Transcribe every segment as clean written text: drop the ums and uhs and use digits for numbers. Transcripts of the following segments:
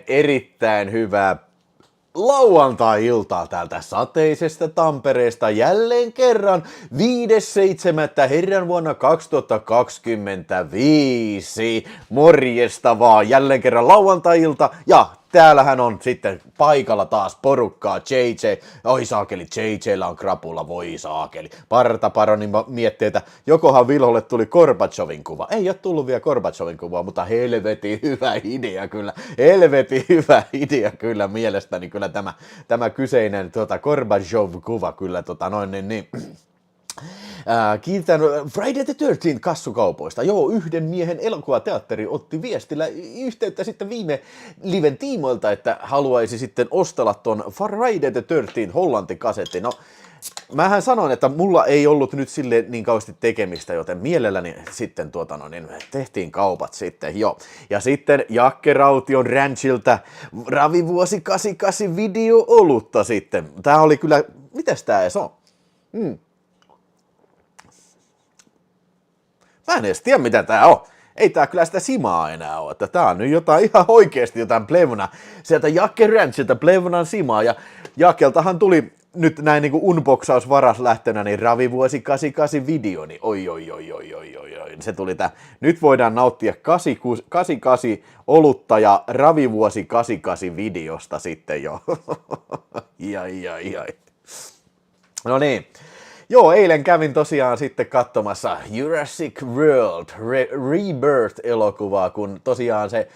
erittäin hyvää lauantai-iltaa täältä sateisesta Tampereesta jälleen kerran 5.7. herran vuonna 2025. Morjesta vaan, jälleen kerran lauantai-ilta ja täällähän on sitten paikalla taas porukkaa. JJ, oi saakeli, JJllä on krapula, voi saakeli. Partaparoni miettii, että jokohan Vilholle tuli Gorbachevin kuva. Ei ole tullut vielä Gorbachevin kuvaa, mutta helvetin hyvä idea kyllä. Helvetin hyvä idea kyllä mielestäni kyllä tämä kyseinen Gorbachev-kuva kyllä niin. Kiitän Friday the 13 kassukaupoista. Joo, yhden miehen elokuvateatteri otti viestillä yhteyttä sitten viime liven tiimoilta, että haluaisi sitten ostella ton Friday the 13 Hollanti-kasetti. No, mähän sanoin, että mulla ei ollut nyt sille niin kauheasti tekemistä, joten mielelläni sitten tehtiin kaupat sitten, joo. Ja sitten Jakke Raution Ranchilta Ravivuosi 88 video-olutta sitten. Tää oli kyllä, mitäs tää edes on? Mä en edes tiedä, mitä tää on. Ei tää kyllä sitä simaa enää ole, että tää on nyt jotain ihan oikeesti jotain Plevna. Sieltä Jakke Ranchilta Plevnan simaa, ja Jakeltahan tuli nyt näin niinku unboxausvaras lähtönä, niin Ravivuosi 88 video, niin oi. Se tuli tää. Nyt voidaan nauttia 88 olutta ja Ravivuosi 88 videosta sitten jo. Jai. No niin. Joo, eilen kävin tosiaan sitten katsomassa Jurassic World Rebirth-elokuvaa, kun tosiaan se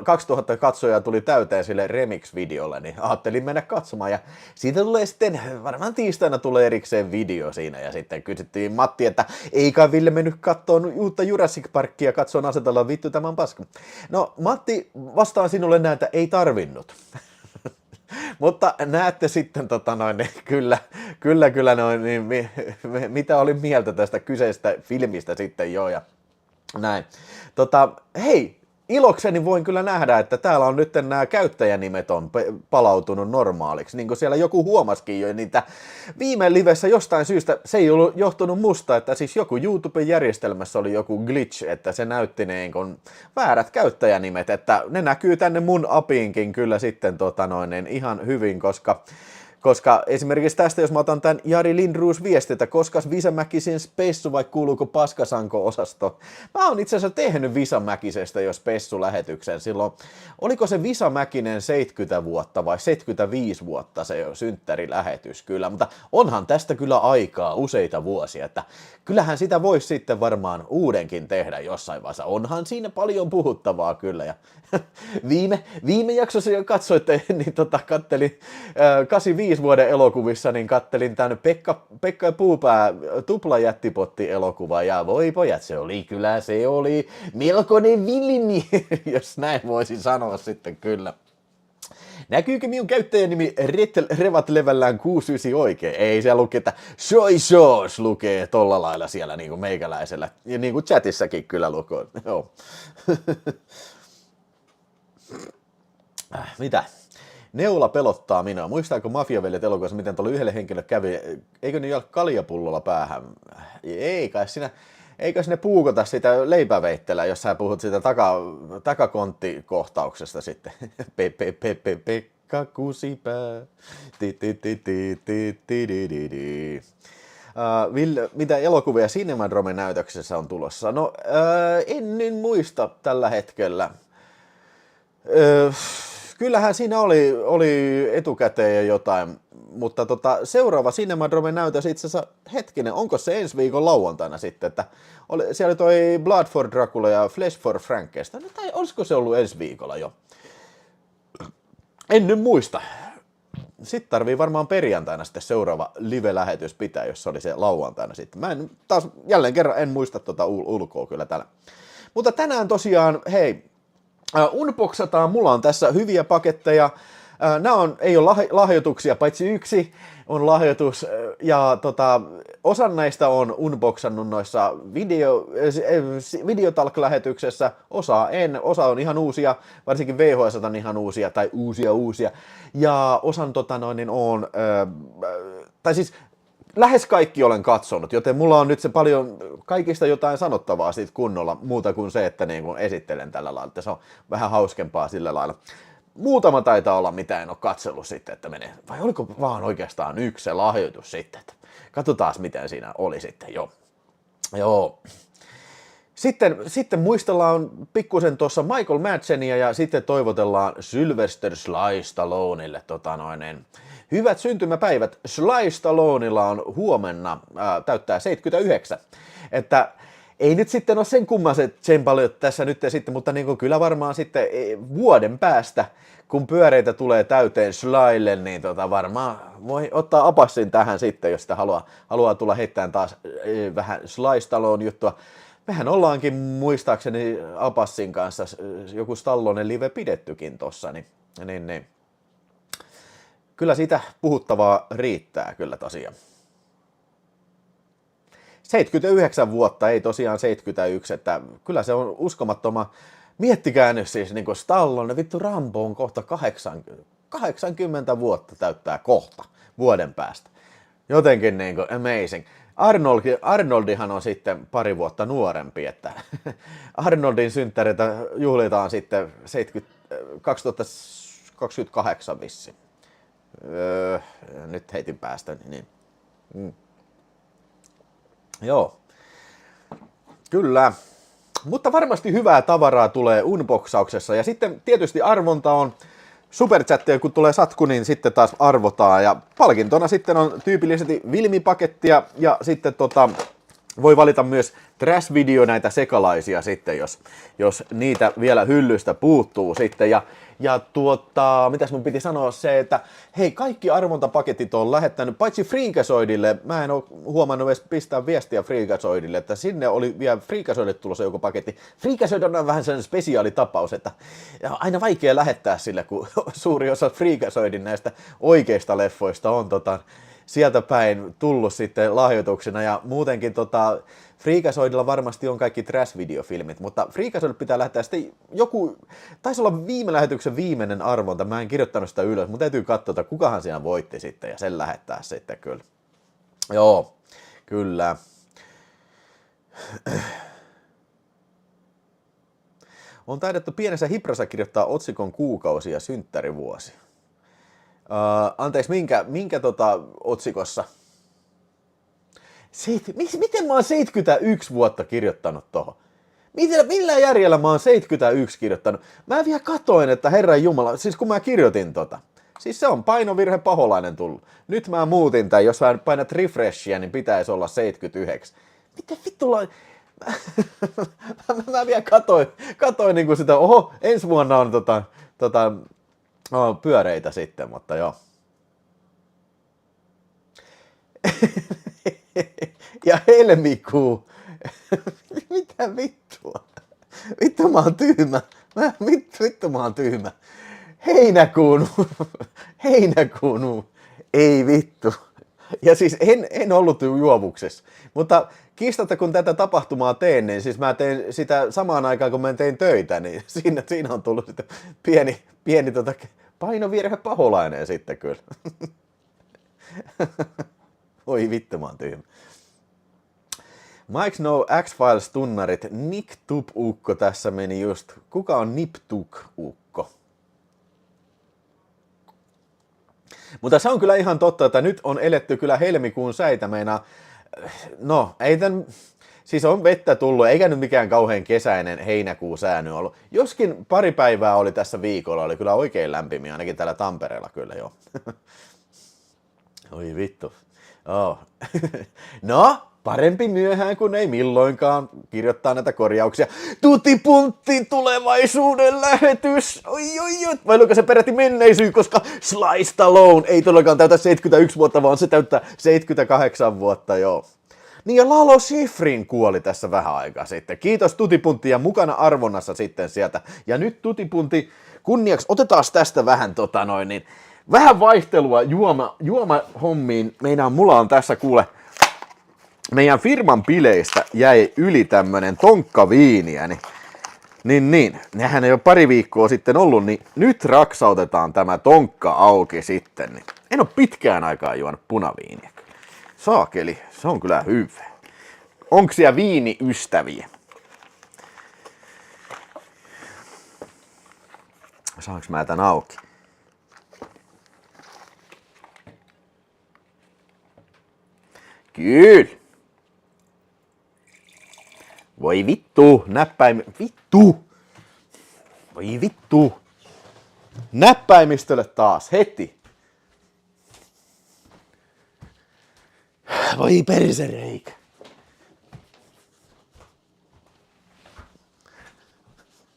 2000 katsojaa tuli täyteen sille remix-videolle, niin ajattelin mennä katsomaan, ja siitä tulee sitten, varmaan tiistaina tulee erikseen video siinä, ja sitten kysyttiin Matti, että ei kai Ville mennyt katsomaan uutta Jurassic Parkia, katsoon asetella, vittu tämän paska. No Matti, vastaan sinulle näin, että ei tarvinnut. Mutta näette sitten, kyllä noin, niin, mitä olin mieltä tästä kyseisestä filmistä sitten jo, ja näin. Hei, ilokseni voin kyllä nähdä, että täällä on nyt nämä käyttäjänimet on palautunut normaaliksi. Niin kuin siellä joku huomasikin jo, niitä viime livessä jostain syystä, se ei ollut johtunut musta, että siis joku YouTube-järjestelmässä oli joku glitch, että se näytti niin kuin väärät käyttäjänimet, että ne näkyy tänne mun apiinkin kyllä sitten ihan hyvin, koska esimerkiksi tästä, jos mä otan tämän Jari Lindroos viesti, että koska Visa Mäkisen spessu vai kuuluuko Paskasanko-osasto. Mä oon itse asiassa tehnyt Visa Mäkisestä jo spessu-lähetyksen silloin. Oliko se Visa Mäkinen 70 vuotta vai 75 vuotta se synttärilähetys kyllä, mutta onhan tästä kyllä aikaa useita vuosia, että kyllähän sitä voisi sitten varmaan uudenkin tehdä jossain vaiheessa. Onhan siinä paljon puhuttavaa kyllä, ja viime jaksossa jo katsoitte, niin kattelin 85 vuoden elokuvissa, niin kattelin tämän Pekka Puupää tuplajättipotti-elokuva, ja voi pojat, se oli melkoinen villini, jos näin voisi sanoa sitten kyllä. Näkyykö minun käyttäjänimi Revat levällään 69 oikein? Ei, se lukee, että soy sauce lukee tolla lailla siellä niin kuin meikäläisellä. Ja niin kuin chatissakin kyllä lukee. Joo. Mitä? Neula pelottaa minua. Muistaako Mafiaveljet elokuvassa, miten tuolla yhdelle henkilölle kävi? Eikö ne ole kaljapullolla päähän? Eikä sinne puukota sitä leipäveittelää, jos sä puhut siitä takakonttikohtauksesta sitten. Pekka Kusipää. Ville, mitä elokuvia Cinemadromen näytöksessä on tulossa? No, en nyt muista tällä hetkellä. Kyllähän siinä oli etukäteen jo jotain, mutta seuraava Cinemadromen näytös itse asiassa, hetkinen, onko se ensi viikon lauantaina sitten, että siellä toi Blood for Dracula ja Flesh for Frankenstein, tai olisiko se ollut ensi viikolla jo? En nyt muista. Sitten tarvii varmaan perjantaina sitten seuraava live-lähetys pitää, jos se oli se lauantaina sitten. Mä en taas jälleen kerran en muista ulkoa kyllä täällä. Mutta tänään tosiaan, hei, unboxataan, mulla on tässä hyviä paketteja. Ei ole lahjoituksia, paitsi yksi on lahjoitus, ja osan näistä on unboxannut noissa videotalk-lähetyksessä, osa on ihan uusia, varsinkin VHS on ihan uusia, tai uusia, ja osan tai siis lähes kaikki olen katsonut, joten mulla on nyt se paljon kaikista jotain sanottavaa siitä kunnolla, muuta kuin se, että niin kuin esittelen tällä lailla, että se on vähän hauskempaa sillä lailla. muutama taitaa olla, mitä en ole katsellut sitten, että menee. Vai oliko vaan oikeastaan yksi se lahjoitus sitten, että katsotaan miten siinä oli sitten, joo. Sitten muistellaan pikkusen tuossa Michael Madsenia ja sitten toivotellaan Sylvester Sly Stallonelle hyvät syntymäpäivät. Sly Stallonella on huomenna täyttää 79, että ei nyt sitten ole sen kummaset paljon tässä nyt sitten, mutta niin kyllä varmaan sitten vuoden päästä, kun pyöreitä tulee täyteen Slylle, niin varmaan voi ottaa apassin tähän sitten, jos sitä haluaa tulla heittämään taas vähän Sly Stallone juttua. Mehän ollaankin muistaakseni apassin kanssa joku Stallone live pidettykin tossa, niin. Kyllä siitä puhuttavaa riittää kyllä tosiaan. 79 vuotta, ei tosiaan 71, että kyllä se on uskomattoman. Miettikää nyt siis niin kuin Stallone, vittu Rambo on kohta 80 vuotta täyttää kohta vuoden päästä. Jotenkin niin kuin amazing. Arnoldihan on sitten pari vuotta nuorempi, että Arnoldin synttäreitä juhlitaan sitten 2028 vissiin. Nyt heitin päästä, niin. Joo, kyllä. Mutta varmasti hyvää tavaraa tulee unboxauksessa ja sitten tietysti arvonta on superchatteja, kun tulee satku, niin sitten taas arvotaan ja palkintona sitten on tyypillisesti Vilmi-pakettia ja sitten voi valita myös trash-video näitä sekalaisia sitten, jos niitä vielä hyllystä puuttuu sitten ja mitäs mun piti sanoa se, että hei, kaikki arvontapaketit on lähettänyt, paitsi Freakazoidille, mä en oo huomannut edes pistää viestiä Freakazoidille, että sinne oli vielä Freakazoidille tulossa joku paketti. Freakazoid on vähän sellainen spesiaalitapaus, että aina vaikea lähettää sille, kun suuri osa Freakazoidin näistä oikeista leffoista on sieltä päin tullut sitten lahjoituksena ja muutenkin Freakazoidilla varmasti on kaikki trash-videofilmit, mutta Freakazoidille pitää lähettää sitten joku, taisi olla viime lähetyksen viimeinen arvonta, mä en kirjoittanut sitä ylös, mutta täytyy katsoa, kukahan siinä voitti sitten ja sen lähettää sitten kyllä. Joo, kyllä. On taidettu pienessä hiprassa kirjoittaa otsikon kuukausi ja synttärivuosi. Anteeksi, minkä otsikossa? Miten mä oon 71 vuotta kirjoittanut tohon? Millä järjellä mä oon 71 kirjoittanut? Mä vielä katoin, että Herran Jumala, siis kun mä kirjoitin siis se on painovirhe paholainen tullut. Nyt mä muutin tämän, jos mä painat refreshia, niin pitäisi olla 79. Mitä vittulla? Mä vielä katoin niin kuin sitä, ensi vuonna on pyöreitä sitten, mutta joo. Ja helmikuu. Mitä vittua? Vittu mä oon tyhmä. Vittu mä oon tyhmä. Heinäkuun. Ei vittu. Ja siis en ollut juovuksessa. Mutta kiistatta kun tätä tapahtumaa teen, niin siis mä teen sitä samaan aikaan kun mä tein töitä, niin siinä on tullut sitten pieni painovirhe paholainen sitten kyllä. Oi vittu mä oon tyhmä. Mike Snow X-Files-tunnarit, Nick Tup-ukko tässä meni just. Kuka on Nip Tuk-ukko? Mutta se on kyllä ihan totta, että nyt on eletty kyllä helmikuun säitä meinaa. No, ei tän, siis on vettä tullut, eikä nyt mikään kauhean kesäinen heinäkuun säännö ollut. Joskin pari päivää oli tässä viikolla, oli kyllä oikein lämpimiä, ainakin täällä Tampereella kyllä joo. Oi vittu. Oh. No, parempi myöhään kuin ei milloinkaan kirjoittaa näitä korjauksia. Tutipuntti tulevaisuuden lähetys. Oi. Vai oliko se peräti menneisyys, koska Sly Stallone ei todellakaan täytä 71 vuotta, vaan se täyttää 78 vuotta, joo. Niin ja Lalo Schifrin kuoli tässä vähän aikaa sitten. Kiitos Tutipuntti ja mukana arvonnassa sitten sieltä. Ja nyt Tutipuntti kunniaksi otetaan tästä vähän vähän vaihtelua juomahommiin. Mulla on tässä kuule, meidän firman bileistä jäi yli tämmönen tonkkaviiniä, niin, nehän ei ole pari viikkoa sitten ollut, niin nyt raksautetaan tämä tonkka auki sitten. Niin. En ole pitkään aikaa juonut punaviiniä. Saakeli, se on kyllä hyvä. Onko siellä viiniystäviä? Saanko mä tän auki? Kyllä. Voi vittu, vittu. Voi vittu. Näppäimistölle taas, heti. Voi persereikä.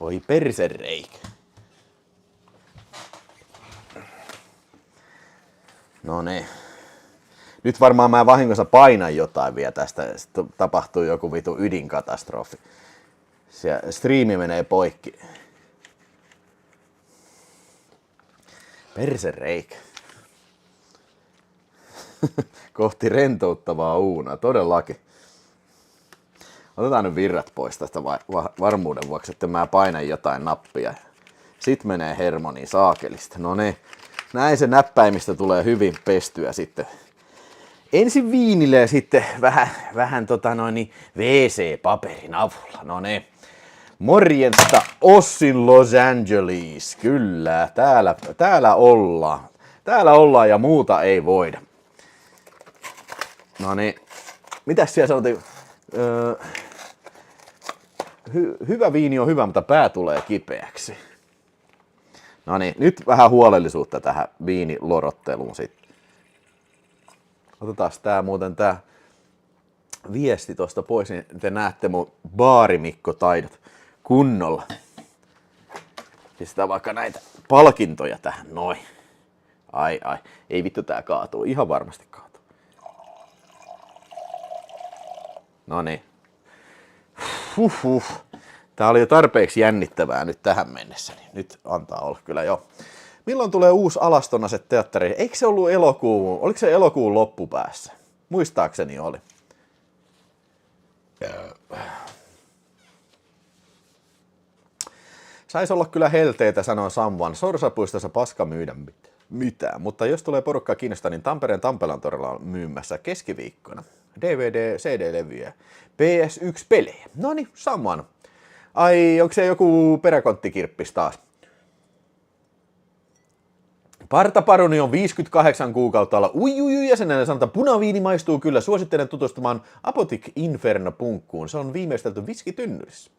Voi persereikä. No niin. Nyt varmaan mä vahingossa painan jotain vielä tästä. Sitten tapahtuu joku vitu ydinkatastrofi. Striimi menee poikki. Persereikä. Kohti rentouttavaa uunaa, todellakin. Otetaan nyt virrat pois tästä varmuuden vuoksi, että mä painan jotain nappia. Sit menee hermoni saakelista. No niin, näin se näppäimistä tulee hyvin pestyä sitten. Ensin viinille ja sitten vähän WC-paperin avulla. No niin. Morjesta Ossin Los Angeles. Kyllä, täällä ollaan. Täällä ollaan ja muuta ei voida. No niin. Mitäs siellä sanottiin? Hyvä viini on hyvä, mutta pää tulee kipeäksi. No niin, nyt vähän huolellisuutta tähän viinilorotteluun sitten. Otetaan tää viesti tosta pois, niin te näette mun baarimikko-taidot kunnolla. Pistää vaikka näitä palkintoja tähän, noin. Ai, ei vittu tää kaatuu, ihan varmasti kaatuu. Noniin. Tää oli jo tarpeeksi jännittävää nyt tähän mennessä, niin nyt antaa olla kyllä jo. Milloin tulee uusi Alastonaset teatteri? Eikö se ollut oliko se elokuun loppupäässä? Muistaakseni oli. Saisi olla kyllä helteitä, sanoo Samvan. Sorsapuistossa paska myydä mitään. Mutta jos tulee porukkaa kiinnostaa, niin Tampereen Tampelan torilla on myymässä keskiviikkona DVD, CD-levyjä, PS1-pelejä. Noniin, Samvan. Ai, onko se joku peräkonttikirppis taas? Partaparoni on 58 kuukautta olla jäsenenä sanotaan, punaviini maistuu kyllä. Suosittelen tutustumaan Apotic Inferno-punkkuun. Se on viimeistelty viskitynnyrissä.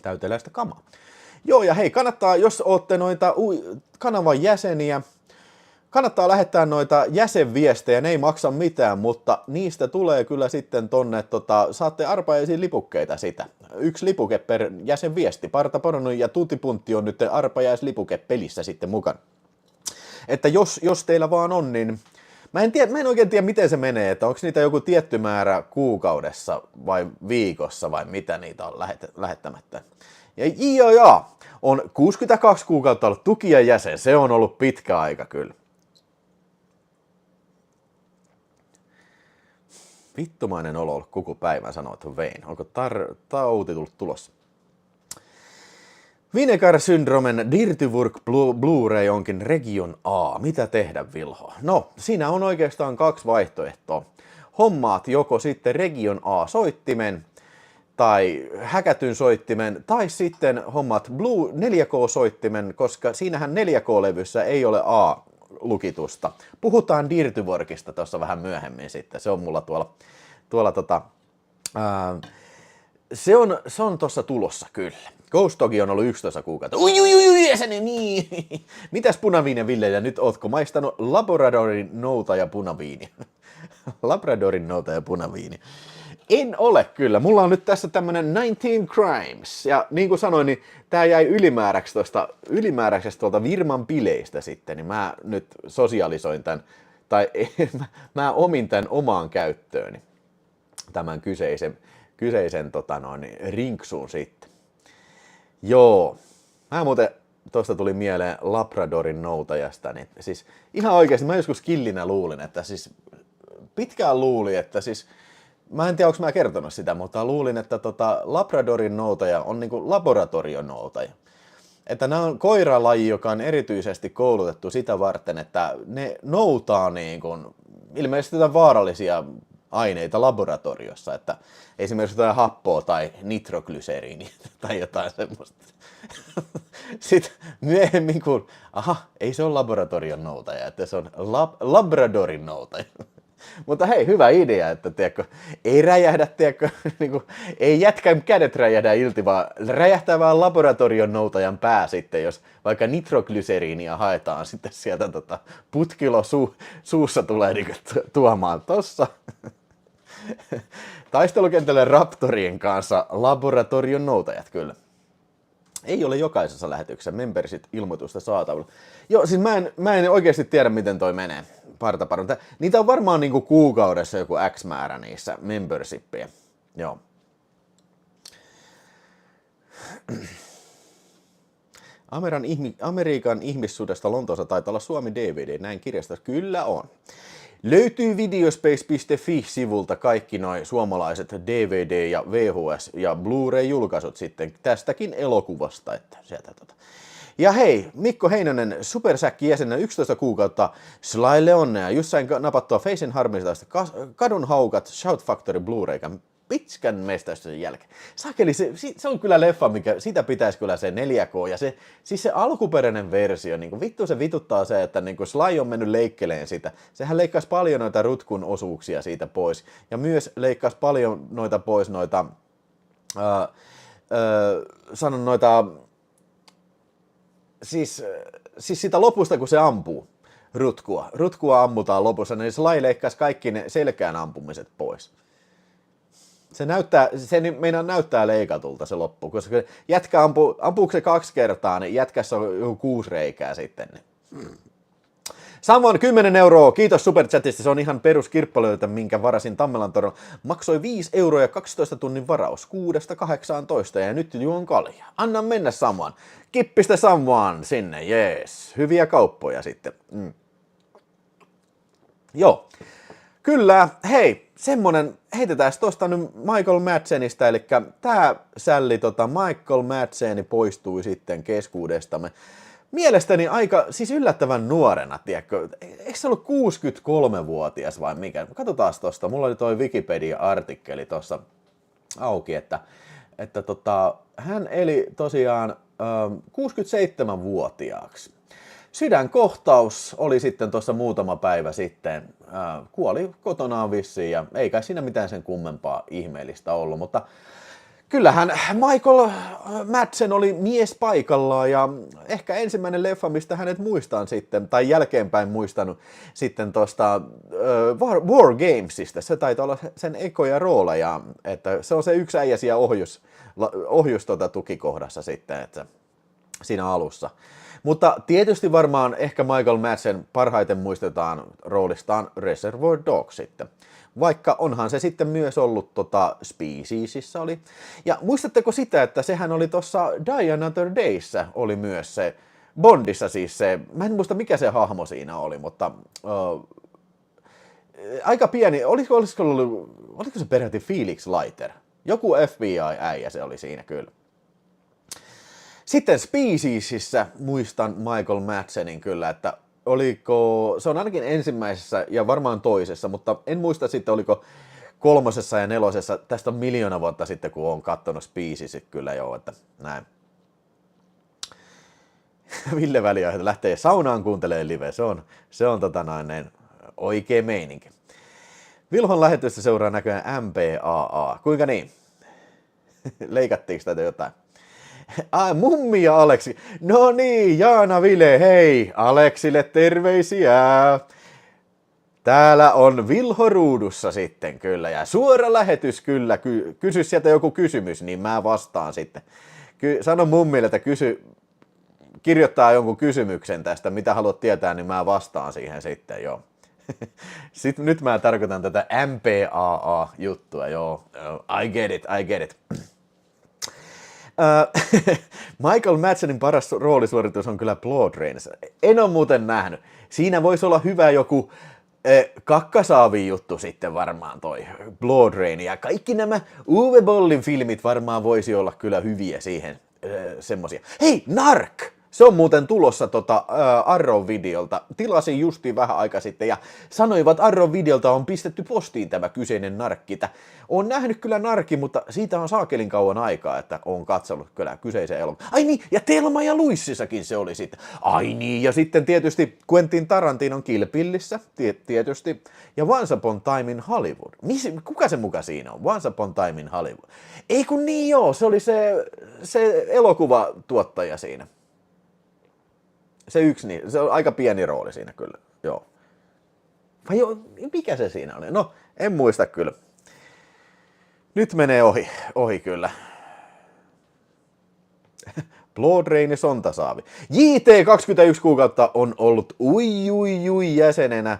Täyteläistä kamaa. Joo, ja hei, kannattaa, jos ootte noita kanavan jäseniä, kannattaa lähettää noita jäsenviestejä, ne ei maksa mitään, mutta niistä tulee kyllä sitten tonne, saatte arpajaisiin lipukkeita sitä. 1 lipuke per jäsenviesti. Partaparoni ja Tutipuntti on nyt arpajaislipuke pelissä sitten mukana. Että jos teillä vaan on, niin mä en oikein tiedä, miten se menee, että onko niitä joku tietty määrä kuukaudessa vai viikossa vai mitä niitä on lähettämättä. Ja on 62 kuukautta ollut tukija jäsen, se on ollut pitkä aika kyllä. Vittumainen olo ollut koko päivän, sanoit Vein. Onko tauti tullut tulossa? Vinegar Syndromen Dirty Work Blu-ray onkin Region A. Mitä tehdä, Vilho? No, siinä on oikeastaan 2 vaihtoehtoa. Hommaat joko sitten Region A-soittimen tai häkätyn soittimen, tai sitten hommaat 4K-soittimen, koska siinähän 4K-levyssä ei ole A-lukitusta. Puhutaan Dirty Workista tuossa vähän myöhemmin sitten. Se on mulla se on tuossa tulossa kyllä. Ghost Dog on ollut 11 kuukautta. Niin. Mitäs punaviinen, Ville, ja nyt ootko maistanut Labradorin nouta ja punaviini? Labradorin nouta ja punaviini. En ole kyllä. Mulla on nyt tässä tämmönen 19 Crimes. Ja niin kuin sanoin, niin tää jäi ylimääräiseksi tuolta Virman bileistä sitten. Niin mä nyt sosialisoin tän, tai mä omin tän omaan käyttööni. Tämän kyseisen rinksuun sitten. Joo. Mä muuten, tosta tuli mieleen Labradorin noutajasta, niin siis ihan oikeesti mä joskus killinä luulin, että siis pitkään luulin, että siis mä en tiedä, onko mä kertonut sitä, mutta luulin, että Labradorin noutaja on niinku laboratorionoutaja. Että nämä on koiralaji, joka on erityisesti koulutettu sitä varten, että ne noutaa niinku ilmeisesti vaarallisia aineita laboratoriossa, että esimerkiksi jotain happoa tai nitroglyseriini tai jotain semmoista. Sitten myöhemmin, kun ei se ole laboratorion noutaja, että se on Labradorin noutaja. Mutta hei, hyvä idea, että tiedätkö, ei räjähdä, tiedätkö, niin kuin, ei jätkän kädet räjähdä ilti, vaan räjähtää vaan laboratorion noutajan pää sitten, jos vaikka nitroglyseriinia haetaan sitten sieltä putkilo suussa tulee niin tuomaan tossa. Taistelukentälle Raptorien kanssa laboratorion noutajat kyllä. Ei ole jokaisessa lähetyksessä membership-ilmoitusta saatavilla. Joo, siis mä en oikeasti tiedä, miten toi menee. Partaparun. Niitä on varmaan niinku kuukaudessa joku X määrä niissä membershippiä. Joo. Amerikan ihmissudesta Lontoossa taitaa olla Suomi DVD, näin kirjastossa. Kyllä on. Löytyy videospace.fi-sivulta kaikki noi suomalaiset DVD- ja VHS- ja Blu-ray-julkaisut sitten tästäkin elokuvasta. Että sieltä Ja hei, Mikko Heinonen, Supersäkki jäsenä 11 kuukautta, Sly Leonnea, just sain napattua Facen harmista Kadun haukat, Shout Factory Blu-ray, pitkän mestästyksen jälkeen. Sakeli, se on kyllä leffa, mikä, sitä pitäisi kyllä se 4K, ja siis se alkuperäinen versio, niin vittu se vituttaa se, että niin Sly on mennyt leikkeleen sitä. Sehän leikkasi paljon noita rutkun osuuksia siitä pois, ja myös leikkasi paljon noita pois noita, sanon noita, siis sitä lopusta, kun se ampuu rutkua ammutaan lopussa, niin Sly leikkasi kaikki ne selkään ampumiset pois. Se meinaa näyttää leikatulta se loppu, koska jätkä ampuuko se 2 kertaa, niin jätkässä on joku 6 reikää sitten. Samoin 10 €, kiitos Superchatista, se on ihan perus kirppalöitä, minkä varasin Tammelan torilla. Maksoi 5 € ja 12 tunnin varaus, 6-18 ja nyt juon kalja. Anna mennä Samoan. Kippistä Samoan sinne, jees. Hyviä kauppoja sitten. Joo. Kyllä, hei, semmonen, heitetään tuosta nyt Michael Madsenista, eli tää sälli Michael Madseni poistui sitten keskuudestamme. Mielestäni aika, siis yllättävän nuorena, tiedätkö, eikö se ollut 63-vuotias vai mikä? Katsotaan tosta, mulla oli toi Wikipedia-artikkeli tuossa auki, että hän eli tosiaan 67-vuotiaaksi. Sydänkohtaus oli sitten tuossa muutama päivä sitten, kuoli kotonaan vissiin ja ei kai siinä mitään sen kummempaa ihmeellistä ollut, mutta kyllähän Michael Madsen oli mies paikallaan ja ehkä ensimmäinen leffa, mistä hänet muistan sitten, tai jälkeenpäin muistanut sitten tuosta War Gamesista, se taitaa olla sen ekoja rooleja, että se on se yksi äijä siellä ohjus tukikohdassa sitten, että siinä alussa. Mutta tietysti varmaan ehkä Michael Madsen parhaiten muistetaan roolistaan Reservoir Dogs sitten. Vaikka onhan se sitten myös ollut Speciesissa oli. Ja muistatteko sitä, että sehän oli tuossa Die Another Dayssä oli myös se, Bondissa siis se, mä en muista mikä se hahmo siinä oli, mutta aika pieni, oliko se peräti Felix Leiter? Joku FBI-äijä se oli siinä kyllä. Sitten Speciesissä muistan Michael Madsenin kyllä, että se on ainakin ensimmäisessä ja varmaan toisessa, mutta en muista sitten oliko 3. ja 4. Tästä on 1 000 000 vuotta sitten, kun olen katsonut Speciesit kyllä jo, että näin. Ville Väliä lähtee saunaan kuuntelemaan live, se on oikea meininki. Vilhon lähetystä seuraa näköjään MPAA, kuinka niin? Leikattiinko tätä jotain? Mummi ja Aleksi. No niin, Jaana Vile, hei, Aleksille terveisiä. Täällä on Vilho ruudussa sitten kyllä, ja suora lähetys kyllä. Kysy sieltä joku kysymys, niin mä vastaan sitten. Sano mummille, että kirjoittaa jonkun kysymyksen tästä, mitä haluat tietää, niin mä vastaan siihen sitten, joo. Sitten nyt mä tarkoitan tätä MPAA-juttua, joo. I get it. Michael Madsenin paras roolisuoritus on kyllä Blood Rains. En ole muuten nähnyt. Siinä voisi olla hyvä joku kakkasaavi juttu sitten varmaan toi Blood Rain. Ja kaikki nämä Uwe Bollin filmit varmaan voisi olla kyllä hyviä siihen semmosia. Hei, Narc! Se on muuten tulossa Arrow-videolta. Tilasin justiin vähän aika sitten ja sanoivat Arrow-videolta on pistetty postiin tämä kyseinen narkki. Oon nähnyt kyllä narkki, mutta siitä on saakelin kauan aikaa, että oon katsonut kyllä kyseisen elokuvan. Ai niin, ja Thelma ja Louisissakin se oli sitten. Ai niin, ja sitten tietysti Quentin Tarantinon Kill Billissä, tietysti. Ja Once Upon Time in Hollywood. Kuka se muka siinä on? Once Upon Time in Hollywood. Ei kun niin joo, se oli se elokuvatuottaja siinä. Se yksi, niin se on aika pieni rooli siinä kyllä, joo. Vai joo, mikä se siinä oli? No, en muista kyllä. Nyt menee ohi kyllä. Blood Rain Sontasaavi. JT 21 kuukautta on ollut jäsenenä.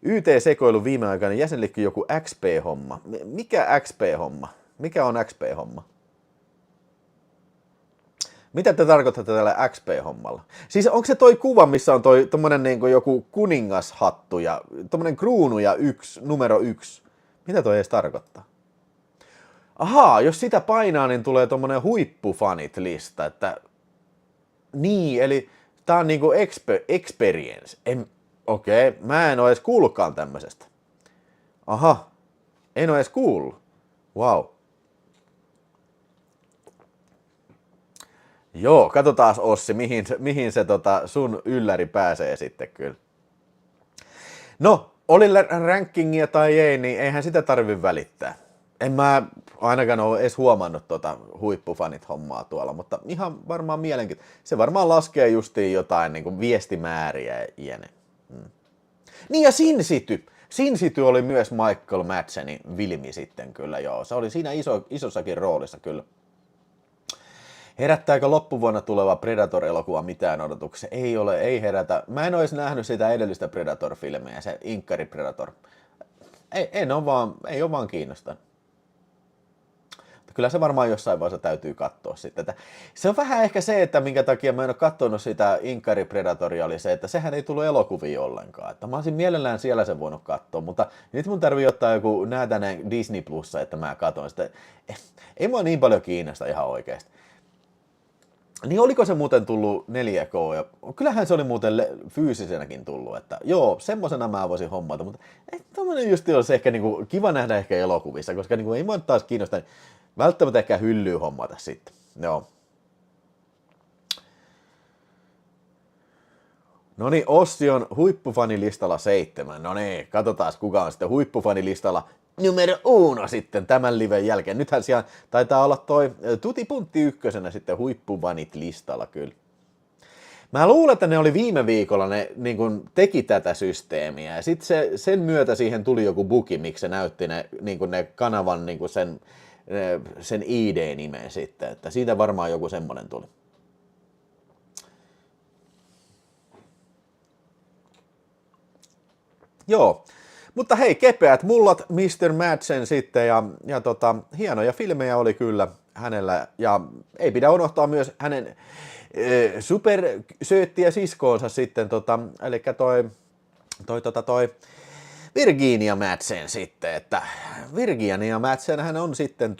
YT-sekoilu viime aikoina jäsenlikki joku XP-homma. Mikä XP-homma? Mikä on XP-homma? Mitä te tarkoitatte tällä XP-hommalla? Siis onko se toi kuva, missä on tommonen niinku joku kuningashattu ja tommonen kruunu ja numero 1? Mitä toi edes tarkoittaa? Ahaa, jos sitä painaa, niin tulee tommonen huippufanit-lista, että... Niin, eli tää on niinku experience. Okei, mä en oo edes kuullutkaan tämmöisestä. Aha, en oo edes kuullut. Wow. Joo, katsotaan Ossi, mihin se sun ylläri pääsee sitten kyllä. No, oli rankingia tai ei, niin eihän sitä tarvi välittää. En mä ainakaan ole edes huomannut huippufanit hommaa tuolla, mutta ihan varmaan mielenkiintoista. Se varmaan laskee justiin jotain niin kuin viestimääriä jene. Niin ja Sin City oli myös Michael Madsenin Vilmi sitten kyllä, joo. Se oli siinä isossakin roolissa kyllä. Herättääkö loppuvuonna tuleva Predator-elokuva mitään odotuksia? Ei herätä. Mä en olisi nähnyt sitä edellistä Predator-filmeä, se Inkari Predator. Ei ole vaan kiinnostanut. Kyllä se varmaan jossain vaiheessa täytyy katsoa sitten. Se on vähän ehkä se, että minkä takia mä en ole katsonut sitä Inkari Predatoria, oli se, että sehän ei tullut elokuviin ollenkaan. Että mä olisin mielellään siellä sen voinut katsoa, mutta nyt mun tarvii ottaa joku näätäinen Disney Plussa, että mä katson sitä. Ei mua niin paljon kiinnosta ihan oikeasti. Niin oliko se muuten tullut 4K? Ja kyllähän se oli muuten fyysisenäkin tullut, että joo, semmosena mä voisin hommata, mutta tommonen just olisi ehkä niinku kiva nähdä ehkä elokuvissa, koska niinku ei mua nyt taas kiinnosta, niin välttämättä ehkä hyllyy hommata sitten. Joo. No niin, Ossi on huippufanilistalla 7. No niin, katsotaan kuka on sitten huippufanilistalla numero 1 sitten tämän liven jälkeen. Nythän siellä taitaa olla toi Tuti Puntti ykkösenä sitten huippufanit listalla kyllä. Mä luulen, että ne oli viime viikolla, ne niin kun teki tätä systeemiä ja sitten sen myötä siihen tuli joku bugi, miksi se näytti ne kanavan sen ID-nimen sitten, että siitä varmaan joku semmonen tuli. Joo, mutta hei, kepeät mullat Mr. Madsen sitten ja hienoja filmejä oli kyllä hänellä ja ei pidä unohtaa myös hänen supersööttiä siskoonsa sitten, eli toi Virginia Madsen sitten, että Virginia Madsen hän on sitten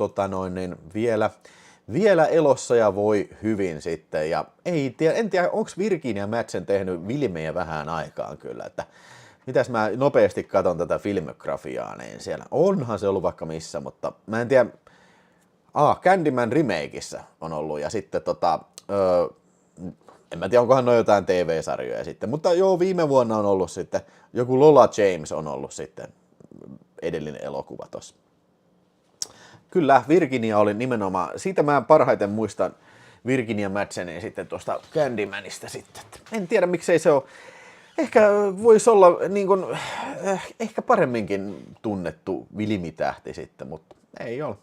vielä elossa ja voi hyvin sitten ja en tiedä onko Virginia Madsen tehnyt filmejä vähän aikaan kyllä, että mitäs mä nopeasti katon tätä filmografiaa, niin siellä onhan se ollut vaikka missä, mutta mä en tiedä, Candyman remakeissa on ollut ja sitten en mä tiedä onkohan noin jotain TV-sarjoja sitten, mutta joo viime vuonna on ollut sitten, joku Lola James on ollut sitten edellinen elokuva tossa. Kyllä, Virginia oli nimenomaan, siitä mä parhaiten muistan Virginia Madsenin sitten tuosta Candymanista sitten, en tiedä miksei se ole. Ehkä voisi olla niin kuin, ehkä paremminkin tunnettu vilmitähti sitten, mutta ei ole.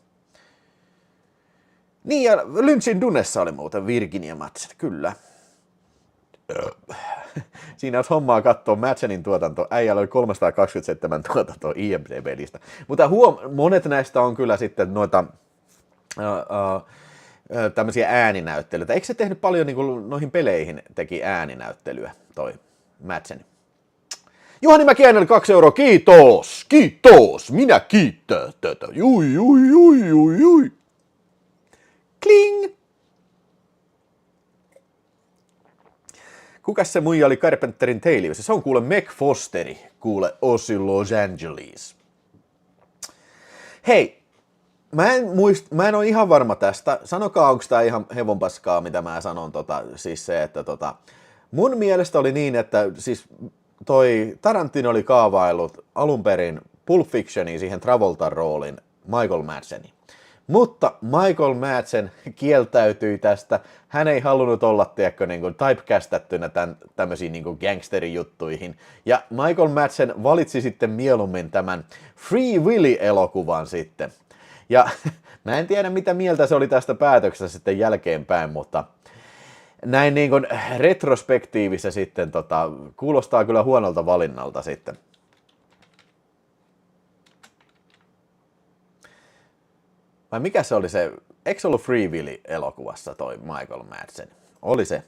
Niin ja Lynchin Dunessa oli muuten Virginia Madsen, kyllä. Siinä olisi hommaa katsoa Madsenin tuotanto. Äijällä oli 327 tuotantoa IMDb-lista. Mutta monet näistä on kyllä sitten noita tämmöisiä ääninäyttelyitä. Eikö se tehnyt paljon niin kuin noihin peleihin teki ääninäyttelyä toi Madsen? Juhani Mäkiäinen 2 euroa, kiitos, minä kiittää tätä, jui. Kling! Kukas se muija oli Carpenterin teiliössä? Se on kuule Meg Fosteri, kuule Ossi Los Angeles. Hei, mä en ole ihan varma tästä. Sanokaa, onko tää ihan hevonpaskaa, mitä mä sanon. Siis se, että mun mielestä oli niin, että siis toi Tarantino oli kaavaillut alun perin Pulp Fictioniin siihen Travoltan roolin Michael Madsenin. Mutta Michael Madsen kieltäytyi tästä. Hän ei halunnut olla, tiedätkö, niin kuin typecastattuna tämmöisiin niin kuin gangsterijuttuihin. Ja Michael Madsen valitsi sitten mieluummin tämän Free Willy-elokuvan sitten. Ja mä en tiedä, mitä mieltä se oli tästä päätöksestä sitten jälkeenpäin, mutta näin niin kuin retrospektiivissä sitten kuulostaa kyllä huonolta valinnalta sitten. Vai mikä se oli se, eikö se ollut Free Willy-elokuvassa toi Michael Madsen? Oli se.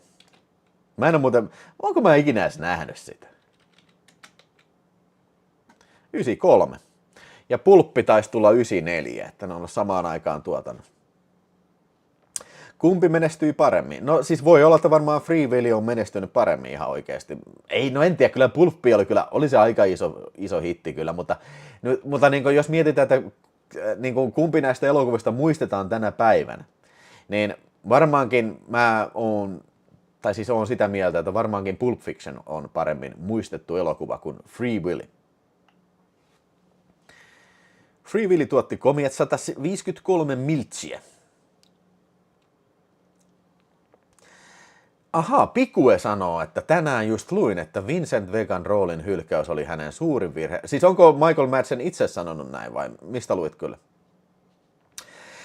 Mä en ole muuten, onko mä ikinä edes nähnyt sitä? 93. Ja Pulppi taisi tulla 94, että ne on ollut samaan aikaan tuotannossa. Kumpi menestyi paremmin? No siis voi olla, että varmaan Free Willy on menestynyt paremmin ihan oikeasti. Ei, no en tiedä, kyllä Pulppi oli se aika iso hitti kyllä, mutta niin kuin jos mietitään, että niin kuin kumpi näistä elokuvista muistetaan tänä päivänä, niin varmaankin oon sitä mieltä, että varmaankin Pulp Fiction on paremmin muistettu elokuva kuin Free Willy. Free Willy tuotti komiat 153 miltsiä. Ahaa, Pikue sanoo, että tänään just luin, että Vincent Vegan roolin hylkäys oli hänen suurin virhe. Siis onko Michael Madsen itse sanonut näin vai mistä luit kyllä?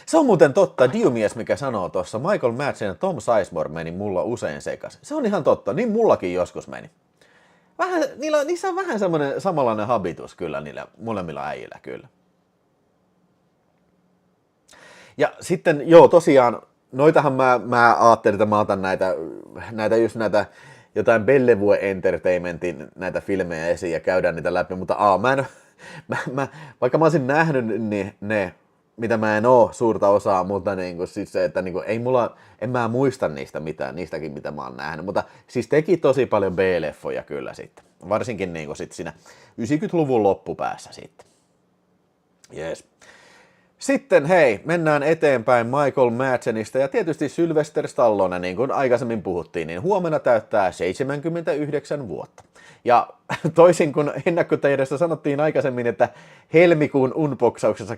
Se on muuten totta, Diomies mikä sanoo tuossa, Michael Madsen ja Tom Sizemore meni mulla usein sekaisin. Se on ihan totta, niin mullakin joskus meni. Niissä on vähän samanlainen habitus kyllä niillä molemmilla äijillä kyllä. Ja sitten joo tosiaan, noitahan mä ajattelin, että mä otan näitä jotain Bellevue Entertainmentin näitä filmejä esiin ja käydään niitä läpi, mutta vaikka mä olisin nähnyt ne, mitä mä en oo suurta osaa, mutta niin siis se, että niin en mä muista niistäkin mitä mä oon nähnyt, mutta siis teki tosi paljon B-leffoja kyllä sitten, varsinkin niin sit siinä 90-luvun loppupäässä sitten. Jees. Sitten hei, mennään eteenpäin Michael Madsenista ja tietysti Sylvester Stallone, niin kuin aikaisemmin puhuttiin, niin huomenna täyttää 79 vuotta. Ja toisin kuin ennakkotiedossa sanottiin aikaisemmin, että helmikuun unboxauksessa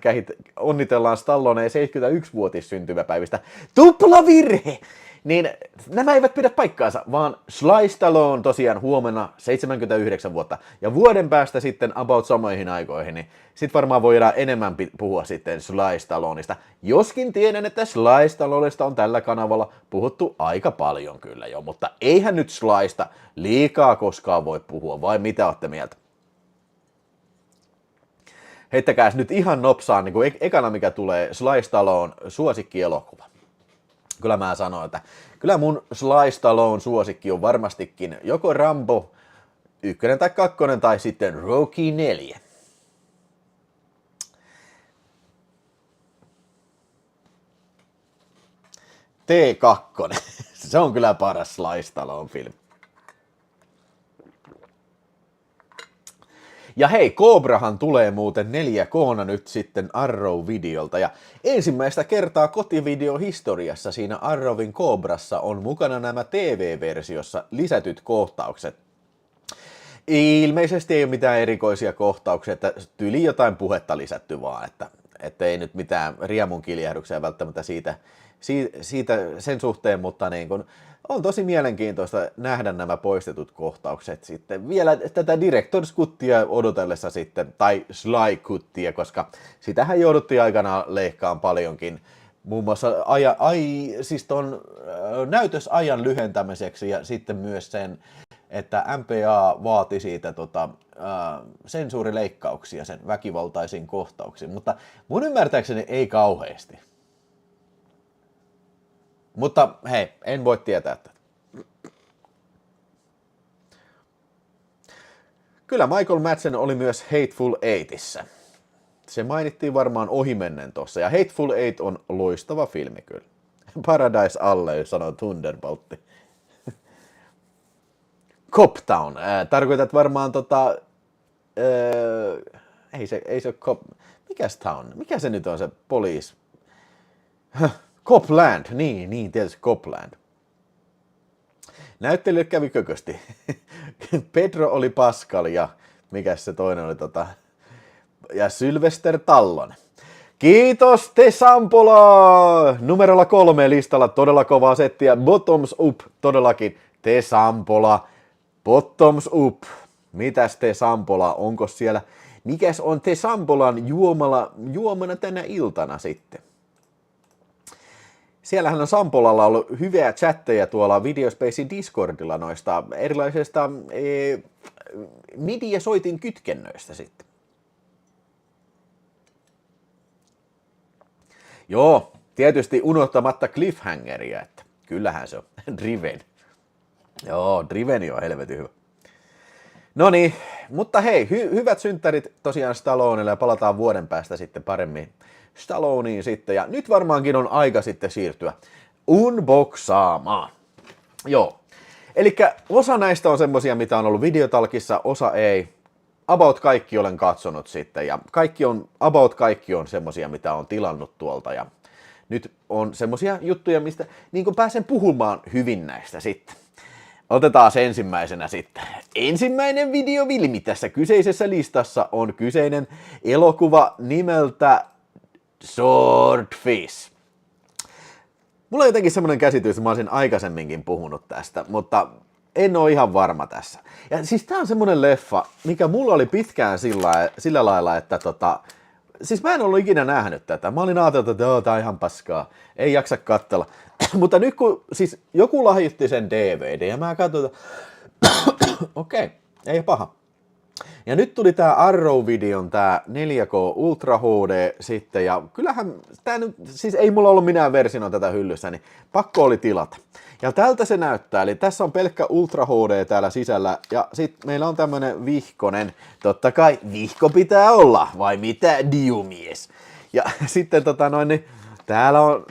onnitellaan Stalloneen 71-vuotis syntymäpäivistä. Tupla virhe! Niin nämä eivät pidä paikkaansa, vaan Sly Stallone tosiaan huomenna 79 vuotta. Ja vuoden päästä sitten about samoihin aikoihin, niin sit varmaan voidaan enemmän puhua sitten Sly Stalloneista. Joskin tiedän, että Sly Stallonesta on tällä kanavalla puhuttu aika paljon kyllä jo, mutta eihän nyt Slysta liikaa koskaan voi puhua, vai mitä olette mieltä? Heittäkääs nyt ihan nopsaan, niin kuin ekana mikä tulee, Sly Stallone suosikkielokuva. Kyllä mä sanon, että kyllä mun Sly Stallone suosikki on varmastikin joko Rambo 1 tai 2 tai sitten Rocky 4. T2. Se on kyllä paras Sly Stallone film. Ja hei, Cobrahan tulee muuten 4K:na nyt sitten Arrow-videolta, ja ensimmäistä kertaa kotivideohistoriassa siinä Arrowin Cobrassa on mukana nämä TV-versiossa lisätyt kohtaukset. Ilmeisesti ei ole mitään erikoisia kohtauksia, että tyli jotain puhetta lisätty vaan, että ei nyt mitään riemun kiljahduksia välttämättä siitä sen suhteen, mutta niin kun on tosi mielenkiintoista nähdä nämä poistetut kohtaukset sitten. Vielä tätä Director's Cuttia odotellessa sitten, tai Sly Cuttia, koska sitähän jouduttiin aikanaan leikkaan paljonkin. Muun muassa siis ton näytösajan lyhentämiseksi ja sitten myös sen, että MPA vaati siitä sensuurileikkauksia sen väkivaltaisiin kohtauksiin, mutta mun ymmärtääkseni ei kauheasti. Mutta hei, en voi tietää tätä. Kyllä Michael Madsen oli myös Hateful Eightissa. Se mainittiin varmaan ohimennen tossa, ja Hateful Eight on loistava filmi kyllä. Paradise alle, jos sanoo Thunderboltti. Coptown. Tarkoitat varmaan ei se Cop... Mikäs town? Mikä se nyt on se poliisi? Copland, niin tietysti Copland. Näyttelijä kävi kökösti. Pedro oli Pascal ja mikäs se toinen oli ja Sylvester Stallone. Kiitos te Sampola! Numerolla 3 listalla todella kovaa settiä. Bottoms up todellakin. Te Sampola. Bottoms up. Mitäs te Sampola? Onko siellä? Mikäs on te Sampolan juomana tänä iltana sitten? Siellähän on Sampolalla ollut hyviä chatteja tuolla Videospacein Discordilla noista erilaisista MIDI-soitin kytkennöistä sitten. Joo, tietysti unohtamatta cliffhangeria, että kyllähän se on Driven. Joo, Driven on helvetin hyvä. No niin, mutta hei, hyvät synttärit tosiaan Stallonelle ja palataan vuoden päästä sitten paremmin Stalloneen sitten. Ja nyt varmaankin on aika sitten siirtyä unboxaamaan. Joo, eli osa näistä on semmosia, mitä on ollut videotalkissa, osa ei. About kaikki olen katsonut sitten ja kaikki on semmosia, mitä on tilannut tuolta. Ja nyt on semmosia juttuja, mistä niin kuin pääsen puhumaan hyvin näistä sitten. Otetaan ensimmäisenä sitten. Ensimmäinen videovilmi tässä kyseisessä listassa on kyseinen elokuva nimeltä Swordfish. Mulla on jotenkin semmoinen käsitys, että mä olisin aikaisemminkin puhunut tästä, mutta en ole ihan varma tässä. Ja siis tää on semmoinen leffa, mikä mulla oli pitkään sillä lailla, että siis mä en ollut ikinä nähnyt tätä. Mä olin ajatellut, että tää on ihan paskaa, ei jaksa katsella. Mutta nyt kun siis joku lahjoitti sen DVD ja mä katsoin, okei, ei paha. Ja nyt tuli tää Arrow-videon tää 4K Ultra HD sitten ja kyllähän tää nyt, siis ei mulla ollut minään versiona tätä hyllyssä, niin pakko oli tilata. Ja tältä se näyttää, eli tässä on pelkkä Ultra HD täällä sisällä ja sitten meillä on tämmönen vihkonen, totta kai vihko pitää olla, vai mitä diumies. Ja sitten niin täällä on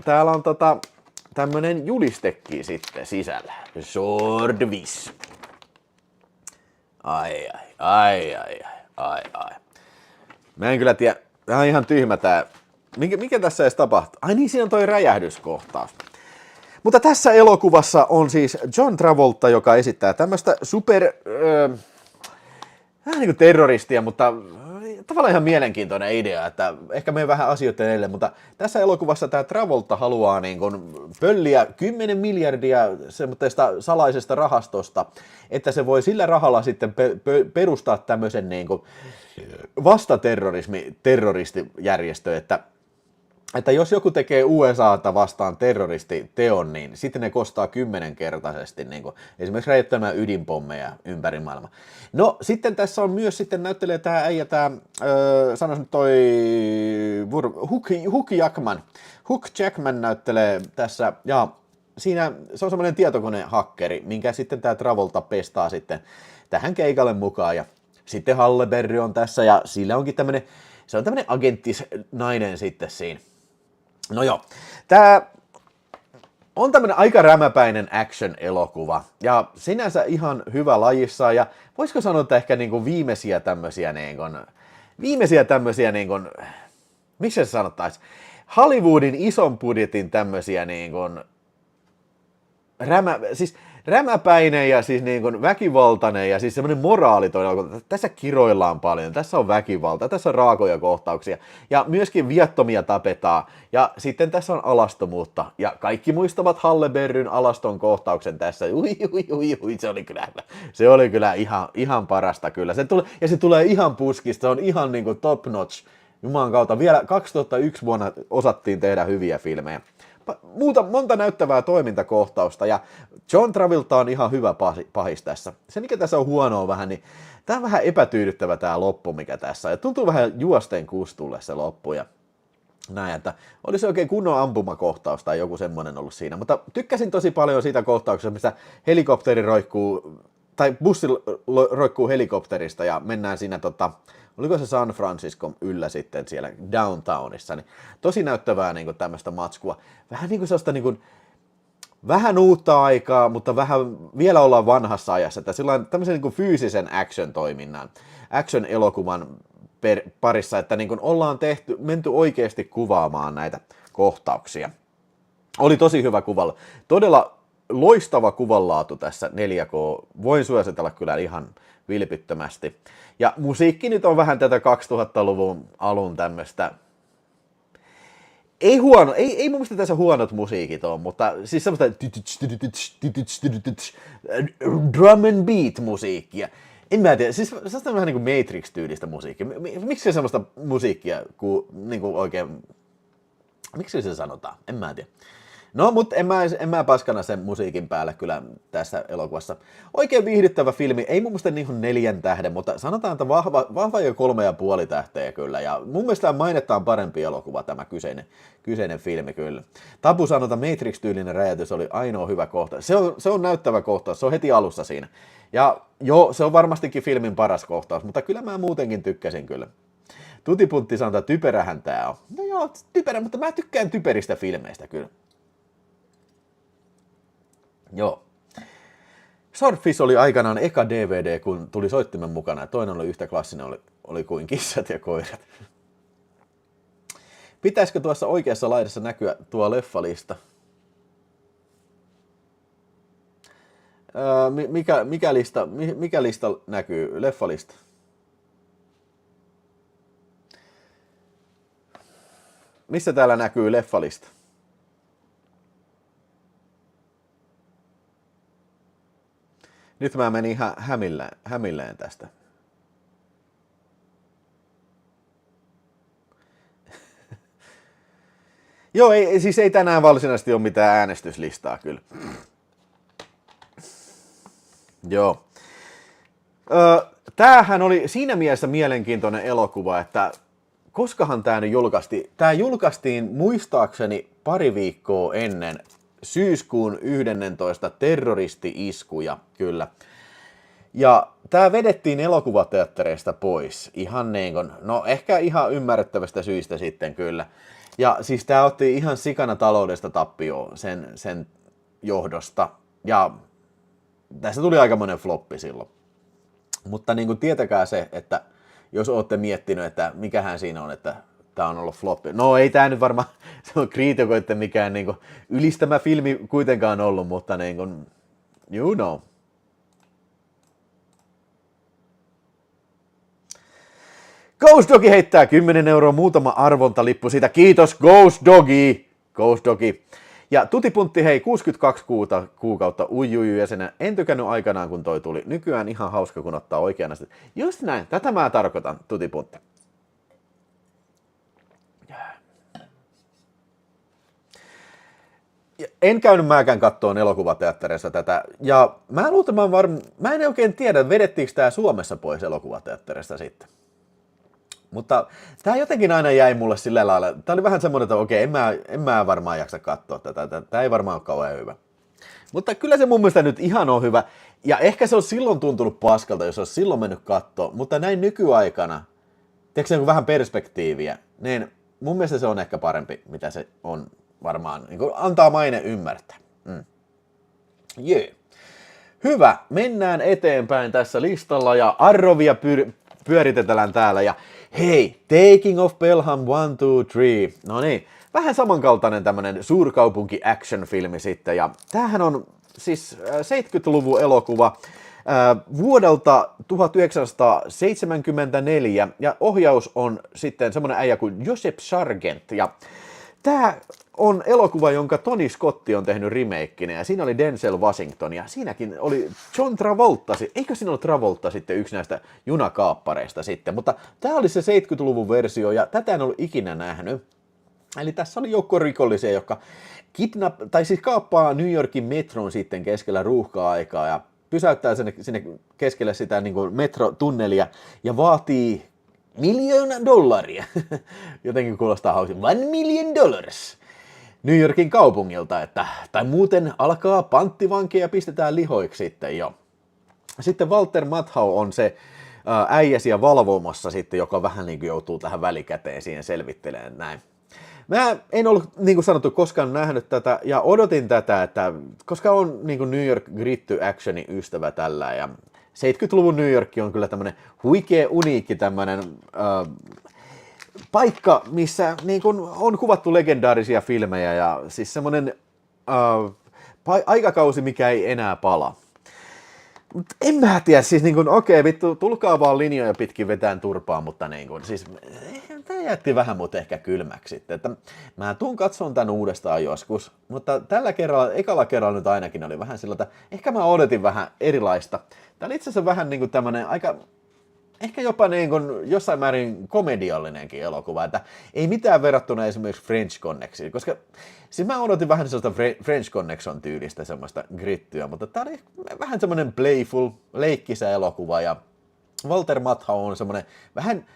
tämmönen julistekin sitten sisällä. Swordfish. Ai. Mä en kyllä tiedä. Tää on ihan tyhmä tää. Mikä tässä edes tapahtuu? Ai niin, siinä on toi räjähdyskohtaus. Mutta tässä elokuvassa on siis John Travolta, joka esittää tämmöstä vähän niin kuin terroristia, mutta tavallaan ihan mielenkiintoinen idea, että ehkä menen vähän asioiden edelle, mutta tässä elokuvassa tämä Travolta haluaa niin kuin pölliä 10 miljardia semmoista salaisesta rahastosta, että se voi sillä rahalla sitten perustaa tämmöisen niin kuin vastaterroristijärjestö, että jos joku tekee USAta vastaan terroristiteon, niin sitten ne kostaa 10-kertaisesti, niin kuin esimerkiksi räjäyttämään ydinpommeja ympäri maailmaa. No sitten tässä on myös sitten näyttelee tämä äijä, sanoisin nyt toi Hugh Jackman. Hugh Jackman näyttelee tässä, ja siinä se on semmoinen tietokonehakkeri, minkä sitten tämä Travolta pestaa sitten tähän keikalle mukaan, ja sitten Halle Berry on tässä, ja sillä onkin tämmöinen, se on tämmöinen agenttis nainen sitten siinä. No joo, tää on tämmönen aika rämäpäinen action-elokuva ja sinänsä ihan hyvä lajissa ja voisiko sanoa, että ehkä niinku viimeisiä tämmösiä missä se sanottais, Hollywoodin ison budjetin tämmösiä rämäpäinen ja siis niin kuin väkivaltainen ja siis semmoinen moraaliton. Tässä kiroillaan paljon, tässä on väkivalta, tässä on raakoja kohtauksia ja myöskin viattomia tapetaan ja sitten tässä on alastomuutta ja kaikki muistavat Halle Berryn alaston kohtauksen tässä. Se oli kyllä ihan parasta kyllä. Se tulee ihan puskista, se on ihan niin kuin top notch. Jumalan kautta vielä 2001 vuonna osattiin tehdä hyviä filmejä. Monta näyttävää toimintakohtausta ja John Travolta on ihan hyvä pahis tässä. Se mikä tässä on huonoa vähän, niin tää on vähän epätyydyttävä tää loppu mikä tässä on. Ja tuntuu vähän juosten kustulle se loppu ja näin, että olisi oikein kunnon ampumakohtaus tai joku semmonen ollut siinä. Mutta tykkäsin tosi paljon siitä kohtauksesta, missä helikopteri roikkuu, tai bussi roikkuu helikopterista ja mennään siinä oliko se San Franciscon yllä sitten siellä downtownissa, niin tosi näyttävää niin kuin tämmöistä matskua. Vähän niin kuin sellaista niin kuin vähän uutta aikaa, mutta vähän vielä ollaan vanhassa ajassa. Että sillä on tämmöisen niin kuin fyysisen action-toiminnan, action-elokuvan parissa, että niin kuin ollaan menty oikeasti kuvaamaan näitä kohtauksia. Oli tosi hyvä kuvalla. Todella loistava kuvanlaatu tässä 4K. Voin suositella kyllä ihan vilpittömästi. Ja musiikki nyt on vähän tätä 2000-luvun alun tämmöistä. Ei mun mielestä tässä huonot musiikit on, mutta siis semmoista drum and beat musiikkia. En mä tiedä, siis se on vähän niin kuin Matrix-tyylistä musiikkia. Miksi se semmoista musiikkia niin kuin oikein, miksi se sanotaan? En mä tiedä. No, mutta en mä paskana sen musiikin päälle kyllä tässä elokuvassa. Oikein viihdyttävä filmi, ei mun mielestä niin 4 tähden, mutta sanotaan, että vahva jo 3,5 tähteä kyllä. Ja mun mielestä mainettaan parempi elokuva tämä kyseinen filmi kyllä. Tabu sanoi, että Matrix-tyylinen räjäytys oli ainoa hyvä kohta. Se on näyttävä kohtaus, se on heti alussa siinä. Ja joo, se on varmastikin filmin paras kohtaus, mutta kyllä mä muutenkin tykkäsin kyllä. Tutipuntti sanoo, että typerähän tää on. No joo, typerä, mutta mä tykkään typeristä filmeistä kyllä. Joo. Swordfish oli aikanaan eka DVD, kun tuli soittimen mukana, ja toinen oli yhtä klassinen, oli kuin Kissat ja koirat. Pitäisikö tuossa oikeassa laidassa näkyä tuo leffalista? Mikä lista näkyy? Leffalista. Missä täällä näkyy leffalista? Nyt mä menin ihan hämilleen tästä. Joo, siis ei tänään varsinaisesti ole mitään äänestyslistaa kyllä. Joo. Tämähän oli siinä mielessä mielenkiintoinen elokuva, että koskahan tämä nyt julkaistiin? Tämä julkaistiin muistaakseni pari viikkoa ennen syyskuun 11. terroristi-iskuja, kyllä. Ja tämä vedettiin elokuvateattereista pois, ihan niin kuin, no ehkä ihan ymmärrettävästä syistä sitten kyllä. Ja siis tämä otti ihan sikana taloudesta tappioon sen johdosta, ja tästä tuli aikamoinen floppi silloin. Mutta niin kuin tietäkää se, että jos olette miettinyt, että mikähän siinä on, että tämä on ollut floppi. No ei tämä nyt varmaan, se on kriitikoitten mikään niin kuin ylistämä filmi kuitenkaan ollut, mutta niin kuin, you know. Ghost Doggy heittää 10 € muutama arvontalippu siitä. Kiitos Ghost Doggy! Ghost Doggy. Ja Tutipuntti hei 62 kuukautta uijuju jäsenä. En tykännyt aikanaan kun toi tuli. Nykyään ihan hauska kun ottaa oikeana. Just näin, tätä mä tarkoitan Tutipuntti. En käynyt mäkään kattoon elokuvateatterissa tätä. Ja mä en oikein tiedä, vedettiinkö tää Suomessa pois elokuvateatterista sitten. Mutta tää jotenkin aina jäi mulle sillä lailla. Tää oli vähän semmoinen, että okei, en mä varmaan jaksa katsoa tätä. Tää ei varmaan ole kauhean hyvä. Mutta kyllä se mun mielestä nyt ihan on hyvä. Ja ehkä se on silloin tuntunut paskalta, jos olisi silloin mennyt katsoa. Mutta näin nykyaikana, tiedätkö se vähän perspektiiviä, niin mun mielestä se on ehkä parempi, mitä se on varmaan. Niin antaa maine ymmärtää. Yeah. Hyvä, mennään eteenpäin tässä listalla ja arrovia pyöritetään täällä. Ja hei, Taking of Pelham 1, 2, 3. No niin, vähän samankaltainen tämmönen suurkaupunki action-filmi sitten. Ja tämähän on siis 70-luvun elokuva vuodelta 1974. Ja ohjaus on sitten semmonen äijä kuin Joseph Sargent. Ja tää on elokuva, jonka Tony Scott on tehnyt remakeina, ja siinä oli Denzel Washington, ja siinäkin oli John Travolta, eikö siinä ollut Travolta sitten yksi näistä junakaappareista sitten, mutta tämä oli se 70-luvun versio, ja tätä en ollut ikinä nähnyt. Eli tässä oli joukko rikollisia, jotka kaappaa New Yorkin metron sitten keskellä ruuhka-aikaa, ja pysäyttää sinne keskelle sitä niin kuin metrotunnelia, ja vaatii $1 million. Jotenkin kuulostaa hauska. $1 million. New Yorkin kaupungilta, tai muuten alkaa panttivankia ja pistetään lihoiksi sitten jo. Sitten Walter Matthau on se äijä siellä valvomassa sitten, joka vähän niin kuin joutuu tähän välikäteen siihen selvittelemään näin. Mä en ollut, niin kuin sanottu, koskaan nähnyt tätä ja odotin tätä, että koska on niin kuin New York gritty actionin ystävä tällä ja 70-luvun New York on kyllä tämmönen huikea, uniikki tämmönen paikka, missä niin kuin on kuvattu legendaarisia filmejä ja siis semmonen aikakausi, mikä ei enää pala. Mut en mä tiedä, siis niin kuin, okei, vittu, tulkaa vaan linjoja pitkin vetään turpaa, mutta niin kuin, siis tämä jätti vähän mut ehkä kylmäksi sitten, että mä tuun katsomaan tän uudestaan joskus, mutta tällä kerralla, ekalla kerralla nyt ainakin oli vähän sillä, että ehkä mä odotin vähän erilaista. Tää oli itse asiassa vähän niin kuin tämmönen aika, ehkä jopa niin kuin jossain määrin komediallinenkin elokuva, että ei mitään verrattuna esimerkiksi French Connexiin, koska siis mä odotin vähän sellaista French Connection tyylistä semmoista grittyä, mutta tää oli vähän semmoinen playful, leikkisä elokuva ja Walter Matthau on semmoinen vähän,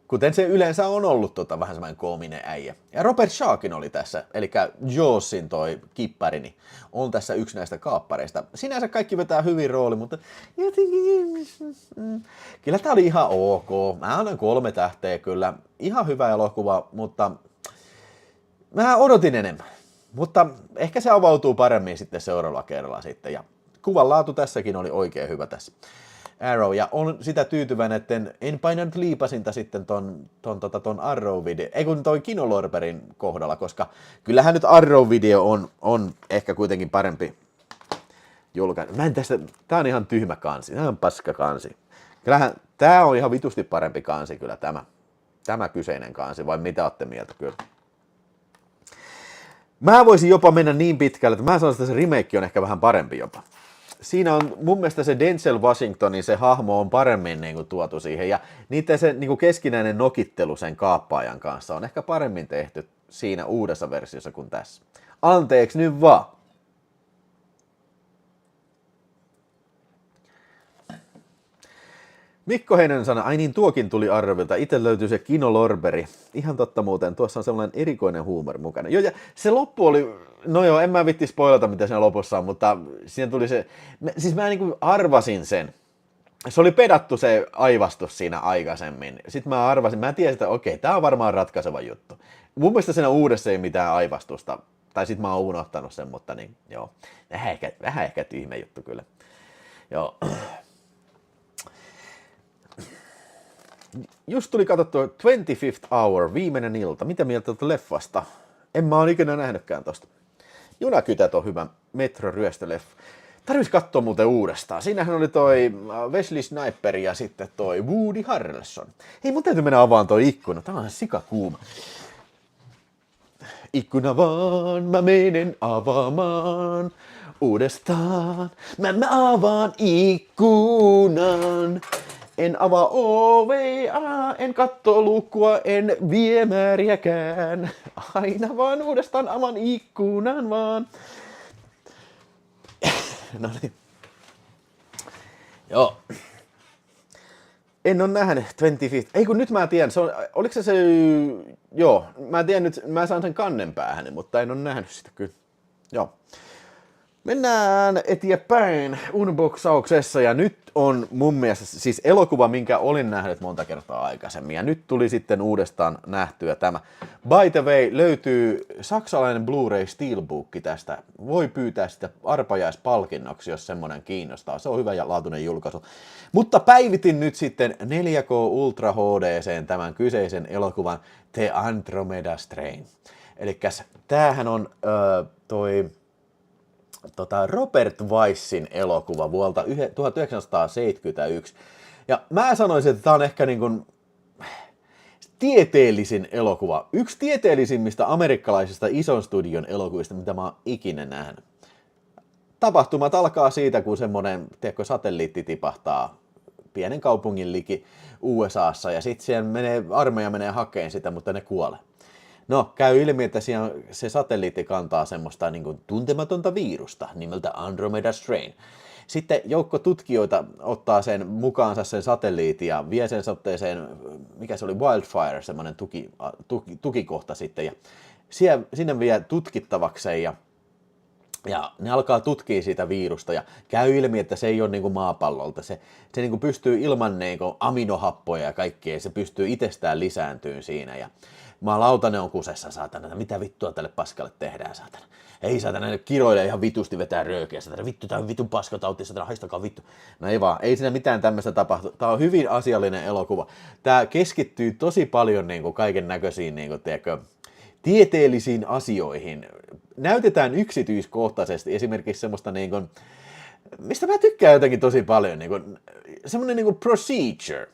kuten se yleensä on ollut vähän semmoinen koominen äijä. Ja Robert Shawkin oli tässä, eli Jawsin toi kippari, niin on tässä yksi näistä kaappareista. Sinänsä kaikki vetää hyvin rooli, mutta jotenkin kyllä tää oli ihan ok. Mä annan 3 tähteä kyllä. Ihan hyvä elokuva, mutta mä odotin enemmän. Mutta ehkä se avautuu paremmin sitten seuraavalla kerralla sitten. Ja kuvanlaatu tässäkin oli oikein hyvä tässä. Arrow, ja on sitä tyytyväinen, että en painanut liipasinta sitten ton Arrow-video, ei kun toi Kinolorberin kohdalla, koska kyllähän nyt Arrow-video on ehkä kuitenkin parempi julkaisu. Tää on ihan tyhmä kansi, tää on paska kansi. Kyllähän tää on ihan vitusti parempi kansi kyllä tämä kyseinen kansi, vai mitä ootte mieltä kyllä? Mä voisin jopa mennä niin pitkälle, että mä sanoisin, että se remake on ehkä vähän parempi jopa. Siinä on mun mielestä se Denzel Washingtonin se hahmo on paremmin niin kuin, tuotu siihen ja niiden se niin kuin, keskinäinen nokittelu sen kaappaajan kanssa on ehkä paremmin tehty siinä uudessa versiossa kuin tässä. Anteeksi nyt vaan. Mikko Heinonen sanoi, ai niin tuokin tuli Arrovilta, itse löytyy se Kinolorberi. Ihan totta muuten, tuossa on sellainen erikoinen huumori mukana. Joo, ja se loppu oli, no joo, en mä vitti spoilata mitä siinä lopussa on, mutta siinä tuli se, siis mä niin kuin arvasin sen. Se oli pedattu se aivastus siinä aikaisemmin. Sitten mä arvasin, mä tiesin, että okei, tää on varmaan ratkaiseva juttu. Mun mielestä siinä uudessa ei mitään aivastusta, tai sit mä oon unohtanut sen, mutta niin, joo, vähän ehkä tyhmä juttu kyllä. Joo. Just tuli katsottua 25th Hour, viimeinen ilta. Mitä mieltä olette leffasta? En mä oon ikinä nähnytkään tosta. Junakytät on hyvä metroryöstöleffa. Tarvitsisi katsoa muuten uudestaan. Siinähän oli toi Wesley Snipers ja sitten toi Woody Harrelson. Hei, mun täytyy mennä avaan toi ikkuna. Tää on sikakuuma. Ikkuna vaan, mä menen avaamaan uudestaan. Mä avaan ikkunan. En avaa ovea, en katso lukkua, en viemäriäkään. Aina vaan uudestaan avaan ikkunan vaan. No niin. Joo. En ole nähnyt 25. Ei kun nyt mä tiedän, oliko se joo, mä tiedän nyt, mä saan sen kannen päähän, mutta en ole nähnyt sitä kyllä. Joo. Mennään eteenpäin unboxauksessa ja nyt on mun mielestä siis elokuva, minkä olin nähnyt monta kertaa aikaisemmin ja nyt tuli sitten uudestaan nähtyä tämä. By the way, löytyy saksalainen Blu-ray Steelbook tästä. Voi pyytää sitä arpajaispalkinnoksi, jos semmoinen kiinnostaa. Se on hyvä ja laatuinen julkaisu. Mutta päivitin nyt sitten 4K Ultra HD:seen tämän kyseisen elokuvan The Andromeda Strain. Elikkäs tämähän on toi Robert Weissin elokuva vuodelta 1971. Ja mä sanoisin, että tää on ehkä niin kuin tieteellisin elokuva. Yksi tieteellisimmistä amerikkalaisista ison studion elokuvista, mitä mä oon ikinä nähnyt. Tapahtumat alkaa siitä, kun semmonen, tiedätkö, satelliitti tipahtaa pienen kaupungin liki USAssa ja sitten armeija menee hakeen sitä, mutta ne kuolee. No, käy ilmi, että se satelliitti kantaa semmoista niin kuin tuntematonta virusta nimeltä Andromeda Strain. Sitten joukko tutkijoita ottaa sen mukaansa sen satelliitin ja vie sen sotteeseen, mikä se oli, Wildfire, semmoinen tukikohta sitten. Ja sinne vie tutkittavakseen ja Ja ne alkaa tutkia sitä virusta ja käy ilmi, että se ei ole niinku maapallolta. Se niinku pystyy ilman niinku aminohappoja ja kaikkea, se pystyy itsestään lisääntyyn siinä. Ja jumalauta, ne on kusessa, saatana. Mitä vittua tälle paskalle tehdään, saatana? Ei saatana, ne kiroilee ihan vitusti, vetää röökiä, saatana. Vittu, tää on vitun paskatauti, saatana, haistakaa vittu. No ei vaan, ei siinä mitään tämmöistä tapahtu. Tää on hyvin asiallinen elokuva. Tää keskittyy tosi paljon niinku kaiken näköisiin, niinku, tiedätkö, tieteellisiin asioihin. Näytetään yksityiskohtaisesti esimerkiksi semmoista, niin kuin, mistä mä tykkään jotenkin tosi paljon, niin kuin, semmoinen niin kuin procedure.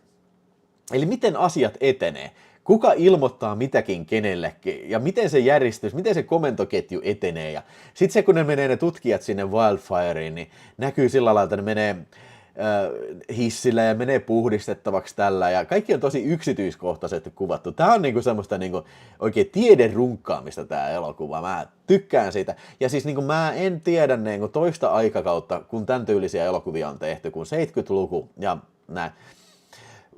Eli miten asiat etenee. Kuka ilmoittaa mitäkin kenellekin ja miten se järjestys, miten se komentoketju etenee. Ja sitten se, kun ne menee ne tutkijat sinne Wildfireen, niin näkyy sillä lailla, että ne menee hissillä ja menee puhdistettavaksi tällä ja kaikki on tosi yksityiskohtaisesti kuvattu. Tää on niinku semmoista niinku oikein tiederunkkaamista tää elokuva. Mä tykkään siitä. Ja siis niinku mä en tiedä niinku toista aikakautta, kun tämän tyylisiä elokuvia on tehty, kun 70-luku ja näin.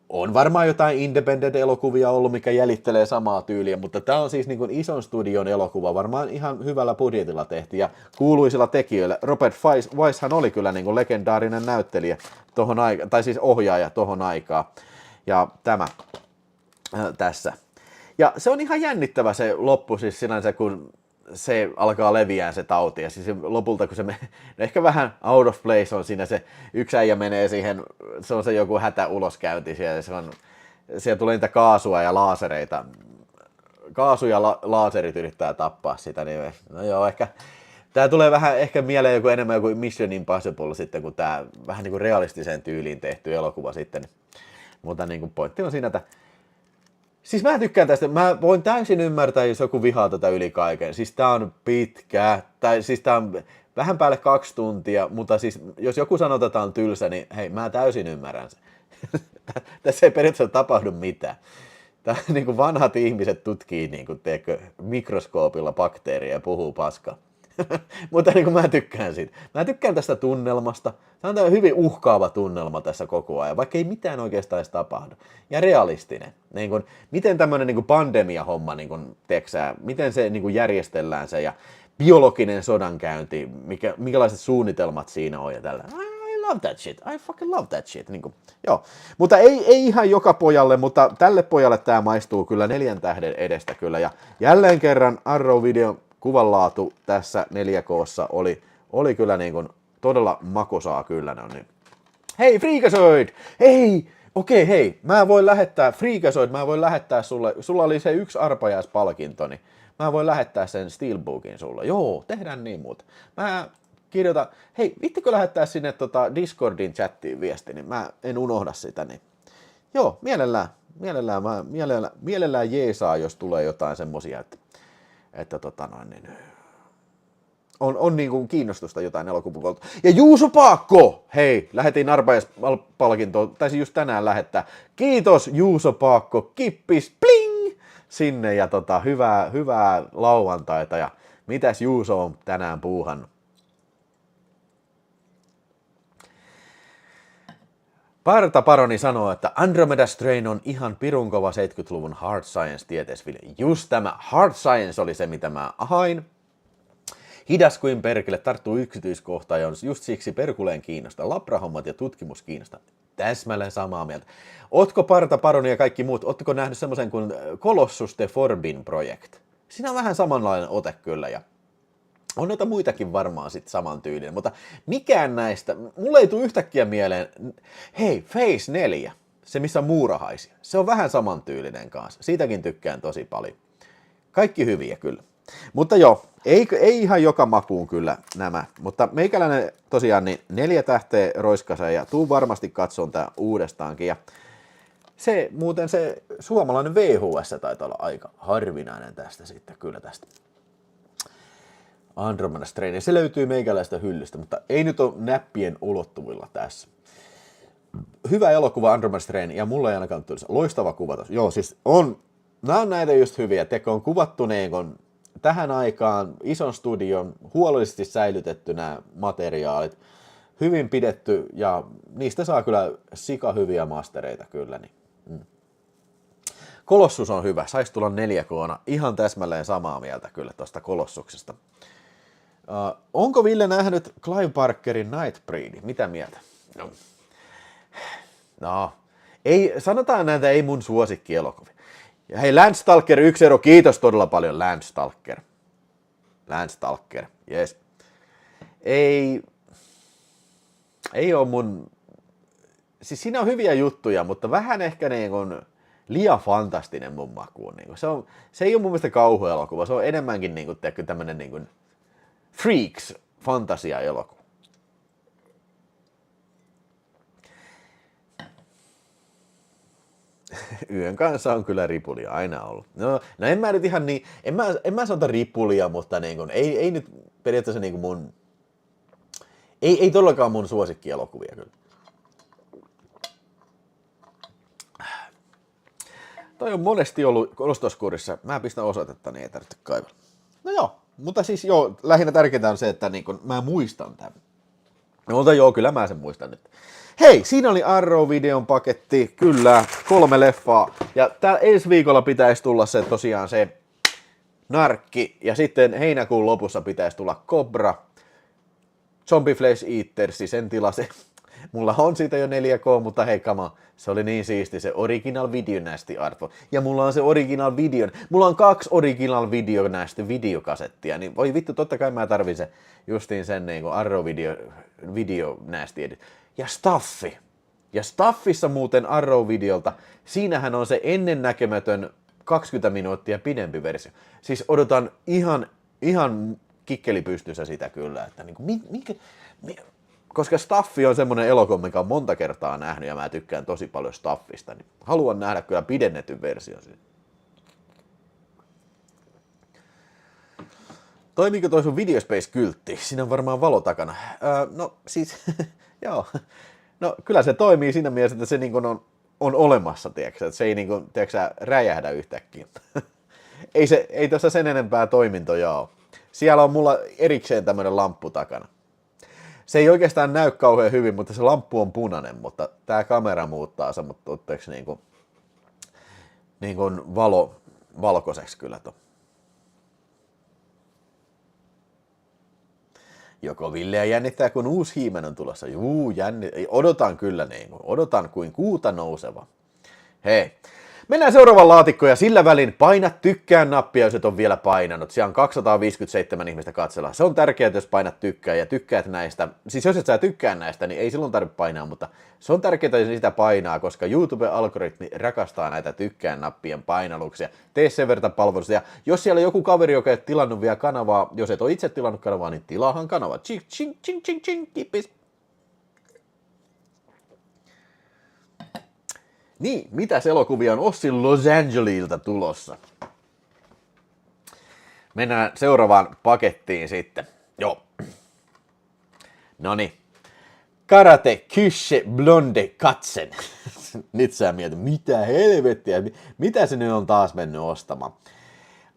On varmaan jotain independent-elokuvia ollut, mikä jäljittelee samaa tyyliä, mutta tämä on siis niin kuin ison studion elokuva, varmaan ihan hyvällä budjetilla tehty ja kuuluisilla tekijöillä. Robert Weisshan oli kyllä niin kuin legendaarinen näyttelijä tohon tai siis ohjaaja tohon aikaan. Ja tämä tässä. Ja se on ihan jännittävä se loppu siis sinänsä, kun se alkaa leviää se tauti, ja siis lopulta kun se ehkä vähän out of place on siinä, se yksi äijä menee siihen, se on se joku hätäuloskäynti siellä, siellä tulee niitä kaasua ja laasereita, kaasu ja laaserit yrittää tappaa sitä, niin no joo, ehkä tää tulee vähän ehkä mieleen joku enemmän joku Mission Impossible sitten, kun tää vähän niin kuin realistiseen tyyliin tehty elokuva sitten, mutta niin kuin pointti on siinä, että siis mä tykkään tästä, mä voin täysin ymmärtää, jos joku vihaa tätä yli kaiken. Siis tää on pitkä, tai siis tää on vähän päälle 2 tuntia, mutta siis jos joku sanoo, että tää on tylsä, niin hei, mä täysin ymmärrän sen. Tässä ei periaatteessa tapahdu mitään. Tää niin kuin vanhat ihmiset tutkii niin kuin, teekö, mikroskoopilla bakteeria ja puhuu paskaa. Mutta niin kuin mä tykkään siitä. Mä tykkään tästä tunnelmasta. Tämä on hyvin uhkaava tunnelma tässä koko ajan, vaikka ei mitään oikeastaan edes tapahdu. Ja realistinen. Niin kuin, miten tämmöinen niin kuin pandemia-homma, niin kuin, teksää, miten se niin kuin järjestellään se ja biologinen sodankäynti, minkälaiset suunnitelmat siinä on ja tällä. I love that shit. I fucking love that shit. Niin kuin, joo. Mutta ei ihan joka pojalle, mutta tälle pojalle tämä maistuu kyllä 4 tähden edestä kyllä. Ja jälleen kerran Arrow-videon kuvanlaatu tässä 4K:ssa oli kyllä niin kuin todella makosaa kyllä. No niin. Hei Freakazoid! Hei! Okei, hei. Mä voin lähettää sulla oli se 1 arpajaispalkinto, niin mä voin lähettää sen Steelbookin sulle. Joo, tehdään niin muuta. Mä kirjoitan, hei, vittikö lähettää sinne Discordin chattiin viesti, niin mä en unohda sitä. Niin. Joo, mielellään jeesaa, jos tulee jotain semmosia, että on niin kuin kiinnostusta jotain elokuvakolta. Ja Juuso Paakko! Hei, lähetin arpajaispalkintoon, taisi just tänään lähettää. Kiitos Juuso Paakko, kippis, pling! Sinne ja hyvää lauantaita ja mitäs Juuso on tänään puuhannut? Parta Paroni sanoo, että Andromeda Strain on ihan pirunkova 70-luvun hard science tieteisville. Just tämä hard science oli se, mitä mä hain. Hidas kuin perkele, tarttuu yksityiskohtaan ja on just siksi perkuleen kiinnosta. Labrahommat ja tutkimus kiinnosta. Täsmälleen samaa mieltä. Ootko Parta Paroni ja kaikki muut, ootteko nähnyt semmoisen kuin Colossus The Forbidden Project? Siinä on vähän samanlainen ote kyllä ja on noita muitakin varmaan sitten saman tyylinen, mutta mikään näistä, mulle ei tule yhtäkkiä mieleen, hei, Phase 4, se missä on muurahaisia, se on vähän samantyylinen kanssa, siitäkin tykkään tosi paljon. Kaikki hyviä kyllä. Mutta joo, ei ihan joka makuun kyllä nämä, mutta meikäläinen tosiaan niin 4 tähteä roiskaseen ja tuu varmasti katsomaan tää uudestaankin ja se muuten se suomalainen VHS taitaa olla aika harvinainen tästä sitten kyllä tästä. Andromeda Strain. Se löytyy meikäläistä hyllystä, mutta ei nyt ole näppien ulottuvilla tässä. Hyvä elokuva Andromeda Strain, ja mulla ei ainakaan tulisi. Loistava kuvatus. Joo, siis nämä on näitä just hyviä. Teko on kuvattu tähän aikaan ison studion, huolellisesti säilytetty nämä materiaalit. Hyvin pidetty, ja niistä saa kyllä sika hyviä mastereita kyllä. Niin. Kolossus on hyvä, saisi tulla 4K:na. Ihan täsmälleen samaa mieltä kyllä tuosta Kolossuksesta. Onko Ville nähnyt Clive Barkerin Nightbreed? Mitä mieltä? No, ei, sanotaan näitä ei mun suosikkielokuvia. Ja hei, Landstalker 1 euro, kiitos todella paljon, Landstalker. Landstalker, yes. Ei ole mun... Siis siinä on hyviä juttuja, mutta vähän ehkä niin kuin liian fantastinen mun makuun. Niin se ei ole mun mielestä kauhuelokuva, se on enemmänkin niin kuin, tämmönen niin kuin freaks fantasia-elokuva. Yön kanssa on kyllä ripulia aina ollut. No en mä nyt ihan niin, en mä sanota ripulia, mutta niin kuin, ei nyt periaatteessa niin kuin mun, ei todellakaan mun suosikkielokuvia kyllä. Toi on monesti ollut ostoskuurissa. Mä pistän osoitetta, niin ei tarvitse kaivella. No joo, mutta siis joo, lähinnä tärkeintä on se, että niin kun mä muistan tämän. No, mutta joo, kyllä mä sen muistan nyt. Hei, siinä oli Arrow-videon paketti, kyllä, 3 leffaa. Ja ensi viikolla pitäisi tulla se tosiaan se Narkki, ja sitten heinäkuun lopussa pitäisi tulla Cobra, Zombie Flesh Eaters, sen tilasi. Mulla on siitä jo 4K, mutta hei kama, se oli niin siisti se Original Video Nasty Artful. Ja mulla on se Original Video, mulla on 2 Original Video Nasty videokasettia, niin voi vittu, totta kai mä tarvitsen justiin sen niin kuin Arrow Video Nasty edit. Ja Staffi. Ja Staffissa muuten Arrow-videolta, siinähän on se ennennäkemätön 20 minuuttia pidempi versio. Siis odotan ihan kikkeli pystyssä sitä kyllä, että niin kuin, koska Staffi on semmoinen elokuva, mikä on monta kertaa nähnyt ja mä tykkään tosi paljon Staffista, niin haluan nähdä kyllä pidennetyn version siitä. Toimiiko toi sun Videospace-kyltti? Siinä on varmaan valo takana. No siis, joo. No kyllä se toimii siinä mielessä, että se niin kuin on olemassa, tiedätkö? Että se ei niin kuin, tiedätkö, räjähdä yhtäkkiä. ei tuossa sen enempää toimintoja ole. Siellä on mulla erikseen tämmöinen lamppu takana. Se ei oikeastaan näy kauhean hyvin, mutta se lamppu on punainen, mutta tää kamera muuttaa semmoitteeksi niin kuin valkoiseksi kyllä tuon. Joko Villeä jännittää, kun uusi He-Man on tulossa? Odotan kyllä niin kuin, odotan kuin kuuta nouseva. Hei, mennään seuraavaan laatikkoon ja sillä välin paina tykkään nappia, jos et ole vielä painanut. Siellä on 257 ihmistä katsella. Se on tärkeää, jos painat tykkää ja tykkäät näistä. Siis jos et sä tykkää näistä, niin ei silloin tarvitse painaa, mutta se on tärkeää, jos sitä painaa, koska YouTube-algoritmi rakastaa näitä tykkään nappien painalluksia. Tee sen verran palvelusta. Ja jos siellä on joku kaveri, joka ei tilannut vielä kanavaa, jos et ole itse tilannut kanavaa, niin tilaahan kanava. Ching, ching, ching, ching, ching, kippis. Niin, mitäs elokuvia on Ossi Los Angelilta tulossa? Mennään seuraavaan pakettiin sitten. Joo. Noniin. Karate Kysche Blonde Katzen. Nyt sä mietit, mitä helvettiä, mitä se nyt on taas mennyt ostamaan.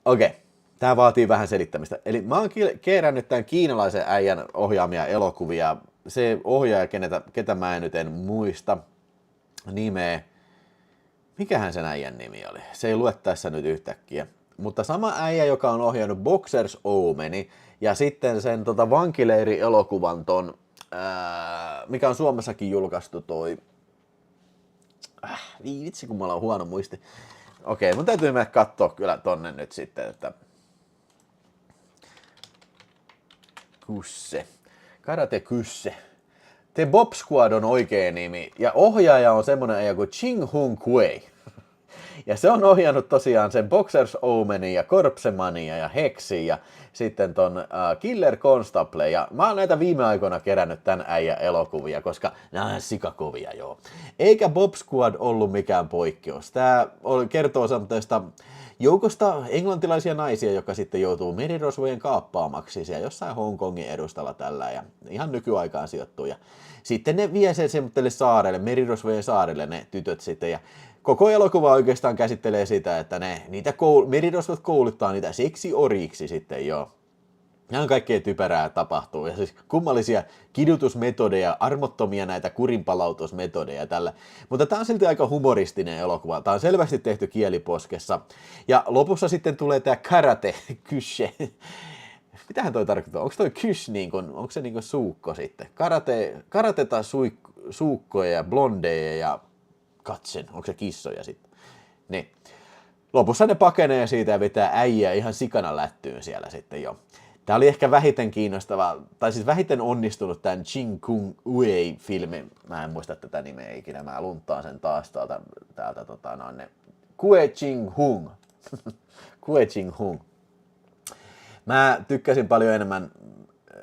Okei, tää vaatii vähän selittämistä. Eli mä oon kerännyt tämän kiinalaisen äijän ohjaamia elokuvia. Se ohjaaja, ketä mä en muista nimeä. Mikähän sen äijän nimi oli? Se ei lue tässä nyt yhtäkkiä. Mutta sama äijä, joka on ohjannut Boxers Omeni ja sitten sen vankileiri-elokuvan ton, mikä on Suomessakin julkaistu toi... vitsi, kun mulla on huono muisti. Okei, mun täytyy mennä katsoa kyllä tonne nyt sitten, että... Kusse. Karate Kysse. The Bob Squad on oikea nimi, ja ohjaaja on semmonen äijä kuin Ching Hung Kuei. Ja se on ohjannut tosiaan sen Boxers Omenin ja Corpse Mania ja Hexin ja sitten ton Killer Constable. Ja mä oon näitä viime aikoina kerännyt tän äijän elokuvia, koska nämä on sikakovia joo. Eikä Bob Squad ollut mikään poikkeus. Tää kertoo semmoista joukosta englantilaisia naisia, jotka sitten joutuu merirosvojen kaappaamaksi siellä jossain Hongkongin edustalla tällä ja ihan nykyaikaan sijoittuu. Ja sitten ne vie sen semmoiselle saarelle, merirosvojen saarelle ne tytöt sitten ja koko elokuva oikeastaan käsittelee sitä, että niitä merirosvot kouluttaa niitä seksioriksi sitten joo. Ihan kaikkea typerää tapahtuu ja siis kummallisia kidutusmetodeja, armottomia näitä kurinpalautusmetodeja tällä. Mutta tää on silti aika humoristinen elokuva. Tää on selvästi tehty kieliposkessa. Ja lopussa sitten tulee tää Karate Kysche. mitähän toi tarkoittaa? Onko toi kysh niin kuin, onko se niin kuin suukko sitten? Karateta suukkoja ja blondeja ja katsen, onko se kissoja sitten? Niin. Lopussa ne pakenee siitä ja vetää äijää ihan sikana lättyyn siellä sitten jo. Tämä oli ehkä vähiten kiinnostava, tai siis vähiten onnistunut tämän Ching Kung Wei-filmi. Mä en muista tätä nimeä ikinä, mä lunttaan sen taas täältä ne. Kue Ching Hung. Kue Ching Hung. Mä tykkäsin paljon enemmän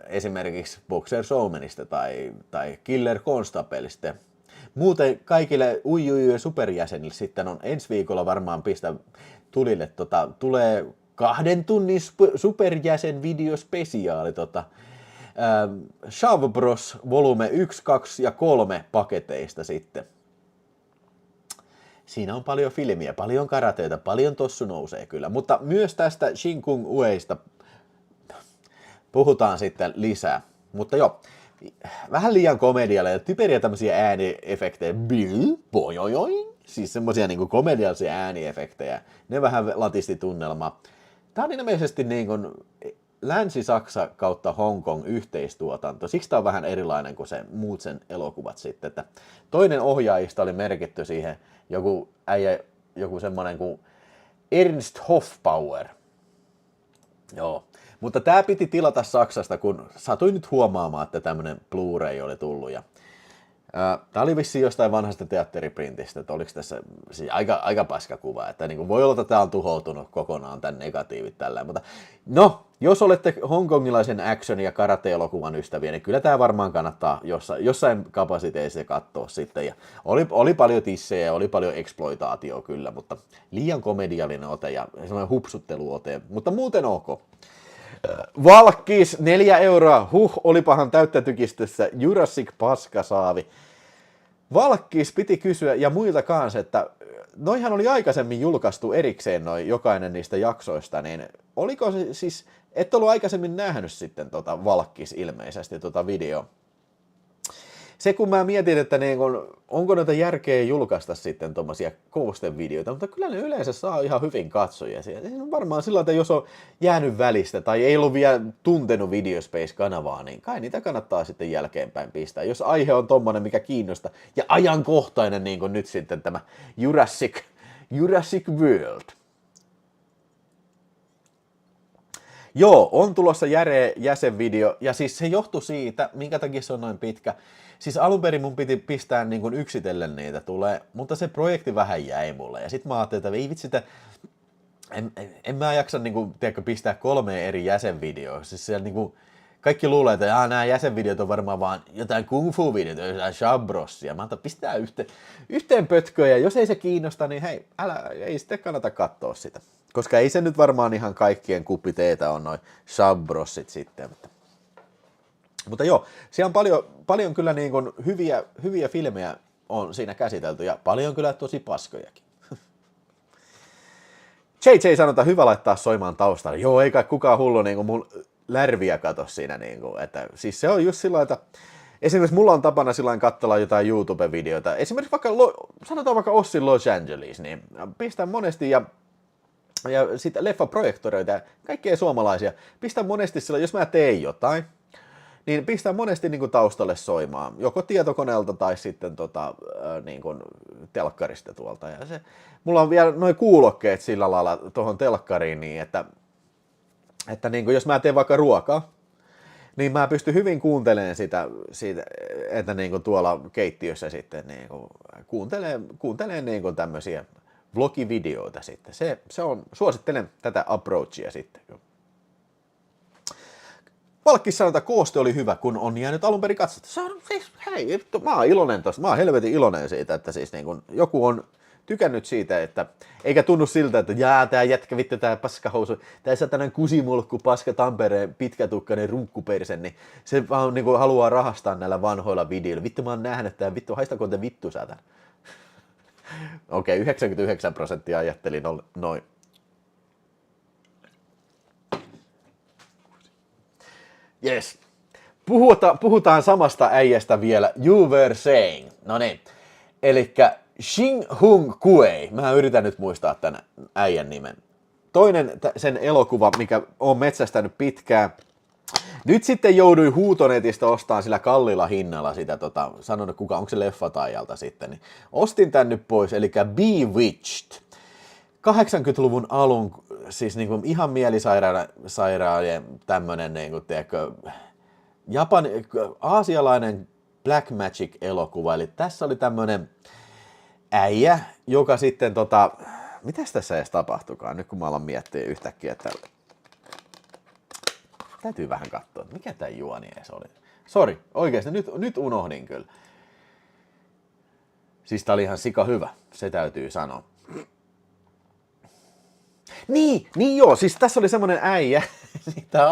esimerkiksi Boxer Showmanista tai Killer Constableista. Muuten kaikille Uijuju superjäsenille sitten on ensi viikolla varmaan pistä tulille, tulee 2 tunnin superjäsen videospesiaali, Shav Bros volume 1, 2 ja 3 paketeista sitten. Siinä on paljon filmiä, paljon karateita, paljon tossu nousee kyllä, mutta myös tästä Shin Kung Ueista puhutaan sitten lisää. Mutta joo, vähän liian komedialle ja typeriä tämmöisiä ääniefektejä. Siis semmosia niinku komediallisia ääniefektejä. Ne vähän latisti tunnelmaa. Tää on ilmeisesti niinku Länsi-Saksa kautta Hongkong yhteistuotanto. Siksi tää on vähän erilainen kuin se muut sen elokuvat sitten. Että toinen ohjaajista oli merkitty siihen joku semmonen kuin Ernst Hofbauer. Joo. Mutta tää piti tilata Saksasta, kun satuin nyt huomaamaan, että tämmönen Blu-ray oli tullut. Tää oli vissiin jostain vanhasta teatteriprintistä, että oliko tässä siis aika paska kuva, että niin voi olla, että tää on tuhoutunut kokonaan tän negatiivit tällä. Mutta no, jos olette hongkongilaisen action- ja karate-elokuvan ystäviä, niin kyllä tää varmaan kannattaa jossain kapasiteissa katsoa sitten. Ja oli paljon tissejä ja oli paljon exploitaatioa kyllä, mutta liian komediallinen ote ja semmoinen hupsutteluote, mutta muuten ok. Valkkis 4 €, olipahan täyttä tykistössä, Jurassic paskasaavi. Valkkis piti kysyä, ja muilta kanssa, että noihan oli aikaisemmin julkaistu erikseen jokainen niistä jaksoista, niin oliko se siis, et ollut aikaisemmin nähnyt sitten Valkkis ilmeisesti videoa. Se kun mä mietin, että niin kun, onko noita järkeä julkaista sitten tommosia koostevideoita, mutta kyllä ne yleensä saa ihan hyvin katsojia. Se on varmaan sillä, että jos on jäänyt välistä tai ei ollut vielä tuntenut Videospace-kanavaa, niin kai niitä kannattaa sitten jälkeenpäin pistää. Jos aihe on tommonen, mikä kiinnostaa ja ajankohtainen, niin kuin nyt sitten tämä Jurassic World. Joo, on tulossa jäsenvideo, ja siis se johtui siitä, minkä takia se on noin pitkä. Siis alun perin mun piti pistää niin kuin yksitellen niitä tulee, mutta se projekti vähän jäi mulle. Ja sit mä ajattelin, että ei vitsi, en mä jaksa niin kuin, tiedätkö, pistää 3 eri jäsenvideoa. Siis siellä niin kuin, kaikki luulee, että nämä jäsenvideot on varmaan vaan jotain kung fu videoita, jotain shabrossia. Mä ajattelin, pistää yhteen pötköön, ja jos ei se kiinnosta, niin hei, ei sitten kannata katsoa sitä. Koska ei se nyt varmaan ihan kaikkien kuppiteetä on noin shabrossit sitten. Mutta joo, siellä on paljon kyllä niin kuin hyviä filmejä on siinä käsitelty ja paljon kyllä tosi paskojakin. JJ sanotaan, hyvä laittaa soimaan taustalla. Joo, eikä kukaan hullu niin kuin mun lärviä kato siinä. Niin kuin, että, siis se on just sillä että esimerkiksi mulla on tapana sillä katsella jotain YouTube-videoita. Esimerkiksi sanotaan vaikka Ossin Los Angeles, niin pistän monesti ja sitten leffaprojektoreita ja kaikkea suomalaisia. Pistän monesti sillä, jos mä teen jotain, niin pistän monesti niin kuin taustalle soimaan, joko tietokoneelta tai sitten niin kuin telkkarista tuolta. Ja mulla on vielä noin kuulokkeet sillä lailla tuohon telkkariin, niin että niin kuin jos mä teen vaikka ruokaa, niin mä pystyn hyvin kuuntelemaan siitä että niin kuin tuolla keittiössä sitten niin kuin kuuntelee niin kuin tämmöisiä vlogivideoita sitten. Se on, suosittelen tätä approachia sitten. Valkkis sanoo, että kooste oli hyvä, kun on jäänyt alun perin katsottu. Se on siis, hei, mä oon iloinen tosta. Mä oon helvetin iloinen siitä, että siis niin kun joku on tykännyt siitä, että eikä tunnu siltä, että tää jätkä vittu tää paskahousu, tää satanan kusimulkku paska Tampereen pitkätukkainen runkkupersen, niin se vaan niin kuin haluaa rahastaa näillä vanhoilla videoilla. Vittu mä oon nähnyt tää, vittu haistakoon te vittu säätän. Okei, 99% ajattelin noin. Yes. Puhutaan samasta äijästä vielä. You were saying. No niin. Elikkä Shin Hung Kuei. Mä yritän nyt muistaa tämän äijän nimen. toinen sen elokuva, mikä on metsästänyt pitkään. Nyt sitten jouduin huutonetista ostamaan sillä kalliilla hinnalla sitä, sanon kuka, onko se Leffataijalta sitten, niin ostin tän nyt pois, eli Bewitched. 80-luvun alun, siis niinku ihan mielisairaiden tämmönen, niinku, tiedätkö, aasialainen Black Magic-elokuva, eli tässä oli tämmönen äijä, joka sitten mitäs tässä edes tapahtukaan, nyt kun mä alan miettiä yhtäkkiä, että täytyy vähän katsoa, että mikä tää juoni edes oli. Sori, oikeesti, nyt unohdin kyllä. Siis tää oli ihan sika hyvä, se täytyy sanoa. Niin joo, siis tässä oli semmonen äijä, tää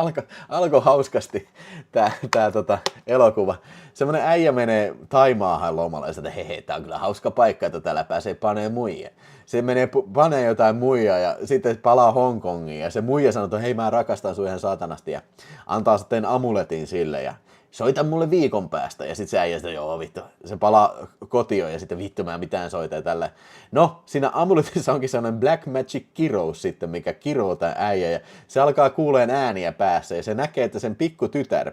alkoi hauskasti tää elokuva. Semmonen äijä menee Taimaahan lomalle ja sanoo, että hei, tää on kyllä hauska paikka, että täällä pääsee panee muijia. Se menee panee jotain muijaa ja sitten palaa Hongkongiin ja se muija sanoo, että hei mä rakastan sun ihan saatanasti ja antaa sitten amuletin sille ja soita mulle viikon päästä. Ja sitten se äijä sitten, joo vittu, se palaa kotiin ja sitten vittu mä mitään soita ja tällä. No, siinä amuletissa onkin sellainen Black Magic kirous sitten, mikä kiroo tää äijä. Ja se alkaa kuuleen ääniä päässä ja se näkee, että sen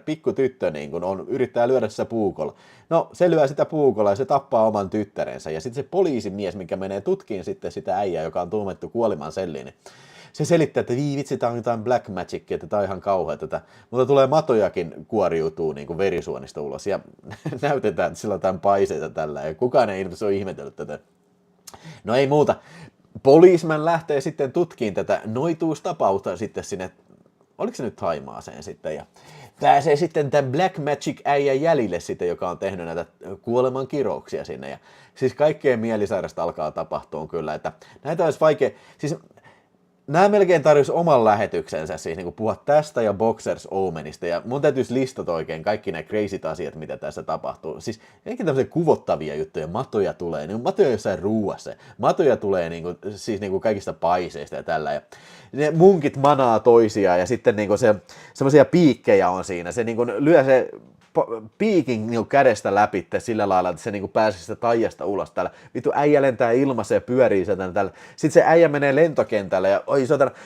pikkutyttö niin kun yrittää lyödä sitä puukolla. No, se lyö sitä puukolla ja se tappaa oman tyttärensä. Ja sitten se poliisimies, mikä menee tutkiin sitten sitä äijää, joka on tuomittu kuoleman selliin, niin se selittää, että vitsi, tää on jotain black magicia, että tää on ihan kauhea tätä. Mutta tulee matojakin kuoriutuu niin kuin verisuonista ulos ja näytetään, että sillä on jotain paiseita tällä ja kukaan ei ilmeisesti ole ihmetellyt tätä. No ei muuta. Poliisman lähtee sitten tutkiin tätä noituustapausta sitten sinne, oliko se nyt Thaimaaseen sitten ja pääsee sitten tämän Black Magic äijän jäljille sitten, joka on tehnyt näitä kuoleman kirouksia sinne ja siis kaikkeen mielisairasta alkaa tapahtua kyllä, että näitä olisi vaikea, siis nämä melkein tarjosi oman lähetyksensä, siis niin puhua tästä ja Boxers Omenista, ja mun täytyisi listata oikein kaikki nämä crazyt asiat, mitä tässä tapahtuu. Siis enkin tämmöisiä kuvottavia juttuja, matoja tulee, niin matoja jossain ruuassa, matoja tulee niin kuin, siis niin kuin kaikista paiseista ja tällä, ja ne munkit manaa toisiaan, ja sitten niin kuin semmoisia piikkejä on siinä, se niin kuin lyö se piikin niin kädestä läpi sillä lailla, että se niin pääsee sitä taijasta ulos täällä. Vittu äijä lentää ilmassa ja pyörii sitä täällä. Sitten se äijä menee lentokentälle ja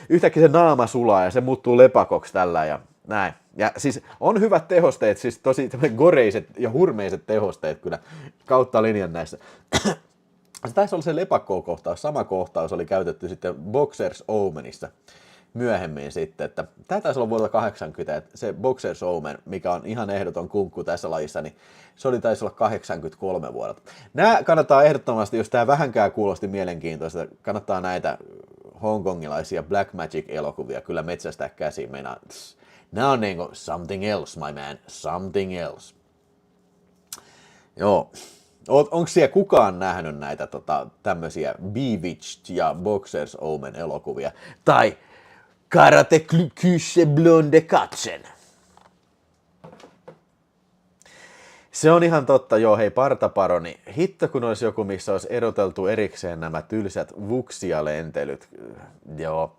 yhtäkkiä se naama sulaa ja se muuttuu lepakoksi tällä ja näin. Ja siis on hyvät tehosteet, siis tosi goreiset ja hurmeiset tehosteet kyllä kautta linjan näissä. Se taisi olla se lepakko-kohtaus, sama kohtaus oli käytetty sitten Boxers Omenissa myöhemmin sitten, että tämä taisi olla vuodelta 80, että se Boxers Omen, mikä on ihan ehdoton kunkku tässä lajissa, niin se oli taisi olla 83 vuodelta. Nämä kannattaa ehdottomasti, jos tämä vähänkään kuulosti mielenkiintoista, kannattaa näitä hongkongilaisia Black Magic-elokuvia kyllä metsästää käsiin. Nämä on niinku something else, my man, something else. Joo. Onko siellä kukaan nähnyt näitä tämmöisiä Bewitched ja Boxers Omen elokuvia? Tai Karate Kysse Blonde Katzen. Se on ihan totta, joo, hei partaparoni. Hitto kun olisi joku, missä olisi eroteltu erikseen nämä tylsät vuksia-lentelyt. Joo.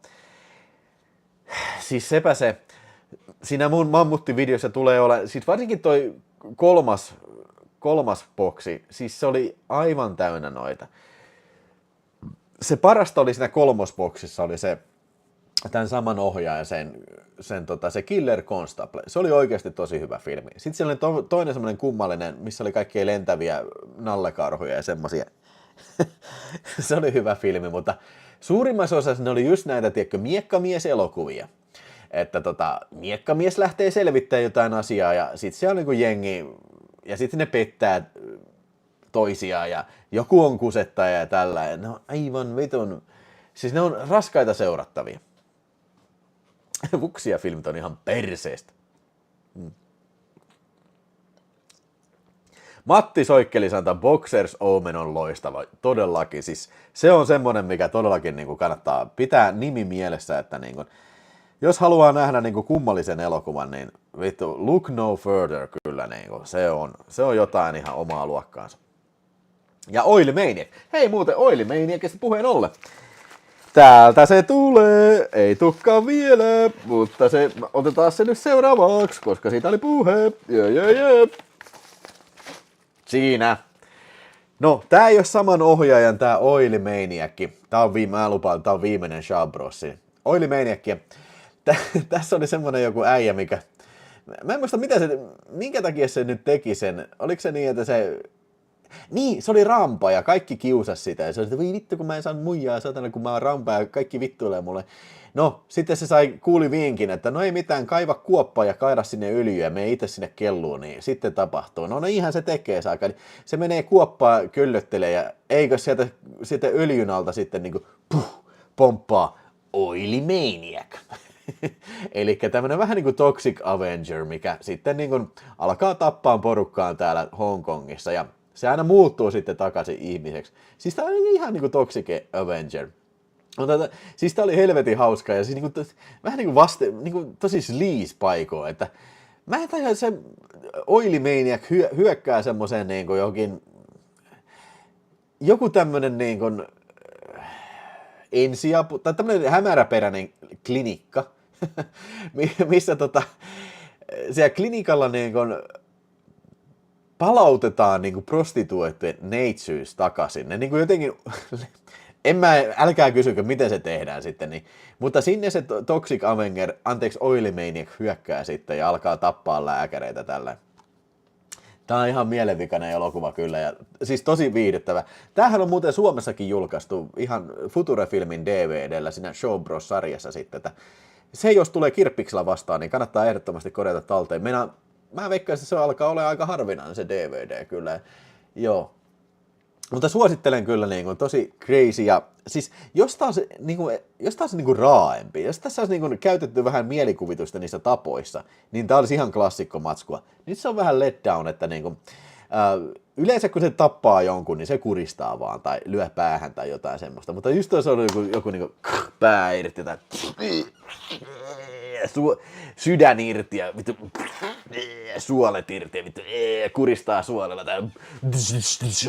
Siis sepä se, siinä mun mammuttivideossa tulee olla, siis varsinkin toi kolmas boksi, siis se oli aivan täynnä noita. Se parasta oli siinä kolmosboksissa, oli se tämän saman ohjaajan, se Killer Constable. Se oli oikeasti tosi hyvä filmi. Sitten siellä oli toinen semmoinen kummallinen, missä oli kaikkia lentäviä nallekarhuja ja semmoisia. Se oli hyvä filmi, mutta suurimmassa osassa ne oli just näitä, tiedätkö, miekkamieselokuvia. Että miekkamies lähtee selvittämään jotain asiaa ja sitten siellä on niin kuin jengi ja sitten ne pettää toisiaan ja joku on kusettaja ja tällä. Ja ne on aivan vitun, siis ne on raskaita seurattavia. Vuksia-filmit on ihan perseestä. Matti Soikkeli sanoo, että Boxers Omen on loistava. Todellakin. Siis se on semmoinen, mikä todellakin niin kuin kannattaa pitää nimi mielessä, että niin kuin, jos haluaa nähdä niin kuin kummallisen elokuvan, niin vittu, look no further kyllä. Niin kuin, se on jotain ihan omaa luokkaansa. Ja Oily Maniac. Hei muuten Oily Maniacista puheen ollen. Täältä se tulee, ei tukkaan vielä, mutta otetaan se nyt seuraavaksi, koska siitä oli puhe. Jee. Siinä. No, tää ei ole saman ohjaajan, tää Oily Maniac. Tää on, mä lupaan, tää on viimeinen Shaw Brosin Oily Maniac. Tässä oli semmonen joku äijä, mikä... Mä en muista, minkä takia se nyt teki sen. Oliko se niin, että se... Niin, se oli rampa ja kaikki kiusasi sitä. Ja se oli, että voi vittu, kun mä en saa muijaa, satana, kun mä oon rampa ja kaikki vittuilee mulle. No, sitten se kuuli vinkin, että no ei mitään, kaiva kuoppa ja kaida sinne öljyä ja mene itse sinne kelluun, niin sitten tapahtuu. No ihan se tekee saakka. Se menee kuoppaa köllöttelee ja eikö sieltä öljyn alta sitten niinku pomppaa Oily Maniac. Eli tämmönen vähän niin kuin Toxic Avenger, mikä sitten niin kuin alkaa tappaa porukkaan täällä Hongkongissa ja se aina muuttuu sitten takaisin ihmiseksi. Siis tää oli ihan niin kuin Toxic Avenger. Mutta siis tää oli helvetin hauska ja siis niin kuin, vähän niin kuin niin kuin tosi sleaze paikoa, että mä en tajua, että se Oily Maniac hyökkää semmoseen niin kuin joku tämmönen niin kuin ensiapu, tai tämmönen hämäräperäinen klinikka, missä siellä klinikalla niin kun palautetaan niin kun prostituoittujen neitsyys takaisin. Ne niin kun jotenkin, älkää kysykö, miten se tehdään sitten, niin, mutta sinne se Toxic Avenger, Oily Maniac hyökkää sitten ja alkaa tappaa lääkäreitä tällä. Tää on ihan mielenvikainen elokuva kyllä ja siis tosi viihdyttävä. Tämähän on muuten Suomessakin julkaistu ihan Future-filmin DVDllä siinä Show Bros-sarjassa sitten, että se jos tulee kirppiksellä vastaan, niin kannattaa ehdottomasti korjata talteen. Mä veikkaisin, että se alkaa olla aika harvinainen se DVD kyllä. Joo. Mutta suosittelen kyllä niin kuin, tosi crazy ja siis jos taas niin kuin raaempi, jos tässä olisi niin kuin käytetty vähän mielikuvitusta niissä tapoissa, niin tää olisi ihan klassikkomatskua. Nyt se on vähän letdown, että niin kuin, yleensä kun se tappaa jonkun, niin se kuristaa vaan tai lyö päähän tai jotain semmoista. Mutta just jos on joku niin kuin, pää irti tai sydän irti ja vittu, suolet irti ja vittu, kuristaa suolella tai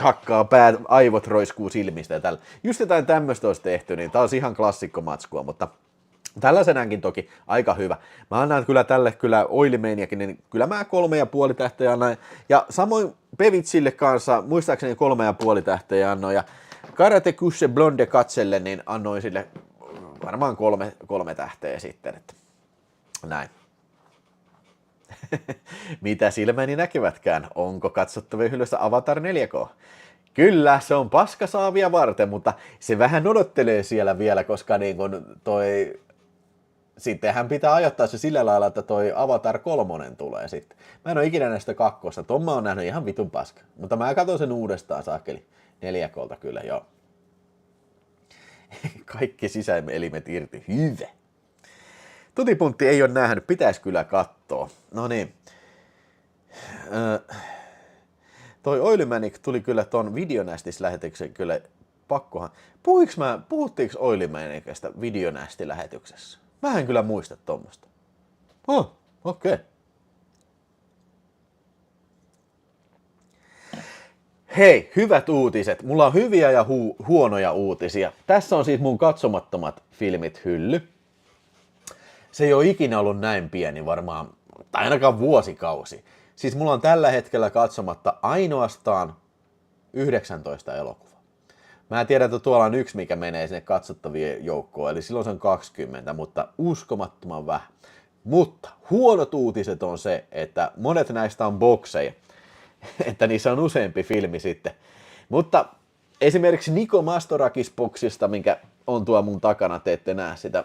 hakkaa päät, aivot roiskuu silmistä ja tällä. Just jotain tämmöistä olisi tehty, niin tää olisi ihan klassikkomatskua, mutta tällaisenäänkin toki aika hyvä. Mä annan kyllä tälle Oily Maniacin, niin kyllä mä 3,5 tähteä annan. Ja samoin Pevitsille kanssa, muistaakseni 3,5 tähteä annoin. Ja Karate Kusse Blonde Katselle, niin annoin sille varmaan 3 tähteä sitten. Että näin. Mitä silmäni näkevätkään? Onko katsottavien hyllyssä Avatar 4K? Kyllä, se on paskasaavia varten, mutta se vähän odottelee siellä vielä, koska niin kun sittenhän pitää ajoittaa se sillä lailla, että toi Avatar 3 tulee sitten. Mä en ole ikinä näistä kakkosta, ton mä oon nähnyt ihan vitun paska, mutta mä katson sen uudestaan saakeli 4K:lta kyllä, joo. Kaikki sisäelimet irti, hyvä. Tutipuntti ei ole nähnyt, pitäisi kyllä katsoa. No niin. Toi Oily Maniac tuli kyllä ton Videonästis-lähetyksen kyllä pakkohan. Puhuttiinko Oily Maniacista Videonästi-lähetyksessä? Mä en kyllä muista tommoista. Okei. Okay. Hei, hyvät uutiset. Mulla on hyviä ja huonoja uutisia. Tässä on siis mun katsomattomat filmit hylly. Se ei ole ikinä ollut näin pieni varmaan, tai ainakaan vuosikausi. Siis mulla on tällä hetkellä katsomatta ainoastaan 19 elokuvaa. Mä tiedän, että tuolla on yksi, mikä menee sinne katsottavien joukkoon, eli silloin se on 20, mutta uskomattoman vähän. Mutta huonot uutiset on se, että monet näistä on bokseja, että niissä on useampi filmi sitten. Mutta esimerkiksi Niko Mastorakis-boksista, minkä on tuo mun takana, te ette näe sitä,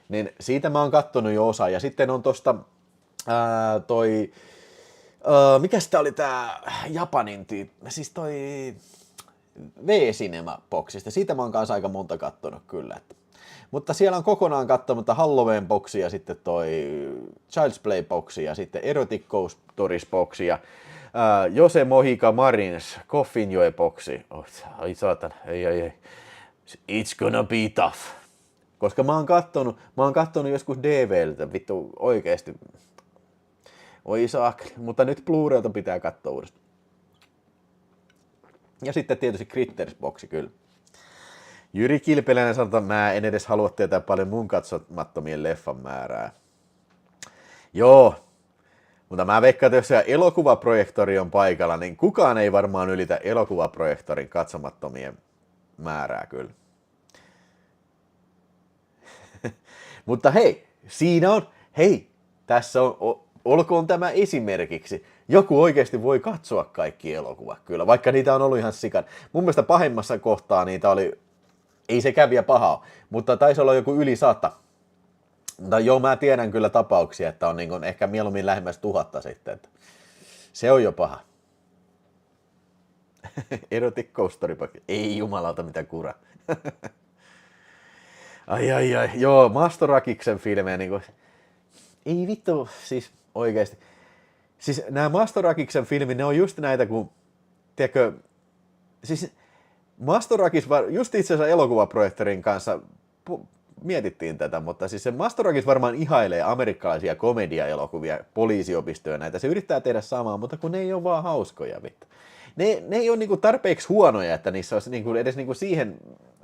niin siitä mä oon kattonut jo osa. Ja sitten on tosta mikä sitä oli tää Japanin tyyppi, siis toi V-Cinema-boksista. Siitä mä oon kanssa aika monta kattonut kyllä. Mutta siellä on kokonaan katsomatta Halloween-boksi ja sitten toi Child's Play-boksi ja sitten Erotic Ghost Stories-boksi ja Jose Mojica Marins Coffinjoe-boksi. Ai saatana, ei. It's gonna be tough. Koska mä oon kattonut joskus DV:ltä, vittu oikeesti. Oi saakeli, mutta nyt Blu-raylta pitää katsoa uudestaan. Ja sitten tietysti Critters-boksi kyllä. Jyri Kilpeläinen sanoo, että mä en edes halua tietää paljon mun katsomattomien leffan määrää. Joo, mutta mä veikkaan, että jos se elokuvaprojektori on paikalla, niin kukaan ei varmaan ylitä elokuvaprojektorin katsomattomien määrää kyllä. Mutta hei, siinä on, hei, tässä on, olkoon tämä esimerkiksi. Joku oikeasti voi katsoa kaikki elokuvat kyllä, vaikka niitä on ollut ihan sikan. Mun mielestä pahimmassa kohtaa niitä oli, ei se käviä pahaa, mutta taisi olla joku yli 100. Mutta joo, mä tiedän kyllä tapauksia, että on niin kuin ehkä mieluummin lähemmäs 1000 sitten. Että se on jo paha. Erotic Coaster Pack. Ei jumalauta mitä kura. Ai, joo, Mastorakiksen filmejä niinku, ei vittu, siis oikeesti. Siis nämä Mastorakiksen filmit, ne on just näitä, kun, tiedätkö, siis Mastorakis, just itse asiassa elokuvaprojektorin kanssa mietittiin tätä, mutta siis se Mastorakis varmaan ihailee amerikkalaisia komediaelokuvia, poliisiopistoja näitä, se yrittää tehdä samaa, mutta kun ne ei ole vaan hauskoja, vittu. Ne ei ole niinku tarpeeksi huonoja, että niissä olisi niinku edes niinku siihen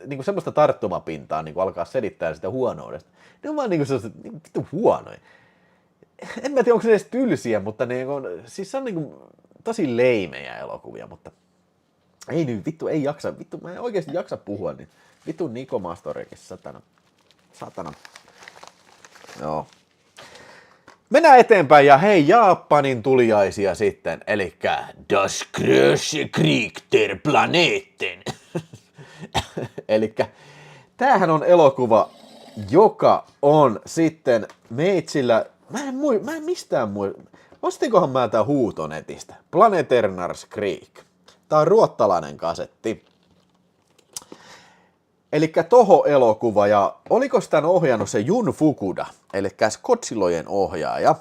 niinku semmoista tarttumapintaa niinku alkaa selittää sitä huonoudesta. Ne on vaan niinku sellaiset niinku vittu huonoja. En mä tiedä, onko se edes tylsiä, mutta ne on, siis se on niinku tosi leimejä elokuvia, mutta ei nyt, vittu, ei jaksa, vittu, mä en oikeesti jaksa puhua, niin vittu Niko Mastorakis, satana. Joo. Mennään eteenpäin ja hei, Japanin tuliaisia sitten, elikkä Das große Krieg der Planeten. Elikkä tämähän on elokuva, joka on sitten meitsillä, mä en mistään muista, ostikohan mä tää huutonetistä, Planeternars Krieg. Tää on ruottalainen kasetti. Elikkä Toho-elokuva, ja oliko tämän ohjannut se Jun Fukuda, eli Godzillojen ohjaaja.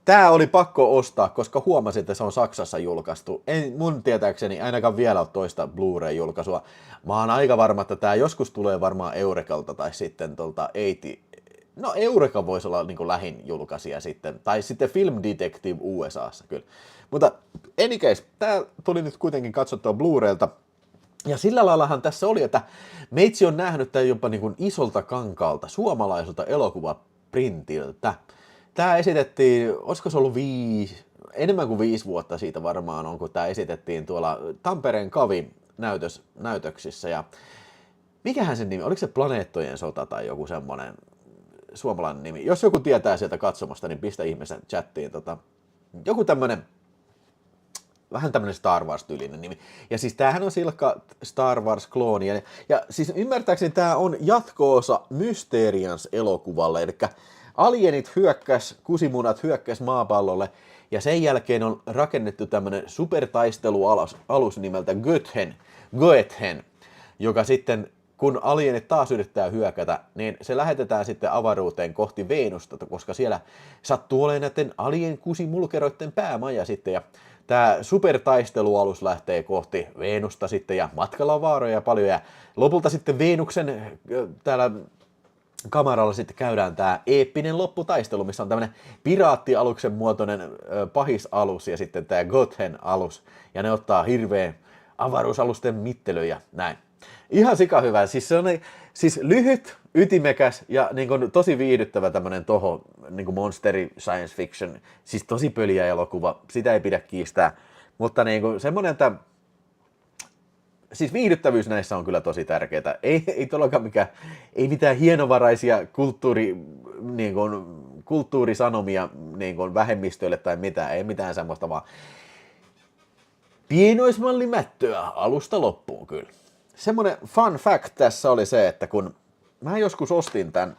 Tää oli pakko ostaa, koska huomasin, että se on Saksassa julkaistu. Ei mun tietääkseni ainakaan vielä ole toista Blu-ray-julkaisua. Mä oon aika varma, että tää joskus tulee varmaan Eurekalta tai sitten tuolta 80. No Eureka voisi olla niin kuin lähin julkaisija sitten, tai sitten Film Detective USAssa kyllä. Mutta any case, tää tuli nyt kuitenkin katsottua Blu-raylta. Ja sillä laillahan tässä oli, että meitsi on nähnyt tämän jopa niin kuin isolta kankaalta, suomalaiselta elokuvaprintiltä. Tämä esitettiin, olisiko se ollut enemmän kuin 5 vuotta siitä varmaan on, kun tämä esitettiin tuolla Tampereen Kavin näytöksissä. Ja mikähän sen nimi, oliko se Planeettojen sota tai joku semmoinen suomalainen nimi? Jos joku tietää sieltä katsomasta, niin pistä ihmeessä chattiin. Joku tämmöinen, vähän tämmöinen Star Wars-tyylinen nimi. Ja siis tämähän on silkka Star Wars-klooni. Ja siis ymmärtääkseni tämä on jatko-osa Mysterians-elokuvalle. Eli alienit kusimunat hyökkäs maapallolle. Ja sen jälkeen on rakennettu tämmöinen supertaistelualus nimeltä Goethen, joka sitten, kun alienit taas yrittää hyökätä, niin se lähetetään sitten avaruuteen kohti Venusta, koska siellä sattuu olemaan näiden alien kusimulkeroiden päämaja sitten. Ja tämä supertaistelualus lähtee kohti Venusta sitten, ja matkalla on vaaroja paljon, ja lopulta sitten Venuksen täällä kamaralla sitten käydään tämä eeppinen lopputaistelu, missä on tämmöinen piraattialuksen muotoinen pahisalus, ja sitten tämä Goten-alus, ja ne ottaa hirveän avaruusalusten mittelön ja näin. Ihan sika hyvä, siis se on siis lyhyt, ytimekäs ja niin kuin tosi viihdyttävä tämmöinen toho, niin kuin monsteri science fiction, siis tosi pöliä elokuva, sitä ei pidä kiistää, mutta niin kuin semmoinen, että siis viihdyttävyys näissä on kyllä tosi tärkeää, ei todellakaan ei mitään hienovaraisia niin kuin, kulttuurisanomia niin kuin vähemmistöille tai mitään, ei mitään semmoista, vaan pienoismallimättöä alusta loppuun kyllä. Semmoinen fun fact tässä oli se, että kun mä joskus ostin tämän,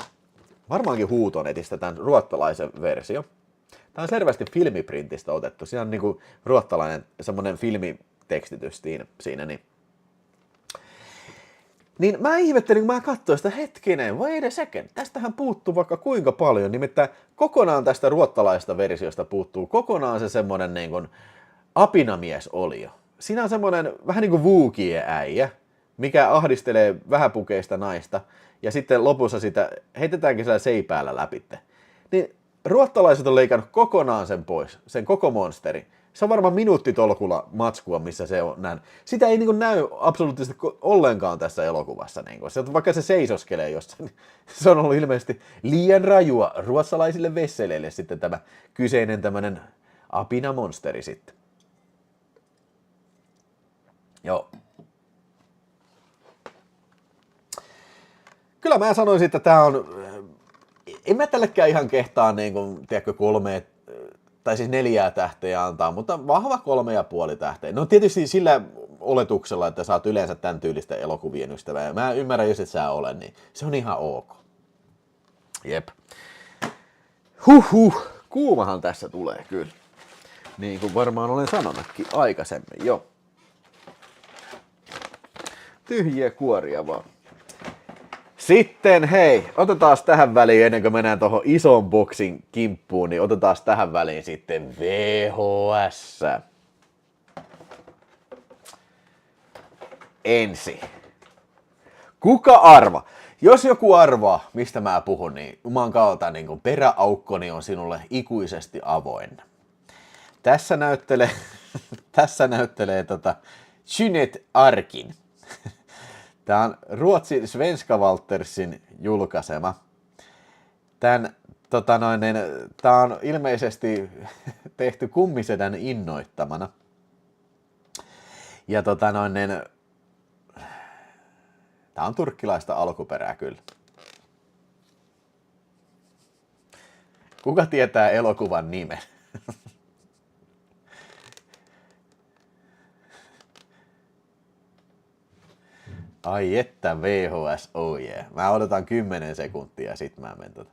varmaankin huutonetistä tämän ruottalaisen versio. Tämä on selvästi filmiprintistä otettu. Siinä on niinku ruottalainen semmoinen filmitekstitys siinä. Niin mä ihmettelin, kun mä katsoin sitä hetkinen, wait a second, tästähän puuttuu vaikka kuinka paljon. Nimittäin kokonaan tästä ruottalaisesta versiosta puuttuu kokonaan se semmoinen niin kuin apinamies-olio. Siinä on semmoinen vähän niin kuin Wookiee-äijä, mikä ahdistelee vähäpukeista naista, ja sitten lopussa sitä heitetäänkin siellä seipäällä läpitte. Niin ruottalaiset on leikannut kokonaan sen pois, sen koko monsteri. Se on varmaan minuuttitolkulla matskua, missä se on näin. Sitä ei niin näy absoluuttisesti ollenkaan tässä elokuvassa. Niin vaikka se seisoskelee jossain, se on ollut ilmeisesti liian rajua ruotsalaisille vesseleille sitten tämä kyseinen tämmöinen apinamonsteri sitten. Joo. Kyllä mä sanoisin, että tämä on en mä tällekään ihan kehtaa niin kuin, tiedätkö, 3 tai siis 4 tähteä antaa, mutta vahva 3,5 tähteä. No tietysti sillä oletuksella, että sä oot yleensä tämän tyylistä elokuvien ystävä, ja mä ymmärrän, jos et sä ole, niin se on ihan ok. Jep. Kuumahan tässä tulee kyllä. Niin kuin varmaan olen sanonutkin aikaisemmin, jo. Tyhjiä kuoria vaan. Sitten hei, otetaan tähän väliin, ennen kuin mennään tuohon ison boksin kimppuun, niin otetaan tähän väliin sitten VHS. Ensi. Kuka arva? Jos joku arvaa, mistä mä puhun, niin juman kautta niin peräaukkoni on sinulle ikuisesti avoin. Tässä näyttelee Jeanette Arkin. Tämä on Ruotsin Svenska Waltersin julkaisema. Tämä on ilmeisesti tehty kummisedän innoittamana. Ja tämä on turkkilaista alkuperää kyllä. Kuka tietää elokuvan nimen? Ai että VHS, oh yeah. Mä odotan 10 sekuntia ja sit mä menen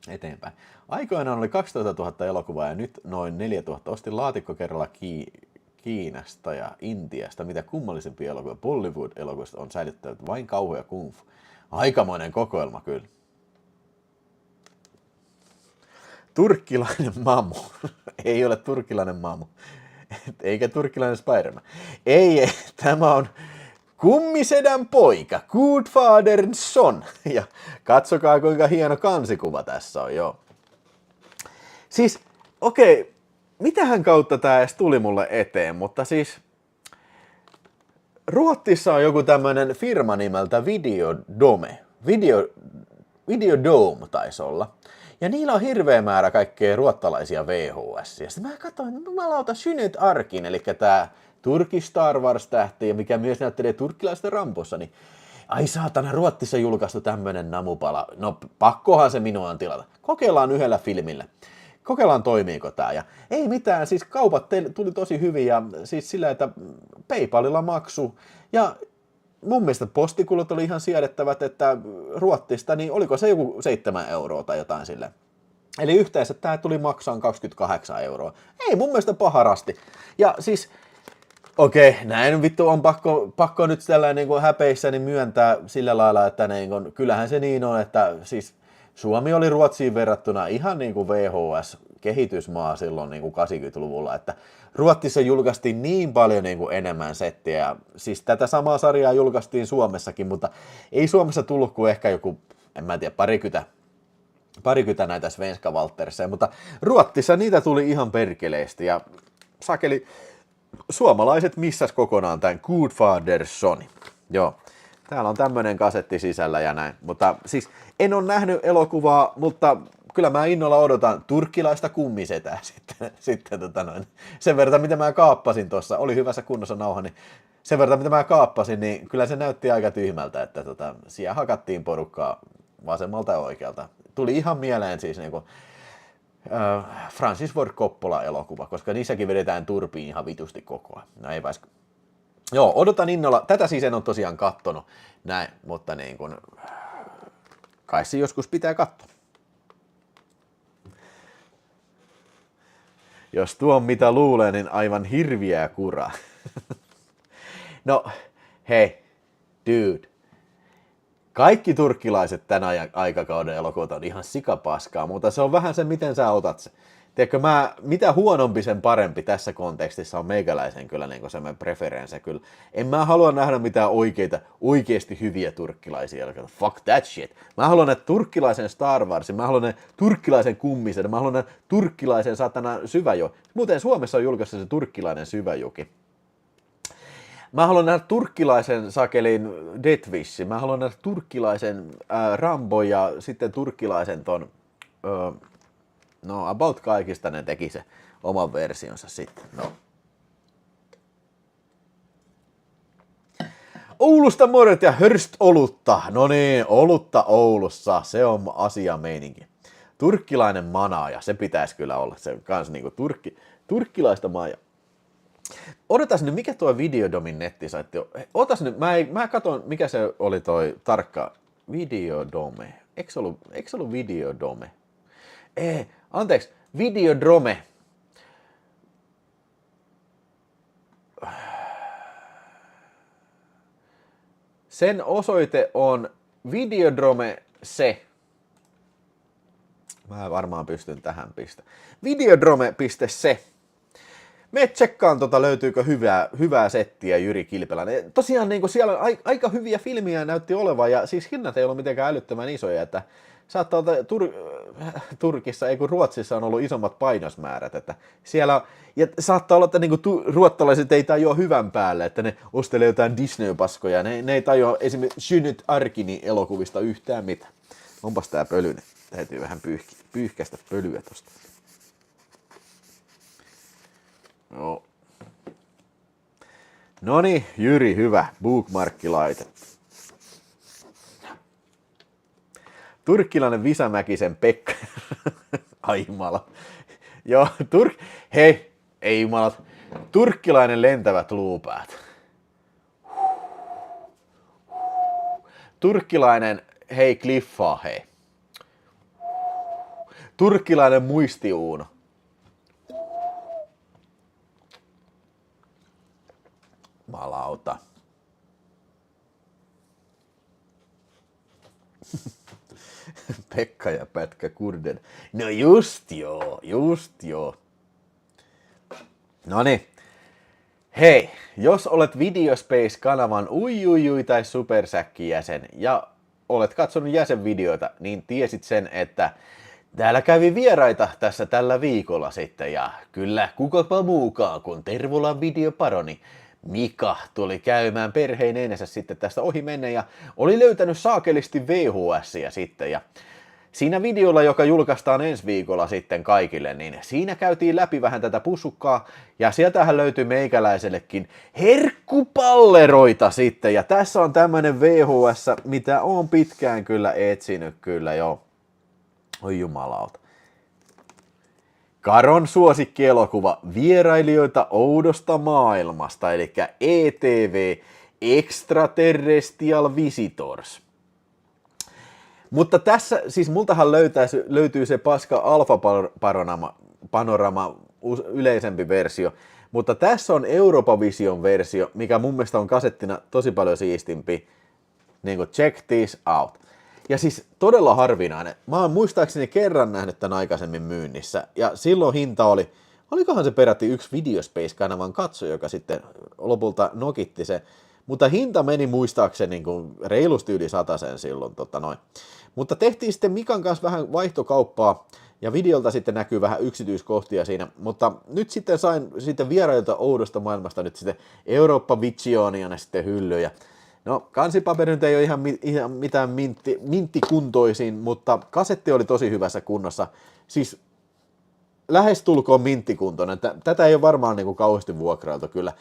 eteenpäin. Aikoinaan oli 12 000 elokuvaa ja nyt noin 4 000. Ostin laatikko kerralla Kiinasta ja Intiasta. Mitä kummallisempia elokuvia Bollywood-elokuvista on säilyttänyt vain kauhu ja kung fu. Aikamoinen kokoelma kyllä. Turkkilainen mamu. Ei ole turkkilainen mamu. Eikä turkkilainen Spider-Man. Ei, tämä on kummisedän poika, Goodfather's son. Ja katsokaa kuinka hieno kansikuva tässä on, joo. Siis, okei, mitähän kautta tää edes tuli mulle eteen, mutta siis Ruotsissa on joku tämmönen firma nimeltä Videodome. Videodome taisi olla. Ja niillä on hirveä määrä kaikkea ruottalaisia VHS. Ja sitten mä katsoin, että jumalauta Jeanette Arkin, eli tää Turkki Star Wars-tähti, ja mikä myös näyttelee turkkilaista Rambossa, niin ai saatana, Ruotsissa julkaistu tämmönen namupala. No pakkohan se minua on tilata. Kokeillaan yhdellä filmillä. Kokeillaan toimiiko tää. Ja ei mitään, siis kaupat tuli tosi hyvin ja siis sillä, että PayPalilla maksu. Ja mun mielestä postikulut oli ihan siedettävät, että Ruotsista, niin oliko se joku 7 euroa tai jotain silleen. Eli yhteensä tää tuli maksaan 28 euroa. Ei mun mielestä paharasti. Ja siis okei, näin vittu on pakko nyt tällainen niin kuin häpeissäni myöntää sillä lailla, että niin kuin, kyllähän se niin on, että siis Suomi oli Ruotsiin verrattuna ihan niin kuin VHS-kehitysmaa silloin niin kuin 80-luvulla, että Ruotsissa julkaistiin niin paljon niin kuin enemmän settiä, ja siis tätä samaa sarjaa julkaistiin Suomessakin, mutta ei Suomessa tullut kuin ehkä joku, en mä tiedä, parikymmentä näitä Svenska Waltersia, mutta Ruotsissa niitä tuli ihan perkeleesti, ja sakeli suomalaiset missas kokonaan tämän Goodfather's son. Joo, täällä on tämmönen kasetti sisällä ja näin. Mutta siis en ole nähnyt elokuvaa, mutta kyllä mä innolla odotan turkkilaista kummisetää sitten sen verran mitä mä kaappasin tuossa, oli hyvässä kunnossa nauha, niin sen verran mitä mä kaappasin, niin kyllä se näytti aika tyhmältä, että siellä hakattiin porukkaa vasemmalta ja oikealta. Tuli ihan mieleen siis niinku Francis Ford Coppola-elokuva, koska niissäkin vedetään turpiin ihan vitusti koko ajan. No ei pääs. Joo, odotan innolla. Tätä siis en ole tosiaan kattonut näin, mutta niin kuin, kai se joskus pitää katsoa. Jos tuo on mitä luulee, niin aivan hirviää kuraa. No, hei, dude. Kaikki turkkilaiset tämän aikakauden elokuvat on ihan sikapaskaa, mutta se on vähän se, miten sä otat se. Tiedätkö, mitä huonompi sen parempi tässä kontekstissa on meikäläisen kyllä niin semmoinen preferenssi kyllä. En mä halua nähdä mitään oikeasti hyviä turkkilaisia elokuvia. Fuck that shit. Mä haluan nähdä turkkilaisen Star Warsin, mä haluan nähdä turkkilaisen kummisen, mä haluan nähdä turkkilaisen satana Syväjoki. Muuten Suomessa on julkaistu se turkkilainen Syväjoki. Mä haluan nähdä turkkilaisen sakelin Death Wish, mä haluan nähdä turkkilaisen Rambo ja sitten turkkilaisen ton, no about kaikista ne teki se oman versionsa sitten, no. Oulusta morjat ja hörst-olutta. No niin, olutta Oulussa, se on asia meininki. Turkkilainen manaaja, se pitäisi kyllä olla. Se on kans niinku turkkilaista maajaa. Odotas nyt, mikä tuo Videodomin nettisaitti on? Otas nyt, mä katon, mikä se oli toi tarkka Videodome. Eikö se ollut Videodome? Anteeksi, Videodrome. Sen osoite on Videodrome se. Mä varmaan pystyn tähän pistämään. Videodrome.se. Me tsekkaan, löytyykö hyvää settiä Jyri Kilpeläinen. Tosiaan niin siellä aika hyviä filmiä näytti olevan, ja siis hinnat ei ollut mitenkään älyttömän isoja, että saattaa olla Turkissa, ei kun Ruotsissa on ollut isommat painosmäärät, että siellä, ja saattaa olla, että niin ruottalaiset ei tajua hyvän päälle, että ne ostelee jotain Disney-paskoja, ne ei tajua esimerkiksi Synyt Arkini elokuvista yhtään mitään. Onpas tää pölyinen, täytyy vähän pyyhkäistä pölyä tosta. No. Noniin, Jyri, hyvä. Bookmarkkilaite. Turkkilainen Visamäkisen Pekka. Ai jumala. Joo, hei, ei jumalat. Turkkilainen lentävät luupäät. Turkkilainen, hei kliffaa, hei. Turkkilainen muistiuuno. Malauta. Pekka ja Pätkä Kurden. No just joo. Noniin. Hei, jos olet Videospace-kanavan Uiuiui tai Supersäkki-jäsen ja olet katsonut jäsenvideoita, niin tiesit sen, että täällä kävi vieraita tässä tällä viikolla sitten, ja kyllä kukapa muukaan kuin Tervolan videoparoni Mika tuli käymään perheinensä sitten tästä ohi mennä ja oli löytänyt saakelisti VHS:iä sitten, ja siinä videolla, joka julkaistaan ensi viikolla sitten kaikille, niin siinä käytiin läpi vähän tätä pussukkaa, ja sieltähän löytyi meikäläisellekin herkkupalleroita sitten, ja tässä on tämmönen VHS, mitä on pitkään kyllä etsinyt kyllä jo. Oi jumalauta. Karon suosikkielokuva Vierailijoita oudosta maailmasta, eli ETV, Extraterrestrial Visitors. Mutta tässä, siis multahan löytyy se paska Alpha Panorama yleisempi versio, mutta tässä on Europa Vision versio, mikä mun mielestä on kasettina tosi paljon siistimpi. Niin kuin check this out. Ja siis todella harvinainen. Mä oon muistaakseni kerran nähnyt tämän aikaisemmin myynnissä, ja silloin hinta olikohan se peräti yksi Videospace-kanavan katso, joka sitten lopulta nokitti se. Mutta hinta meni muistaakseni niin kuin reilusti yli 100 silloin. Mutta tehtiin sitten Mikan kanssa vähän vaihtokauppaa, ja videolta sitten näkyy vähän yksityiskohtia siinä. Mutta nyt sitten sain sitten Vierailta oudosta maailmasta nyt sitten Europa Visionia sitten hyllyjä. No, kansipaperi nyt ei ole ihan mitään minttikuntoisin, mutta kasetti oli tosi hyvässä kunnossa. Siis lähestulkoon minttikuntoinen. Tätä ei ole varmaan niin kuin kauheasti vuokrailtu kyllä.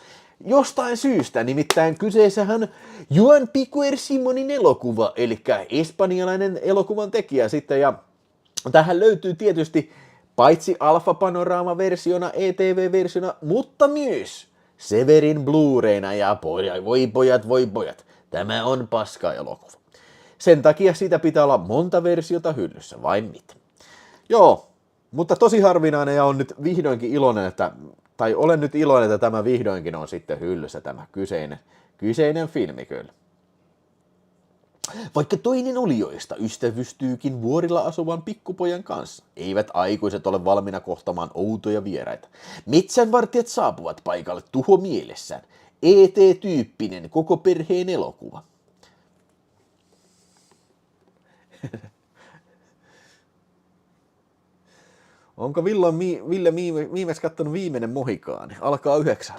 Jostain syystä, nimittäin kyseessähän Juan Piquer Simonin elokuva, eli espanjalainen elokuvan tekijä sitten, ja tähän löytyy tietysti paitsi Alpha Panorama-versiona, ETV-versiona, mutta myös Severin Blu-rayna, ja voi pojat, tämä on paska-elokuva. Sen takia siitä pitää olla monta versiota hyllyssä, vai mitä? Joo, mutta tosi harvinainen, ja on nyt vihdoinkin iloinen, olen nyt iloinen, että tämä vihdoinkin on sitten hyllyssä, tämä kyseinen filmi kyllä. Vaikka toinen olijoista ystävystyykin vuorilla asuvan pikkupojan kanssa, eivät aikuiset ole valmiina kohtamaan outoja vieraita. Metsänvartijat saapuvat paikalle tuho mielessään. ET-tyyppinen koko perheen elokuva. Onko Ville viimeksi kattonut Viimeinen Mohikaani? Alkaa 9.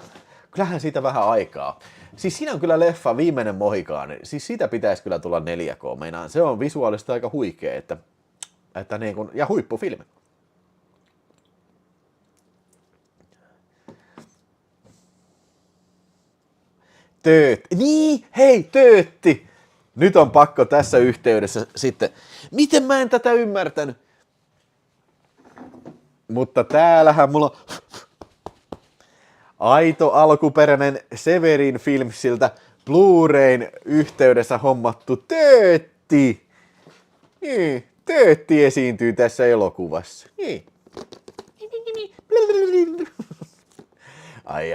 Kyllähän siitä vähän aikaa. Siis siinä on kyllä leffa Viimeinen Mohikaani. Siis siitä pitäisi kyllä tulla 4K. Meinaan, se on visuaalisesti aika huikea, että niin kuin, ja huippufilmi. Niin, hei, töötti! Nyt on pakko tässä yhteydessä sitten. Miten mä en tätä ymmärtänyt? Mutta täällähän mulla on aito alkuperäinen Severin Filmsiltä Blu-rayn yhteydessä hommattu töötti. Niin, töötti esiintyy tässä elokuvassa. Niin. Ai.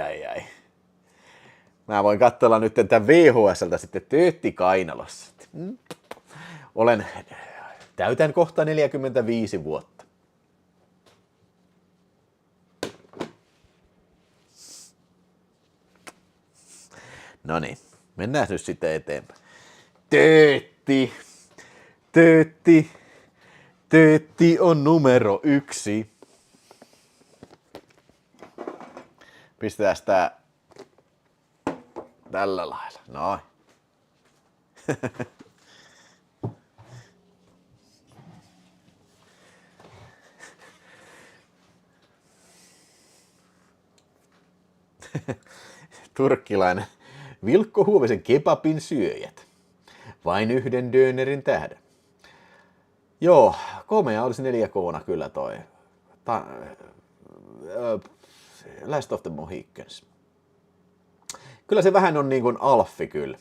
Mä voin katsella nyt tämän VHSltä sitten töötti kainalossa. Täytän kohta 45 vuotta. No niin, mennään nyt sitten eteenpäin. Töötti on numero 1. Pistetään tää tällä lailla. Noin. Turkkilainen Vilkko Huovisen kebabin syöjät. Vain yhden dönerin tähden. Joo, komea olisi 4K:na kyllä toi. Last of the Mohicans. Kyllä se vähän on niin kuin Alffi kyllä.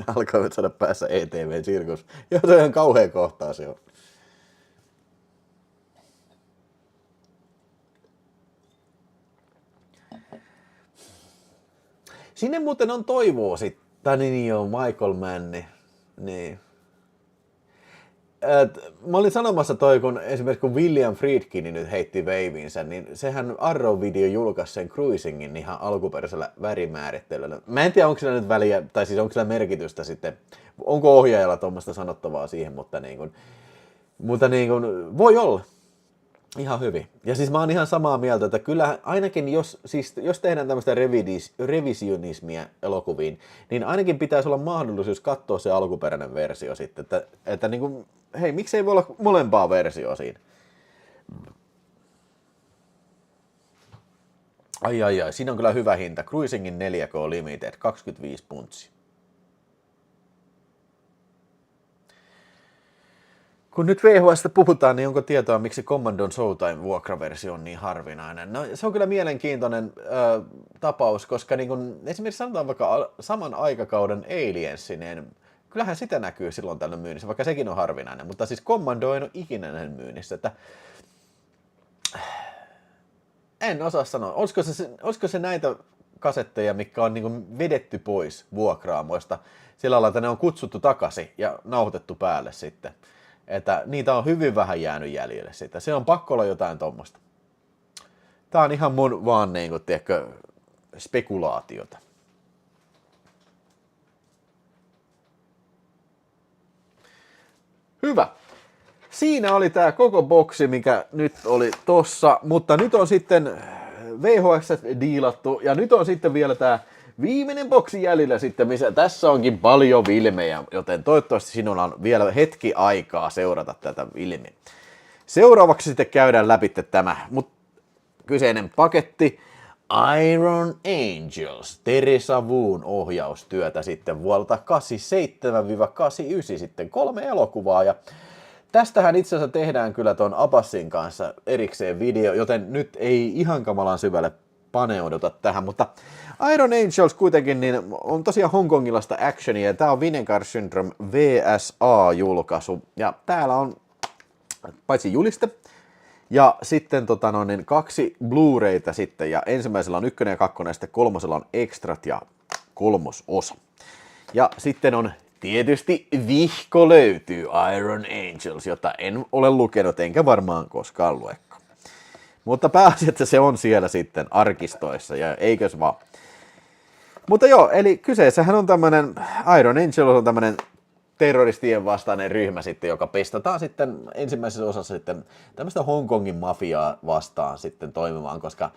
Alkoivat saada päässä ETV-sirkus. Joo, se on ihan kauhea kohtaus jo. Sinne muuten on toivoa sitten. Niin on Michael Mann. Niin. Mä olin sanomassa toi, kun esimerkiksi kun William Friedkin nyt heitti veiviinsä, niin sehän Arrow-video julkaisi sen Cruisingin ihan alkuperäisellä värimäärittelyllä. Mä en tiedä, onko sillä nyt väliä, tai siis onko sillä merkitystä sitten, onko ohjaajalla tuommoista sanottavaa siihen, mutta voi olla. Ihan hyvin. Ja siis mä oon ihan samaa mieltä, että kyllä ainakin jos tehdään tämmöistä revisionismia elokuviin, niin ainakin pitäisi olla mahdollisuus katsoa se alkuperäinen versio sitten. Että niin kuin, hei, miksei voi olla molempaa versioa siinä? Ai, siinä on kyllä hyvä hinta. Cruisingin 4K Limited, 25 puntsia. Kun nyt VHS:stä puhutaan, niin onko tietoa, miksi Commandon Showtime-vuokraversio on niin harvinainen? No, se on kyllä mielenkiintoinen tapaus, koska niin kun, esimerkiksi sanotaan vaikka saman aikakauden Aliens, niin kyllähän sitä näkyy silloin tällöin myynnissä, vaikka sekin on harvinainen. Mutta siis Commando ei ole ikinä näin myynnissä. Että en osaa sanoa. Olisiko se näitä kasetteja, mitkä on niin kun vedetty pois vuokraamoista sillä lailla, että ne on kutsuttu takaisin ja nauhoitettu päälle sitten. Että niitä on hyvin vähän jäänyt jäljelle sitä. Se on pakko olla jotain tommoista. Tää on ihan mun vaan niinku, tiedätkö, spekulaatiota. Hyvä. Siinä oli tää koko boksi, mikä nyt oli tossa, mutta nyt on sitten VHS diilattu ja nyt on sitten vielä tää viimeinen boksi jäljellä sitten, missä tässä onkin paljon filmejä, joten toivottavasti sinulla on vielä hetki aikaa seurata tätä filmiä. Seuraavaksi sitten käydään läpi tämä kyseinen paketti Iron Angels, Teresa Wun ohjaustyötä sitten vuodelta 87-89 sitten 3 elokuvaa ja tästähän itse asiassa tehdään kyllä ton Abbassin kanssa erikseen video, joten nyt ei ihan kamalan syvälle paneuduta tähän, mutta Iron Angels kuitenkin niin on tosiaan hongkongilaista actionia ja tää on Vinegar Syndrome VSA-julkaisu ja täällä on paitsi juliste ja sitten 2 Blu-rayta sitten ja ensimmäisellä on 1 ja 2 ja sitten 3 on extrat ja 3. osa. Ja sitten on tietysti vihko löytyy Iron Angels, jota en ole lukenut enkä varmaan koskaan luekaan. Mutta pääasia, että se on siellä sitten arkistoissa ja eikös vaan. Mutta joo, eli kyseessähän on tämmönen, Iron Angel on tämmönen terroristien vastainen ryhmä sitten, joka pestataan sitten ensimmäisessä osassa sitten tämmöistä Hongkongin mafiaa vastaan sitten toimimaan, koska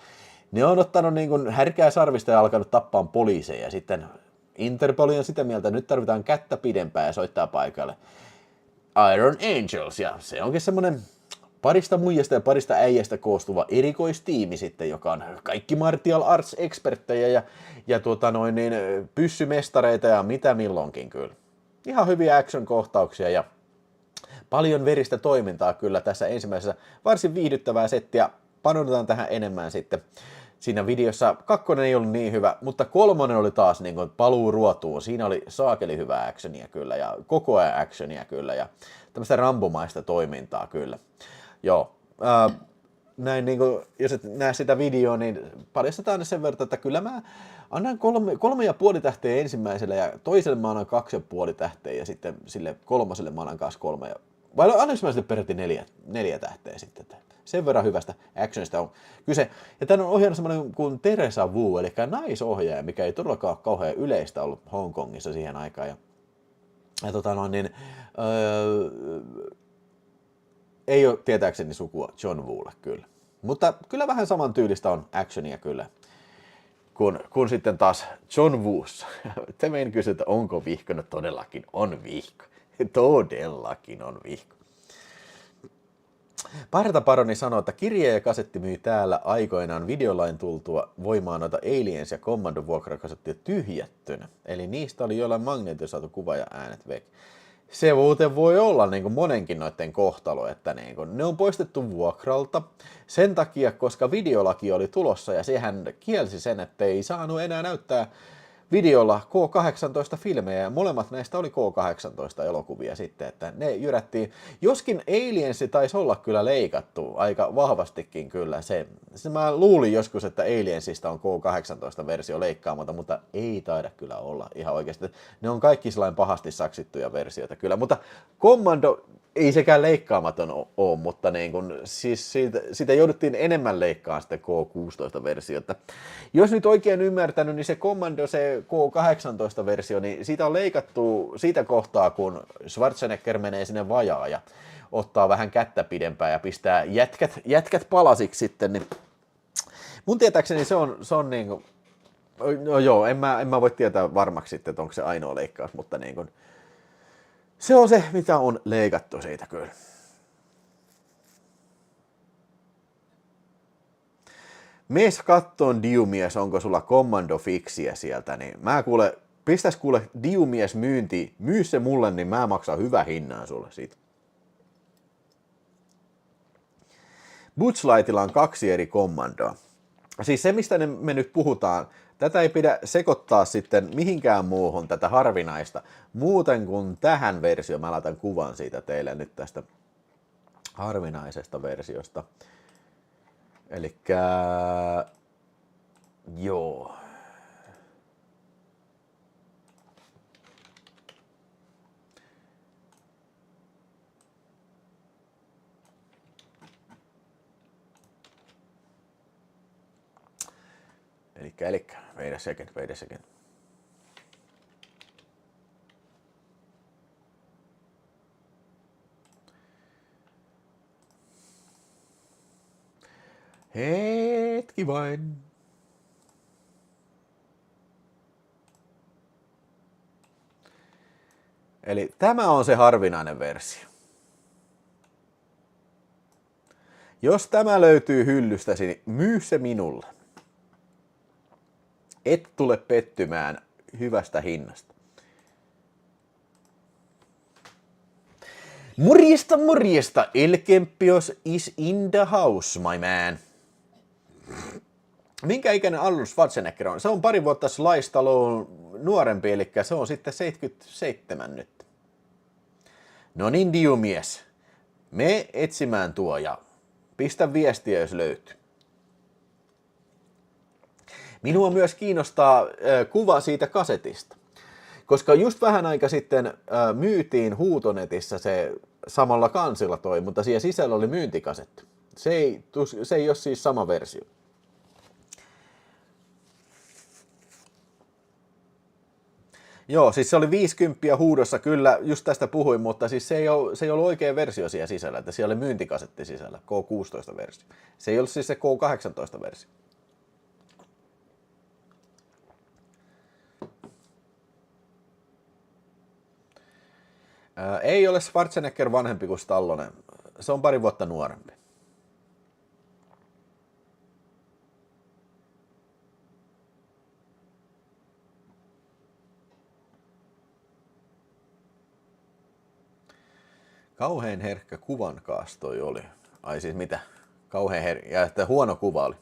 ne on ottanut niin kuin härkää sarvista ja alkanut tappaa poliiseja ja sitten Interpol on sitä mieltä, että nyt tarvitaan kättä pidempää ja soittaa paikalle Iron Angels ja se onkin semmoinen parista muijasta ja parista äijästä koostuva erikoistiimi sitten, joka on kaikki martial arts experttejä ja pyssymestareita ja mitä milloinkin kyllä. Ihan hyviä action-kohtauksia ja paljon veristä toimintaa kyllä tässä ensimmäisessä, varsin viihdyttävää settiä. Panotetaan tähän enemmän sitten. Siinä videossa 2 ei ollut niin hyvä, mutta 3 oli taas niin kuin paluu ruotuun. Siinä oli saakeli hyvää actionia kyllä ja koko ajan actionia kyllä ja tämmöistä rambomaista toimintaa kyllä. Joo, näin niin kuin, jos et näe sitä videoa, niin paljastetaan sen verran, että kyllä mä annan 3,5 tähteä ensimmäiselle ja toiselle mä annan 2,5 tähteä ja sitten sille kolmoselle mä annan kanssa 3. Vai annanko mä sille peräti 4 tähteä sitten? Sen verran hyvästä actionista on kyse. Ja tämän on ohjannut semmoinen kuin Teresa Wu, eli naisohjaaja, mikä ei todellakaan ole kauhean yleistä ollut Hongkongissa siihen aikaan. Ei ole tietääkseni sukua John Woolle kyllä. Mutta kyllä vähän saman tyylistä on actionia kyllä, kun sitten taas John Woossa. Te meidän kysyä, että onko vihko? No todellakin on vihko. Todellakin on vihko. Parta Paroni sanoo, että kirje ja kasetti myy täällä aikoinaan videolain tultua voimaan noita Aliens ja Commando vuokrakasettia tyhjättynä. Eli niistä oli jollain magneetilla saatu kuva ja äänet vek. Se muuten voi olla niin kuin monenkin noiden kohtalo, että niin kuin, ne on poistettu vuokralta sen takia, koska videolaki oli tulossa ja sehän kielsi sen, että ei saanut enää näyttää videolla K-18-filmejä ja molemmat näistä oli K-18-elokuvia sitten, että ne jyrättiin. Joskin Aliensi taisi olla kyllä leikattu aika vahvastikin kyllä. Se mä luulin joskus, että Aliensista on K-18-versio leikkaamatta, mutta ei taida kyllä olla ihan oikeasti. Ne on kaikki sellainen pahasti saksittuja versioita kyllä, mutta Commando ei sekään leikkaamaton ole, mutta niin kun, siis siitä jouduttiin enemmän leikkaamaan sitten K-16-versiota. Jos nyt oikein ymmärtänyt, niin se Commando, se K-18-versio, niin siitä on leikattu siitä kohtaa, kun Schwarzenegger menee sinne vajaan ja ottaa vähän kättä pidempään ja pistää jätkät palasiksi sitten. Niin mun tietääkseni se on niin kuin, no joo, en mä voi tietää varmaksi sitten, että onko se ainoa leikkaus, mutta niin kuin, se on se, mitä on leikattu siitä kyllä. Mees kattoon Diumies, onko sulla Commando-fiksiä sieltä, niin mä pistäis kuule Diumies myyntiin, myy se mulle, niin mä maksan hyvä hinnan sulle siitä. Butch Lightilla on 2 eri Commandoa. Siis se, mistä me nyt puhutaan, tätä ei pidä sekoittaa sitten mihinkään muuhun tätä harvinaista, muuten kuin tähän versioon. Mä laitan kuvan siitä teille nyt tästä harvinaisesta versiosta. Elikkä joo. Elikkä, wait a second. Hetki vain. Eli tämä on se harvinainen versio. Jos tämä löytyy hyllystäsi, niin myy se minulle. Et tule pettymään hyvästä hinnasta. Morjesta, Elkempios is in the house, my man. Minkä ikäinen Arnold Schwarzenegger on? Se on pari vuotta Sly Stallone nuorempi, eli se on sitten 77 nyt. No niin, Diumies. Me etsimään tuo ja pistä viestiä, jos löytyy. Minua myös kiinnostaa kuva siitä kasetista, koska just vähän aika sitten myytiin Huutonetissä se samalla kansilla toi, mutta siellä sisällä oli myyntikasetti. Se ei ole siis sama versio. Joo, siis se oli 50 huudossa, kyllä, just tästä puhuin, mutta siis se ei ollut oikea versio siellä sisällä, että siellä oli myyntikasetti sisällä, K16-versio. Se ei ollut siis se K18-versio. Ei ole Schwarzenegger vanhempi kuin Stallone. se on pari vuotta nuorempi. Kauhean herkkä kuvankaastoi oli. Ai siis mitä? Kauhean herkkä. Ja että huono kuva oli.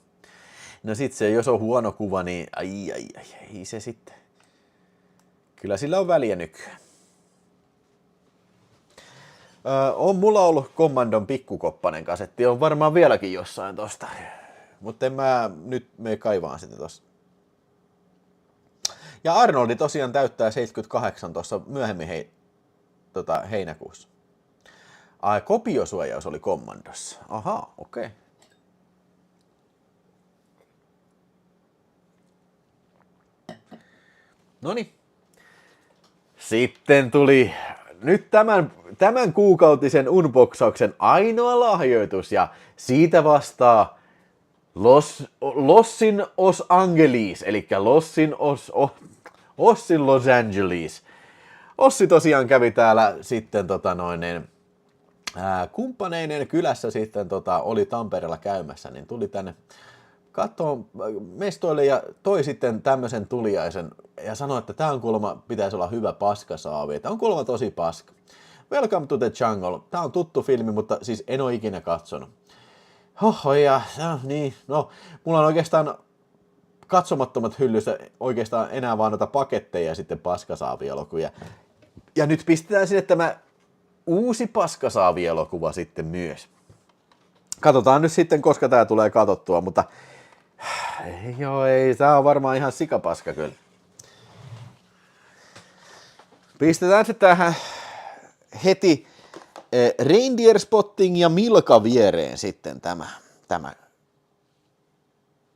No sit se, jos on huono kuva, niin ei se sitten. Kyllä sillä on väliä nykyään. On mulla ollut Commandon pikkukoppanen kasetti. On varmaan vieläkin jossain tosta. Mutta en mä nyt me kaivaan sitä tossa. Ja Arnoldi tosiaan täyttää 78 tuossa myöhemmin heinäkuussa. Ai, kopiosuojaus oli Commandossa. Aha, okei. Okay. Noniin. Sitten tuli nyt tämän kuukautisen unboxauksen ainoa lahjoitus ja siitä vastaa Lossin Os Angeles, eli Ossin Los Angeles. Ossi tosiaan kävi täällä sitten kumppaneinen kylässä sitten oli Tampereella käymässä, niin tuli tänne katsomaan mestoille ja toi sitten tämmöisen tuliaisen ja sanoi, että tää on kuulemma, pitäisi olla hyvä paskasaavi. Tää on kuulemma tosi paska. Welcome to the Jungle. Tää on tuttu filmi, mutta siis en ole ikinä katsonut. Niin, no, mulla on oikeastaan katsomattomat hyllyssä oikeastaan enää vaan noita paketteja ja sitten paskasaavielokuja. Ja nyt pistetään sinne tämä uusi paskasaavielokuva sitten myös. Katsotaan nyt sitten, koska tää tulee katsottua, mutta ei, tää on varmaan ihan sikapaska kyllä. Pistetään se tähän heti Reindeer Spotting ja Milka viereen sitten tämä.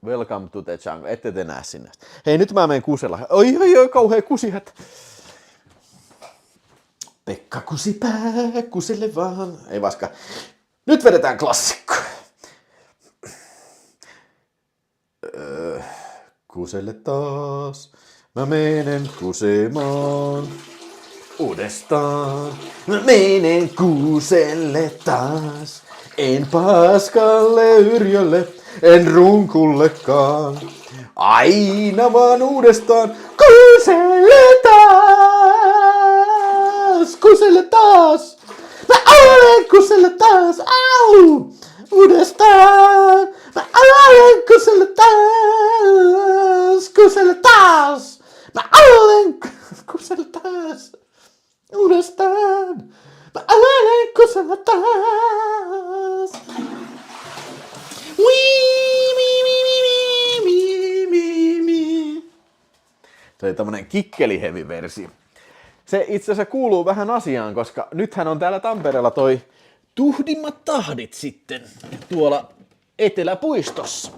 Welcome to the Jungle. Ette te näe sinne. Hei, nyt mä menen kusella. Oi, kauhea kusihätä. Pekka Kusipää, kuselle vaan. Ei vaska. Nyt vedetään klassikko. Kuselle taas. Mä menen kusemaan. Uudestaan. Mä menen kuselle taas. En paskalle yrjölle, en runkullekaan. Aina vaan uudestaan. Kuselle taas. Kuselle taas. Mä olen kuselle taas. Au! Uudestaan. Mä olen kuselle taas. Kuselle taas. Mä olen kuselle taas. Uudestaan. Mä olen kuselle taas. Se oli tämmönen kikkeliheavy-versio. Se itse asiassa kuuluu vähän asiaan, koska nythän on täällä Tampereella toi Tuhdimmat tahdit sitten tuolla Eteläpuistossa.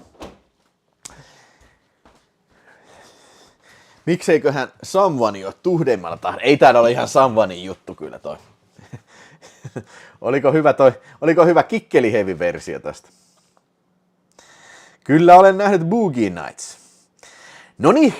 Mikseiköhän Samvani ole Tuhdimmalla tahdilla? Ei täällä ole ihan Samvanin juttu kyllä toi. Oliko hyvä kikkeliheavy-versio tästä? Kyllä olen nähnyt Boogie Nights. Noniin.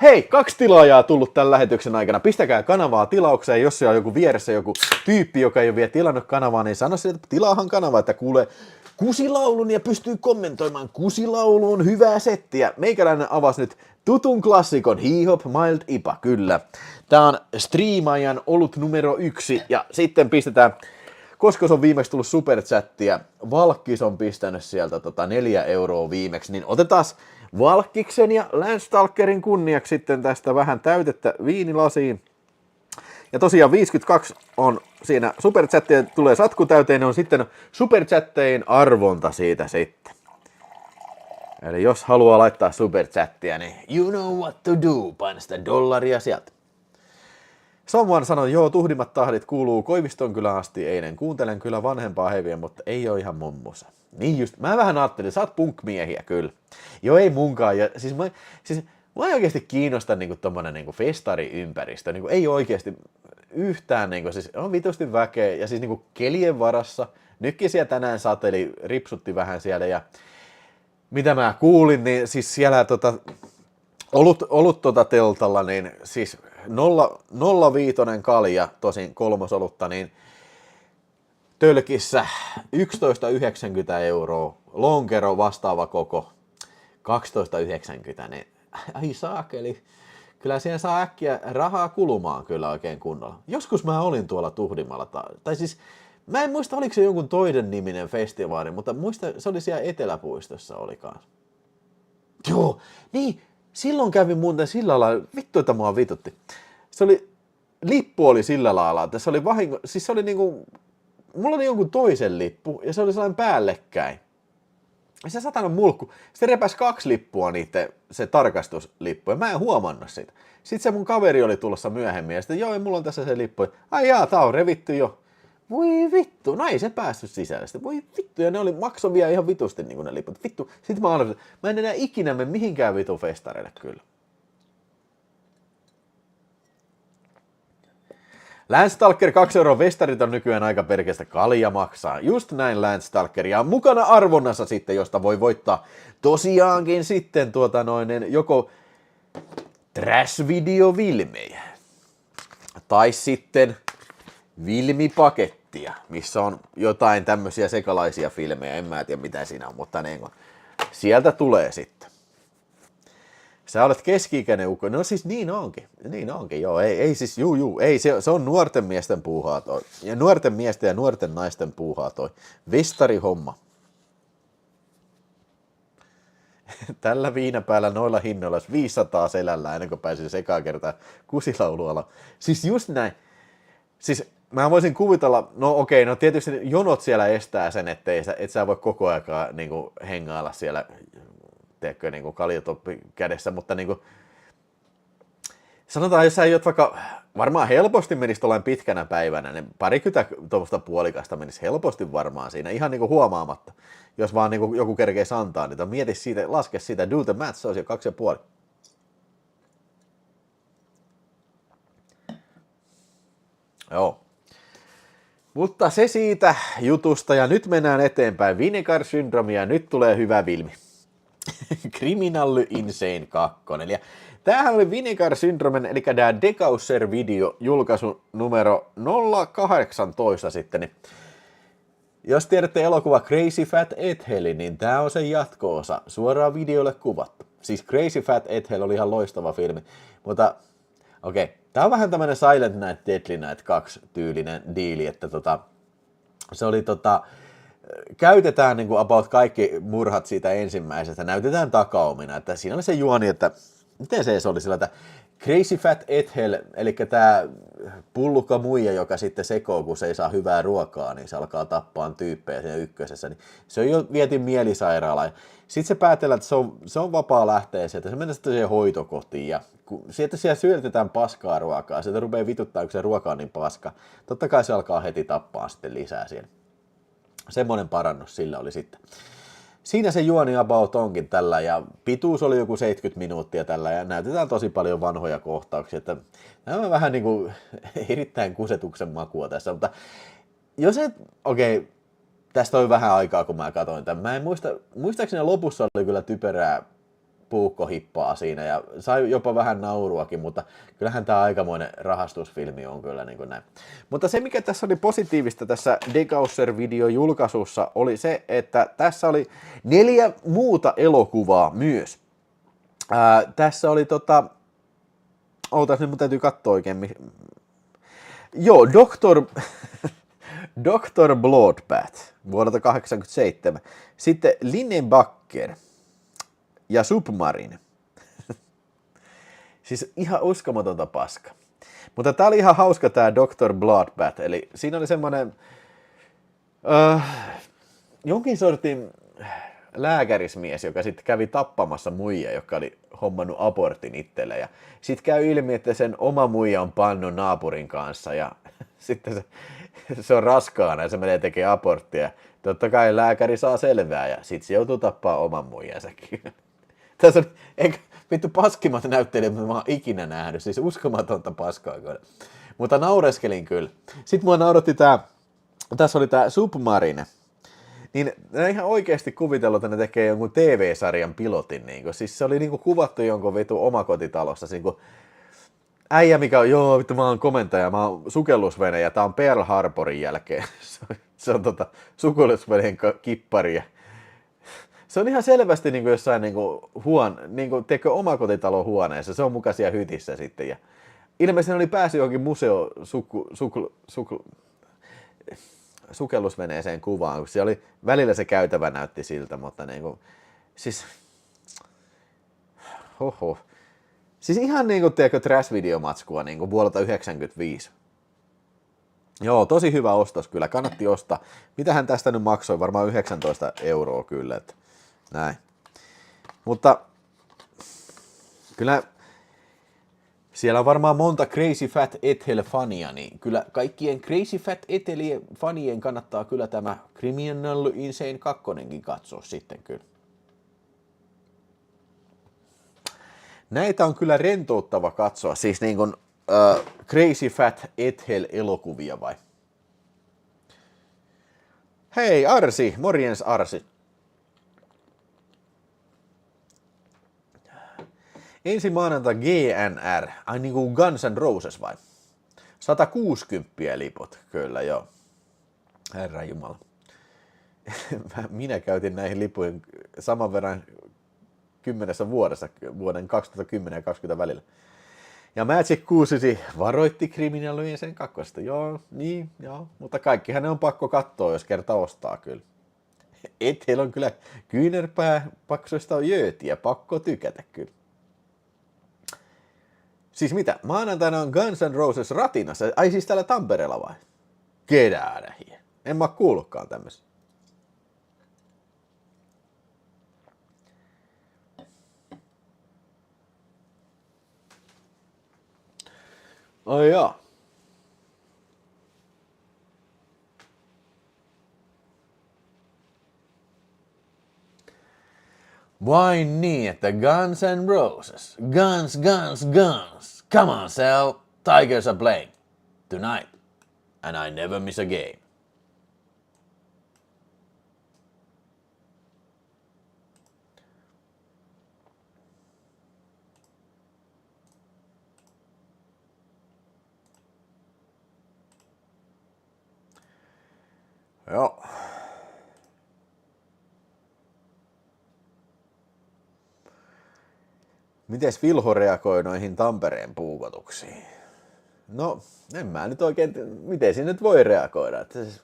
Hei, 2 tilaajaa tullut tämän lähetyksen aikana. Pistäkää kanavaa tilaukseen, jos siellä on joku vieressä joku tyyppi, joka ei ole vielä tilannut kanavaa, niin sano sille, että tilaahan kanavaa, että kuulee kusilaulun ja pystyy kommentoimaan kusilauluun hyvää settiä. Meikäläinen avasi nyt tutun klassikon Hihop Mild IPA, kyllä. Tää on striimaajan olut numero 1 ja sitten pistetään, koska se on viimeksi tullut superchattia, Valkkis on pistänyt sieltä 4 euroa viimeksi, niin otetaan Valkkiksen ja Landstalkerin kunniaksi sitten tästä vähän täytettä viinilasiin. Ja tosiaan 52 on siinä superchatteja, tulee satku täyteen, on sitten superchattein arvonta siitä sitten. Eli jos haluaa laittaa superchattia, niin you know what to do, paina sitä dollaria sieltä. Someone sanoi, joo, Tuhdimmat tahdit kuuluu Koiviston kylään asti eilen. Kuuntelen kyllä vanhempaa heviä, mutta ei ole ihan mun musa. Niin just, mä vähän ajattelin, sä oot punk-miehiä kyllä. Joo, ei munkaan. Ja, mua ei oikeasti kiinnosta niinku tommonen niinku festariympäristö. Niinku, ei oikeasti yhtään, niinku, siis on vitusti väkeä ja siis niinku kelien varassa. Nytkin siellä tänään sateli, ripsutti vähän siellä ja mitä mä kuulin, niin siis siellä olut teltalla, niin siis 0,5 kalja, tosin 3 olutta, niin tölkissä 11,90 €, lonkero vastaava koko 12,90, niin ai saakeli. Kyllä siihen saa äkkiä rahaa kulumaan kyllä oikein kunnolla. Joskus mä olin tuolla Tuhdimalla, tai siis mä en muista oliko se jonkun toinen niminen festivaali, mutta muista se oli siellä Eteläpuistossa olikaan. Joo, niin silloin kävin muuten sillä lailla, vittu että mua vitutti. Se oli, lippu oli sillä lailla, että se oli vahinko, siis se oli niinku, mulla oli jonkun toisen lippu ja se oli sellainen päällekkäin. Ja se satanan mulkku, se repäsi 2 lippua niitä, se tarkastuslippu, ja mä en huomannut sitä. Sitten se mun kaveri oli tulossa myöhemmin, ja sitten joo, mulla on tässä se lippu. Ai jaa, tää on revitty jo. Voi vittu, no ei se päässyt sisälle. Sitten, voi vittu, ja ne oli maksovia ihan vitusti niin ne liput. Vittu, sitten mä aloitin, mä en enää ikinä mene mihinkään vitu festareille kyllä. Landstalker 2 € festarit on nykyään aika perkeästä, kalja maksaa. Just näin Landstalker, ja mukana arvonnassa sitten, josta voi voittaa tosiaankin sitten joko trash-video-vilmejä tai sitten Vilmipakettia, missä on jotain tämmöisiä sekalaisia filmejä, en mä tiedä mitä siinä on, mutta sieltä tulee sitten. Sä olet keski-ikäinen ukko. No siis niin onkin, joo. Ei siis, ei, se on nuorten miesten puuhaa toi. Ja nuorten miesten ja nuorten naisten puuhaa toi. Vestarihomma. Tällä viinapäällä noilla hinnoilla 500 selällä ennen kuin pääsin sekaan kertaa kusilauluala. Siis just näin. Siis mä voisin kuvitella, no okei, no tietysti jonot siellä estää sen, et sä voi koko aikaa niinku hengailla siellä, teekö, niinku kaljatoppi kädessä, mutta niinku, sanotaan, jos sä ei vaikka, varmaan helposti menisi tuollain pitkänä päivänä, niin 20 tuommoista puolikasta menisi helposti varmaan siinä, ihan niinku huomaamatta, jos vaan niinku joku kerkeisi antaa niitä, mieti siitä, laske siitä, do the math, se olisi jo 2,5. Joo. Mutta se siitä jutusta, ja nyt mennään eteenpäin. Vinegar Syndrome, ja nyt tulee hyvä filmi. Criminal Insane 2. Ja tämähän oli Vinegar Syndromen, eli tämä Degausser-video, julkaisu numero 018 sitten. Niin jos tiedätte elokuva Crazy Fat Ethel, niin tämä on sen jatko-osa, suoraan videolle kuvattu. Siis Crazy Fat Ethel oli ihan loistava filmi, mutta okei. Tämä on vähän tämmöinen Silent Night, Deadly Night 2 tyylinen diili, että se oli käytetään niin kuin about kaikki murhat siitä ensimmäisestä, näytetään takaumina, että siinä oli se juoni, että miten se oli sillä, että Crazy Fat Ethel, eli tämä pullukka muija, joka sitten sekoo, kun se ei saa hyvää ruokaa, niin se alkaa tappaa tyyppejä siinä ykkösessä, niin se on jo vietin mielisairaalaan. Sitten se päätellään, että se on vapaa lähteä sieltä, se menee sitten siihen hoitokotiin, ja kun sieltä siellä syötetään paskaa ruokaa, sieltä rupeaa vituttaa, kun se ruoka on niin paska, totta kai se alkaa heti tappaa sitten lisää siellä. Semmoinen parannus sillä oli sitten. Siinä se juoni about onkin tällä, ja pituus oli joku 70 minuuttia tällä, ja näytetään tosi paljon vanhoja kohtauksia, että nämä on vähän niin kuin erittäin kusetuksen makua tässä, mutta jos et, okei, tästä oli vähän aikaa, kun mä katsoin tämän, mä en muistaakseni lopussa oli kyllä typerää puukkohippaa siinä, ja sai jopa vähän nauruakin, mutta kyllähän tämä aikamoinen rahastusfilmi on kyllä niin kuin näin. Mutta se, mikä tässä oli positiivista tässä Degausser-video julkaisussa, oli se, että tässä oli 4 muuta elokuvaa myös. Tässä oli ootas, nyt mun täytyy katsoa oikein. Joo, Dr. Bloodbath vuodelta 1987. Sitten Linebacker ja Submarine. Siis ihan uskomatonta paska. Mutta tää oli ihan hauska tää Dr. Bloodbath, eli siinä oli semmonen jonkin sortin lääkärismies, joka sitten kävi tappamassa muija, joka oli hommannut abortin itselle, ja sitten käy ilmi, että sen oma muija on pannut naapurin kanssa, ja sitten se on raskaana, ja se menee tekemään aborttia. Totta kai lääkäri saa selvää, ja sitten se joutuu tappaa oman muijansakin. Tässä on, eikä vittu paskimmat näyttelijät, mitä mä oon ikinä nähnyt, siis uskomatonta paskaa kyllä. Mutta naureskelin kyllä. Sitten mua nauratti tässä oli tää Submarine. Niin ne ihan oikeasti kuvitellut, että ne tekee jonkun TV-sarjan pilotin. Niin siis se oli niin kuvattu jonkun vitu omakotitalossa. Niin äijä, mikä on, joo vittu mä oon komentaja, mä oon sukellusvene ja tää on Pearl Harborin jälkeen. Se on sukulusveljen kippari. Se on ihan selvästi niin kuin jossain niin kuin teekö omakotitalon huoneessa. Se on muka siellä hytissä sitten. Ja ilmeisesti ne oli päässyt johonkin sukellusveneeseen kuvaan, kun siellä oli, välillä se käytävä näytti siltä, mutta niin kuin, siis, siis ihan niin kuin teekö trash-videomatskua niin kuin vuodelta 1995. Joo, tosi hyvä ostos kyllä, kannatti ostaa. Mitähän tästä nyt maksoi? Varmaan 19 € kyllä, että näin. Mutta kyllä siellä on varmaan monta Crazy Fat Ethel-fania, niin kyllä kaikkien Crazy Fat Ethelien-fanien kannattaa kyllä tämä Criminal Insane 2 katsoa sitten kyllä. Näitä on kyllä rentouttava katsoa, siis niin kuin Crazy Fat Ethel-elokuvia vai? Hei Arsi, morjens Arsi. Ensi maanantai GNR, ai niin kuin Guns N' Roses vai? 160 liput, kyllä joo. Herra Jumala. Minä käytin näihin lipuihin saman verran 10 vuodessa, vuoden 2010 ja 2020 välillä. Ja Magic 6 varoitti Criminal sen kakkosta. Joo, niin, joo. Mutta kaikkihan ne on pakko katsoa, jos kerta ostaa kyllä. Ethel on kyllä kyynärpää paksuista jöötiä, pakko tykätä kyllä. Siis mitä? Maanantaina on Guns N' Roses Ratinassa. Ai siis täällä Tampereella vai? Get out of here. En mä oo kuullutkaan tämmöistä. Ai jaa. Why niin, että Guns N' Roses. Guns, guns, guns. Come on, Sal. Tigers are playing. Tonight. And I never miss a game. Joo. Mites Vilho reagoi noihin Tampereen puukotuksiin? No, en mä nyt oikein, miten siinä nyt voi reagoida? Että siis,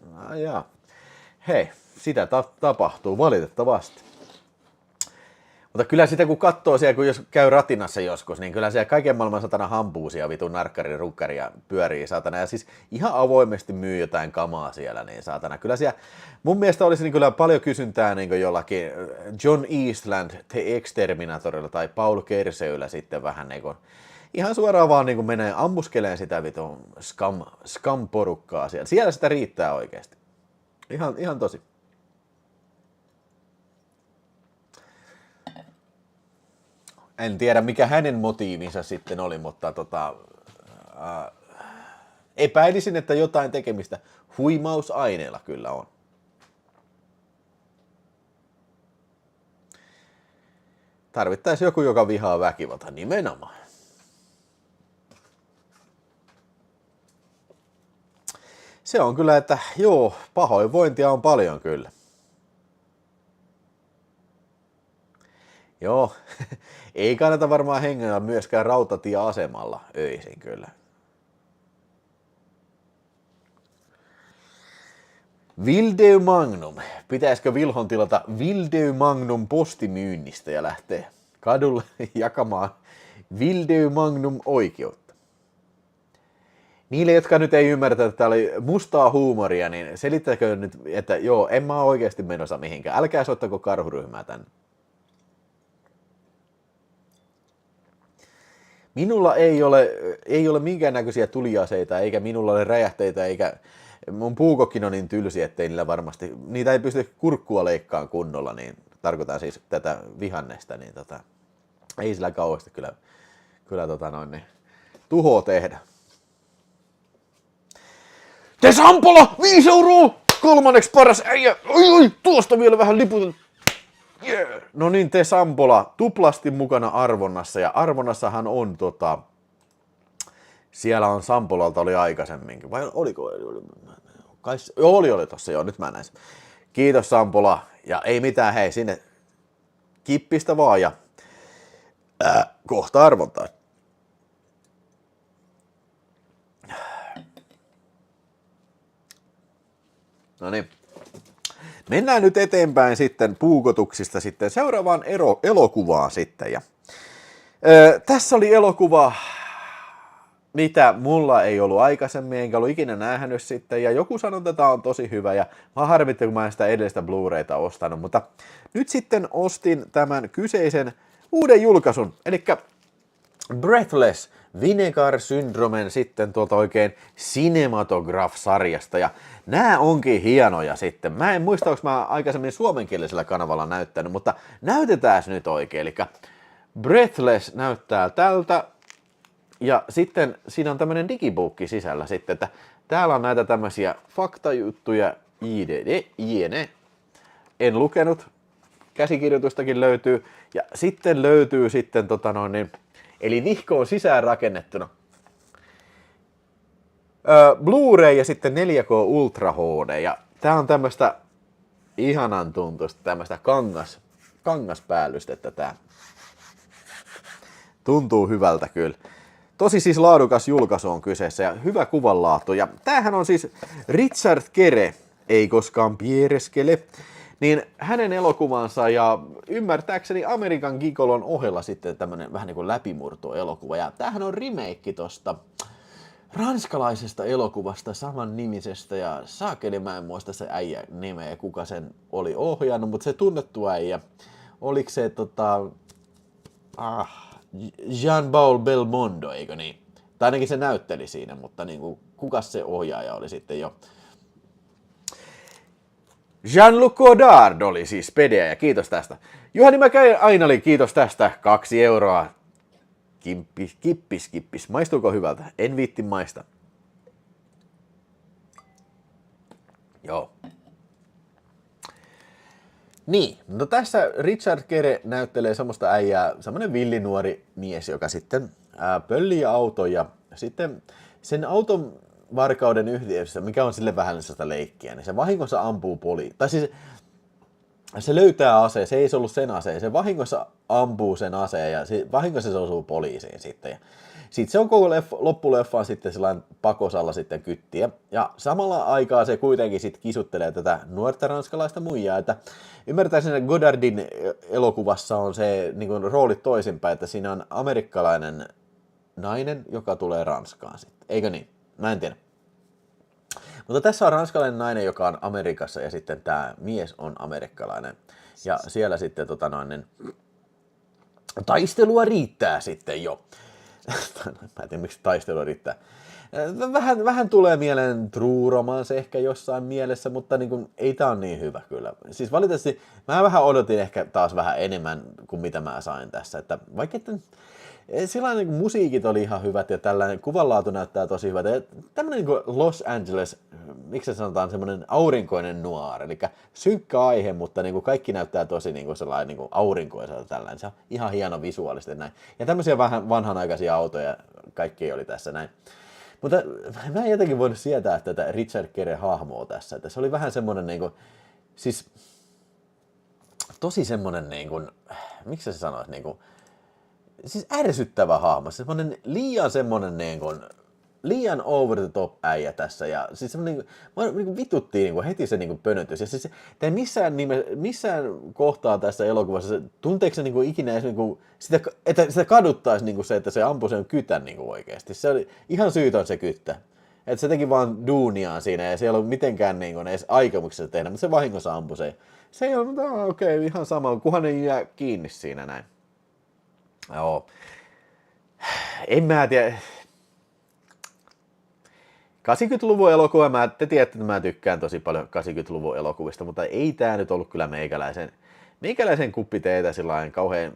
hei, sitä tapahtuu valitettavasti. Mutta kyllä sitä kun katsoo siellä, kun jos käy Ratinassa joskus, niin kyllä siellä kaiken maailman satana hampuusia vitun narkkari rukkaria pyörii satana. Ja siis ihan avoimesti myy jotain kamaa siellä, niin satana. Kyllä siellä mun mielestä olisi niin kyllä paljon kysyntää niin jollakin John Eastland The Exterminatorilla tai Paul Kerseyllä sitten vähän niin kuin, ihan suoraan vaan niin kuin menee ammuskeleen sitä vitun scam-porukkaa siellä. Siellä sitä riittää oikeasti. Ihan tosi. En tiedä, mikä hänen motiivinsa sitten oli, mutta epäilisin, että jotain tekemistä huimausaineella kyllä on. Tarvittaisiin joku, joka vihaa väkivaltaa, nimenomaan. Se on kyllä, että joo, pahoinvointia on paljon kyllä. Joo, ei kannata varmaan hengätä myöskään rautatieasemalla öisin kyllä. Wildeu Magnum. Pitäisikö Vilhon tilata Wildeu Magnum postimyynnistä ja lähteä kadulle jakamaan Wildeu Magnum oikeutta? Niille, jotka nyt ei ymmärrä, että tämä oli mustaa huumoria, niin selittäkö nyt, että joo, en mä ole oikeasti menossa mihinkään. Älkää soittako karhuryhmää tänne. Minulla ei ole minkäännäköisiä tuliaseita, eikä minulla ole räjähteitä, eikä mun puukokkin on niin tylsi, ettei niillä varmasti, niitä ei pysty kurkkua leikkaan kunnolla, niin tarkoitan siis tätä vihannesta, niin ei sillä kauheasti kyllä niin, tuhoa tehdä. Te Sampola, 5 €! Kolmanneksi paras äijä! Oi, tuosta vielä vähän liputeltu. Yeah. No niin, te Sampola, tuplasti mukana arvonnassa, ja arvonnassahan on siellä on Sampolalta oli aikaisemminkin, vai oliko? Joo, oli tossa, joo, nyt mä näin sen. Kiitos Sampola, ja ei mitään, hei, sinne kippistä vaan, ja kohta arvontaa. No niin. Mennään nyt eteenpäin sitten puukotuksista sitten seuraavaan elokuvaan sitten. Ja, tässä oli elokuva, mitä mulla ei ollut aikaisemmin, enkä ollut ikinä nähnyt sitten. Ja joku sanoi, että tämä on tosi hyvä ja mä harmitti, kun mä en sitä edellistä Blu-rayta ostanut. Mutta nyt sitten ostin tämän kyseisen uuden julkaisun, eli Breathless, Vinegar Syndromen sitten tuolta oikein Cinematograph-sarjasta, ja nämä onkin hienoja sitten. Mä en muista, onko mä aikaisemmin suomenkielisellä kanavalla näyttänyt, mutta näytetään nyt oikein. Eli Breathless näyttää tältä, ja sitten siinä on tämmönen digibuukki sisällä sitten, että täällä on näitä tämmöisiä faktajuttuja, jne. En lukenut, käsikirjoitustakin löytyy, ja sitten löytyy sitten eli vihko on sisään rakennettuna. Blu-ray ja sitten 4K Ultra HD. Ja tää on tämmöstä ihanan tuntuista, tämmöstä kangaspäällystä, tää tuntuu hyvältä kyllä. Tosi siis laadukas julkaisu on kyseessä ja hyvä kuvanlaatu. Ja tämähän on siis Richard Gere, ei koskaan piereskele, niin hänen elokuvansa ja ymmärtääkseni American Gigolon ohella sitten tämmönen vähän niin kuin läpimurto-elokuva. Ja tämähän on remake tosta ranskalaisesta elokuvasta saman nimisestä ja saakeli mä en muista se äijä nimeä, kuka sen oli ohjannut, mutta se tunnettu äijä, oliko se Jean-Paul Belmondo, eikö niin? Tai ainakin se näytteli siinä, mutta niin kuin, kuka se ohjaaja oli sitten jo? Jean-Luc Godard oli siis pedeä ja kiitos tästä. Juhani Mäkäinen-Ainali, kiitos tästä, 2 euroa. Kippis. Maistuuko hyvältä? En viitti maista. Joo. Niin, no tässä Richard Gere näyttelee semmoista äijää, semmoinen villinuori mies, joka sitten pöllii auton ja sitten sen auton varkauden yhteydessä, mikä on sille vähän sellaista leikkiä, niin se vahingossa ampuu tai siis se löytää aseen, se ei se ollut sen aseen, se vahingossa ampuu sen aseen ja vahingossa se osuu poliisiin sitten. Ja sitten se on koko loppuleffaan sitten sellainen pakosalla sitten kyttiä. Ja samalla aikaa se kuitenkin sitten kisuttelee tätä nuorta ranskalaista muijaa, että ymmärtäisin, että Godardin elokuvassa on se niin kuin roolit toisinpäin, että siinä on amerikkalainen nainen, joka tulee Ranskaan sitten, eikö niin? Mä en tiedä. Mutta tässä on ranskalainen nainen, joka on Amerikassa ja sitten tämä mies on amerikkalainen. Ja siellä sitten taistelua riittää sitten jo. Mä en tiedä, miksi taistelua riittää. Vähän tulee mieleen True Romance ehkä jossain mielessä, mutta niin kuin, ei tää on niin hyvä kyllä. Siis valitettavasti mä vähän odotin ehkä taas vähän enemmän kuin mitä mä sain tässä. Että vaikka sellainen niin musiikit oli ihan hyvät ja tällainen kuvanlaatu näyttää tosi hyvältä. Ja tämmöinen niin Los Angeles, miksi se sanotaan, semmoinen aurinkoinen noir, eli synkkä aihe, mutta niin kuin kaikki näyttää tosi niin kuin sellainen niin kuin aurinkoiselta tällainen. Se on ihan hieno visuaalisesti näin. Ja tämmöisiä vähän vanhanaikaisia autoja kaikki oli tässä näin. Mutta mä en jotenkin voinut sietää tätä Richard Gere-hahmoa tässä. Että se oli vähän semmoinen niin kuin, siis tosi semmoinen niin kuin, miksi se sanoisi niin kuin, siis ärsyttävä hahmo, semmoinen liian over the top äijä tässä ja siis semmoinen niin vituttiin niin heti se niin pönötys ja siis missään kohtaa tässä elokuvassa tunteeko se niin ikinä edes niin että sitä kaduttaisi niin se, että se ampui sen kytän niin oikeasti. Se oli ihan syytön se kyttä. Että se teki vaan duuniaan siinä ja se ei ollut mitenkään niin edes aikomuksessa tehdä, mutta se vahingossa ampui se. Se ei ole okei, ihan sama, kunhan ei jää kiinni siinä näin. Joo. En mä tiedä. 80-luvun elokuva, te tiedätte, että mä tykkään tosi paljon 80-luvun elokuvista, mutta ei tää nyt ollut kyllä meikäläisen kuppiteetä sillain kauhean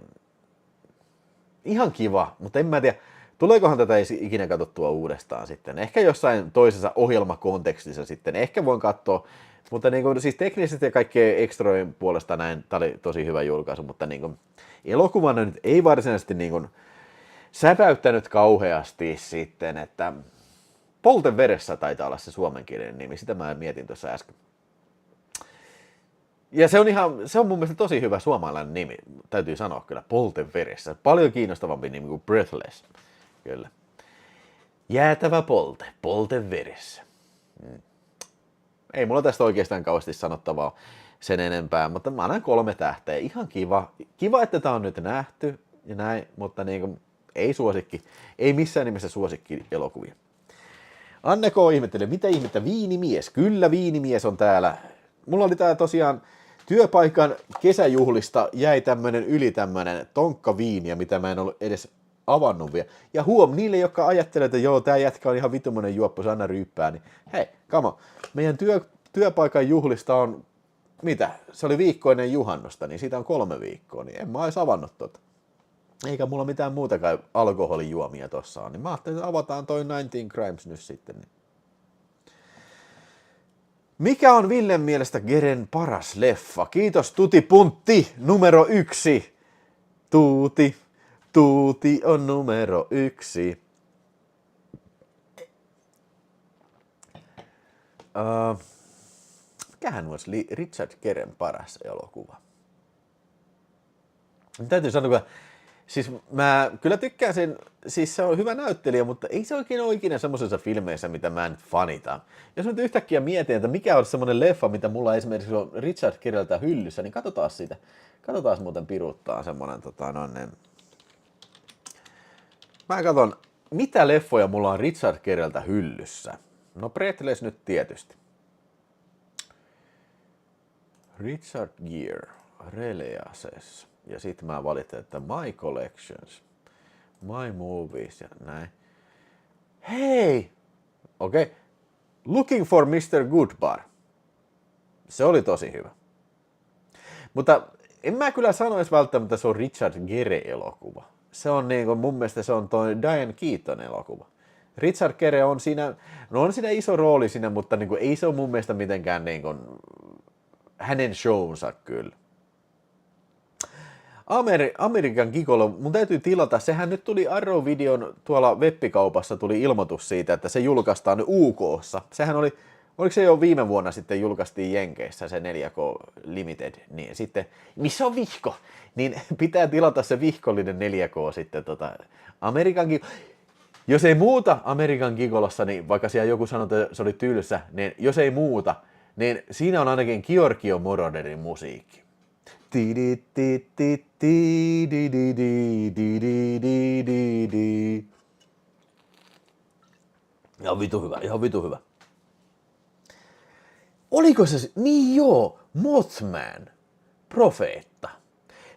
ihan kiva, mutta en mä tiedä, tuleekohan tätä ikinä katsottua uudestaan sitten. Ehkä jossain toisessa ohjelmakontekstissa sitten, ehkä voin katsoa, mutta niin kuin, siis teknisesti ja kaikkien ekstrojen puolesta näin, tää oli tosi hyvä julkaisu, mutta niin kuin, elokuvana nyt ei varsinaisesti niin kuin säpäyttänyt kauheasti sitten, että Polten veressä taitaa olla se suomenkielinen nimi, sitä mä mietin tuossa äsken. Ja se on mun mielestä tosi hyvä suomalainen nimi, täytyy sanoa kyllä, Polten veressä. Paljon kiinnostavampi nimi kuin Breathless, kyllä. Jäätävä polte, Polten veressä. Ei mulla tästä oikeastaan kauheasti sanottavaa sen enempää, mutta mä annan 3 tähteä. Ihan kiva. Kiva, että tää on nyt nähty ja näin, mutta niinku, ei suosikki. Ei missään nimessä suosikki elokuvia. Anne K. ihmettelee, mitä ihmettä, viinimies. Kyllä viinimies on täällä. Mulla oli tää tosiaan työpaikan kesäjuhlista jäi tämmönen tonkkaviiniä, mitä mä en ollut edes avannut vielä. Ja niille, jotka ajattelee, että joo, tää jätkä on ihan vitumonen juoppo, se aina ryyppää, niin hei, come on. Meidän työpaikan juhlista on, mitä? Se oli viikko ennen juhannosta, niin siitä on 3 viikkoa, niin en mä ois avannut tota. Eikä mulla mitään muutakaan alkoholijuomia tossa on, niin mä ajattelin, että avataan toi 19 Crimes nyt sitten. Niin. Mikä on Villen mielestä Geren paras leffa? Kiitos Tuti Puntti, numero 1. Tuuti on numero 1. Mikähän olisi Richard Geren paras elokuva? Täytyy sanoa, siis mä kyllä tykkään sen, siis se on hyvä näyttelijä, mutta ei se oikein ole ikinä semmoisessa filmeissä, mitä mä en fanita. Jos nyt yhtäkkiä mietin, että mikä olisi semmoinen leffa, mitä mulla esimerkiksi on Richard Gereltä hyllyssä, niin katsotaan sitä. Katsotaan muuten piruuttaa semmoinen, Mä katson, mitä leffoja mulla on Richard Gereltä hyllyssä. No Breathless nyt tietysti. Richard Gere, Releases. Ja sitten mä valitsen, että My Collections, My Movies ja näin. Hei! Okei. Okay. Looking for Mr. Goodbar. Se oli tosi hyvä. Mutta en mä kyllä sanoisi välttämättä, että se on Richard Gere-elokuva. Se on niin kuin, mun mielestä se on toi Diane Keaton elokuva. Richard Gere on siinä, no on siinä iso rooli siinä, mutta niin kuin, ei se ole mun mielestä mitenkään niin kuin, hänen shownsa kyllä. American Gigolo, mun täytyy tilata, sehän nyt tuli Arrow-videon tuolla web-kaupassa tuli ilmoitus siitä, että se julkaistaan UK:ssa. Sehän oli, oliko se jo viime vuonna sitten julkaistiin Jenkeissä se 4K Limited, niin sitten, missä on vihko? Niin pitää tilata se vihkollinen 4K sitten American Gigolo. Jos ei muuta American Gigolossa, niin vaikka siellä joku sanoi, että se oli tylsä, niin jos ei muuta, niin siinä on ainakin Giorgio Moroderin musiikki. Ihan vitu hyvä. Oliko se, niin joo, Mothman, profeetta.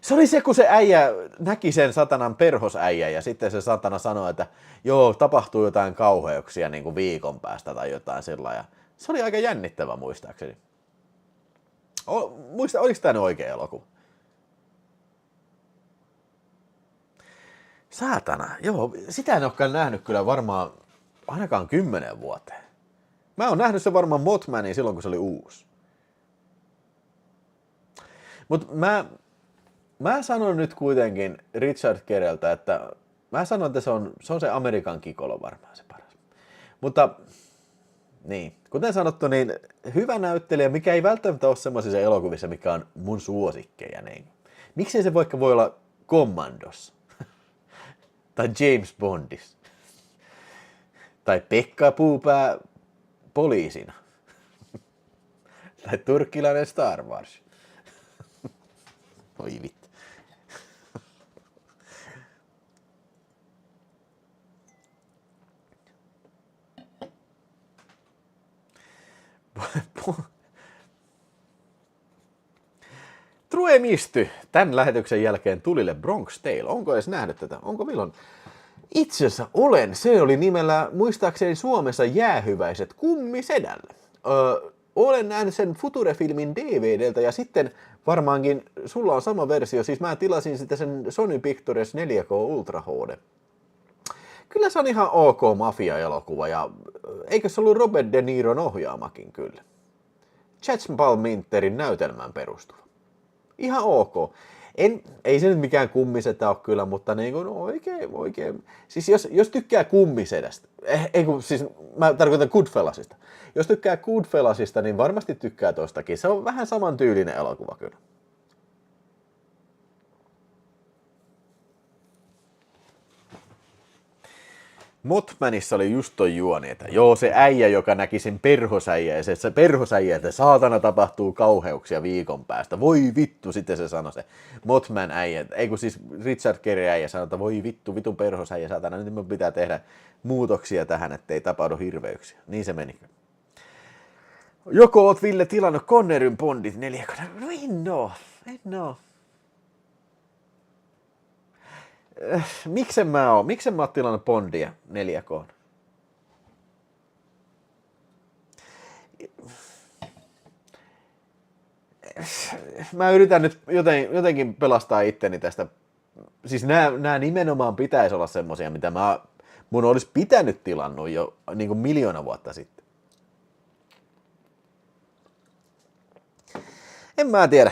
Se oli se, kun se äijä näki sen satanan perhosäijä ja sitten se satana sanoi, että joo, tapahtuu jotain kauheuksia niin kuin viikon päästä tai jotain sillä ja se oli aika jännittävä muistaakseni. Oliko tämä nyt oikea elokuva? Saatana, joo, sitä en olekaan nähnyt kyllä varmaan ainakaan 10 vuoteen. Mä oon nähnyt sen varmaan Mothmanin silloin, kun se oli uusi. Mut mä sanon nyt kuitenkin Richard Gereltä, että mä sanon, että se on se American Gigolo varmaan se paras. Mutta niin, kuten sanottu, niin hyvä näyttelijä, mikä ei välttämättä ole semmoisissa elokuvissa, mikä on mun suosikkeja. Niin. Miksei se vaikka voi olla Commandos? Tai James Bondis? Tai Pekka Puupää poliisina? Tai turkkilainen Star Wars? Oi vittu. True Misty tämän lähetyksen jälkeen tulille Bronx Tale. Onko edes nähnyt tätä? Onko milloin? Itse asiassa olen. Se oli nimellä muistaakseni Suomessa Jäähyväiset kummisedälle. Olen nähnyt sen Future-filmin DVDltä ja sitten varmaankin sulla on sama versio. Siis mä tilasin sitten sen Sony Pictures 4K Ultra HD. Kyllä se on ihan ok mafia-elokuva ja eikö se ollut Robert De Niron ohjaamakin kyllä? Chad Palminterin näytelmään perustuva. Ihan ok. Ei se nyt mikään kummisetä ole kyllä, mutta niin kuin oikein. Siis jos tykkää kummisedästä, siis mä tarkoitan Goodfellasista. Jos tykkää Goodfellasista, niin varmasti tykkää tostakin. Se on vähän saman tyylinen elokuva kyllä. Mothmanissa oli just toi juoni, että joo, se äijä, joka näki sen perhosäijä, ja se perhosäijä, että saatana tapahtuu kauheuksia viikon päästä. Voi vittu, sitten se sanoi se Mothman äijä, ei kun siis Richard Gere äijä sanoi, että voi vittu, vitun perhosäijä, saatana, nyt me pitää tehdä muutoksia tähän, ettei tapahdu hirveyksiä. Niin se meni. Joko oot, Ville, tilannut Conneryn Bondit 4K? No en oo. Miksen mä oon tilannut Bondia 4K? Mä yritän nyt jotenkin pelastaa itteni tästä. Siis nämä nimenomaan pitäisi olla semmosia, mitä mun olisi pitänyt tilannut jo niin kuin 1 000 000 vuotta sitten. En mä tiedä.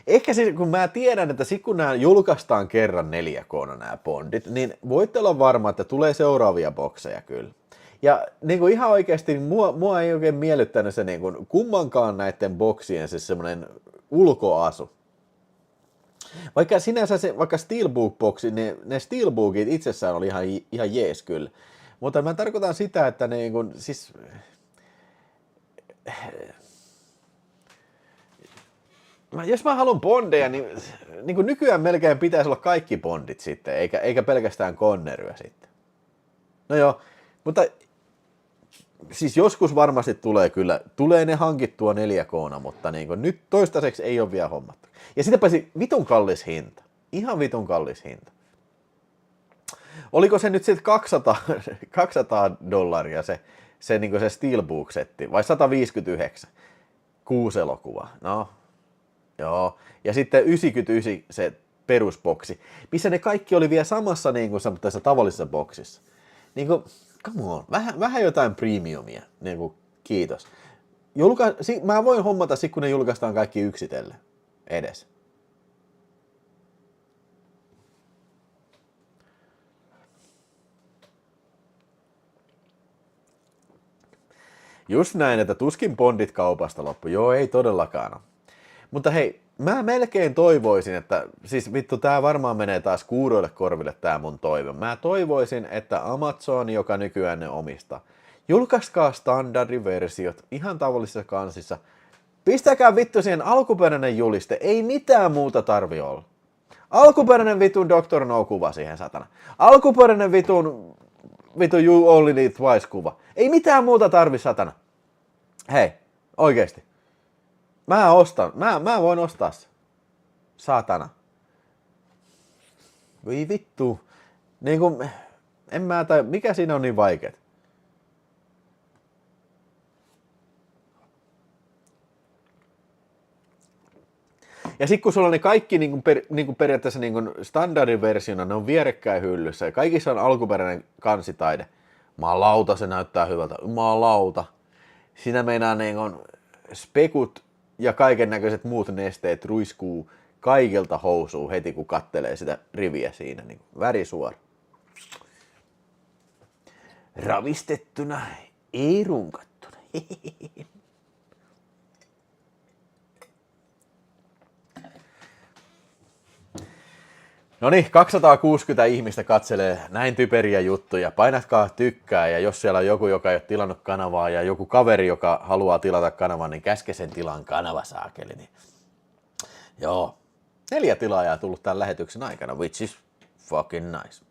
Ehkä siis, kun mä tiedän, että kun nämä julkaistaan kerran 4K:na nämä Bondit, niin voitte olla varma, että tulee seuraavia bokseja kyllä. Ja niin kuin ihan oikeasti mua ei oikein miellyttänyt se niin kuin kummankaan näiden boksien se semmoinen ulkoasu. Vaikka sinänsä vaikka Steelbook-boksi, ne Steelbookit itsessään oli ihan jees kyllä. Mutta mä tarkoitan sitä, että niin kuin, siis jos mä haluan bondeja, niin kuin nykyään melkein pitäisi olla kaikki bondit sitten, eikä pelkästään Conneryä sitten. No joo, mutta siis joskus varmasti tulee ne hankittua 4K:na, mutta niin kuin nyt toistaiseksi ei ole vielä hommattu. Ja sitä paitsi vitun kallis hinta. Ihan vitun kallis hinta. Oliko se nyt sitten $200 se, niin kuin se Steelbook-setti, vai 159? 6 elokuvaa. No, joo. Ja sitten 99 se perusboksi, missä ne kaikki oli vielä samassa niin kuin tässä tavallisessa boksissa. Niin kuin, come on, vähän jotain premiumia, niin kuin, kiitos. Mä voin hommata kun ne julkaistaan kaikki yksitellen edes. Just näin, että tuskin bondit kaupasta loppu. Joo, ei todellakaan ole. Mutta hei, mä melkein toivoisin, että, siis vittu, tää varmaan menee taas kuuroille korville tää mun toive. Mä toivoisin, että Amazon, joka nykyään ne omistaa, julkaiskaa standardiversiot ihan tavallisissa kansissa. Pistäkää vittu siihen alkuperäinen juliste, ei mitään muuta tarvi olla. Alkuperäinen vitun Dr. No-kuva siihen, satana. Alkuperäinen vitun You Only Need Twice-kuva. Ei mitään muuta tarvi, satana. Hei, oikeesti. Mä voin ostaa se. Saatana. Voi vittu. Niinku, mikä siinä on niin vaikeet? Ja sit kun sulla on ne kaikki periaatteessa standardiversiona, ne on vierekkäin hyllyssä ja kaikissa on alkuperäinen kansitaide. Jumalauta, se näyttää hyvältä. Jumalauta. Siinä meinaa spekut ja kaiken näköiset muut nesteet ruiskuu kaikilta housuu heti kun kattelee sitä riviä siinä. Niin värisuora. Ravistettuna, ei runkattuna. Noniin, 260 ihmistä katselee näin typeriä juttuja. Painatkaa tykkää ja jos siellä on joku, joka ei ole tilannut kanavaa ja joku kaveri, joka haluaa tilata kanavan, niin käske sen tilan kanava saakeli. Niin. Joo, 4 tilaajaa tullut tämän lähetyksen aikana, which is fucking nice.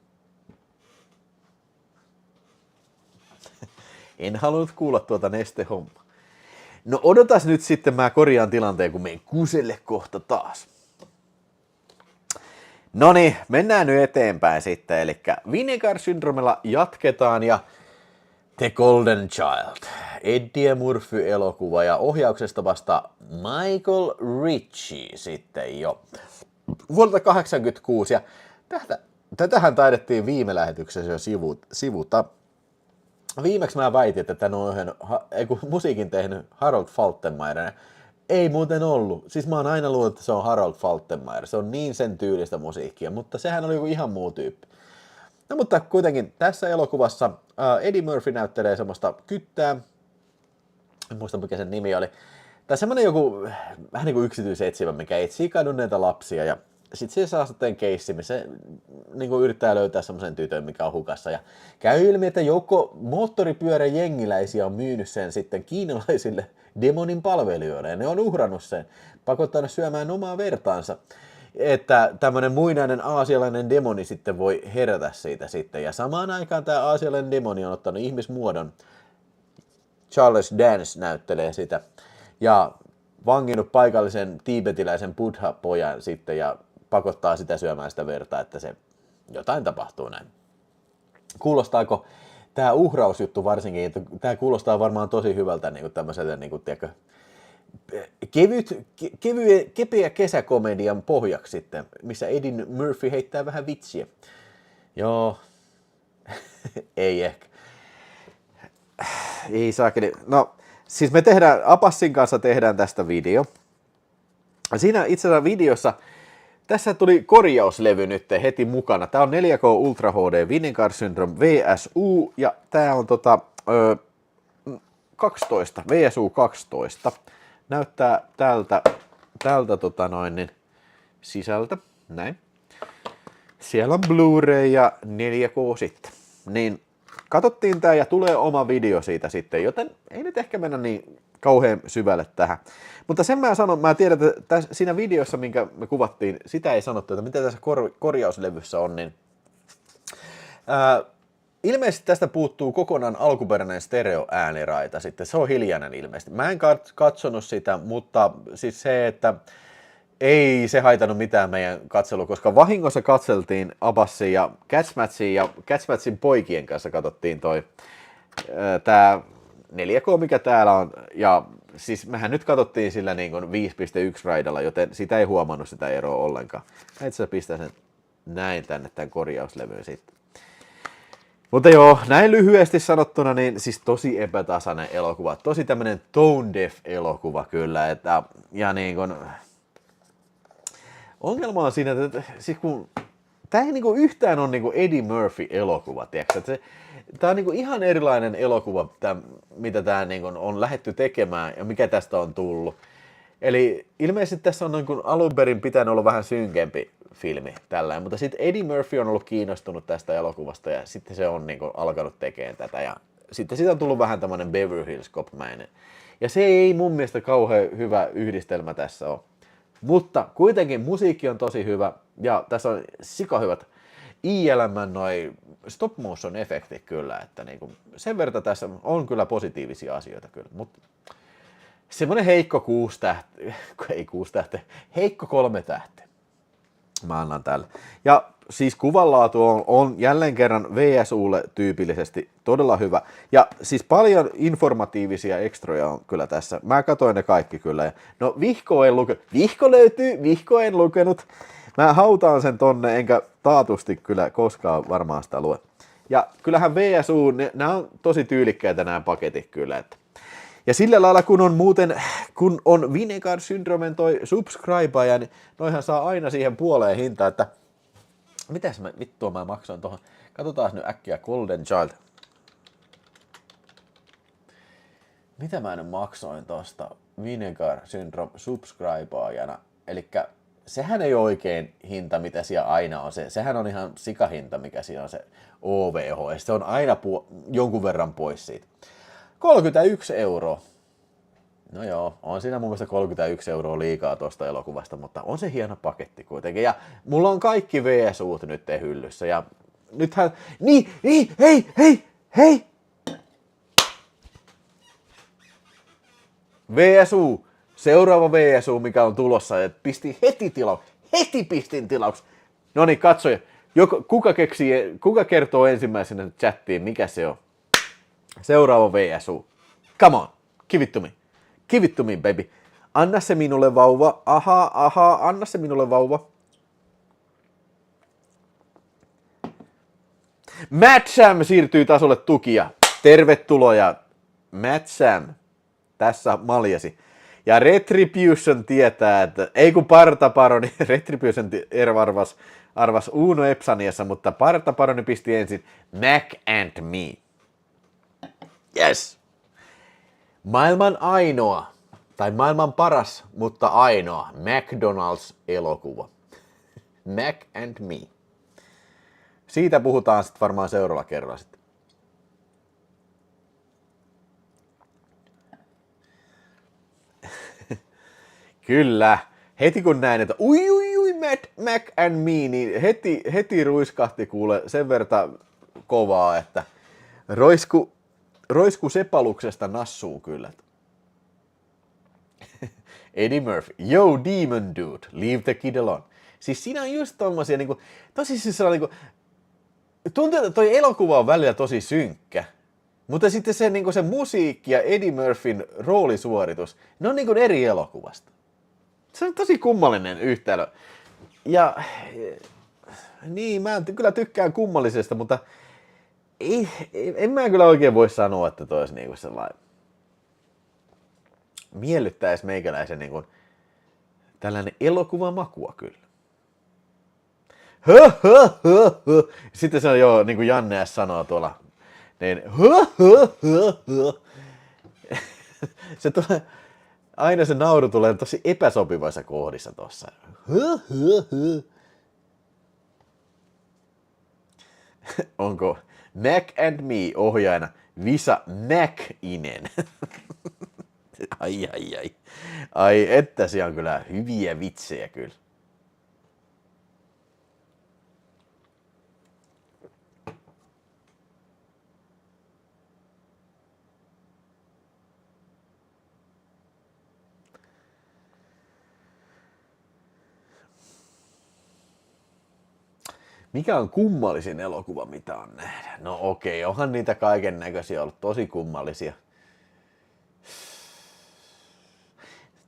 En halunnut kuulla tuota nestehommaa. No odotas nyt sitten, mä korjaan tilanteen, kun menen kuselle kohta taas. Noniin, mennään nyt eteenpäin sitten, eli Vinegar Syndromella jatketaan ja The Golden Child, Eddie Murphy-elokuva ja ohjauksesta vasta Michael Ritchie sitten jo vuodelta 1986 ja tätähän taidettiin viime lähetyksessä jo sivuta. Viimeksi mä väitin, että tämän on musiikin tehnyt Harold Faltermeyer. Ei muuten ollut. Siis mä oon aina luullut, että se on Harold Faltermeyer. Se on niin sen tyylistä musiikkia, mutta sehän oli joku ihan muu tyyppi. No mutta kuitenkin tässä elokuvassa Eddie Murphy näyttelee semmoista kyttää. En muista mikä sen nimi oli. Tai semmoinen joku vähän niin kuin yksityisetsivä, mikä etsii kadonneita lapsia. Ja sitten se saa sitten keissi, missä se niin kuin yrittää löytää semmoisen tytön, mikä on hukassa. Ja käy ilmi, että joukko moottoripyörän jengiläisiä on myynyt sen sitten kiinalaisille demonin palvelijoille. Ja ne on uhrannut sen, pakottanut syömään omaa vertaansa. Että tämmöinen muinainen aasialainen demoni sitten voi herätä siitä sitten. Ja samaan aikaan tämä aasialainen demoni on ottanut ihmismuodon. Charles Dance näyttelee sitä. Ja vanginnut paikallisen tiibetiläisen buddha-pojan sitten ja pakottaa sitä syömään sitä verta, että se jotain tapahtuu näin. Kuulostaako tämä uhrausjuttu varsinkin, että tämä kuulostaa varmaan tosi hyvältä niin kuin tämmöiseltä niin kuin, tiedätkö, kepeä kesäkomedian pohjaksi sitten, missä Eddie Murphy heittää vähän vitsiä. Joo, ei ehkä. Ei saakeli. No, siis me Apassin kanssa tehdään tästä video. Siinä itse asiassa videossa, tässä tuli korjauslevy nyt heti mukana. Tää on 4K Ultra HD Vinegar Syndrome VSU ja tää on 12, VSU 12. Näyttää tältä sisältä, näin. Siellä on Blu-ray ja 4K sitten. Niin katsottiin tää ja tulee oma video siitä sitten, joten ei nyt ehkä mennä niin kauhean syvälle tähän. Mutta sen mä tiedän, että siinä videossa, minkä me kuvattiin, sitä ei sanottu, että mitä tässä korjauslevyssä on, niin ilmeisesti tästä puuttuu kokonaan alkuperäinen stereoääniraita sitten, se on hiljainen ilmeisesti. Mä en katsonut sitä, mutta siis se, että ei se haitannut mitään meidän katselua, koska vahingossa katseltiin Abassin ja Catchmatchin poikien kanssa katsottiin tää 4K, mikä täällä on, ja siis mehän nyt katsottiin sillä niin kuin 5.1 raidalla, joten sitä ei huomannut sitä eroa ollenkaan. Mä itse asiassa pistän sen näin tänne tämän korjauslevyyn sitten. Mutta joo, näin lyhyesti sanottuna, niin siis tosi epätasainen elokuva, tosi tämmönen tone deaf elokuva kyllä, että, ja niin kuin, ongelma on siinä, että siis kun tämä ei niinku yhtään ole niinku Eddie Murphy-elokuva, tiedätkö? Tämä on niinku ihan erilainen elokuva, mitä tämä niinku on lähdetty tekemään ja mikä tästä on tullut. Eli ilmeisesti tässä on niinku alun perin pitänyt olla vähän synkempi filmi tällä, mutta sitten Eddie Murphy on ollut kiinnostunut tästä elokuvasta ja sitten se on niinku alkanut tekemään tätä ja sitten siitä on tullut vähän tämmöinen Beverly Hills Cop-mäinen. Ja se ei mun mielestä kauhean hyvä yhdistelmä tässä ole. Mutta kuitenkin musiikki on tosi hyvä ja tässä on sikahyvät ILM:n noi stop motion efektit kyllä, että niinku sen verran tässä on kyllä positiivisia asioita kyllä, mutta semmoinen heikko 6 tähteä, ei 6 tähteä, heikko 3 tähteä. Mä annan tälle. Ja siis kuvanlaatu on jälleen kerran VSUlle tyypillisesti todella hyvä. Ja siis paljon informatiivisia ekstroja on kyllä tässä. Mä katsoin ne kaikki kyllä. No vihko en lukenut. Vihko löytyy, vihko en lukenut. Mä hautaan sen tonne, enkä taatusti kyllä koskaan varmaan sitä lue. Ja kyllähän VSU, nämä on tosi tyylikkäitä nämä paketit kyllä. Että. Ja sillä lailla, kun on Vinegar Syndromen toi subscribe, niin noihan saa aina siihen puoleen hinta, että mitäs vittua mä maksoin tohon? Katsotaan nyt äkkiä Golden Child. Mitä mä nyt maksoin tosta Vinegar Syndrome subscribeajana? Elikkä sehän ei ole oikein hinta, mitä siellä aina on. Sehän on ihan sikahinta, mikä siinä on se OVH. Ja se on aina jonkun verran pois siitä. 31 €. No joo, on siinä mun mielestä 31 € liikaa tuosta elokuvasta, mutta on se hieno paketti kuitenkin. Ja mulla on kaikki VSUt nyt hyllyssä ja nythän... Hei! VSU! Seuraava VSU, mikä on tulossa, että pistin heti pistin tilaus. No niin, katsoja. Kuka kertoo ensimmäisenä chattiin, mikä se on? Seuraava VSU. Come on, give it to me. Give it to me, baby. Anna se minulle vauva. Aha, anna se minulle vauva. Matt Sam siirtyy tasolle tukia. Tervetuloa, Matt Sam. Tässä maljasi. Ja Retribution tietää, että ei kun Partaparoni, Retribution arvas Uno Epsaniassa, mutta Partaparoni pisti ensin Mac and Me. Yes! Maailman ainoa, tai maailman paras, mutta ainoa McDonald's-elokuva. Mac and Me. Siitä puhutaan sitten varmaan seuraavalla kerralla sitten. Kyllä. Heti kun näin, että ui, Mac and Me, niin heti ruiskahti kuule sen verran kovaa, että roisku sepaluksesta nassuu kyllä. Eddie Murphy, yo demon dude, leave the kid alone. Siis siinä on just tommosia niinku, tosi siis sellainen niinku, tuntuu, että toi elokuva on välillä tosi synkkä. Mutta sitten se, niinku se musiikki ja Eddie Murphyn roolisuoritus, ne on niinku eri elokuvasta. Se on tosi kummallinen yhtälö. Ja niin, mä kyllä tykkään kummallisesta, mutta en mä kyllä oikein voi sanoa, että toi olisi niinku sellainen miellyttäisi meikäläisen niinku tällainen elokuvamakua kyllä. Sitten se on jo, niin kuin Janne S. sanoo tuolla, niin se tulee, aina se nauru tulee tosi epäsopivassa kohdissa tossa. Onko Mac and Me ohjaajana Visa Mäkinen? Ai, että siellä on kyllä hyviä vitsejä kyllä. Mikä on kummallisin elokuva, mitä on nähdä? No okei, onhan niitä kaiken näköisiä ollut tosi kummallisia.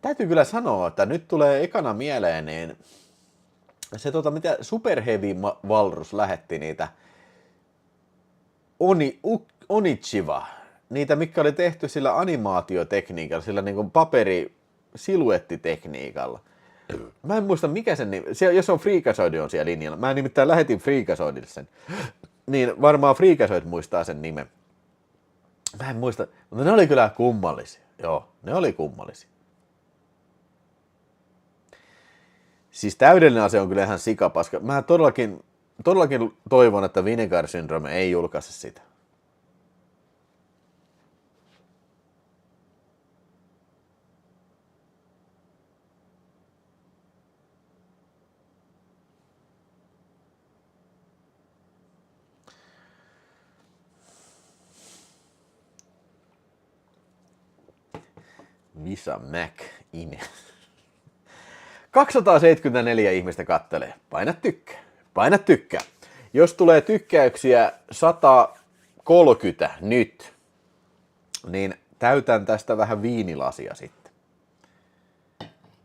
Täytyy kyllä sanoa, että nyt tulee ekana mieleen, niin se mitä Super Heavy Walrus lähetti niitä Onichiwa, niitä mikä oli tehty sillä animaatiotekniikalla, sillä niin kuin paperi-siluettitekniikalla. Mä en muista mikä sen nimi, jos on Freakazoid on siellä linjalla, mä nimittäin lähetin Freakazoidille sen, niin varmaan Freakazoid muistaa sen nimen. Mä en muista, mutta ne oli kyllä kummallisia, joo, ne oli kummallisia. Siis täydellinen asia on kyllä ihan sikapaska. Mä todellakin toivon, että Vinegar Syndrome ei julkaise sitä. Visa Mäkinen. 274 ihmistä kattelee. Paina tykkää. Jos tulee tykkäyksiä 130 nyt, niin täytän tästä vähän viinilasia sitten.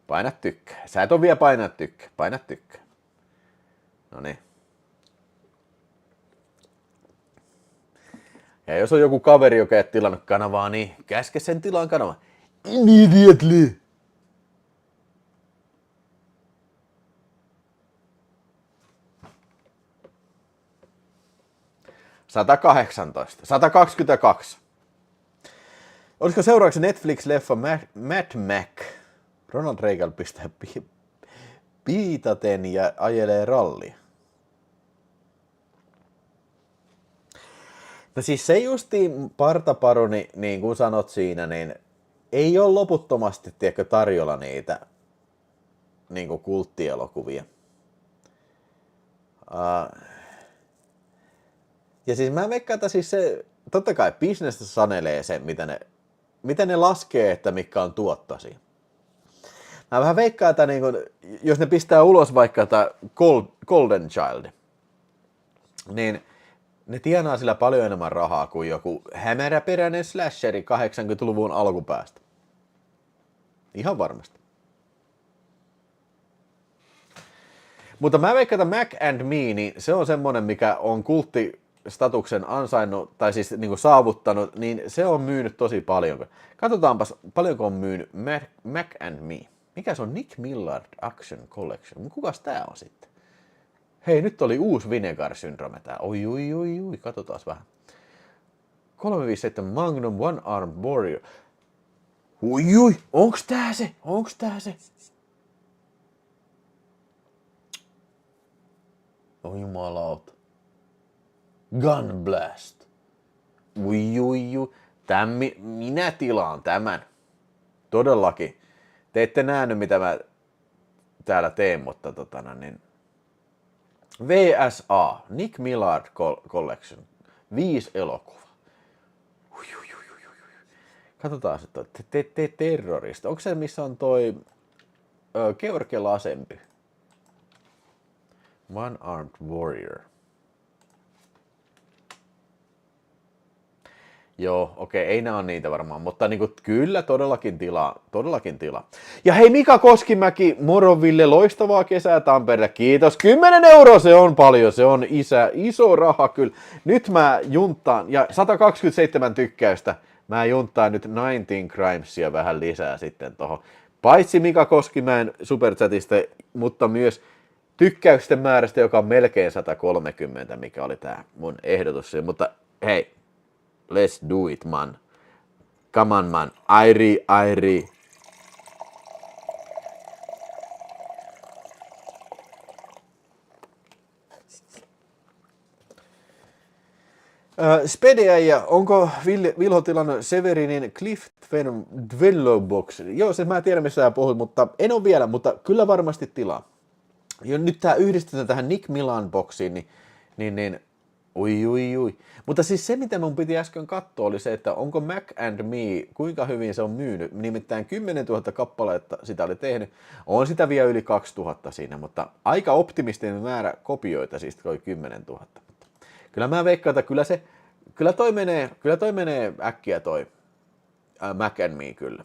Paina tykkää. Sä et ole vielä paina tykkää. Noniin. Ja jos on joku kaveri, joka ei ole tilannut kanavaa, niin käske sen tilaan kanavaa. Immediately. $118, 122. Olisiko seuraavaksi Netflix-leffa Mad Max? Ronald Reagan pistää piitaten ja ajelee rallia. No siis se justiin Partaparoni, niin kuin sanot siinä, niin ei ole loputtomasti tarjolla niitä niin kuin kulttielokuvia. Ja siis mä veikkaan, että siis se, totta kai business sanelee sen, mitä ne laskee, että mikä on tuottosi. Mä vähän veikkaan, että niin kun, jos ne pistää ulos vaikka tämä Golden Child, niin ne tienaa sillä paljon enemmän rahaa kuin joku hämäräperäinen slasheri 80-luvun alkupäästä. Ihan varmasti. Mutta mä veikkaan, että Mac and Me, niin se on semmonen, mikä on statuksen ansainnut, tai siis niin kuin saavuttanut, niin se on myynyt tosi paljon. Katsotaanpas, paljonko on myynyt Mac and Me. Mikä se on? Nick Millard Action Collection. Kukas tää on sitten? Hei, nyt oli uusi Vinegar Syndrome tää. Oi, katsotaan vähän. 357 Magnum One Arm Warrior. Onks tää se? Oi jumalauta. Gun Blast. Minä tilaan tämän. Todellakin. Te ette nähnyt mitä mä täällä teen, mutta niin. VSA, Nick Millard Collection. 5 elokuvaa. Katsotaan se terrorista. Onko se missä on toi George Lazenby? One Armed Warrior. Joo, okei, ei nää on niitä varmaan, mutta niinku, kyllä todellakin tilaa. Ja hei Mika Koskimäki, moro Ville, loistavaa kesää Tampereelle, kiitos, 10 €, se on paljon, se on iso raha kyllä. Nyt mä junttaan, ja 127 tykkäystä, mä junttaan nyt 19 Crimesia vähän lisää sitten tohon. Paitsi Mika Koskimäen superchatista, mutta myös tykkäysten määrästä, joka on melkein 130, mikä oli tää mun ehdotus. Mutta hei, let's do it, man. Come on, man. Airi. Spedeäjä, onko Vilho tilannut Severinin Clifton Dwellow Box? Joo, se mä tiedän missä sä puhut, mutta en ole vielä, mutta kyllä varmasti tilaa. Ja nyt tää yhdistetään tähän Nick Millan boksiin, niin ui. Mutta siis se, mitä mun piti äsken katsoa, oli se, että onko Mac and Me, kuinka hyvin se on myynyt. Nimittäin 10 000 kappaletta sitä oli tehnyt. On sitä vielä yli 2000 siinä, mutta aika optimistinen määrä kopioita, siis toi 10 000. Kyllä mä veikkaan, että kyllä toi menee äkkiä toi Mac and Me kyllä.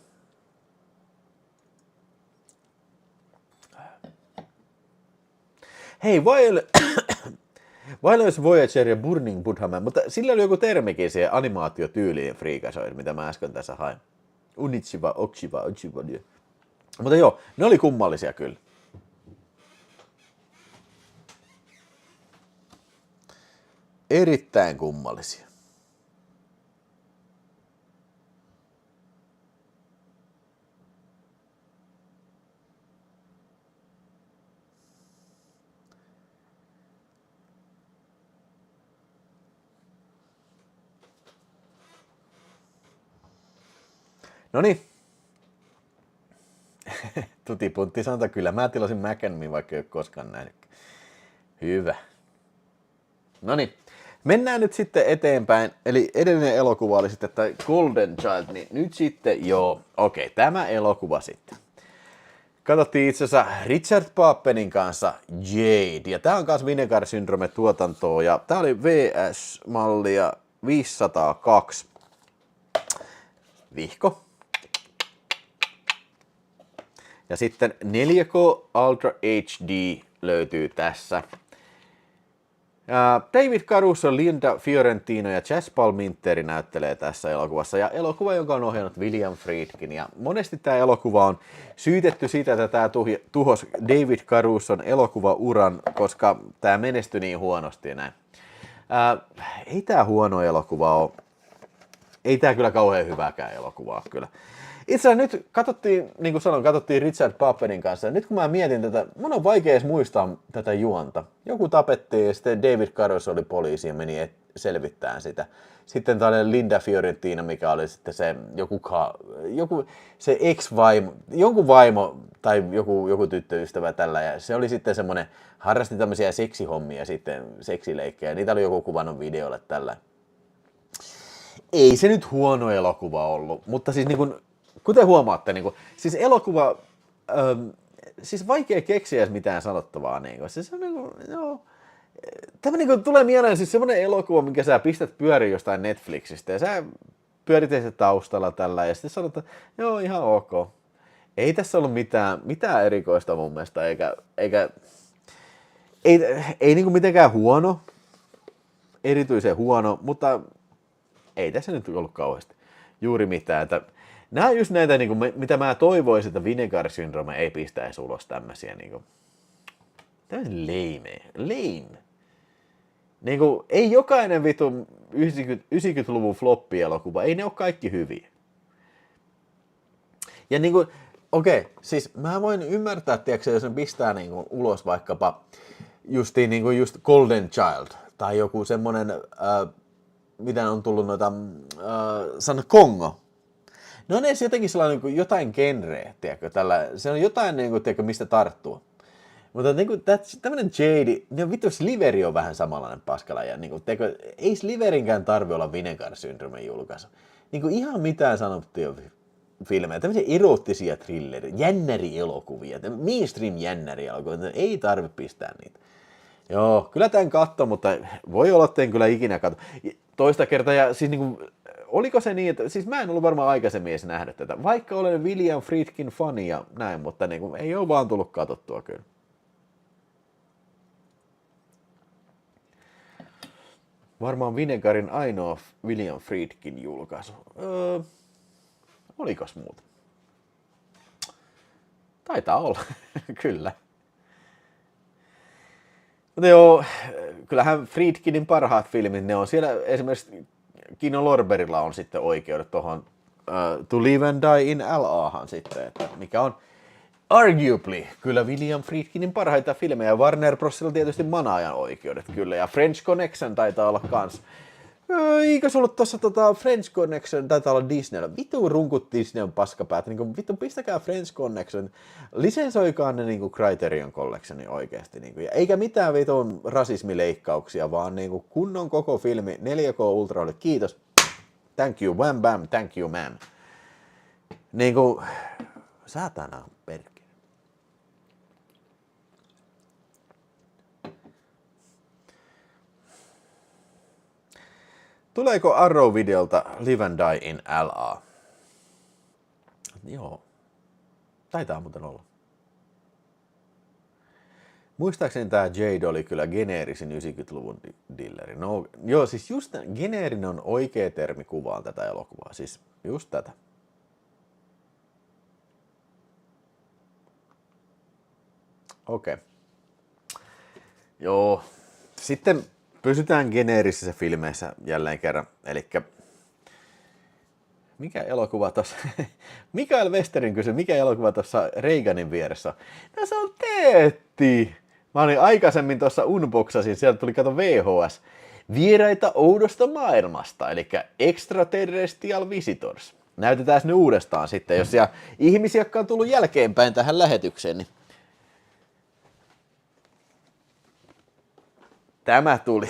Hei, Violence Voyager ja Burning Buddhaman, mutta sillä oli joku termikin siihen animaatiotyyliin friikasoin, mitä mä äsken tässä hain. Unichiva, Ochiva. Mutta joo, ne oli kummallisia kyllä. Erittäin kummallisia. Noniin. Tutipuntti sanota kyllä. Mä tilasin Mac and Me, vaikka ei ole koskaan nähnyt. Hyvä. Noniin. Mennään nyt sitten eteenpäin. Eli edellinen elokuva oli sitten tämä Golden Child. Niin nyt sitten, tämä elokuva sitten. Katsottiin itse asiassa Richard Pappenin kanssa Jade. Ja tää on kanssa Vinegar Syndrome tuotantoa. Ja tää oli VS-mallia 502. Vihko. Ja sitten 4K Ultra HD löytyy tässä. David Caruso, Linda Fiorentino ja Jazz Palminteri näyttelee tässä elokuvassa. Ja elokuva, jonka on ohjannut William Friedkin. Ja monesti tämä elokuva on syytetty siitä, että tämä tuhos David Caruson elokuvauran, koska tämä menestyi niin huonosti ja näin. Ei tämä huono elokuva ole. Ei tämä kyllä kauhean hyvääkään elokuvaa kyllä. Itse asiassa nyt katsottiin, niin kuin sanoin, katsottiin Richard Pappenin kanssa. Ja nyt kun mä mietin tätä, mun on vaikea edes muistaa tätä juonta. Joku tapettiin ja sitten David Caruso oli poliisi ja meni selvittämään sitä. Sitten tällainen Linda Fiorentina, mikä oli sitten se joku se ex-vaimo, jonkun vaimo tai joku tyttöystävä tällä. Ja se oli sitten semmoinen, harrasti tämmöisiä seksihommia sitten, seksileikkejä. Niitä oli joku kuvannut videolle tällä. Ei se nyt huono elokuva ollut, mutta siis niin kuin, kuten huomaatte, niin kuin, siis elokuva, siis vaikea keksiä edes mitään sanottavaa. Niin kuin, siis on niin kuin, tämä niin kuin, tulee mieleen siis semmoinen elokuva, minkä sä pistät pyöriin jostain Netflixistä ja sä pyörit se taustalla tällä ja sitten sanot, että joo, ihan ok. Ei tässä ollut mitään erikoista mun mielestä, ei niin kuin mitenkään huono. erityisen huono, mutta ei tässä nyt ollut kauheasti juuri mitään. Että nämä on just näitä, niin kuin, mitä mä toivoisin, että Vinegar Syndrome ei pistäisi ulos tämmöisiä. Niin kuin, tämmöisiä lame. Niin kuin, ei jokainen vitu 90-luvun floppielokuva, ei ne ole kaikki hyviä. Ja niin kuin, okei, siis mä voin ymmärtää, tiedätkö, jos ne pistää niin kuin ulos vaikkapa justiin niin kuin just Golden Child tai joku semmonen, mitä on tullut noita, sana Kongo. No on edes jotenkin sellainen niin kuin jotain genreä, tiedätkö, tällä, se on jotain niin kuin, tiedätkö, mistä tarttuu. Mutta niin kuin, tämmönen Jade, niin vittu Sliveri on vähän samanlainen paskala. Ja niin kuin, tiedätkö, ei Sliverinkään tarvi olla Vinegar Syndromen julkaisu. Niin kuin ihan mitään sanottuja filmejä, tämmöisiä eroottisia thrillereitä, jännärielokuvia, mainstream jännärielokuvia, ei tarvitse pistää niitä. Joo, kyllä tämän katso, mutta voi olla, että en kyllä ikinä katso. Toista kertaa, ja siis niin kuin, oliko se niin, että siis mä en ollut varmaan aikaisemmin edes nähnyt tätä, vaikka olen William Friedkin fani ja näin, mutta niin kuin, ei ole vaan tullut katsottua kyllä. Varmaan Vinegarin ainoa William Friedkin julkaisu. Olikos muuta? Taitaa olla, kyllä. Mutta joo, kyllähän Friedkinin parhaat filmit, ne on siellä esimerkiksi Kino Lorberilla on sitten oikeudet tuohon To Live and Die in L.A.han sitten, että mikä on arguably kyllä William Friedkinin parhaita filmejä. Warner Brosilla tietysti Manaajan oikeudet kyllä, ja French Connection taitaa olla kans. Eikö se ollut tossa French Connection, taitaa olla Disneyllä. Vittu runkut Disney on paskapäät. Niin vittu pistäkää French Connection. Lisensoikaa ne niin Criterion Collectionin oikeasti. Niin kuin, eikä mitään vitun rasismileikkauksia, vaan niin kuin, kunnon koko filmi 4K Ultra. Kiitos. Thank you, wham bam, thank you ma'am. Niin kuin, saatana perkele. Tuleeko Arrow-videolta Live and Die in L.A.? Joo. Taitaa muuten olla. Muistaakseni tämä Jade oli kyllä geneerisin 90-luvun dilleri. No, joo, siis just geneerinen on oikea termi kuvaan tätä elokuvaa. Siis just tätä. Okei. Joo. Sitten pysytään geneerisissä filmeissä jälleen kerran. Elikkä mikä elokuva tuossa? Mikael Westerin kysyi, mikä elokuva tuossa Reaganin vieressä on? No se on Teetti. Mä olin aikaisemmin tuossa unboxasin, sieltä tuli kato VHS. Vieraita oudosta maailmasta, eli Extraterrestrial Visitors. Näytetään ne uudestaan sitten, jos siellä ihmisiä, jotka on tullut jälkeenpäin tähän lähetykseen, niin tämä tuli.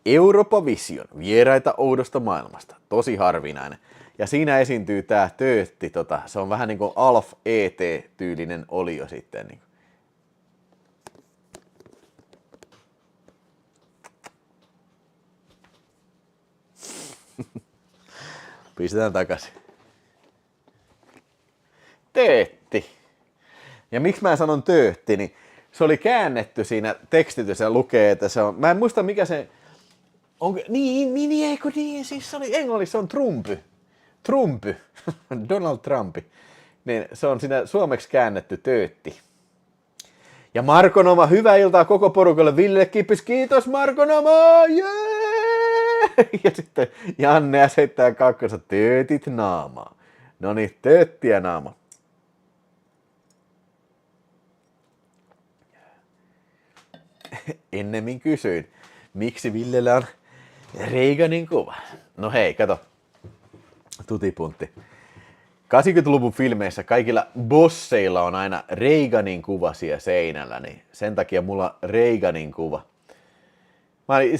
Europa Vision, vieraita oudosta maailmasta. Tosi harvinainen. Ja siinä esiintyy tää Töötti, se on vähän niin kuin Alf ET-tyylinen olio sitten. Niin. Pistetään takaisin. Töötti. Ja miksi mä sanon Töötti, niin se oli käännetty siinä tekstityssä lukee, että se on, mä en muista mikä se, onko, eikö niin, siis se oli englanniksi, se on Trumpy, Donald Trumpi, niin se on siinä suomeksi käännetty Töötti. Ja Marko Noma, hyvää iltaa koko porukalle, Ville Kippis, kiitos Marko Noma, ja sitten Janne asettaa kakkossa, töötit naamaa. No niin, tööttiä naama. Ennemmin kysyin, miksi Villellä on Reaganin kuva. No hei, kato. Tutipuntti. 80-luvun filmeissä kaikilla bosseilla on aina Reaganin kuva siellä seinällä, niin sen takia mulla on Reaganin kuva. Mä olin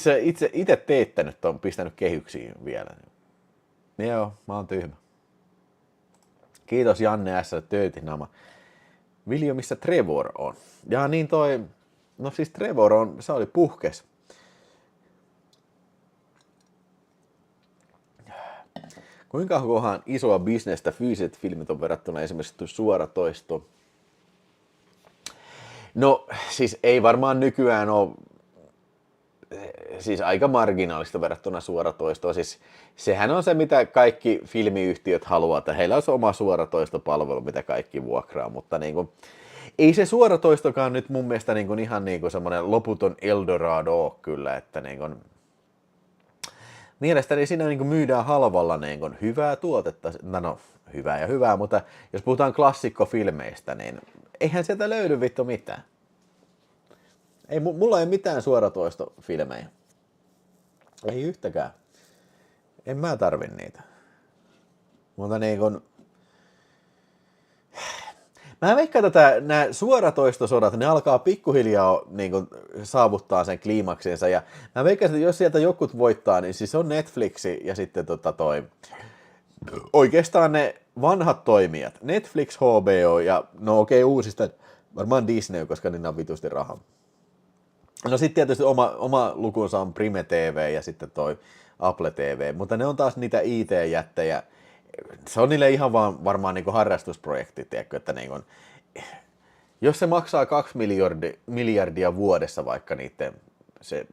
itse teettänyt ton, pistänyt kehyksiin vielä. Joo, mä oon tyhmä. Kiitos Janne S. Töötinama. Viljo, missä Trevor on? Ja niin toi, no siis Trevor on, se oli puhkes. Kuinka kohan isoa bisnestä fyysiset filmit on verrattuna esimerkiksi suoratoistoon? No siis ei varmaan nykyään ole siis aika marginaalista verrattuna suoratoistoon. Siis sehän on se, mitä kaikki filmiyhtiöt haluaa, että heillä on oma suoratoistopalvelu, mitä kaikki vuokraa, mutta niin kuin, ei se suoratoistokaan nyt mun mielestä niin kuin ihan niin kuin semmoinen loputon Eldorado ole kyllä, että niin kuin, mielestäni siinä niin kuin myydään halvalla niin kuin hyvää tuotetta, no hyvää ja hyvää, mutta jos puhutaan klassikkofilmeistä, niin eihän sieltä löydy vittu mitään. Ei, mulla ei mitään suoratoistofilmejä. Ei yhtäkään. En mä tarvi niitä. Mutta niin kun... Mä veikkaan, että nämä suoratoistosodat, ne alkaa pikkuhiljaa niin kun, saavuttaa sen kliimaksensa. Ja mä veikkaan, että jos sieltä jokut voittaa, niin siis on Netflixi ja sitten oikeastaan ne vanhat toimijat. Netflix, HBO ja no okei, uusista varmaan Disney, koska niillä on vitusti rahaa. No sitten tietysti oma lukunsa on Prime TV ja sitten toi Apple TV, mutta ne on taas niitä IT-jättejä. Se on niille ihan vaan varmaan niinku harrastusprojekti, tiedätkö, että niinku, jos se maksaa 2 miljardia vuodessa vaikka niiden se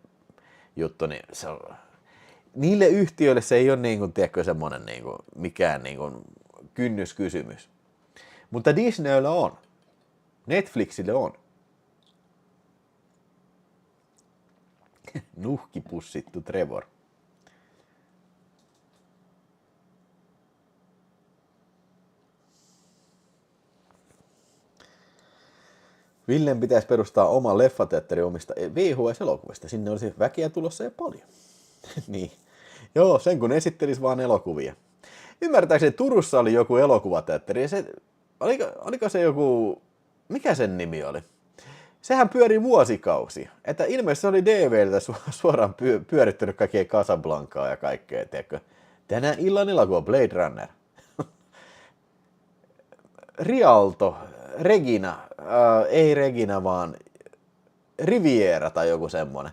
juttu, niin se on, niille yhtiöille se ei ole niinku, tiedätkö, semmoinen niinku, mikään niinku, kynnyskysymys. Mutta Disneyllä on. Netflixille on. Nuhkipussittu Trevor. Villen pitäisi perustaa oma leffateatteri omista VHS-elokuvista. Sinne olisi väkeä tulossa ja paljon. Niin. Joo, sen kun esittelisi vaan elokuvia. Ymmärtääkseni Turussa oli joku elokuvateatteri. Ja oliko se joku... Mikä sen nimi oli? Sehän pyöri vuosikausia. Että ilmeisesti se oli DV:ltä suoraan pyörittänyt kaikkea Casablancaa ja kaikkea, tiedätkö? Tänään illan elokuva Blade Runner. Rialto, Regina, ei Regina vaan Riviera tai joku semmonen.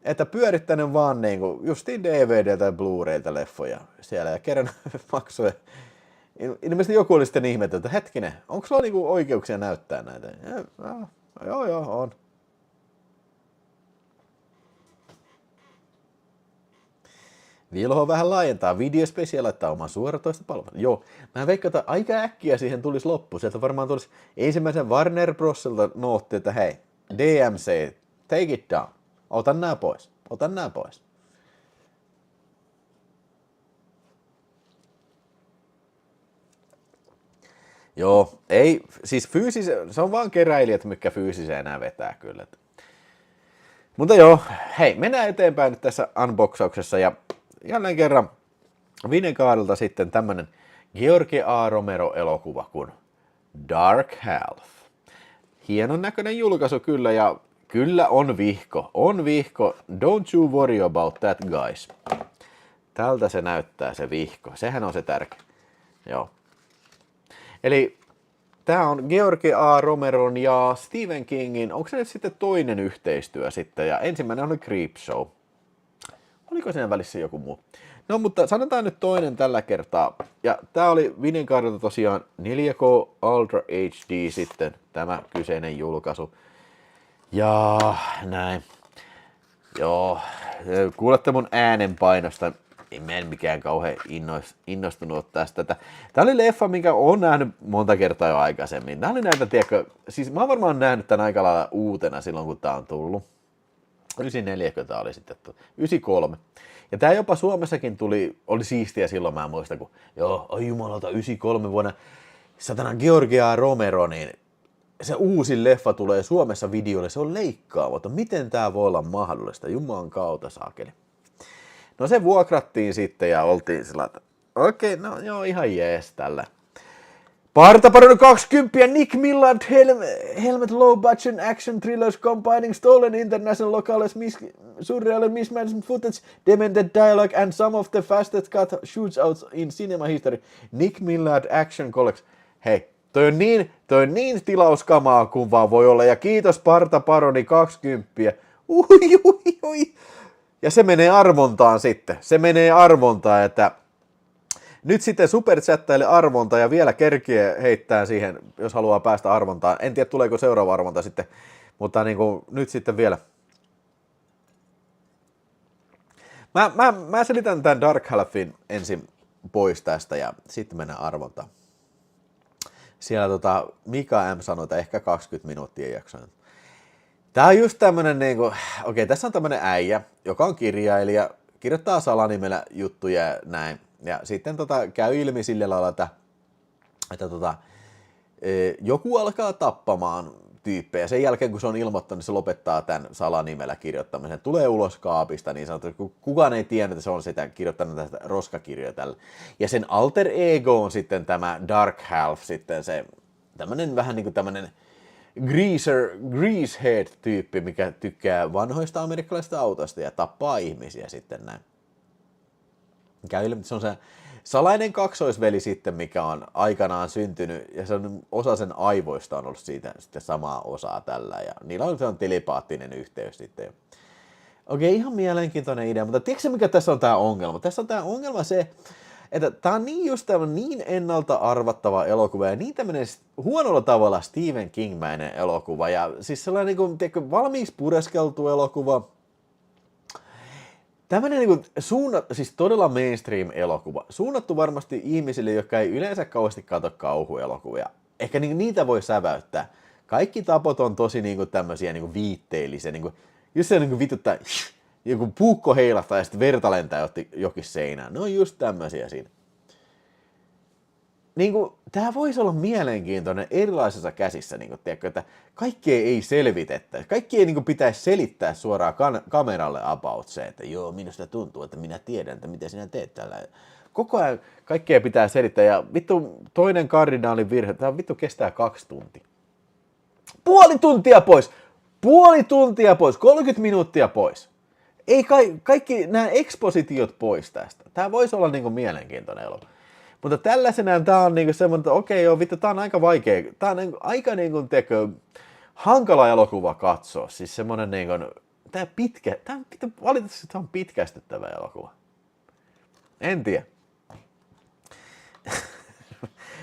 Että pyörittänyt vaan niinku justiin DVD tai Blu-rayta leffoja siellä ja kerran maksoi. Ilmeisesti joku oli sitten ihmetellyt, että hetkinen, onko sulla niinku oikeuksia näyttää näitä? Joo, on. Vilho vähän laajentaa videospesiä, laittaa oman suoratoistopalvelun. Joo, mä veikkaan, että aika äkkiä siihen tulisi loppu. Sieltä varmaan tulisi ensimmäisen Warner Brosilta nootti, että hei, DMC, take it down. Otan nää pois. Joo, ei, siis se on vaan keräilijät, mitkä fyysiseen enää vetää kyllä. Mutta joo, hei, mennään eteenpäin nyt tässä unboxauksessa ja jälleen kerran Vinegaarilta sitten tämmönen George A. Romero-elokuva kuin Dark Half. Hienon näköinen julkaisu kyllä ja kyllä on vihko. Don't you worry about that, guys. Tältä se näyttää se vihko, sehän on se tärkeä. Joo. Eli tämä on George A. Romeron ja Stephen Kingin, onko se nyt sitten toinen yhteistyö sitten, ja ensimmäinen oli Creepshow. Oliko siinä välissä joku muu? No, mutta sanotaan nyt toinen tällä kertaa. Ja tää oli Vinegaarilta tosiaan 4K Ultra HD sitten, tämä kyseinen julkaisu. Ja näin. Joo, kuulette mun äänenpainosta. Mä en mikään kauhean innostunut tästä. Tää oli leffa, minkä on nähnyt monta kertaa jo aikaisemmin. Tää oli näitä, tiedätkö, siis mä oon varmaan nähnyt tän aika lailla uutena silloin, kun tää on tullut. 94 tää oli sitten, 93. Ja tää jopa Suomessakin oli siistiä silloin, mä muistan, kun ai jumalauta, 93 vuonna satana George A. Romero, niin se uusi leffa tulee Suomessa videolle, se on leikkaamaton. Miten tää voi olla mahdollista? Jumalan kautta saakeli. No se vuokrattiin sitten ja oltiin sillä, että okei, no joo, ihan jees tällä. Partaparoni 20, Nick Millard, Helmet Low Budget Action Thrillers Combining Stolen International Locales Surreal Mismanagement Footage, Demented Dialogue and some of the fastest cut shootouts in cinema history. Nick Millard Action Collection. Hei, toi on niin tilauskamaa kuin vaan voi olla. Ja kiitos Partaparoni 20. Ui. Ja se menee arvontaan sitten. Että nyt sitten superchattaille arvonta ja vielä kerkiä heittää siihen, jos haluaa päästä arvontaan. En tiedä, tuleeko seuraava arvonta sitten, mutta niin kuin nyt sitten vielä. Mä selitän tämän Dark Halfin ensin pois tästä ja sitten mennään arvontaan. Siellä Mika M sanoi, että ehkä 20 minuuttia jaksoin. Tää on just tämmönen niinku, okei, tässä on tämmönen äijä, joka on kirjailija, kirjoittaa salanimellä juttuja ja näin. Ja sitten käy ilmi sillä lailla, että joku alkaa tappamaan tyyppejä. Sen jälkeen, kun se on ilmoittanut, niin se lopettaa tämän salanimellä kirjoittamisen. Tulee ulos kaapista niin sanotusti. Kukaan ei tiedä, että se on sitä kirjoittanut tästä roskakirjoja tällä. Ja sen alter ego on sitten tämä Dark Half, sitten se tämmönen vähän niin kuin tämmönen greasehead-tyyppi, mikä tykkää vanhoista amerikkalaisista autoista ja tappaa ihmisiä sitten näin. Se on se salainen kaksoisveli sitten, mikä on aikanaan syntynyt, ja se on osa sen aivoista on ollut siitä sitten samaa osaa tällä, ja niillä on se telepaattinen yhteys sitten. Okei, ihan mielenkiintoinen idea, mutta tiedätkö mikä tässä on tämä ongelma? Tässä on tämä ongelma se, että tämä on niin ennalta arvattava elokuva, ja niin tämmöinen huonolla tavalla Stephen King-mäinen elokuva, ja siis sellainen niin kuin, tiedätkö, valmiiksi pureskeltu elokuva, tämmöinen niin siis todella mainstream-elokuva. Suunnattu varmasti ihmisille, jotka ei yleensä kauheasti katso kauhuelokuvia. Ehkä niitä voi säväyttää. Kaikki tapot on tosi tämmöisiä viitteellisiä. Just se vituttaa, joku puukko heilahtaa ja sitten verta lentää jokin seinään. Ne on just tämmöisiä siinä. Tämä voisi olla mielenkiintoinen erilaisissa käsissä, tiedätkö, että kaikkea ei selvitettäisi. Kaikki ei pitäisi selittää suoraan kameralle about se, että joo, minusta tuntuu, että minä tiedän, että mitä sinä teet tällä. Koko ajan kaikkea pitää selittää ja vittu toinen kardinaalin virhe, tämä vittu kestää 2 tuntia. Puoli tuntia pois, 30 minuuttia pois. Ei kaikki nämä ekspositiot pois tästä. Tämä voisi olla mielenkiintoinen elokuva. Mutta tällaisenään tämä on semmoinen, että okei, joo, vittu, tämä on aika vaikea. Tämä on aika hankala elokuva katsoa. Siis semmoinen valitettavasti tämä on pitkästyttävä elokuva. En tiedä.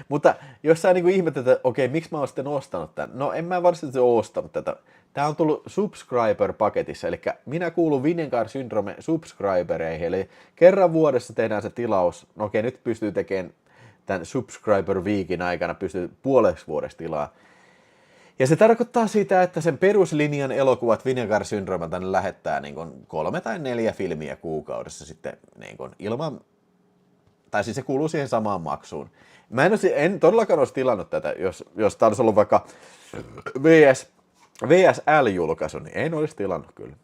Mutta jos sä ihmettelet, että okei, miksi mä oon sitten ostanut tämän? No en mä varsinaisesti ostanut tätä. Tää on tullut subscriber-paketissa, eli minä kuulun Vinegar Syndrome subscribereihin, eli kerran vuodessa tehdään se tilaus. No okei, nyt pystyy tekemään tämän subscriber weekin aikana, pystyy puoleksi vuodessa tilaa. Ja se tarkoittaa sitä, että sen peruslinjan elokuvat Vinegar Syndrome tänne lähettää 3 tai 4 filmiä kuukaudessa sitten ilman, tai siis se kuuluu siihen samaan maksuun. Mä en todellakaan olisi tilannut tätä, jos tämä olisi ollut vaikka VSL-julkaisu, niin en olisi tilannut kyllä.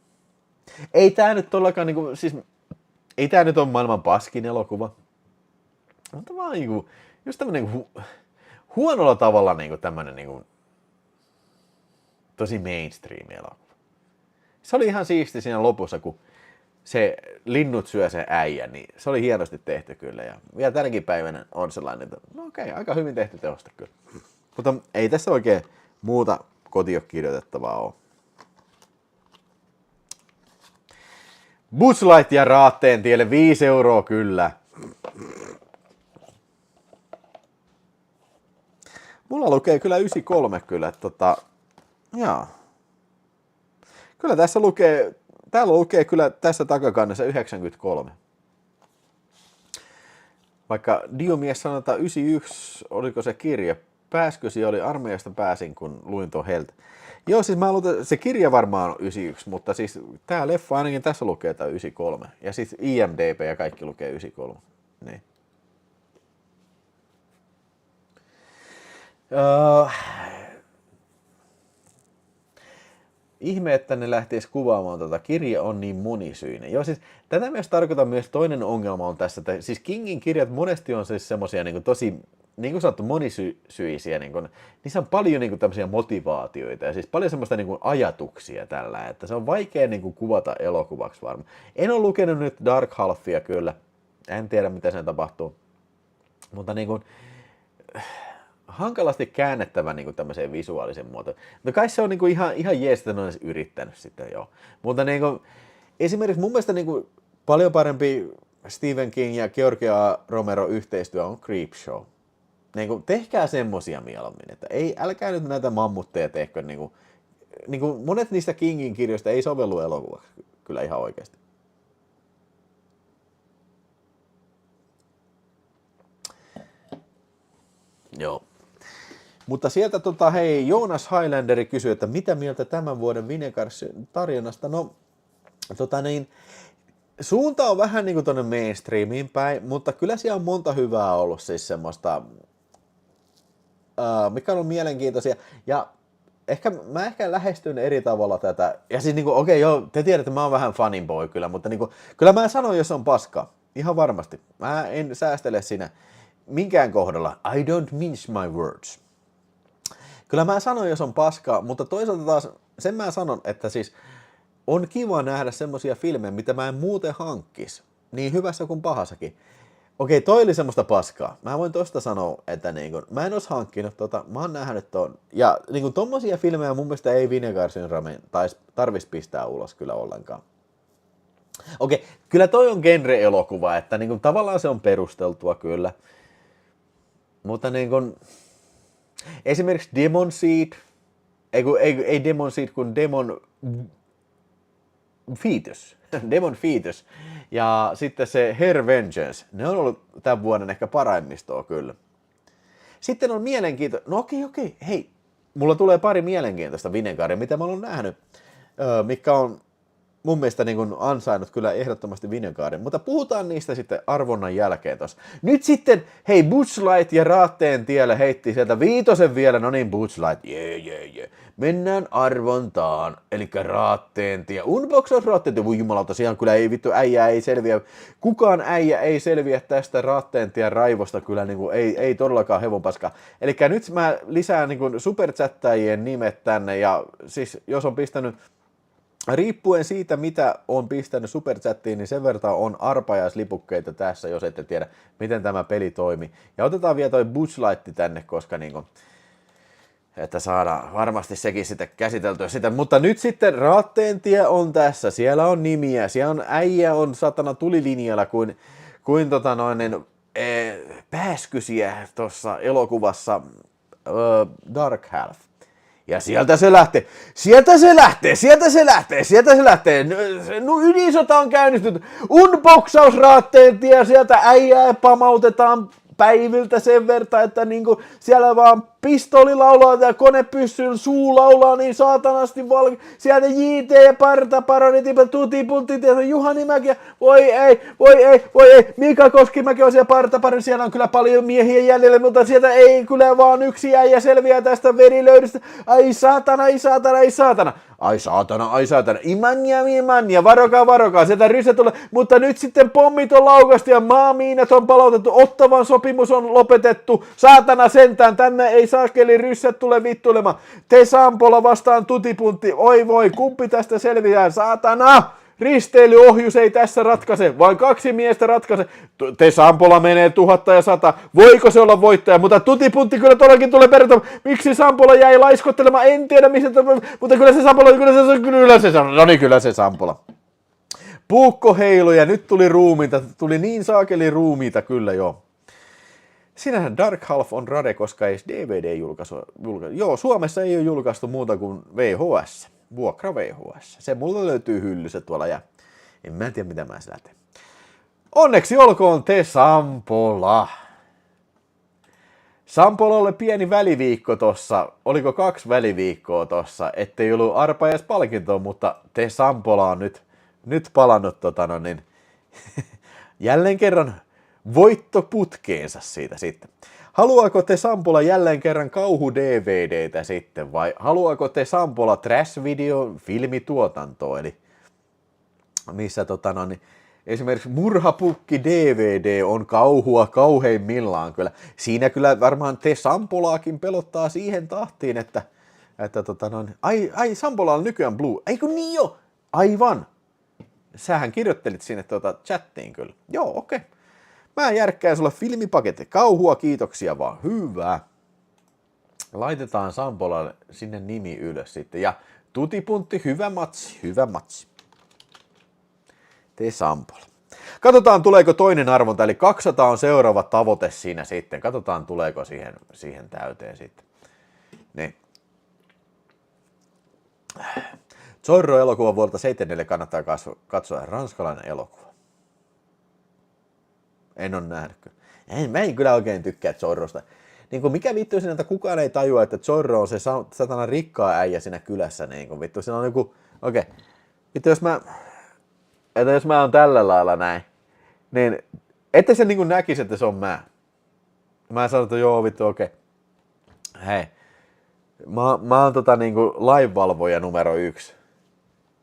Ei tää nyt todellakaan, siis ei tää nyt ole maailman paskin elokuva, mutta vaan just tämmönen huonolla tavalla tämmönen tosi mainstream elokuva. Se oli ihan siisti siinä lopussa, kun se linnut syö sen äijän, niin se oli hienosti tehty kyllä. Ja vielä tänäkin päivänä on sellainen, että no okei, aika hyvin tehty teosta kyllä. Mutta ei tässä oikein muuta kotiokirjoitettavaa ole. Buzz Lightyear Raatteen tielle 5 € kyllä. Mulla lukee kyllä 93 kyllä, jaa. Kyllä tässä lukee, täällä lukee kyllä tässä takakannessa 93. Vaikka Diomies sanoi, että 91 oliko se kirja, pääskösi oli armeijasta pääsin, kun luin tuon Helt. Joo, siis mä luulen, se kirja varmaan on 91, mutta siis tää leffa ainakin tässä lukee tää 93. Ja siis IMDb ja kaikki lukee 93. Niin. Ihme, että ne lähtisi kuvaamaan kirja on niin monisyinen. Joo, siis tätä myös tarkoitan myös toinen ongelma on tässä, että siis Kingin kirjat monesti on siis semmosia tosi, niin kuin sanottu, monisyisiä, niissä on paljon tämmöisiä motivaatioita ja siis paljon semmoista ajatuksia tällä, että se on vaikea kuvata elokuvaksi varmaan. En ole lukenut nyt Dark Halfia kyllä, en tiedä mitä sen tapahtuu, mutta hankalasti käännettävä tämmöiseen visuaalisen muotoon. No kai se on ihan jees, että ne on yrittänyt sitten joo. Mutta esimerkiksi mun mielestä paljon parempi Stephen King ja George A. Romero yhteistyö on Creepshow. Tehkää semmosia mieluummin, että älkää nyt näitä mammutteja tehkö. Monet niistä Kingin kirjoista ei sovellu elokuvaksi kyllä ihan oikeasti. Joo. Mutta sieltä hei, Jonas Highlanderi kysyy, että mitä mieltä tämän vuoden Vinegarsin tarjonnasta? No, suunta on vähän niin kuin tuonne mainstreamiin päin, mutta kyllä siellä on monta hyvää ollut, siis semmoista, mikä on ollut mielenkiintoisia, ja mä ehkä lähestyn eri tavalla tätä, ja siis niinku, okei, joo, te tiedätte, mä oon vähän fanboy kyllä, mutta niinku, kyllä mä sanon, jos on paskaa, ihan varmasti, mä en säästele siinä minkään kohdalla, I don't mince my words. Kyllä mä sanon, jos on paskaa, mutta toisaalta taas sen mä sanon, että siis on kiva nähdä semmosia filmejä, mitä mä en muuten hankkis, niin hyvässä kuin pahassakin. Okei, toi oli semmoista paskaa. Mä voin tosta sanoa, että niinku, mä en ois hankkinut mä oon nähnyt ton. Ja niinku tommosia filmejä mun mielestä ei Vinegarsin ramen tarvis pistää ulos kyllä ollenkaan. Okei, kyllä toi on genre-elokuva, että niinku, tavallaan se on perusteltua kyllä. Mutta niinku, esimerkiksi Demon Seed, ei Demon Seed, kun Demon Fetus. Demon Fetus. Ja sitten se Her Vengeance. Ne on ollut tämän vuoden ehkä paraimmistoa kyllä. Sitten on mielenkiintoista. No okei. Hei, mulla tulee pari mielenkiintoista Vinegaria, mitä mä oon nähnyt. Mikä on mun mielestä niin kuin ansainnut kyllä ehdottomasti Vinegarin. Mutta puhutaan niistä sitten arvonnan jälkeen tossa. Nyt sitten, hei, Butch Light ja Raatteen tielle heitti sieltä 5 vielä. No niin, Butch Light. Jee. Mennään arvontaan. Elikkä Raatteen tie. Unboxaus Raatteen tie. Voi jumalauta, siellä kyllä ei vittu äijä ei selviä. Kukaan äijä ei selviä tästä Raatteen tien raivosta kyllä niin kuin, ei todellakaan hevonpaskaa. Elikkä nyt mä lisään niin kuin superchattajien nimet tänne. Ja siis jos on pistänyt riippuen siitä, mitä on pistänyt superchattiin, niin sen verran on arpajaislipukkeita tässä, jos ette tiedä, miten tämä peli toimii. Ja otetaan vielä toi Butch Light tänne, koska niinku, että saadaan varmasti sekin sitten käsiteltyä sitä. Mutta nyt sitten Raatteen tie on tässä, siellä on nimiä, siellä on äijä on satana tulilinjalla kuin pääskysiä tuossa elokuvassa Dark Half. Ja sieltä se lähtee. No ydinsota on käynnistynyt. Unboxaus Raatteen tie, sieltä äijää pamautetaan päiviltä sen verran, että niinku siellä vaan pistooli laulaa ja konepyssyn suu laulaa niin saatanasti sieltä JT ja Partaparonit, Tuti Puntti, Juhani Mäki, voi ei, Mika Koskimäki on siellä Partaparon, siellä on kyllä paljon miehiä jäljellä, mutta sieltä ei kyllä vaan yksi äijä selviää tästä verilöydystä, ai saatana, imania, varokaa, sieltä rysä tulee, mutta nyt sitten pommit on laukasti ja maamiinat on palautettu, Ottawan sopimus on lopetettu, saatana sentään, tänne ei saakeli ryssät tule vittuilemaan. Te Sampola vastaan Tutipuntti. Oi voi, kumpi tästä selviää? Saatana! Risteilyohjus ei tässä ratkaise, vaan 2 miestä ratkaise. Te Sampola menee 1100. Voiko se olla voittaja? Mutta Tutipuntti kyllä todellakin tulee perjantaina. Miksi Sampola jäi laiskottelemaan? En tiedä, missä mutta kyllä se Sampola. Puukko heilu ja nyt tuli ruumiita. Tuli niin saakeli ruumiita kyllä joo. Sinähän Dark Half on rade, koska ei DVD-julkaisu. Joo, Suomessa ei ole julkaistu muuta kuin VHS. Vuokra VHS. Se mulla löytyy hyllyssä tuolla ja en mä tiedä mitä mä sillä teen. Onneksi olkoon te Sampola. Sampolalle pieni väliviikko tossa. Oliko 2 väliviikkoa tossa, ettei ollut arpajaispalkintoa, mutta te Sampola on nyt palannut jälleen kerran voittoputkeensa siitä sitten. Haluaako te Sampola jälleen kerran kauhu-DVDtä sitten vai haluaako te Sampola trash-video filmituotantoa, eli missä esimerkiksi Murhapukki DVD on kauhua kauheimmillaan kyllä. Siinä kyllä varmaan te Sampolaakin pelottaa siihen tahtiin, että ai Sampola on nykyään Blue. Eikö niin jo? Aivan. Sähän kirjoittelit sinne chattiin kyllä. Joo, okei. Mä järkkään sulle filmipaketti. Kauhua, kiitoksia vaan. Hyvä. Laitetaan Sampolalle sinne nimi ylös sitten. Ja Tutipuntti, hyvä matsi. Te Sampola. Katsotaan tuleeko toinen arvonta, eli 200 on seuraava tavoite siinä sitten. Katsotaan tuleeko siihen täyteen sitten. Niin. Zorro-elokuva vuodelta 74 kannattaa katsoa. Ranskalainen elokuva. En ole nähnyt. Mä en kyllä oikein tykkää Zorrosta. niin kuin mikä vittu siinä, että kukaan ei tajua, että Zorro on se satana rikkaa äijä siinä kylässä, niin kuin vittu, siinä on joku, okei, vittu jos mä oon tällä lailla näin, niin ette se niin kuin näkisi, että se on mä. Mä sanon, että joo vittu, okei. Hei, mä oon niinku lainvalvoja numero 1.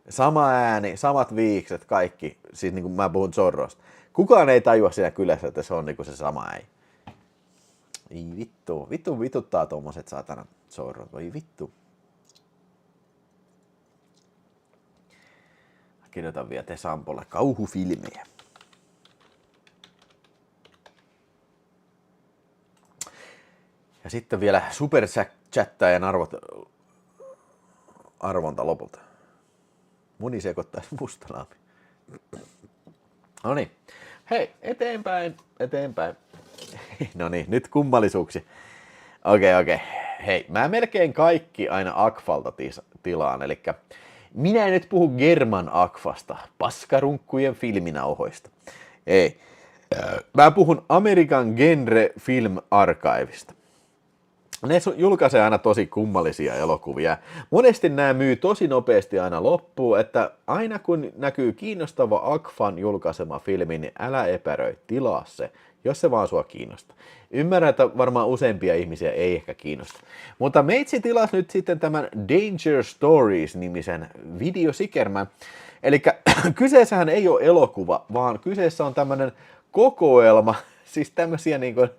Sama ääni, samat viikset, kaikki. Siis niinku mä puhun Zorrosta. Kukaan ei tajua siinä kylässä, että se on niinku se sama äi. Ei vituttaa tommoset saatana Zorrot, voi vittu. Kirjoitan vielä Tesampolle kauhufilmejä. Ja sitten vielä superchattajan arvonta lopulta. Muni sekoittaisi mustanaami. Noniin. Hei, eteenpäin. Noniin, nyt kummallisuuksia. Okei. Hei, mä melkein kaikki aina Akfalta tilaan, eli minä en nyt puhu German Akfasta, paskarunkkujen filminauhoista. Ei. Mä puhun American Genre Film Archivesta. Ne julkaisee aina tosi kummallisia elokuvia. Monesti nämä myy tosi nopeasti aina loppuun, että aina kun näkyy kiinnostava Akfan julkaisema filmi, niin älä epäröi, tilaa se, jos se vaan sua kiinnostaa. Ymmärrän, että varmaan useampia ihmisiä ei ehkä kiinnosta. Mutta meitsi tilasi nyt sitten tämän Danger Stories-nimisen videosikermän. Eli kyseessähän ei ole elokuva, vaan kyseessä on tämmöinen kokoelma, siis tämmöisiä niin kuin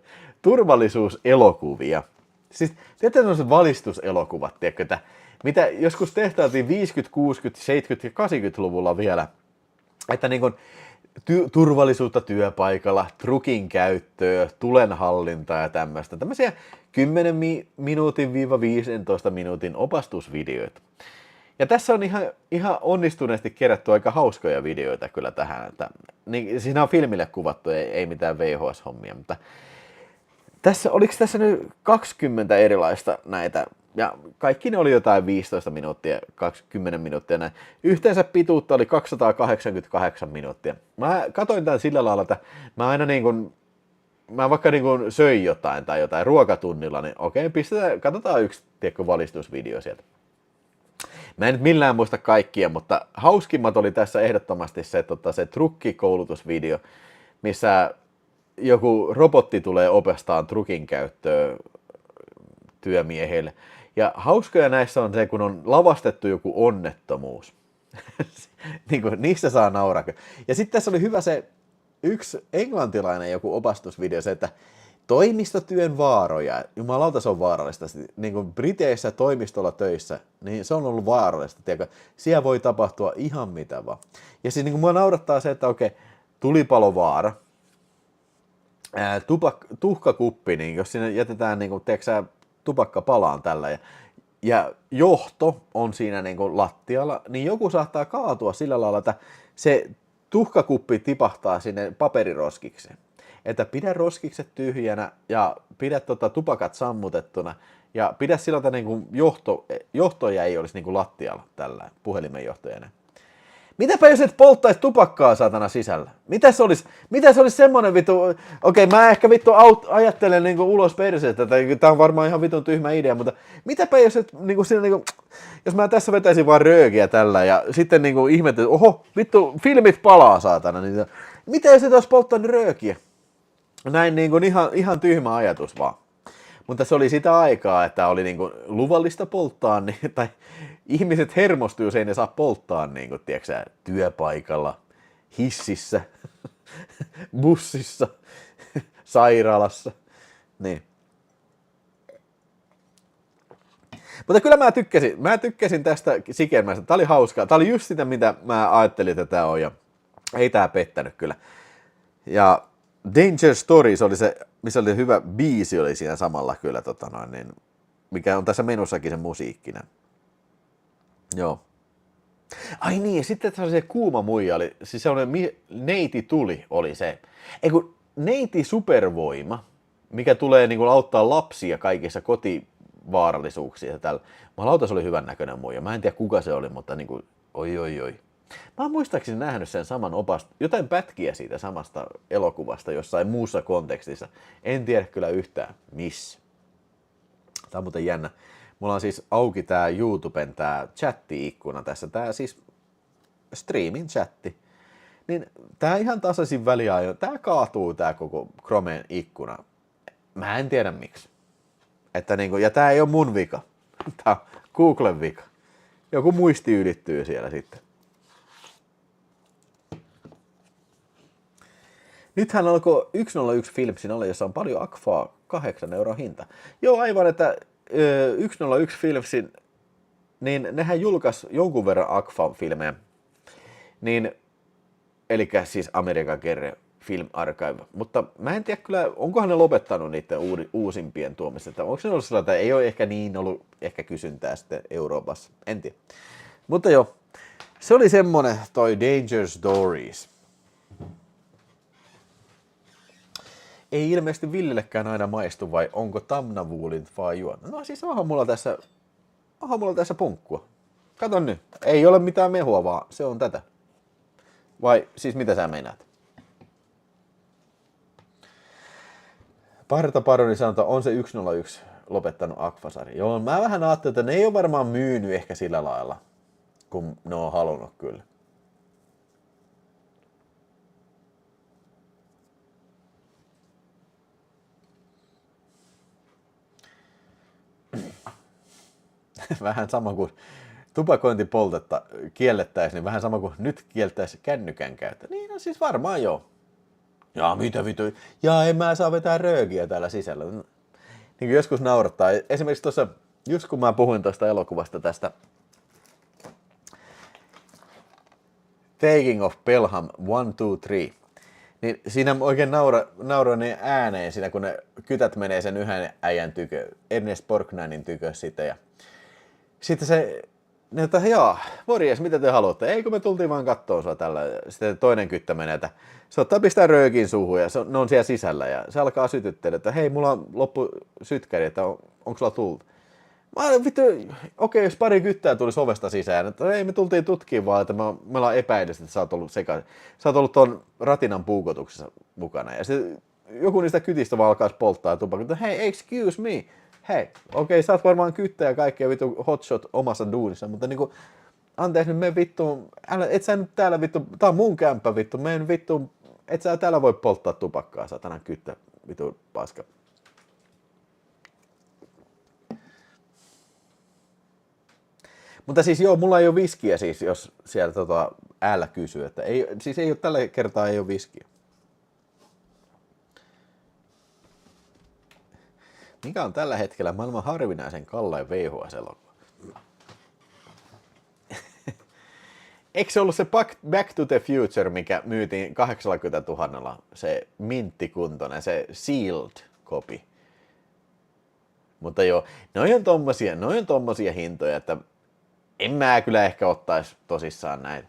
turvallisuuselokuvia. Siis tiedätkö sellaiset valistuselokuvat, tiedätkö, että mitä joskus tehtailtiin 50-, 60-, 70- ja 80-luvulla vielä, että niin kuin turvallisuutta työpaikalla, trukin käyttöä, tulenhallintaa ja tämmöistä. Tämmöisiä 10 minuutin - 15 minuutin opastusvideoita. Ja tässä on ihan onnistuneesti kerätty aika hauskoja videoita kyllä tähän. Että, niin, siinä on filmille kuvattu, ei mitään VHS-hommia, mutta oliko tässä nyt 20 erilaista näitä, ja kaikki ne oli jotain 15 minuuttia, 20 minuuttia näin. Yhteensä pituutta oli 288 minuuttia. Mä katsoin tämän sillä lailla, että mä aina niin kuin, mä vaikka niin kuin söin jotain tai jotain ruokatunnilla, niin okei, katsotaan yksi valistusvideo sieltä. Mä en nyt millään muista kaikkia, mutta hauskimmat oli tässä ehdottomasti se trukkikoulutusvideo, missä joku robotti tulee opastaan trukin käyttöön työmiehille. Ja hauskoja näissä on se, kun on lavastettu joku onnettomuus. Niin kuin, niissä saa nauraa. Ja sitten tässä oli hyvä se yksi englantilainen joku opastusvideo, se, että toimistotyön vaaroja, jumalauta se on vaarallista, niin kuin Briteissä toimistolla töissä, niin se on ollut vaarallista, tiedätkö? Siellä voi tapahtua ihan mitä vaan. Ja siis niin kuin mua naurattaa se, että okei, tulipalovaara, tuhkakuppi, niin jos sinne jätetään niin kuin, tiedätkö, tupakka palaan tällä ja johto on siinä niin kuin lattialla, niin joku saattaa kaatua sillä lailla, että se tuhkakuppi tipahtaa sinne paperiroskikseen. Että pidä roskikset tyhjänä ja pidä tupakat sammutettuna ja pidä sillä tavalla, niin kuin johtoja ei olisi niin kuin lattialla tällä puhelimen johtajana. Mitäpä jos et polttaisi tupakkaa saatana sisällä? Mitä se olisi semmonen vittu, okei, mä ehkä vittu ajattelen niinku ulos perseestä, tää on varmaan ihan vitun tyhmä idea, mutta mitäpä jos et niinku siinä niinku, jos mä tässä vetäisin vaan röökiä tällä ja sitten niinku ihmettelin, oho, vittu, filmit palaa saatana, niin mitä jos et olisi polttanut röökiä? Näin niinku ihan tyhmä ajatus vaan. Mutta se oli sitä aikaa, että oli niinku luvallista polttaa, niin, tai ihmiset hermostuu, jos ei ne saa polttaa niin kuin, tiedätkö, työpaikalla, hississä, bussissa, sairaalassa. Niin. Mutta kyllä mä tykkäsin tästä sikermästä. Tämä oli hauskaa. Tämä oli just sitä, mitä mä ajattelin, että tämä on, ja ei tämä pettänyt kyllä. Ja Danger Stories oli se, missä oli hyvä biisi, oli siinä samalla kyllä, niin, mikä on tässä menussakin se musiikkinen. Joo. Ai niin, ja sitten se kuuma muija oli, siis se oli, neiti tuli oli se. Ei kun neiti supervoima, mikä tulee niin kuin auttaa lapsia kaikissa kotivaarallisuuksissa. Malauta se oli hyvän näköinen muija. Mä en tiedä kuka se oli, mutta niin kuin, oi. Mä oon muistaakseni nähnyt sen saman jotain pätkiä siitä samasta elokuvasta jossain muussa kontekstissa. En tiedä kyllä yhtään missä. Tää on muuten jännä. Mulla on siis auki tää YouTuben tää chatti-ikkuna tässä. Tää siis streamin chatti. Niin tää ihan tasaisin väliajoin. Tää kaatuu tää koko Chromen ikkuna. Mä en tiedä miksi. Että niinku, ja tää ei oo mun vika. Tää on Googlen vika. Joku muisti ylittyy siellä sitten. Nythän alkoi 101 Filmsin alle, jossa on paljon akfaa, 8 € hinta. Joo, aivan, että 101 Filmsin, niin nehän julkaisi jonkun verran akfan filmejä. Niin, eli siis American Gerre Film Archive. Mutta mä en tiedä kyllä, onkohan ne lopettanut niiden uusimpien tuomista. Että onko se ollut sellainen, että ei ole ehkä niin ollut ehkä kysyntää sitten Euroopassa. En tiedä. Mutta joo, se oli semmonen toi Danger Stories. Ei ilmeisesti Villellekään aina maistu, vai onko Tamnavuulin vaan juona? No siis onhan mulla tässä punkkua. Kato nyt, ei ole mitään mehua, vaan se on tätä. Vai siis mitä sä meinaat? Parta Paroni sanoo, että on se 101 lopettanut Akvasari. Joo, mä vähän ajattelin, että ne ei ole varmaan myynyt ehkä sillä lailla, kun ne on halunnut kyllä. Vähän sama kuin tupakointipoltetta kiellettäisiin, niin vähän sama kuin nyt kieltäisi kännykän käyttö. Niin no siis varmaan joo. Ja mitä vitu? Ja en mä saa vetää röökiä täällä sisällä. Niin kuin joskus naurattaa. Esimerkiksi tuossa, just kun mä puhuin tuosta elokuvasta tästä Taking of Pelham 1, 2, 3, niin siinä oikein nauroin niin ääneen siinä, kun ne kytät menee sen yhden äijän tykö, Ernest Borgnanin tykö sitten. Ja sitten se, että jaa, morjes, mitä te haluatte? Eikö me tultiin vaan kattoon sua tällä. Sitten toinen kyttä menee, että se ottaa pistää röökin suuhun ja ne on siellä sisällä. Ja se alkaa sytyttää, että hei, mulla on loppu sytkäri, että onko sulla tulta? Mä olen vittu, okei, jos pari kyttää tulisi ovesta sisään, että ei, me tultiin tutkimaan vaan, että me ollaan epäilistä, että sä oot ollut ton ratinan puukotuksessa mukana. Ja sitten joku niistä kytistä vaan alkaa polttaa tupakkaa, että hei, excuse me, hei, okei, sä oot varmaan kyttä ja kaikkea vittu hotshot omassa duunissa, mutta niinku, anteeksi nyt me vittu, et sä nyt täällä vittu, tää on mun kämppä vittu, meen vittu, et sä täällä voi polttaa tupakkaa, satana kyttä, vittu paska. Mutta siis joo, mulla ei ole viskiä siis, jos siellä äällä kysyy, että ei, siis ei ole, tällä kertaa ei ole viskiä. Mikä on tällä hetkellä maailman harvinaisen kallein VHS-elokuva? Eikö se ollut se Back to the Future, mikä myytiin 80 000, se minttikuntoinen, se sealed copy? Mutta joo, noi on tommosia hintoja, että en mä kyllä ehkä ottaisi tosissaan näitä.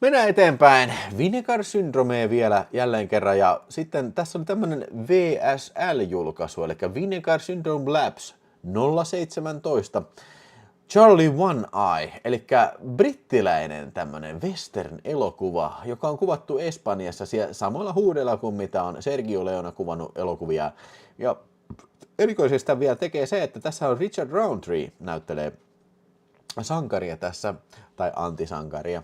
Mennään eteenpäin. Vinegar Syndromea vielä jälleen kerran. Ja sitten tässä on tämmönen VSL-julkaisu, eli Vinegar Syndrome Labs 017. Charlie One Eye, eli brittiläinen tämmönen western-elokuva, joka on kuvattu Espanjassa samalla huudella kuin mitä on Sergio Leone kuvannut elokuvia. Ja erikoisesti sitä vielä tekee se, että tässä on Richard Roundtree näyttelee sankaria tässä, tai antisankaria.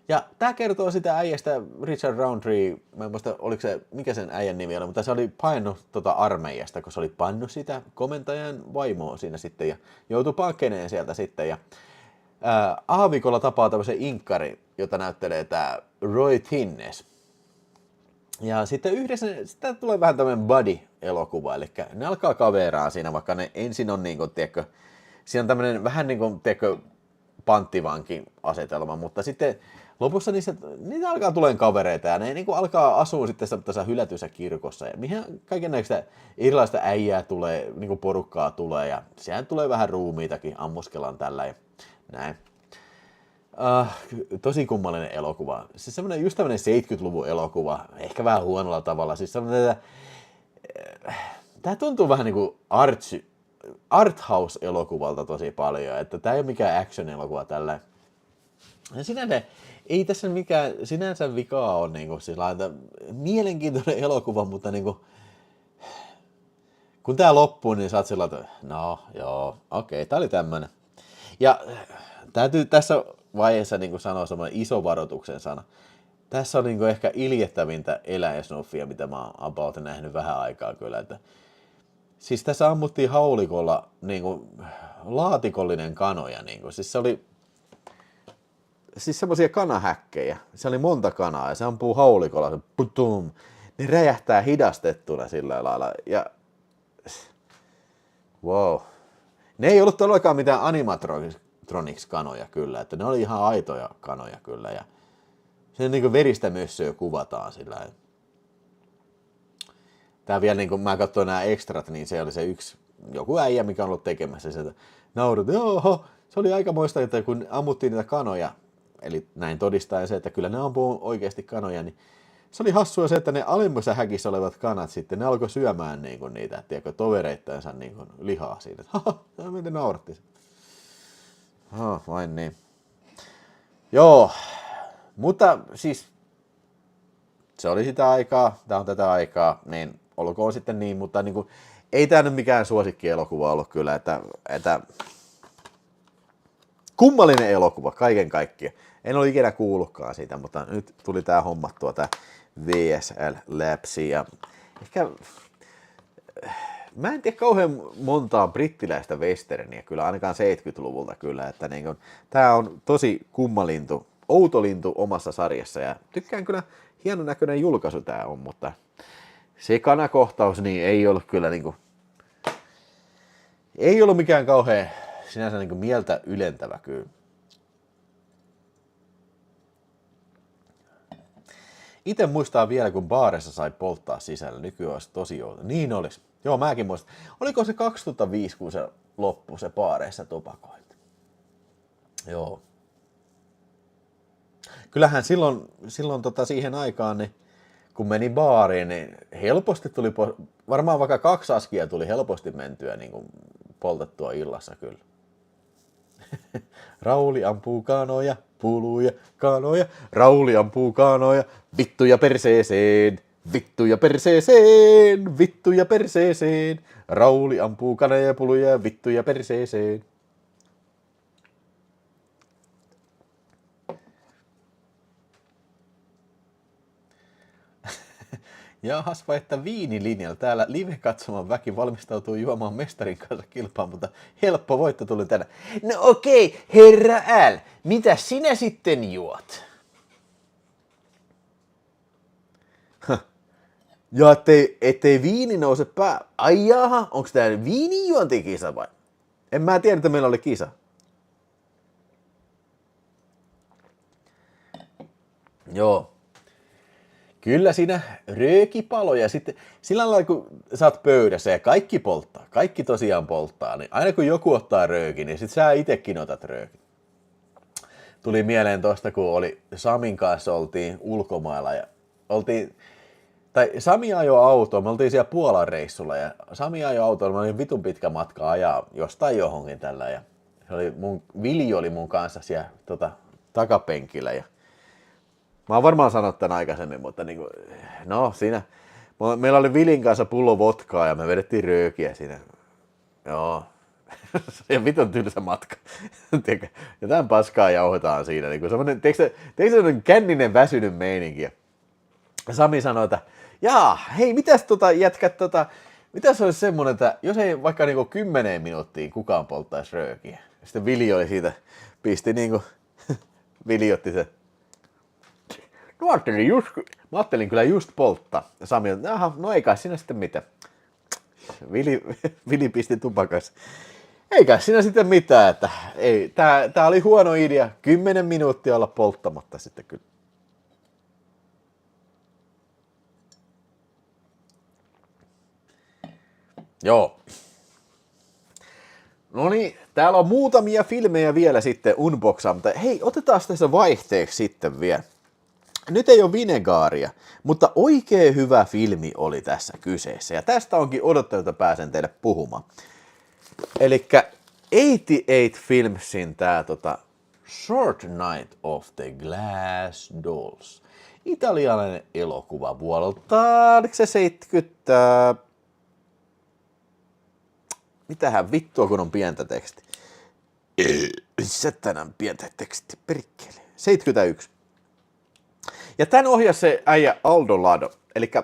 Ja tää kertoo sitä äijästä, Richard Roundtree, mä en muista, oliko se, mikä sen äijän nimi oli, mutta se oli painut armeijasta, kun se oli pannut sitä komentajan vaimoa siinä sitten ja joutui pakeneen sieltä sitten. Ja aavikolla tapaa tämmöisen inkkari, jota näyttelee tää Roy Thinnes. Ja sitten yhdessä, sitä tulee vähän tämmöinen buddy-elokuva, eli ne alkaa kaveraa siinä, vaikka ne ensin on niinku, tiedätkö, siinä on tämmöinen vähän niinku, tiedätkö, panttivankin asetelma, mutta sitten lopussa niitä alkaa tulemaan kavereita ja ne niin alkaa asua sitten tässä hylätyssä kirkossa ja mihin kaikennäköistä erilaista äijää tulee, niin porukkaa tulee ja siellä tulee vähän ruumiitakin, ammuskellaan tällä ja näin. Tosi kummallinen elokuva. Siis semmoinen, just tämmöinen 70-luvun elokuva, ehkä vähän huonolla tavalla. Siis semmoinen, tää tuntuu vähän niin kuin arthouse-elokuvalta tosi paljon, että tää ei ole mikään action-elokuva tällä. Ja sinänsä, ei tässä mikään sinänsä vikaa ole niin kuin, sillä että mielenkiintoinen elokuva, mutta niin kuin, kun tää loppuu, niin sä oot sillä että no joo, okei, tää oli tämmönen. Ja täytyy tässä vaiheessa niin kuin sanoa semmoinen iso varoituksen sana. Tässä on niin kuin ehkä iljettävintä eläinsnuffia, mitä mä oon about nähnyt vähän aikaa kyllä. Että, siis tässä ammuttiin haulikolla niin kuin, laatikollinen kanoja. Niin kuin. Siis se oli siis semmoisia kanahäkkejä. Se oli monta kanaa ja se ampuu haulikolla. Se putum. Ne räjähtää hidastettuna sillä lailla. Ja wow. Ne ei ollut todellakaan mitään animatronics-kanoja kyllä. Että ne oli ihan aitoja kanoja kyllä. Ja sen niin kuin veristä mössöä kuvataan sillä. Tää vielä niin kun mä katsoin nämä ekstrat, niin se oli se yksi joku äijä, mikä on ollut tekemässä sitä. Naurut, joo, se oli aikamoista, että kun ammuttiin niitä kanoja, eli näin todistaen se, että kyllä ne ampuu oikeasti kanoja, niin se oli hassua se, että ne alimmassa häkissä olevat kanat sitten, ne alkoi syömään niin kuin niitä, tiedätkö, tovereittansa niin kuin lihaa siitä. Haha, miten nauratti se. Vain niin. Joo, mutta siis se oli sitä aikaa, tää on tätä aikaa, niin olkoon sitten niin, mutta niin kuin, ei tää nyt mikään suosikkielokuva ollut kyllä, että kummallinen elokuva kaiken kaikkiaan. En ole ikinä kuullutkaan siitä, mutta nyt tuli tää hommattua, tää VSL Labsi ja ehkä mä en tiedä kauhean montaa brittiläistä westerniä kyllä, ainakaan 70-luvulta kyllä, että niin kuin, tää on tosi kummalintu, outo lintu omassa sarjassa ja tykkään kyllä, hienon näköinen julkaisu tää on, mutta se kanakohtaus niin ei ollut kyllä niinku, ei ollut mikään kauhean sinänsä niinku mieltä ylentävä kyllä. Itse muistaa vielä, kun baarissa sai polttaa sisällä. Nykyään olisi tosi outo. Niin olisi. Joo, mäkin muistan. Oliko se 2005, kun se loppui se baareissa tupakointi? Joo. Kyllähän silloin siihen aikaan, niin, kun meni baariin, niin helposti tuli, varmaan vaikka 2 askia tuli helposti mentyä niin kuin poltettua illassa kyllä. Rauli ampuu kanoja, puluja, kanoja, Rauli ampuu kanoja, vittuja perseeseen, vittuja perseeseen, vittuja perseeseen, Rauli ampuu kanoja, puluja, vittuja perseeseen. Jahaspa, että viinilinjalla täällä live-katsoman väki valmistautuu juomaan mestarin kanssa kilpaan, mutta helppo voitto tuli tänään. No okei, herra L, mitä sinä sitten juot? Ja ettei viini nouse pää. Ai jaha, onks tää viinijuontikisa vai? En mä tiedä, että meillä oli kisa. Joo. Kyllä siinä röökipaloja sitten, sillä lailla kun sä oot pöydässä ja kaikki polttaa, kaikki tosiaan polttaa, niin aina kun joku ottaa röökin, niin sit sä itekin otat röökin. Tuli mieleen tosta, kun oli Samin kanssa oltiin ulkomailla ja Sami ajoi autoa, me oltiin siellä Puolan reissulla ja Sami ajoi autoa, mä olin vitun pitkä matka ajaa jostain johonkin tällä ja Vili oli mun kanssa siellä takapenkillä ja mä oon varmaan sanonut tämän aikaisemmin, mutta niinku, no siinä, meillä oli Vilin kanssa pullo vodkaa ja me vedettiin röökiä siinä. Joo, ja vitun tylsä matka. Ja tämän paskaa jauhetaan siinä. Niinku semmonen, teekö semmonen känninen väsynyt meininki? Ja Sami sanoi, että jaa, hei, mitäs jätkät, mitäs olisi semmonen, että jos ei vaikka niinku 10 minuuttia kukaan polttaisi röökiä. Sitten Vili oli siitä, pisti niinku, Vili otti se. Mä ajattelin kyllä just polttaa. Ja Sami on, no ei kai siinä sitten mitään. Vili pisti tupakas. Ei kai siinä sitten mitään, että ei, tää oli huono idea. 10 minuuttia olla polttamatta sitten kyllä. Joo. No niin, täällä on muutamia filmejä vielä sitten unboxaa, mutta hei, otetaan tässä vaihteeksi sitten vielä. Nyt ei ole Vinegaaria, mutta oikein hyvä filmi oli tässä kyseessä. Ja tästä onkin odottanut, että pääsen teille puhumaan. Elikkä 88 Filmsin tää Short Night of the Glass Dolls. Italialainen elokuva vuodelta, oliko se 70... Mitähän vittua, kun on pientä teksti. Missä tänään pientä teksti, perkele. 71. Ja tän ohjasi se äijä Aldo Lado. Elikkä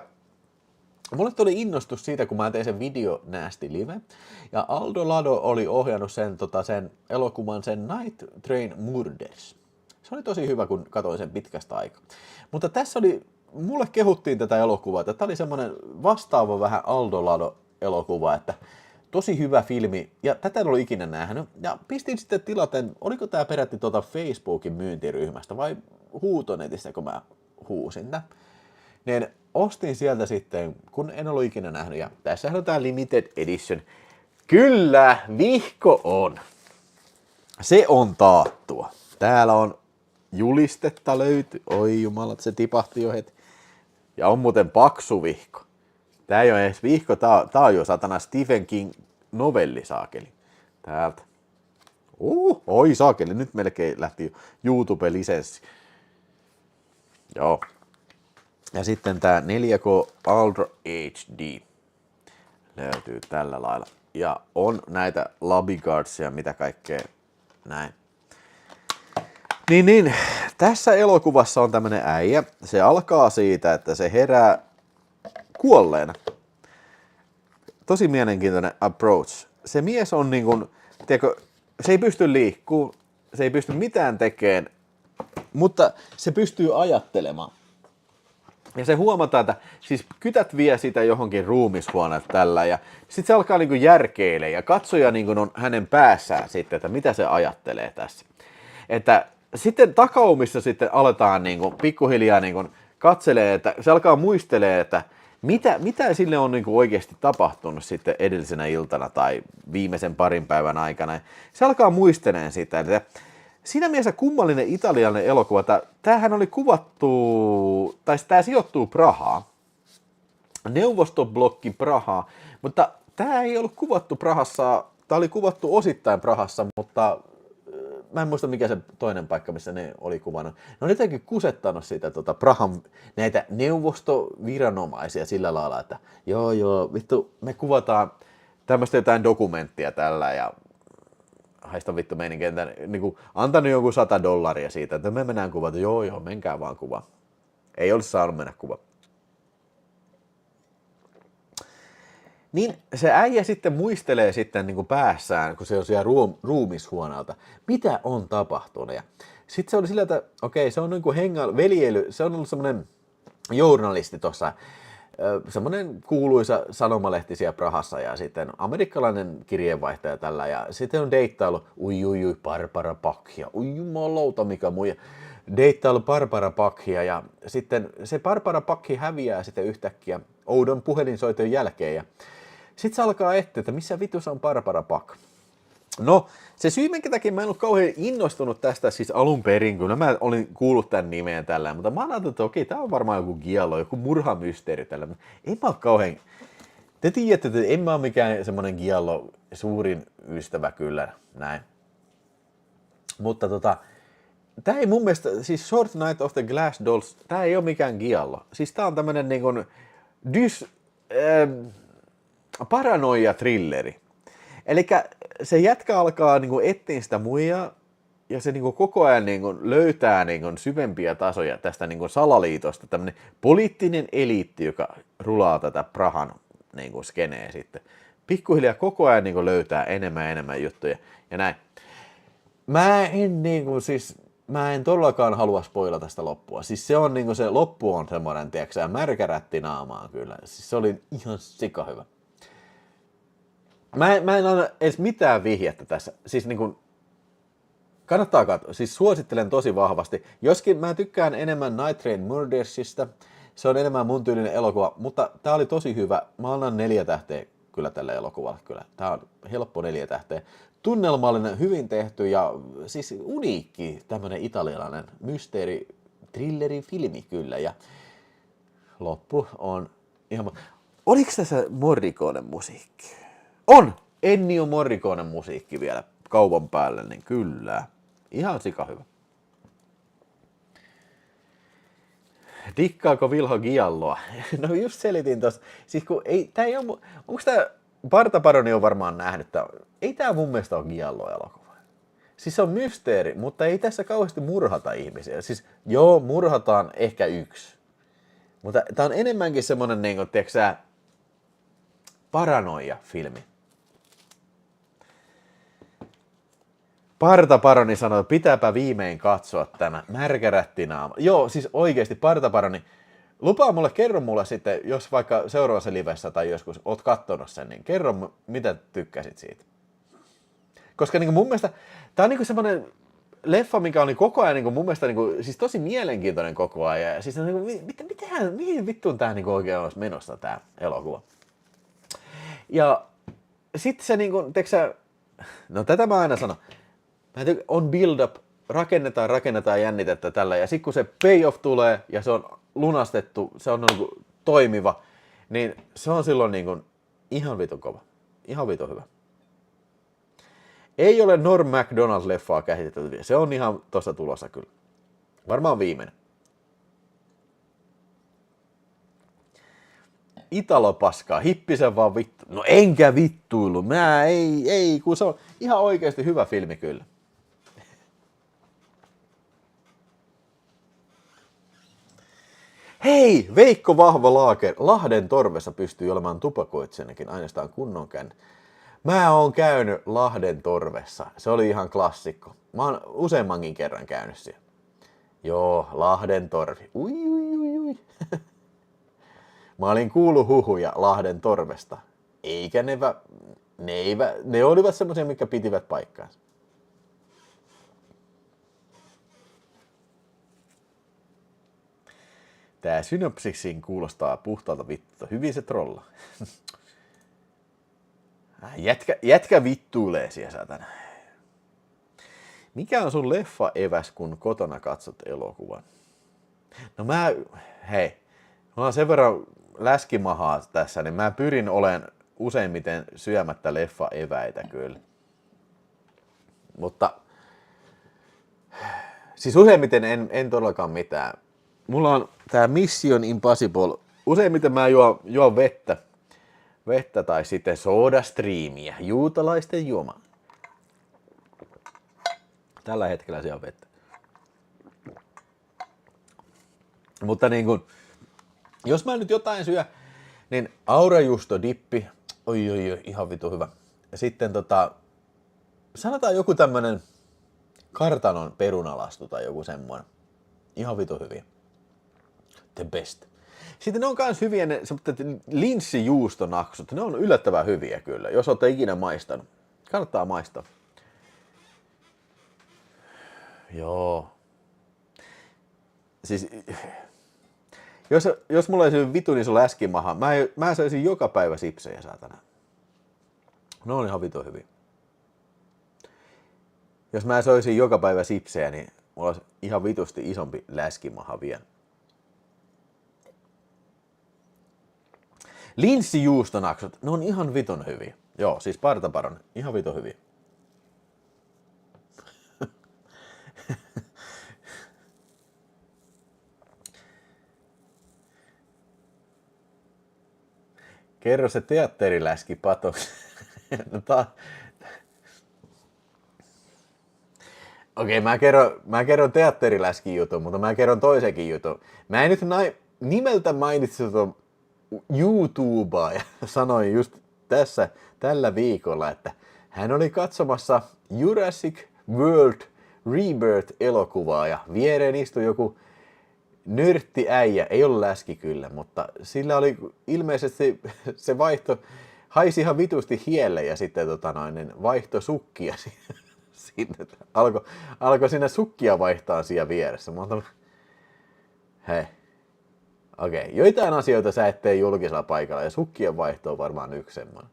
mulle tuli innostus siitä, kun mä tein sen Video Nasty Live. Ja Aldo Lado oli ohjannut sen elokuvan, sen Night Train Murders. Se oli tosi hyvä, kun katsoin sen pitkästä aikaa. Mutta tässä oli, mulle kehuttiin tätä elokuvaa, että tää oli semmonen vastaava vähän Aldo Lado elokuva, että tosi hyvä filmi, ja tätä en ollut ikinä nähnyt. Ja pistin sitten tilaten, oliko tää peräti Facebookin myyntiryhmästä vai Huutonetistä, kun mä huusin tää. Niin ostin sieltä sitten, kun en ollut ikinä nähnyt, ja tässä on tää Limited Edition. Kyllä, vihko on. Se on taattua. Täällä on julistetta löyty. Oi jumalat, se tipahti jo heti. Ja on muuten paksu vihko. Tää ei ole edes vihko, tää on jo satana Stephen King novelli, saakeli. Täältä. Oi saakeli, nyt melkein lähti YouTube-lisenssi. Joo. Ja sitten tää 4K Ultra HD löytyy tällä lailla. Ja on näitä Labiguardsia, mitä kaikkea näin. Niin, tässä elokuvassa on tämmönen äijä. Se alkaa siitä, että se herää kuolleena. Tosi mielenkiintoinen approach. Se mies on niin kuin, tiedätkö, se ei pysty liikkuu, se ei pysty mitään tekemään, mutta se pystyy ajattelemaan. Ja se huomataan, että siis kytät vie sitä johonkin ruumishuoneelle tällä ja sitten se alkaa niin kuin järkeilemään ja katsoja niin kuin on hänen päässään sitten, että mitä se ajattelee tässä. Että sitten takaumissa sitten aletaan niin kuin pikkuhiljaa niin kuin katselee, että se alkaa muistelee, että mitä sille on niin kuin oikeasti tapahtunut sitten edellisenä iltana tai viimeisen parin päivän aikana. Se alkaa muisteleen sitä. Että siinä mielessä kummallinen italialainen elokuva. Tämähän oli kuvattu, tai tämä sijoittuu Prahaan. Neuvostoblokki Prahaa, mutta tämä ei ollut kuvattu Prahassa. Tämä oli kuvattu osittain Prahassa, mutta mä en muista mikä se toinen paikka, missä ne oli kuvannut. Ne on jotenkin kusettanut siitä Prahan näitä neuvostoviranomaisia sillä lailla, että joo, vittu, me kuvataan tämmöistä jotain dokumenttia tällä ja haista vittu meininkin, että niin antanut joku $100 siitä, että me mennään kuvata, joo, menkää vaan kuvaan. Ei olisi saanut mennä kuvaan. Niin se äijä sitten muistelee sitten niin kuin päässään, kun se on siellä ruumishuoneelta, mitä on tapahtunut. Ja sitten se oli sillä, että okei, se on niin kuin veljely, se on ollut semmoinen journalisti tuossa, semmoinen kuuluisa sanomalehti siellä Prahassa ja sitten amerikkalainen kirjeenvaihtaja tällä ja sitten on deittailu, ui, Barbara Bachia, ui jumalauta mikä muija, deittailu Barbara Bachia ja sitten se Barbara Bach häviää sitten yhtäkkiä oudon puhelinsoiton jälkeen ja sitten se alkaa etsiä, että missä vitussa on Barbara Bach. No, se syy, minkä takia mä en ollut kauhean innostunut tästä siis alun perin, kun mä olin kuullut tämän nimeen tällä, mutta mä ajattelin, että okei, tää on varmaan joku giallo, joku murhamysteeri tällä. Ei mä ole kauhean, te tiedätte, että en mä ole mikään semmonen giallo suurin ystävä kyllä, näin. Mutta tää ei mun mielestä, siis Short Night of the Glass Dolls, tää ei ole mikään giallo. Siis tää on tämmönen niin kuin paranoia-trilleri. Elikkä se jätkä alkaa niinku etsiä sitä muijaa ja se niinku koko ajan niinku löytää niinku syvempiä tasoja tästä niinku salaliitosta. Tämmönen poliittinen eliitti, joka rulaa tätä Prahan niinku skeneä sitten. Pikkuhiljaa koko ajan niinku löytää enemmän juttuja ja näin. Mä en todellakaan halua spoilata sitä loppua. Siis se on niinku se loppu on semmoinen, tiiäksä, märkärätti naamaan kyllä. Siis se oli ihan sika hyvä. Mä en anna edes mitään vihjettä tässä. Siis niin kannattaa katsoa. Siis suosittelen tosi vahvasti. Joskin mä tykkään enemmän Night Train Murdersista. Se on enemmän mun tyylinen elokuva, mutta tää oli tosi hyvä. Mä annan 4 tähteä kyllä tälle elokuvalle. Kyllä. Tää on helppo 4 tähteä. Tunnelmallinen, hyvin tehty ja siis uniikki tämmönen italialainen mysteeri, thrilleri filmi kyllä. Ja loppu on ihan... Oliko tässä Morriconen musiikki? On! Ennio Morriconen musiikki vielä kaupan päälle, niin kyllä. Ihan sika hyvä. Dikkaako Vilho Gialloa? No just selitin tossa. Siis kun ei, tää ei oo, onks tää, Parta Paroni on varmaan nähnyt, ei tää mun mielestä ole Giallo-elokuva. Siis se on mysteeri, mutta ei tässä kauheasti murhata ihmisiä. Siis joo, murhataan ehkä yksi. Mutta tää on enemmänkin semmonen niinku, tiiäks sä, paranoia-filmi. Parta Paroni sanoi, että pitääpä viimein katsoa tämä. Märkärättinaama. Joo, siis oikeesti Parta Paroni. Lupaa mulle, kerro mulle sitten, jos vaikka seuraavassa livessä tai joskus oot kattonut sen, niin kerro, mitä tykkäsit siitä. Koska niin mun mielestä, tää on niin semmonen leffa, mikä oli koko ajan niin mun mielestä niin siis tosi mielenkiintoinen koko ajan. Ja siis niin mihin vittuun tää niin oikein olisi menossa tää elokuva. Ja sitten se niin kuin, teksä, no tätä mä aina sanon, on build up, rakennetaan jännitettä tällä, ja sitten kun se payoff tulee, ja se on lunastettu, se on niin kuin toimiva, niin se on silloin niin kuin ihan vitun kova, ihan vitun hyvä. Ei ole Norm Macdonald-leffaa käsitetty, se on ihan tossa tulossa kyllä. Varmaan viimeinen. Italo-paskaa, hippisen vaan vittu. No enkä vittuilu, kun se on ihan oikeasti hyvä filmi kyllä. Hei, Veikko Vahva Laaker, Lahden torvessa pystyy olemaan tupakoitsijanakin ainoastaan kunnon käyn. Mä oon käynyt Lahden torvessa, se oli ihan klassikko. Mä oon useammankin kerran käynyt siellä. Joo, Lahden torvi. Ui. Mä olin kuullut huhuja Lahden torvesta, eikä ne olivat semmoisia, mitkä pitivät paikkaansa. Tää synopsiksiin kuulostaa puhtaalta vittu. Hyvin se trolla. Jätkä vittuilee siellä satana. Mikä on sun leffa-eväs, kun kotona katsot elokuvan? No hei, mulla on sen verran läskimahaa tässä, niin mä pyrin olemaan useimmiten syömättä leffa-eväitä kyllä. Mutta siis useimmiten en todellakaan mitään. Mulla on tää Mission Impossible. Useimmiten mä juon vettä tai sitten soodastreamiä, juutalaisten juoma. Tällä hetkellä se on vettä. Mutta niin kun, jos mä nyt jotain syö, niin aurajuusto dippi, oi, ihan vitu hyvä. Ja sitten sanotaan joku tämmönen kartanon perunalastu tai joku semmoinen. Ihan vitu hyviä. The best. Sitten ne on kans hyviä ne linssijuustonaksut. Ne on yllättävän hyviä kyllä, jos olette ikinä maistanut. Kannattaa maistaa. Joo. Siis, jos mulla olisi vitun iso läskimaha, mä söisin joka päivä sipsejä, saatana. Ne on ihan vitun hyviä. Jos mä söisin joka päivä sipsejä, niin mulla olisi ihan vitusti isompi läskimaha vielä. Linssijuustonaksut, ne on ihan vitun hyviä. Joo, siis Parta Paroni, ihan vitun hyviä. Kerro se teatteriläski patoksi. Okei, mä kerron teatteriläski jutun, mutta mä kerron toisenkin jutun. Mä en nyt nimeltä mainitsi YouTubea ja sanoi just tällä viikolla, että hän oli katsomassa Jurassic World Rebirth-elokuvaa ja viereen istui joku nörttiäijä, ei ollut läski kyllä, mutta sillä oli ilmeisesti se haisi ihan vitusti hielle ja sitten vaihto sukkia sinne. Alkoi siinä sukkia vaihtaa siellä vieressä. Hei. Okei, joitain asioita sä et tee julkisella paikalla ja sukkien vaihto on varmaan yksi semmoinen.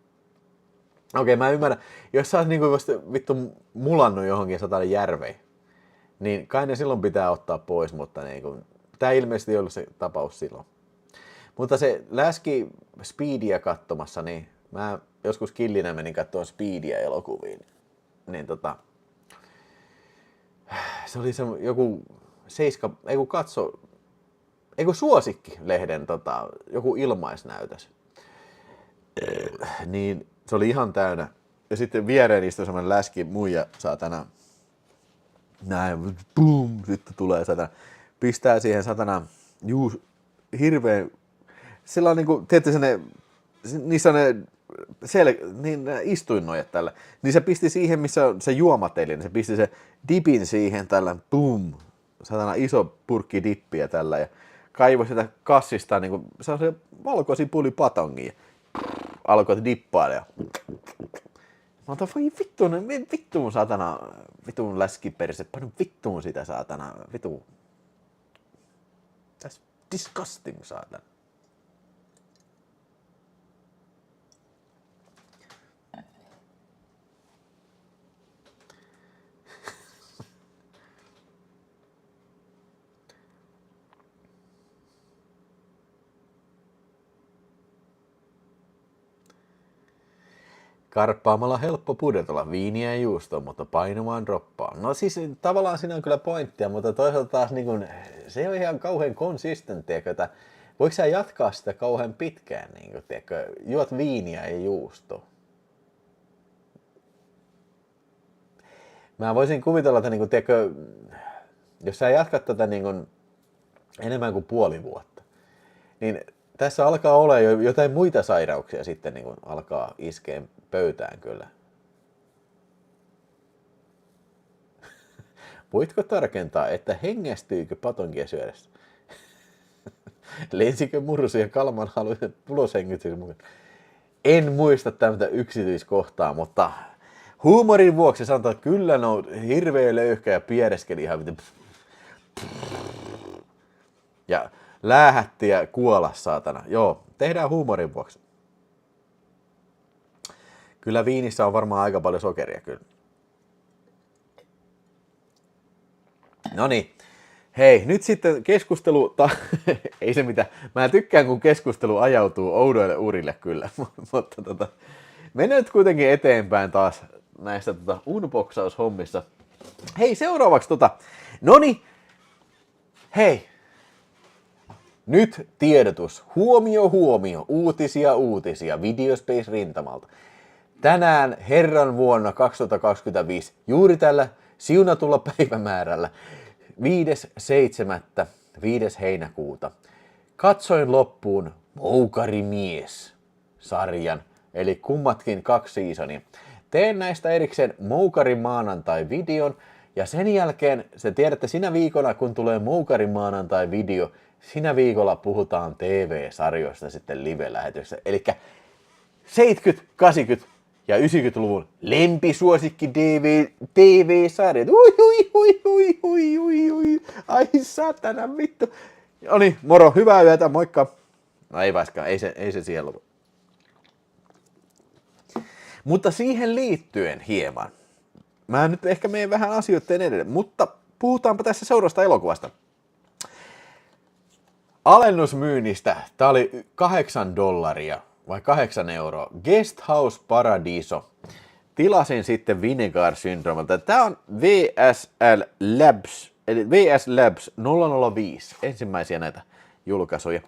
Okei, mä ymmärrän. Jos sä oot niinku vittu mulannut johonkin satainen järveen, niin kai ne silloin pitää ottaa pois, mutta niinku, tää ilmeisesti ei ollut se tapaus silloin. Mutta se läski Speedia katsomassa, niin mä joskus killinä menin katsomaan Speedia elokuviin. Niin se oli se joku Seiska, ei kun katso, ei kun Suosikki-lehden joku ilmaisnäytös. Niin se oli ihan täynnä. Ja sitten viereen istui semmoinen läski muija, saatana. Näin, boom, sitten tulee satana. Pistää siihen satana, hirveen, sillä on niinku, tiedätkö niissä on niin istuinnojat tällä. Niin se pisti siihen, missä on se juomateli, niin se pisti se dipin siihen tällä, boom, satana iso purkki dippiä tällä ja kaivoi sitä kassista niinku, se on se valkosipulipatongi. Alkoi dippailla ja mä otan, voi vittuun saatana, vittuun läskiperse, painu vittuun sitä saatana, vittuun. That's disgusting, saatana. Karppaamalla helppo pudotella viiniä ja juustoa, mutta painamaan droppaa. No siis tavallaan siinä on kyllä pointtia, mutta toisaalta taas niin kun, se ei ole ihan kauhean konsistentti, että voiko sä jatkaa sitä kauhean pitkään, niin kun, tiedätkö, juot viiniä ja juustoa. Mä voisin kuvitella, että niin kun, tiedätkö, jos sä jatkat tätä niin kun, enemmän kuin puoli vuotta, niin tässä alkaa olla jo jotain muita sairauksia sitten niin kun alkaa iskeä pöytään kyllä. Voitko tarkentaa, että hengästyykö patonkia syödessä? Lensikö mursi ja Kalman haluaiset tuloshengityksen mukaan? En muista tämmöistä yksityiskohtaa, mutta huumorin vuoksi sanotaan, että kyllä ne on hirveä löyhkä ja piereskeli ihan ja läähätti ja kuolas saatana. Joo, tehdään huumorin vuoksi. Kyllä viinissä on varmaan aika paljon sokeria kyllä. Noniin. Hei, nyt sitten keskustelu, ei se mitään, mä tykkään kun keskustelu ajautuu oudoille urille kyllä, mutta mennään nyt kuitenkin eteenpäin taas näistä unboxaushommissa. Hei, seuraavaksi noniin, hei, nyt tiedotus, huomio, uutisia Videospace rintamalta. Tänään herran vuonna 2025, juuri tällä siunatulla päivämäärällä, 5.7. 5. heinäkuuta, katsoin loppuun Moukarimies-sarjan, eli kummatkin 2 seasonia. Teen näistä erikseen Moukarin maanantai-videon, ja sen jälkeen, se tiedätte, sinä viikolla, kun tulee Moukarin maanantai-video, sinä viikolla puhutaan TV-sarjoista sitten live-lähetyksessä. Eli 70, 80 ja 90-luvun lempisuosikki TV-sarjat. Ai satana vittu. No niin, moro, hyvää yötä, moikka. No ei vaikkaan, ei se siellä lopu. Mutta siihen liittyen hieman. Mä nyt ehkä menen vähän asioiden edelleen, mutta puhutaanpa tässä seuraavasta elokuvasta. Alennusmyynnistä, tää oli $8 vai 8 euroa. Guest House Paradiso. Tilasin sitten Vinegar Syndromelta. Tää on VSL Labs, eli VS Labs 005, ensimmäisiä näitä julkaisuja.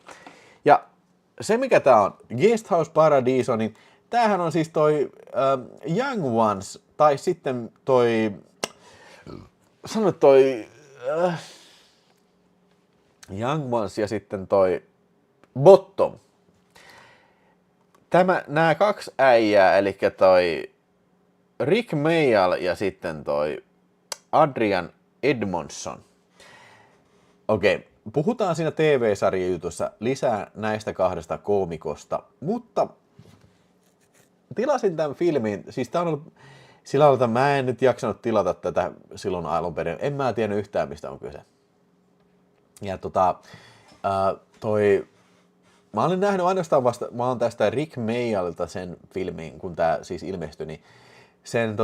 Ja se mikä tää on, Guest House Paradiso, niin tämähän on siis toi Young Ones, tai sitten toi, Young Ones ja sitten toi Bottom. Nämä 2 äijää, eli toi Rick Mayall ja sitten toi Adrian Edmondson. Okei, puhutaan siinä TV-sarjajutussa lisää näistä 2 koomikosta, mutta tilasin tämän filmin, siis tää on ollut sillä tavalla, että mä en nyt jaksanut tilata tätä silloin alun perin, en mä tiennyt yhtään mistä on kyse. Ja mä olin nähnyt ainoastaan mä oon tästä Rick Mayallilta sen filmin, kun tää siis ilmestyi, niin sen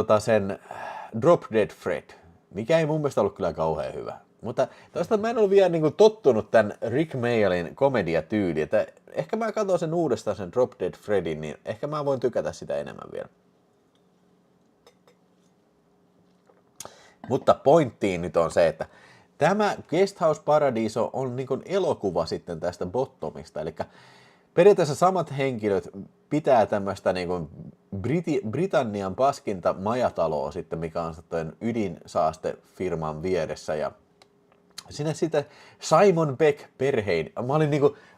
Drop Dead Fred, mikä ei mun mielestä ollut kyllä kauhean hyvä. Mutta toisaalta mä en ollut vielä niin tottunut tämän Rick Mayallin komediatyyliin, että ehkä mä katson sen uudestaan sen Drop Dead Fredin, niin ehkä mä voin tykätä sitä enemmän vielä. Mutta pointtiin nyt on se, että tämä Guest House Paradiso on niin kuin elokuva sitten tästä Bottomista, eli periaatteessa samat henkilöt pitää tämmöistä niin kuin Britannian paskinta majataloa sitten, mikä on ydinsaastefirman vieressä, ja sinne sitten Simon Beck perhein.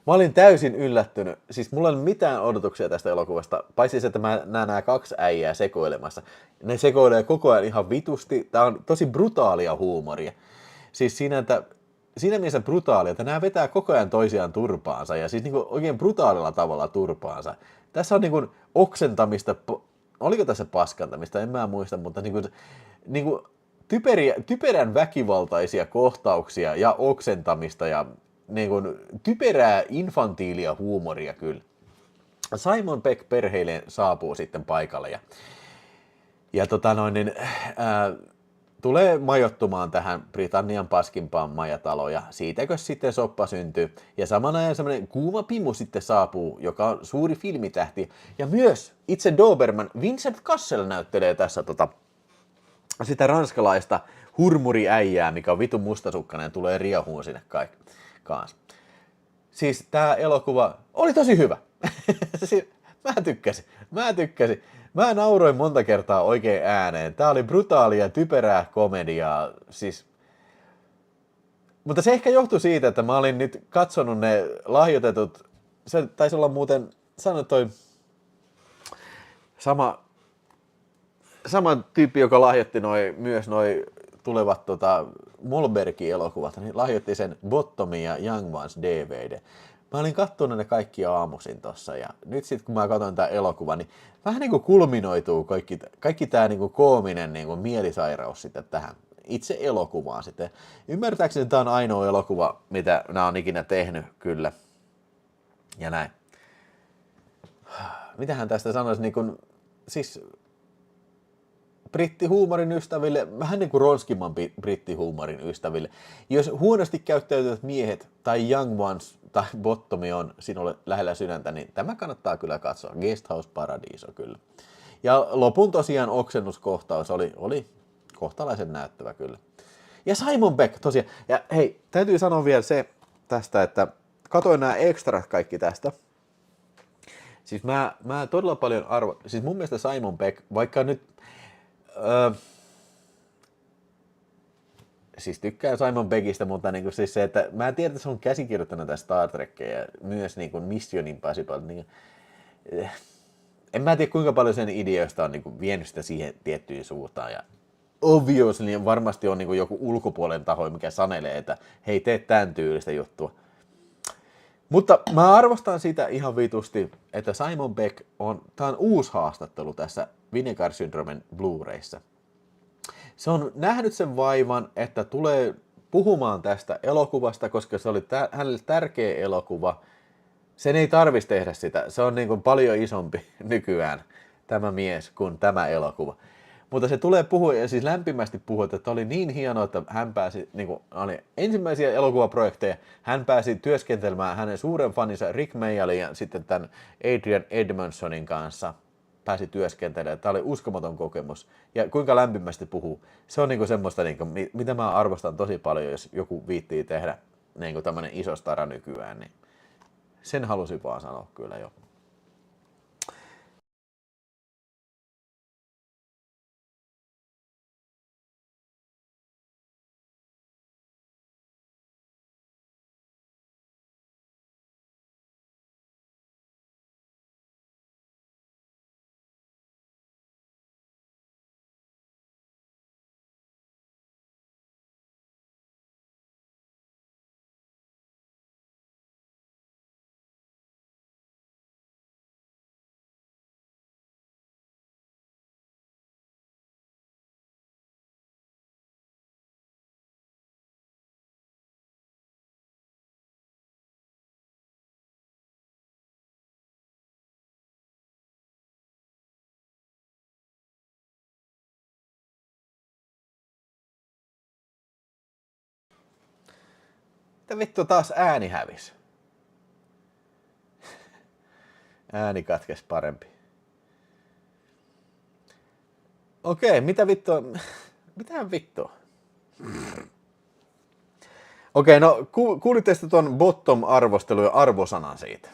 Mä olin täysin yllättynyt. Siis mulla ei ole mitään odotuksia tästä elokuvasta, paitsi että mä näen nämä kaksi äijää sekoilemassa. Ne sekoilee koko ajan ihan vitusti. Tää on tosi brutaalia huumoria. Siis siinä mielessä brutaalia, että nämä vetää koko ajan toisiaan turpaansa, ja siis niinku oikein brutaalilla tavalla turpaansa. Tässä on niinku oksentamista, oliko tässä paskantamista, en mä muista, mutta niinku typerän väkivaltaisia kohtauksia ja oksentamista ja niin kuin, typerää infantiilia huumoria kyllä. Simon Beck perheilleen saapuu sitten paikalle ja tulee majoittumaan tähän Britannian paskimpaan majataloon, ja siitäkö sitten soppa syntyy. Ja samana ajan semmoinen kuuma pimu sitten saapuu, joka on suuri filmitähti. Ja myös itse Doberman Vincent Cassel näyttelee tässä sitä ranskalaista hurmuriäijää, mikä on vitun mustasukkainen ja tulee riehuun sinne kanssa. Siis tää elokuva oli tosi hyvä. Siis, mä tykkäsin. Mä nauroin monta kertaa oikein ääneen. Tää oli brutaalia, typerää komediaa. Siis. Mutta se ehkä johtui siitä, että mä olin nyt katsonut ne lahjoitetut. Se taisi olla muuten, sano toi sama tyyppi, joka lahjoitti myös noi tulevat Mollbergin elokuvat, niin lahjoitti sen Bottomin ja Young Ones DVD. Mä olin kattonut ne kaikki aamuisin tossa, ja nyt sitten kun mä katson tää elokuva, niin vähän niinku kulminoituu kaikki tää niinku koominen niinku mielisairaus sitten tähän itse elokuvaan sitten. Ymmärtääkseni tää on ainoa elokuva, mitä nää on ikinä tehnyt, kyllä. Ja näin. Mitähän tästä sanoisi, niin kun, siis brittihuumorin ystäville, vähän niin kuin ronskimman brittihuumorin ystäville. Jos huonosti käyttäytyvät miehet tai Young Ones tai Bottomi on sinulle lähellä sydäntä, niin tämä kannattaa kyllä katsoa. Guest House Paradiso kyllä. Ja lopun tosiaan oksennuskohtaus oli kohtalaisen näyttävä kyllä. Ja Simon Beck tosiaan. Ja hei, täytyy sanoa vielä se tästä, että katoin nämä extrat kaikki tästä. Siis mä todella paljon siis mun mielestä Simon Beck, vaikka nyt siis tykkään Simon Beckistä, mutta niinku siis se, että mä tiedän, että se on käsikirjoittanut tästä Star Trekkia ja myös niinku Mission Impossible. Niinku, en mä tiedä, kuinka paljon sen ideoista on niinku vienyt sitä siihen tiettyyn suuntaan. Ja obviously varmasti on niinku joku ulkopuolen taho, mikä sanelee, että hei, tee tämän tyylistä juttua. Mutta mä arvostan sitä ihan vitusti, että Simon Beck tää on uusi haastattelu tässä Vinegar Syndromen Blu-rayssa. Se on nähnyt sen vaivan, että tulee puhumaan tästä elokuvasta, koska se oli hänelle tärkeä elokuva. Sen ei tarvitsisi tehdä sitä. Se on niin kuin paljon isompi nykyään tämä mies kuin tämä elokuva. Mutta se tulee puhua ja siis lämpimästi puhua, että oli niin hienoa, että hän pääsi, niin kuin oli ensimmäisiä elokuvaprojekteja, hän pääsi työskentelemään hänen suuren faninsa Rick Mayallin ja sitten tämän Adrian Edmondsonin kanssa pääsi työskentelemään. Tämä oli uskomaton kokemus. Ja kuinka lämpimästi puhuu. Se on niinku semmoista, niinku, mitä mä arvostan tosi paljon, jos joku viittii tehdä niinku tämmöinen iso stara nykyään. Niin sen halusin vaan sanoa kyllä jo. Mitä vittu taas ääni hävisi? Ääni katkesi parempi. Okei, mitä vittua? Mitään vittua. Okei, no kuulitte sitten tuon bottom-arvostelun ja arvosanan siitä?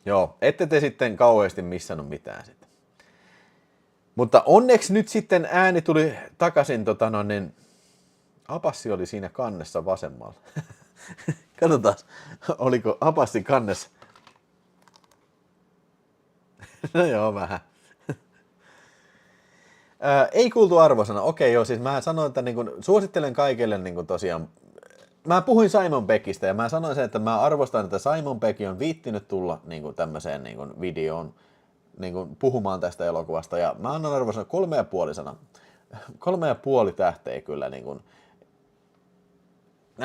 Joo, ette te sitten kauheasti missannut mitään sitten. Mutta onneksi nyt sitten ääni tuli takaisin, niin Apassi oli siinä kannessa vasemmalla. Katsotaan, oliko Apassi kannessa. No joo, vähän. Ei kuultu arvosana. Okei, joo, siis mä sanoin, että niin kun, suosittelen kaikille niin kun tosiaan. Mä puhuin Simon Peggistä ja mä sanoin sen, että mä arvostan, että Simon Pegg on viittinyt tulla niin kun, tämmöiseen niin kun, videoon niin kun, puhumaan tästä elokuvasta. Ja mä annan arvosana 3,5 sana. 3,5 tähteä kyllä. Niin kun,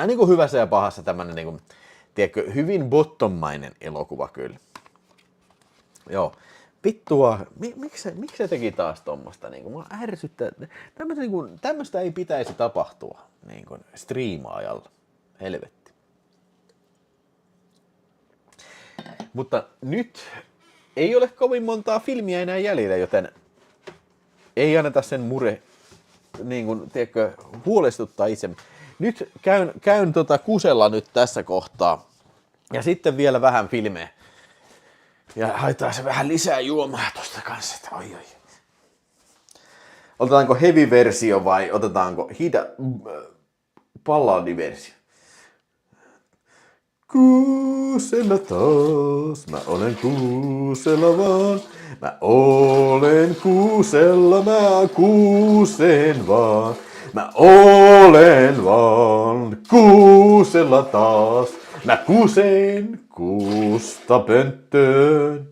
niin kuin hyvässä ja pahassa tämmönen niin kuin, tiedätkö, hyvin bottommainen elokuva kyllä. Joo. Vittua, miksi se teki taas tommoista? Niin kuin, mua ärsyttää. Tämmöistä ei pitäisi tapahtua niin kuin, striimaajalla. Helvetti. Mutta nyt ei ole kovin montaa filmiä enää jäljellä, joten ei anneta sen mure niin kuin, tiedätkö, huolestuttaa itse. Nyt käyn kusella nyt tässä kohtaa. Ja sitten vielä vähän filmejä. Ja haetaan se vähän lisää juomaa tosta kanssa. Oi. Otetaanko heavy-versio vai otetaanko balladiversio? Kuusella taas, mä olen kuusella vaan. Mä olen kuusella, mä kuusen vaan. Mä olen vaan kuusella taas. Mä kuusen kuusta pönttöön.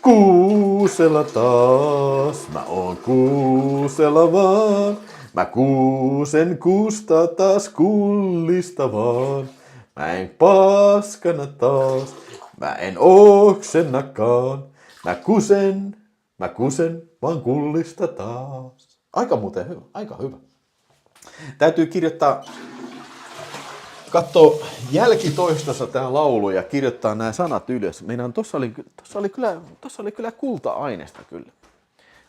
Kuusella taas, mä oon kuusella vaan. Mä kuusen kuusta taas kullista vaan. Mä en paskana taas, mä en oksennakaan. Mä kusen vaan kullista taas. Aika muuten hyvä, aika hyvä. Täytyy kirjoittaa, katsoo jälkitoistossa tää laulu ja kirjoittaa nämä sanat ylös. Meinaan, tossa oli kyllä kulta-aineesta kyllä.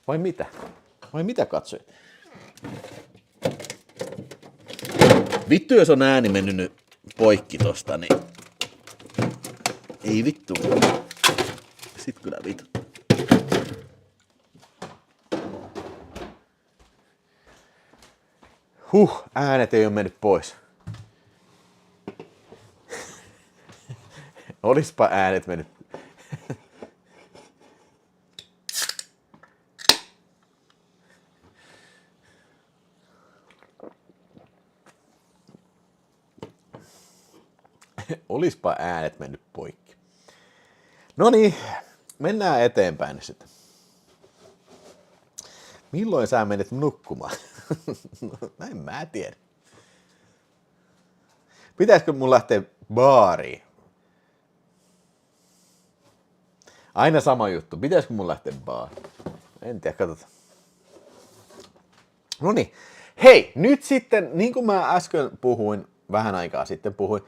Vai mitä? Vai mitä katsoit? Vittu, jos on ääni mennyt nyt poikki tosta, niin ei vittu. Sit kyllä vittu. Äänet ei ole mennyt pois. Olispa äänet mennyt. Olispa äänet mennyt poikki. No niin, mennään eteenpäin sitten. Milloin sä menet nukkumaan? Näin mä tiedän. Pitäisikö mun lähteä baariin? Aina sama juttu. Pitäisikö mun lähteä baariin? En tiedä, katsotaan. Noniin. Hei, nyt sitten, niin kuin mä äsken puhuin, vähän aikaa sitten puhuin,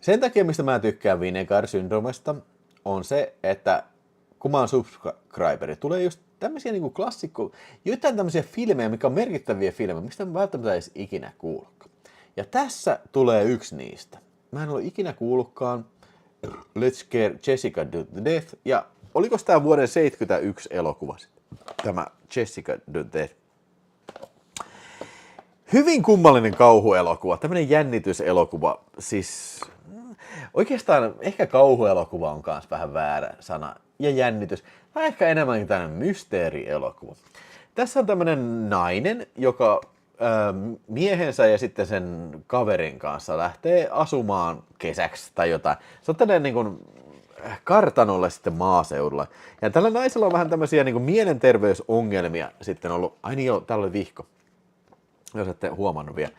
sen takia, mistä mä tykkään Vinegar Syndromesta, on se, että kun mä oon subscriberi, tulee just tämmöisiä niinku joitain tämmöisiä filmejä, mikä on merkittäviä filmejä, mistä mä välttämättä edes ikinä kuullutkaan. Ja tässä tulee yksi niistä. Mä en ole ikinä kuullutkaan Let's Scare Jessica Do the Death, ja oliko tää vuoden 71 elokuva sitten? Tämä Jessica Do the Death. Hyvin kummallinen kauhuelokuva, tämmönen jännityselokuva, siis oikeastaan ehkä kauhuelokuva on kanssa vähän väärä sana, ja jännitys, tai ehkä enemmänkin tämmönen mysteerielokuva. Tässä on tämmönen nainen, joka miehensä ja sitten sen kaverin kanssa lähtee asumaan kesäksi tai jotain. Se on tämmönen niin kuin kartanolle sitten maaseudulla. Ja tällä naisella on vähän tämmöisiä niin kuin mielenterveysongelmia sitten ollut, ai niin joo, täällä oli vihko. Jos ette huomannut vielä.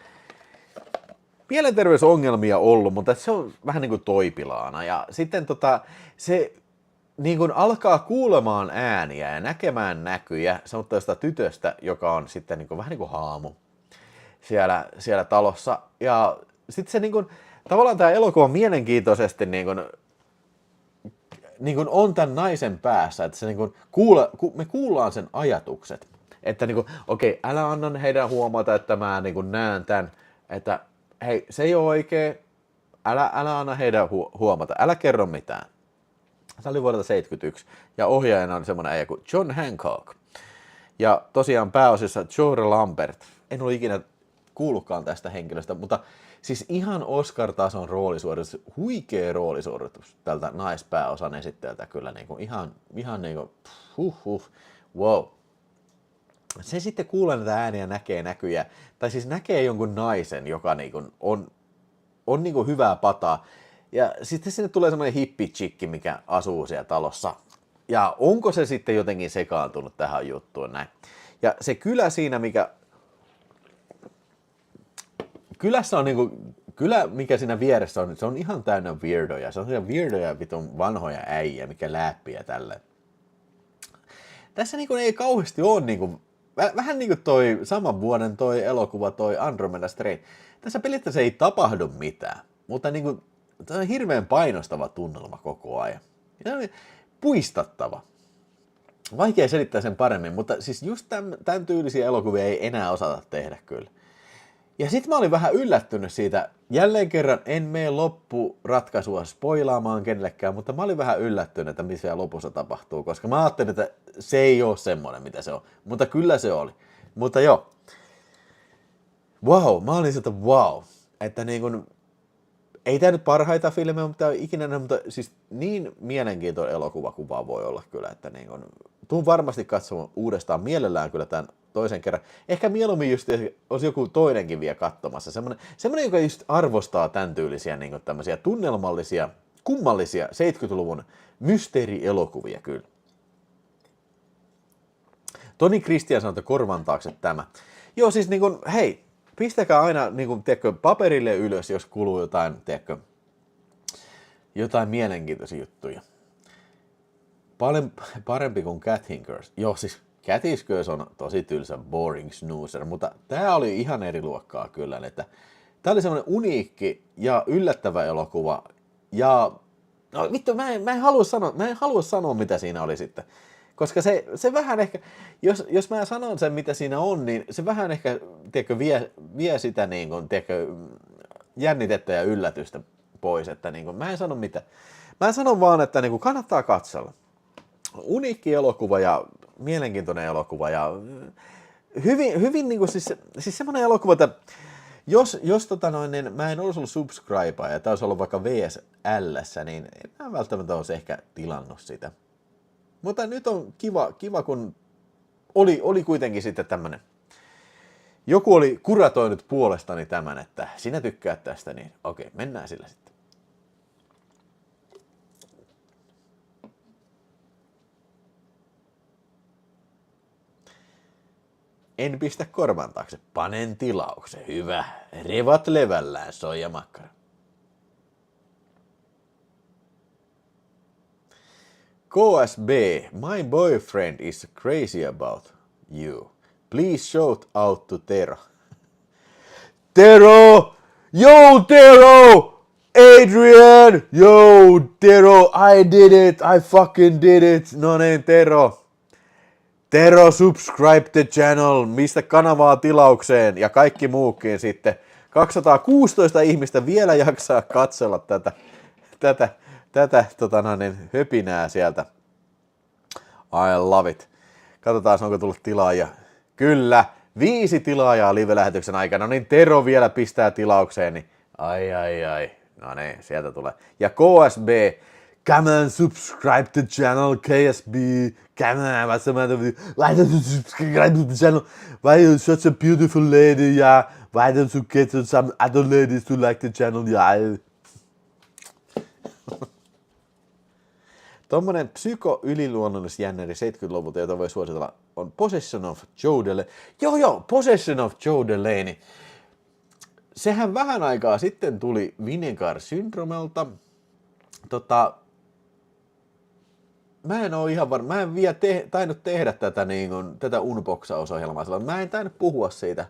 Mielenterveysongelmia ollut, mutta se on vähän niin kuin toipilaana. Ja sitten se niin kuin alkaa kuulemaan ääniä ja näkemään näkyjä semmoista tytöstä, joka on sitten niin kuin, vähän niin kuin haamu siellä talossa. Ja sitten se niin kuin, tavallaan tämä elokuva mielenkiintoisesti niin kuin, niin kuin on tämän naisen päässä, että se niin kuin me kuullaan sen ajatukset. Että niin kuin, okei, älä anna heidän huomata, että mä niin kuin näen tämän, että hei, se ei ole oikein, älä anna heidän huomata, älä kerro mitään. Se oli vuodelta 1971, ja ohjaajana on semmoinen äijä kuin John Hancock. Ja tosiaan pääosissa George Lambert. En ole ikinä kuullutkaan tästä henkilöstä, mutta siis ihan Oscar-tason roolisuoritus, huikea roolisuoritus tältä naispääosan esittäjältä kyllä ihan niinku, wow. Se sitten kuulee näitä ääniä, näkee näkyjä, tai siis näkee jonkun naisen, joka niinku on niinku hyvää pataa. Ja sitten sinne tulee semmoinen hippitsikki, mikä asuu siellä talossa. Ja onko se sitten jotenkin sekaantunut tähän juttuun näin. Ja se kylä siinä, kylässä on niinku, kylä mikä siinä vieressä on, se on ihan täynnä weirdoja. Se on siellä weirdoja vitun vanhoja äijä, mikä läppiä tälle. Tässä niinku ei kauheasti ole niinku, vähän niinku toi saman vuoden toi elokuva, toi Andromeda Strain. Tässä pelissä ei tapahdu mitään, mutta niinku, tämä on hirveän painostava tunnelma koko ajan. Ja puistattava. Vaikea selittää sen paremmin, mutta siis just tämän tyylisiä elokuvia ei enää osata tehdä kyllä. Ja sit mä olin vähän yllättynyt siitä. Jälleen kerran en mene loppuratkaisua spoilaamaan kenellekään, mutta mä olin vähän yllättynyt, että mitä siellä lopussa tapahtuu, koska mä ajattelin, että se ei ole semmoinen, mitä se on. Mutta kyllä se oli. Mutta joo. Wow, mä olin sieltä wow. Että niin kun, ei tää nyt parhaita filmejä, mutta ikinä, mutta siis niin mielenkiintoinen elokuva kuin vaan voi olla kyllä, että niin kun, tuun varmasti katsomaan uudestaan mielellään kyllä tämän toisen kerran. Ehkä mieluummin just olisi joku toinenkin vielä katsomassa. Semmoinen, joka just arvostaa tämän tyylisiä niin tämmöisiä tunnelmallisia, kummallisia 70-luvun mysteerielokuvia kyllä. Toni Christian sanoi, että korvan taakse tämä. Joo, siis niin kuin, hei, pistäkää aina niin kuin, tiedätkö, paperille ylös, jos kuluu jotain, tiedätkö, jotain mielenkiintoisia juttuja. Paljon parempi kuin Cat Hinkers. Joo, siis Cat Hinkers on tosi tylsä boring snoozer, mutta tää oli ihan eri luokkaa kyllä. Että tää oli semmoinen uniikki ja yllättävä elokuva. Ja no vittu, mä en halua sanoa, mitä siinä oli sitten. Koska se vähän ehkä, jos mä sanon sen, mitä siinä on, niin se vähän ehkä, tiedätkö, vie sitä niin kuin, tiedätkö, jännitettä ja yllätystä pois. Että niin kuin, mä en sano mitä. Mä sanon vaan, että niin kuin, kannattaa katsella. Uniikki elokuva ja mielenkiintoinen elokuva ja hyvin niin kuin, siis semmoinen elokuva, että jos niin mä en olisi ollut subscriber ja tämä olisi ollut vaikka VSL:ssä, niin en mä välttämättä olisi ehkä tilannut sitä. Mutta nyt on kiva kun oli kuitenkin sitten tämmönen. Joku oli kuratoinut puolestani tämän, että sinä tykkäät tästä, niin okei, mennään sillä sitten. En pistä korvan taakse, panen tilauksen. Hyvä. Revat levällään, soijamakkara. KSB, my boyfriend is crazy about you. Please shout out to Tero. Tero! Yo, Tero! Adrian! Yo, Tero, I did it! I fucking did it! No niin, Tero. Tero, subscribe the channel, mistä kanavaa tilaukseen ja kaikki muukin sitten. 216 ihmistä vielä jaksaa katsella tätä höpinää sieltä. I love it. Katsotaan, onko tullut tilaajia. Kyllä, 5 tilaajaa live-lähetyksen aikana. No niin, Tero vielä pistää tilaukseen. Niin ai. No niin, sieltä tulee. Ja KSB, come on, subscribe to the channel, KSB. Come on, what's the matter with you? Why don't you subscribe to the channel? Why are you such a beautiful lady? Yeah. Why don't you get some other ladies to like the channel? Yeah. Tuommoinen psyko-yliluonnollisjänneri 70-luvulta, jota voi suositella, on Possession of Joe Delaney. Joo, Possession of Joe Delaney. Sehän vähän aikaa sitten tuli Vinegar Syndromelta. Mä en oo ihan varma, mä en vielä tainnut tehdä tätä unboxausohjelmaa, mä en tainnut puhua siitä.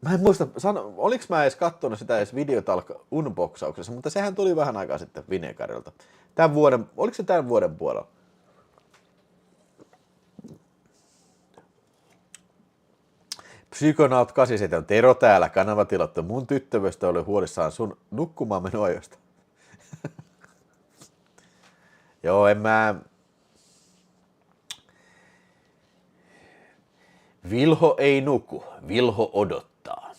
Mä en muista, oliks mä edes kattonut sitä edes videotalk unboxauksessa, mutta sehän tuli vähän aikaa sitten Vinegarilta. Tämän vuoden, oliko se tämän vuoden puolella? Psykonaut 87, Tero täällä, kanavatilattu. Mun tyttövöstä oli huolissaan sun nukkumaan menoajosta. Joo, en mä... Vilho ei nuku, Vilho odottaa.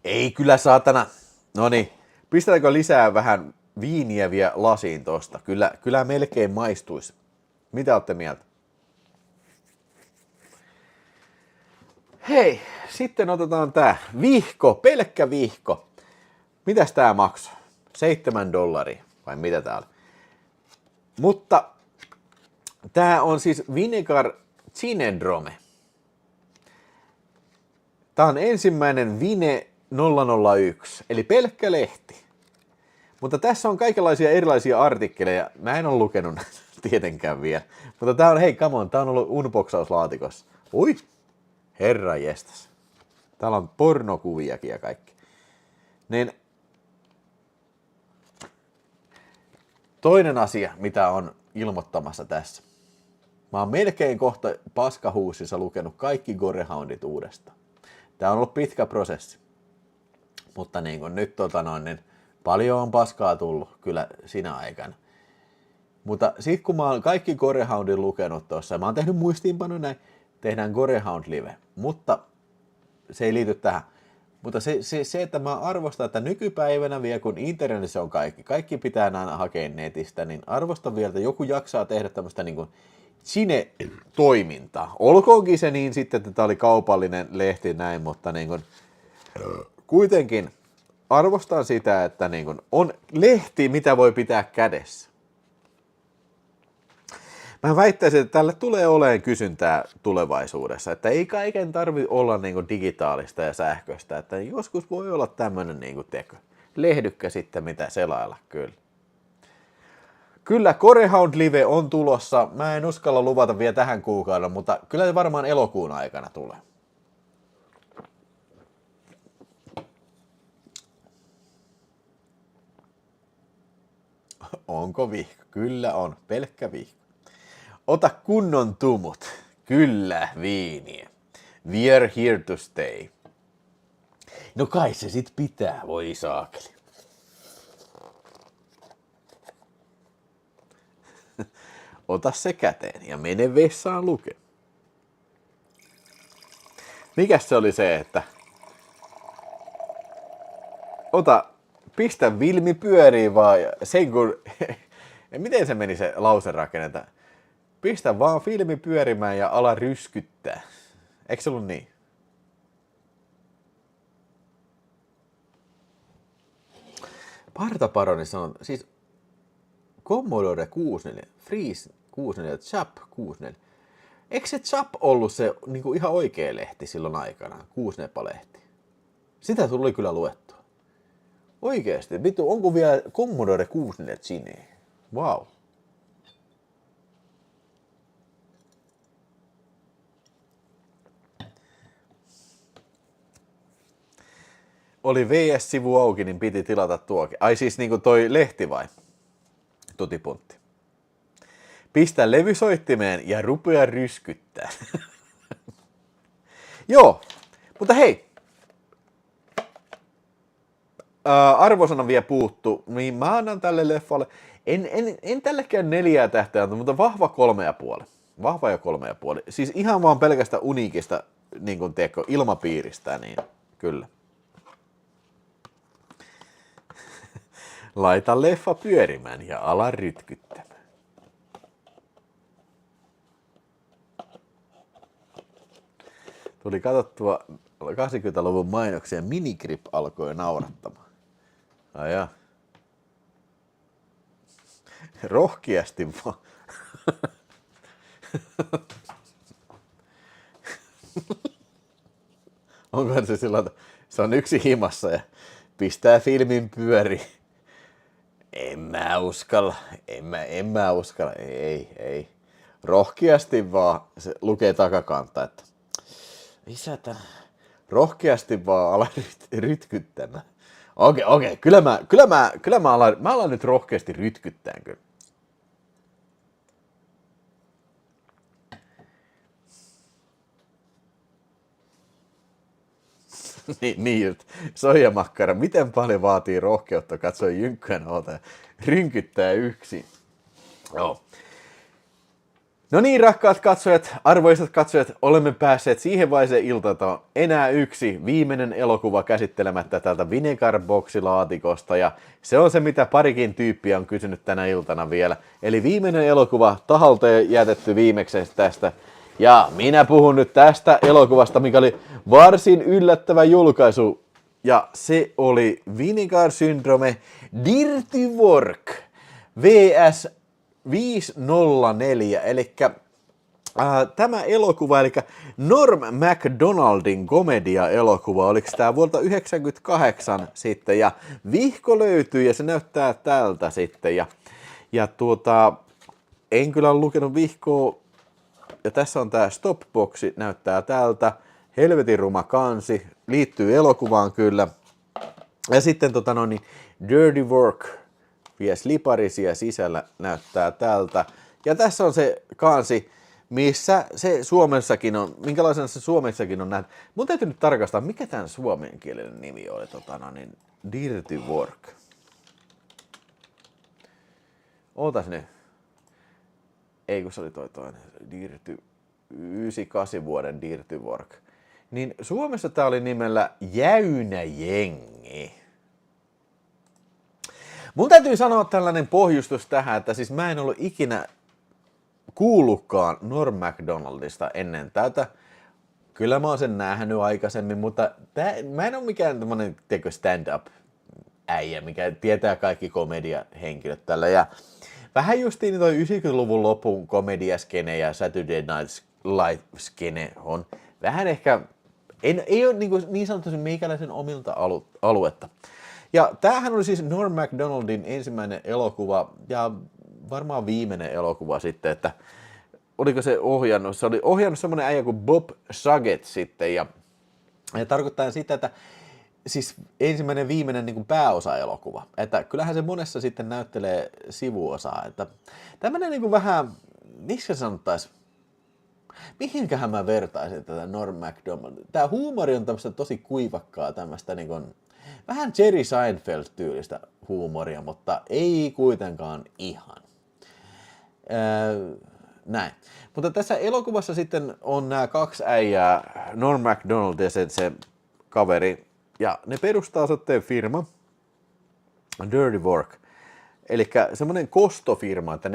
Ei kyllä saatana. Noniin, pistetäänkö lisää vähän viiniä vielä lasiin tosta? Kyllä melkein maistuisi. Mitä olette mieltä? Hei, sitten otetaan tää vihko, pelkkä vihko. Mitäs tää maksoi? $7 vai mitä tää oli? Mutta tää on siis Vinegar Cinedrome. Tää on ensimmäinen Vine 001, eli pelkkä lehti. Mutta tässä on kaikenlaisia erilaisia artikkeleja. Mä en ole lukenut tietenkään vielä. Mutta tää on, hei, come on, tää on ollut unboxauslaatikossa. Ui, herra jestas. Täällä on pornokuviakin ja kaikki. Niin, toinen asia, mitä on ilmoittamassa tässä. Mä oon melkein kohta paskahuusissa lukenut kaikki Gorehoundit uudestaan. Tää on ollut pitkä prosessi. Mutta niin kun nyt niin paljon on paskaa tullut kyllä sinä aikana. Mutta sit kun mä oon kaikki Gorehoundin lukenut tuossa, mä oon tehnyt muistiinpanoja näin, tehdään Gorehound Live, mutta se ei liity tähän. Mutta se, että mä arvostan, että nykypäivänä vielä kun internetissä on kaikki pitää aina hakea netistä, niin arvostan vielä, että joku jaksaa tehdä tämmöistä niin kuin Cine-toimintaa. Olkoonkin se niin sitten, että tämä oli kaupallinen lehti näin, mutta niin kuin, kuitenkin arvostan sitä, että niin kuin on lehti, mitä voi pitää kädessä. Mä väittäisin, että tälle tulee olemaan kysyntää tulevaisuudessa, että ei kaiken tarvitse olla niin kuin digitaalista ja sähköistä, että joskus voi olla tämmöinen niin kuin teko. Lehdykkä sitten, mitä selailla, kyllä. Kyllä Gorehound Live on tulossa, mä en uskalla luvata vielä tähän kuukaudella, mutta kyllä se varmaan elokuun aikana tulee. Onko vihko? Kyllä on, pelkkä vihko. Ota kunnon tumut. Kyllä, viiniä. We're here to stay. No kai se sit pitää, voi saakeli. Ota se käteen ja mene vessaan luke. Mikäs se oli se, että... Pistä Vilmi pyöriin vaan ja sen kun... Miten se meni se lauserakennetta? Pistä vaan filmi pyörimään ja ala ryskyttää. Eikö se ollut niin? Partaparoni sanoo, siis Commodore 64, Freeze 64, Chap 64. Eikö se Chap ollut se niin kuin ihan oikea lehti silloin aikanaan, 64-lehti? Sitä tuli kyllä luettua. Oikeesti, vittu, onko vielä Commodore 64 Cine? Wow. Oli VS-sivu auki, niin piti tilata tuokin. Ai siis niinku toi lehti vai? Tutipuntti. Pistä levysoittimeen ja rupea ryskyttää. Joo, mutta hei. Arvosana vielä puuttu, niin mä annan tälle leffalle, en tällekään 4 tähteä, mutta vahva 3,5. Vahva ja 3,5. Siis ihan vaan pelkästä uniikista niin kuin teko, ilmapiiristä, niin kyllä. Laita leffa pyörimään ja ala rytkyttämään. Tuli katsottua 80-luvun mainoksia ja Minigrip alkoi naurattamaan. Aja. Rohkeasti vaan. Onko se sillä, että se on yksi himassa ja pistää filmin pyöriin. En mä uskalla. Ei. rohkeasti vaan, se lukee takakantta, että lisätä, rohkeasti vaan ala rytkyttämään. Okei, kyllä mä alan nyt rohkeasti rytkyttää kyllä. niin just, soijamakkara, miten paljon vaatii rohkeutta katsoa jynkkään oota ja rynkyttää yksin. Joo. No niin, rakkaat katsojat, arvoisat katsojat, olemme päässeet siihen vaiheeseen iltaan, enää yksi viimeinen elokuva käsittelemättä täältä Vinegar-boksilaatikosta, ja se on se, mitä parikin tyyppiä on kysynyt tänä iltana vielä. Eli viimeinen elokuva, tahalta jätetty viimeksi tästä, ja minä puhun nyt tästä elokuvasta, mikä oli varsin yllättävä julkaisu, ja se oli Vinegar Syndrome Dirty Work vs. 504, eli tämä elokuva, eli Norm Macdonaldin komedia-elokuva, oliko tämä vuolta 1998 sitten, ja vihko löytyy, ja se näyttää tältä sitten, ja en kyllä ole lukenut vihkoa, ja tässä on tämä stopboxi, näyttää tältä, helvetin ruma kansi, liittyy elokuvaan kyllä, ja sitten Dirty Work, vielä sliparisia sisällä näyttää tältä. Ja tässä on se kansi, missä se Suomessakin on, minkälaisena se Suomessakin on nähty. Mun täytyy nyt tarkastaa, mikä tämän suomenkielinen nimi oli, Dirty Work. Ootas nyt. Ei kun se oli toinen, Dirty, 98 vuoden Dirty Work. Niin Suomessa tää oli nimellä Jäynä jengi. Mun täytyy sanoa tällainen pohjustus tähän, että siis mä en ollut ikinä kuullutkaan Norm Macdonaldista ennen tätä. Kyllä mä oon sen nähnyt aikaisemmin, mutta mä en ole mikään tämmönen stand-up äijä, mikä tietää kaikki komediahenkilöt tällä. Ja vähän justiin toi 90-luvun lopun komediaskene ja Saturday Night Live-skene on vähän ehkä, ei ole niin sanotusti meikäläisen omilta aluetta. Ja tämähän oli siis Norm Macdonaldin ensimmäinen elokuva ja varmaan viimeinen elokuva sitten, että oliko se ohjannut? Se oli ohjannut semmoinen äijä kuin Bob Saget sitten ja tarkoittaa sitä, että siis ensimmäinen viimeinen niin kuin pääosa-elokuva. Että kyllähän se monessa sitten näyttelee sivuosaa. Että tämmöinen niin kuin vähän, miksi se sanottaisiin, mihinkähän mä vertaisin tätä Norm Macdonald. Tämä huumori on tämmöistä tosi kuivakkaa tämmöistä niin kuin vähän Jerry Seinfeld-tyylistä huumoria, mutta ei kuitenkaan ihan. Näin. Mutta tässä elokuvassa sitten on nämä kaksi äijää, Norm Macdonald ja se kaveri, ja ne perustaa sitten firma Dirty Work. Eli semmoinen kostofirma, että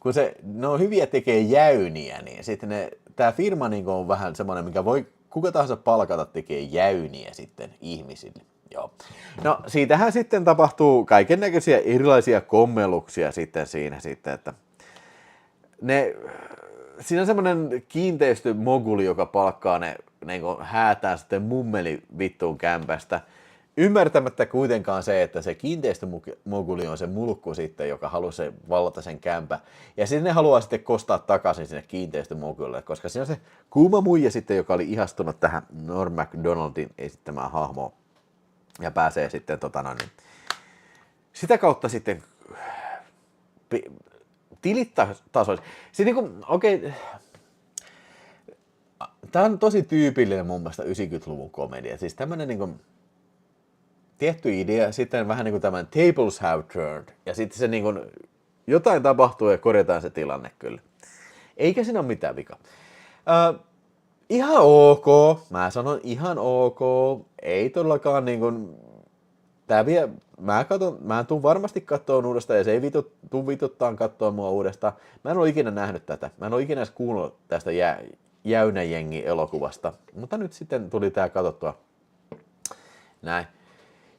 kun ne on hyviä tekee jäyniä, niin sitten tämä firma niin on vähän semmoinen, mikä voi kuka tahansa palkata tekee jäyniä sitten ihmisille. Joo. No siitähän sitten tapahtuu kaikennäköisiä erilaisia kommelluksia sitten siinä sitten, että siinä on semmoinen kiinteistömoguli, joka palkkaa ne häätään sitten mummeli vittuun kämpästä, ymmärtämättä kuitenkaan se, että se kiinteistömoguli on se mulkku sitten, joka haluaa vallata sen kämpä. Ja sitten ne haluaa sitten kostaa takaisin sinne kiinteistömogulille, koska siinä on se kuuma muija sitten, joka oli ihastunut tähän Norm Macdonaldin esittämään hahmoon. Ja pääsee sitten sitä kautta sitten tilitasoisesti. Sitten okei, tää on tosi tyypillinen mun mielestä 90-luvun komedia. Siis tämmönen tietty idea, sitten vähän niinku tämän tables have turned, ja sitten se jotain tapahtuu ja korjataan se tilanne kyllä. Eikä siinä ole mitään vikaa. Ihan ok, mä sanon ihan ok, ei todellakaan mä tuun varmasti katsomaan uudestaan ja se ei tuu vituttaan katsoa mua uudestaan. Mä en ole ikinä nähnyt tätä, mä en ole ikinä edes kuullut tästä Jäynäjengi-elokuvasta, mutta nyt sitten tuli tää katsottua. Näin.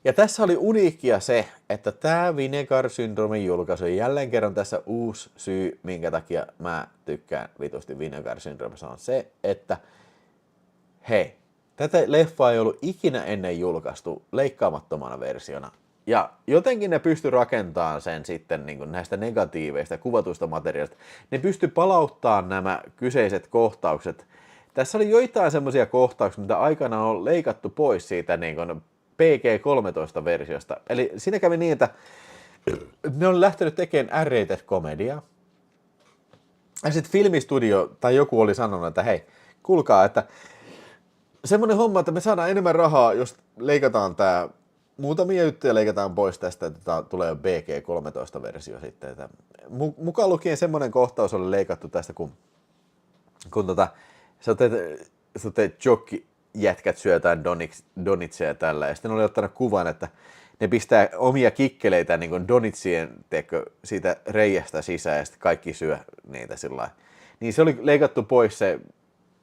Ja tässä oli uniikkia se, että tämä Vinegar Syndromen julkaisu on jälleen kerran tässä uusi syy, minkä takia mä tykkään vitusti Vinegar Syndromessa on se, että hei, tätä leffaa ei ollut ikinä ennen julkaistu leikkaamattomana versiona Ja jotenkin ne pysty rakentamaan sen sitten niin kuin näistä negatiiveista kuvatuista materiaalista. Ne pysty palauttamaan nämä kyseiset kohtaukset. Tässä oli joitain semmoisia kohtauksia, mitä aikana on leikattu pois siitä niin kuin PG-13-versiosta. Eli siinä kävi niin, että ne on lähtenyt tekemään R-rated-komediaa. Ja sitten filmistudio tai joku oli sanonut, että hei, kuulkaa, että semmoinen homma, että me saadaan enemmän rahaa, jos leikataan tämä, muutamia juttuja leikataan pois tästä, että tämä tulee BG-13-versio sitten. Että mukaan lukien semmoinen kohtaus oli leikattu tästä, kun sä teet jokki-jätkät syö jotain donitseja tällä, ja sitten oli ottanut kuvan, että ne pistää omia kikkeleitä niin kuin donitsien siitä reiästä sisään, ja sitten kaikki syö niitä sillä lailla. Niin se oli leikattu pois se,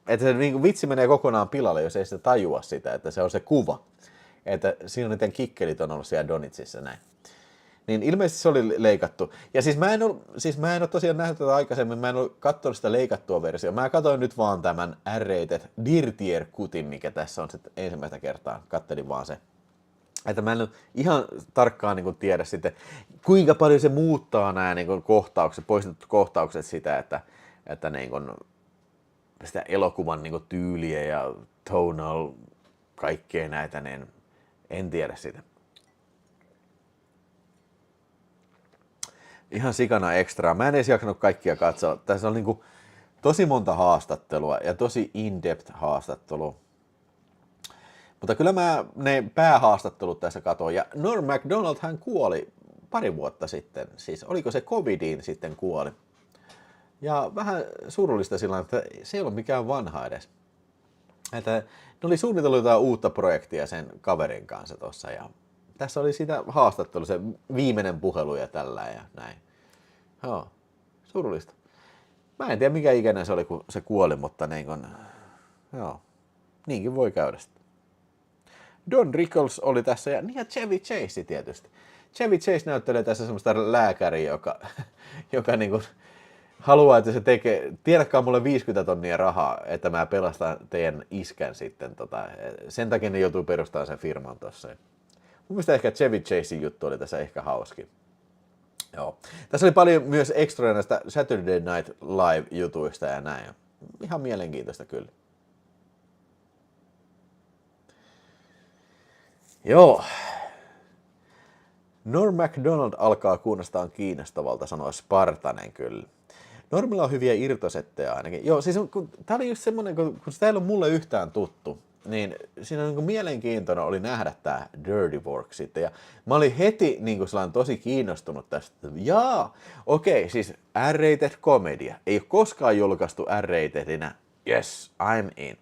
että se niin vitsi menee kokonaan pilalle, jos ei sitä tajua sitä, että se on se kuva. Että siinä niiden kikkelit on ollut siellä donitsissa näin. Niin ilmeisesti se oli leikattu. Ja siis mä en ole tosiaan nähnyt tätä aikaisemmin, mä en ole katsonut sitä leikattua versiota. Mä katsoin nyt vaan tämän R-rated Dirtier Cutin, mikä tässä on sitten ensimmäistä kertaa. Kattelin vaan se. Että mä en ole ihan tarkkaan niin kuin tiedä sitten, kuinka paljon se muuttaa nämä niin kuin kohtaukset, poistetut kohtaukset sitä, että niin kuin sitä elokuvan niin kuin tyyliä ja tonal, kaikkea näitä, niin en tiedä sitä. Ihan sikana ekstraa. Mä en edes jaksanut kaikkia katsoa. Tässä on niin kuin tosi monta haastattelua ja tosi in-depth haastattelua. Mutta kyllä mä ne päähaastattelut tässä katoin. Ja Norm Macdonald hän kuoli pari vuotta sitten. Siis oliko se COVIDiin sitten kuoli. Ja vähän surullista sillä että se ei ollut mikään vanha edes. Että ne oli suunnitellut jotain uutta projektia sen kaverin kanssa tossa. Ja tässä oli sitä haastattelu, se viimeinen puhelu ja tällä ja näin. Joo, surullista. Mä en tiedä mikä ikäinen se oli, kun se kuoli, mutta niin kun, joo, niinkin voi käydä sitten. Don Rickles oli tässä ja Chevy Chase tietysti. Chevy Chase näyttelee tässä semmoista lääkäriä, joka niin kuin haluaa, että se tekee, tiedäkään mulle 50 tonnia rahaa, että mä pelastan teidän iskän sitten. Sen takia ne joutuu perustamaan sen firman tossa. Mun mielestä ehkä Chevy Chasen juttu oli tässä ehkä hauski. Joo. Tässä oli paljon myös ekstroja näistä Saturday Night Live-jutuista ja näin. Ihan mielenkiintoista kyllä. Joo. Norm Macdonald alkaa kuunnastaan kiinnostavalta, sanoi Spartanen kyllä. Normilla on hyviä irtosetteja ainakin. Joo, siis tää oli just semmonen, kun sitä ei ollut mulle yhtään tuttu, niin siinä niin mielenkiintoinen oli nähdä tää Dirty Work sitten. Ja mä olin heti niin sellainen tosi kiinnostunut tästä. Okei, siis R-rated komedia. Ei ole koskaan julkaistu R-ratedinä. Yes, I'm in.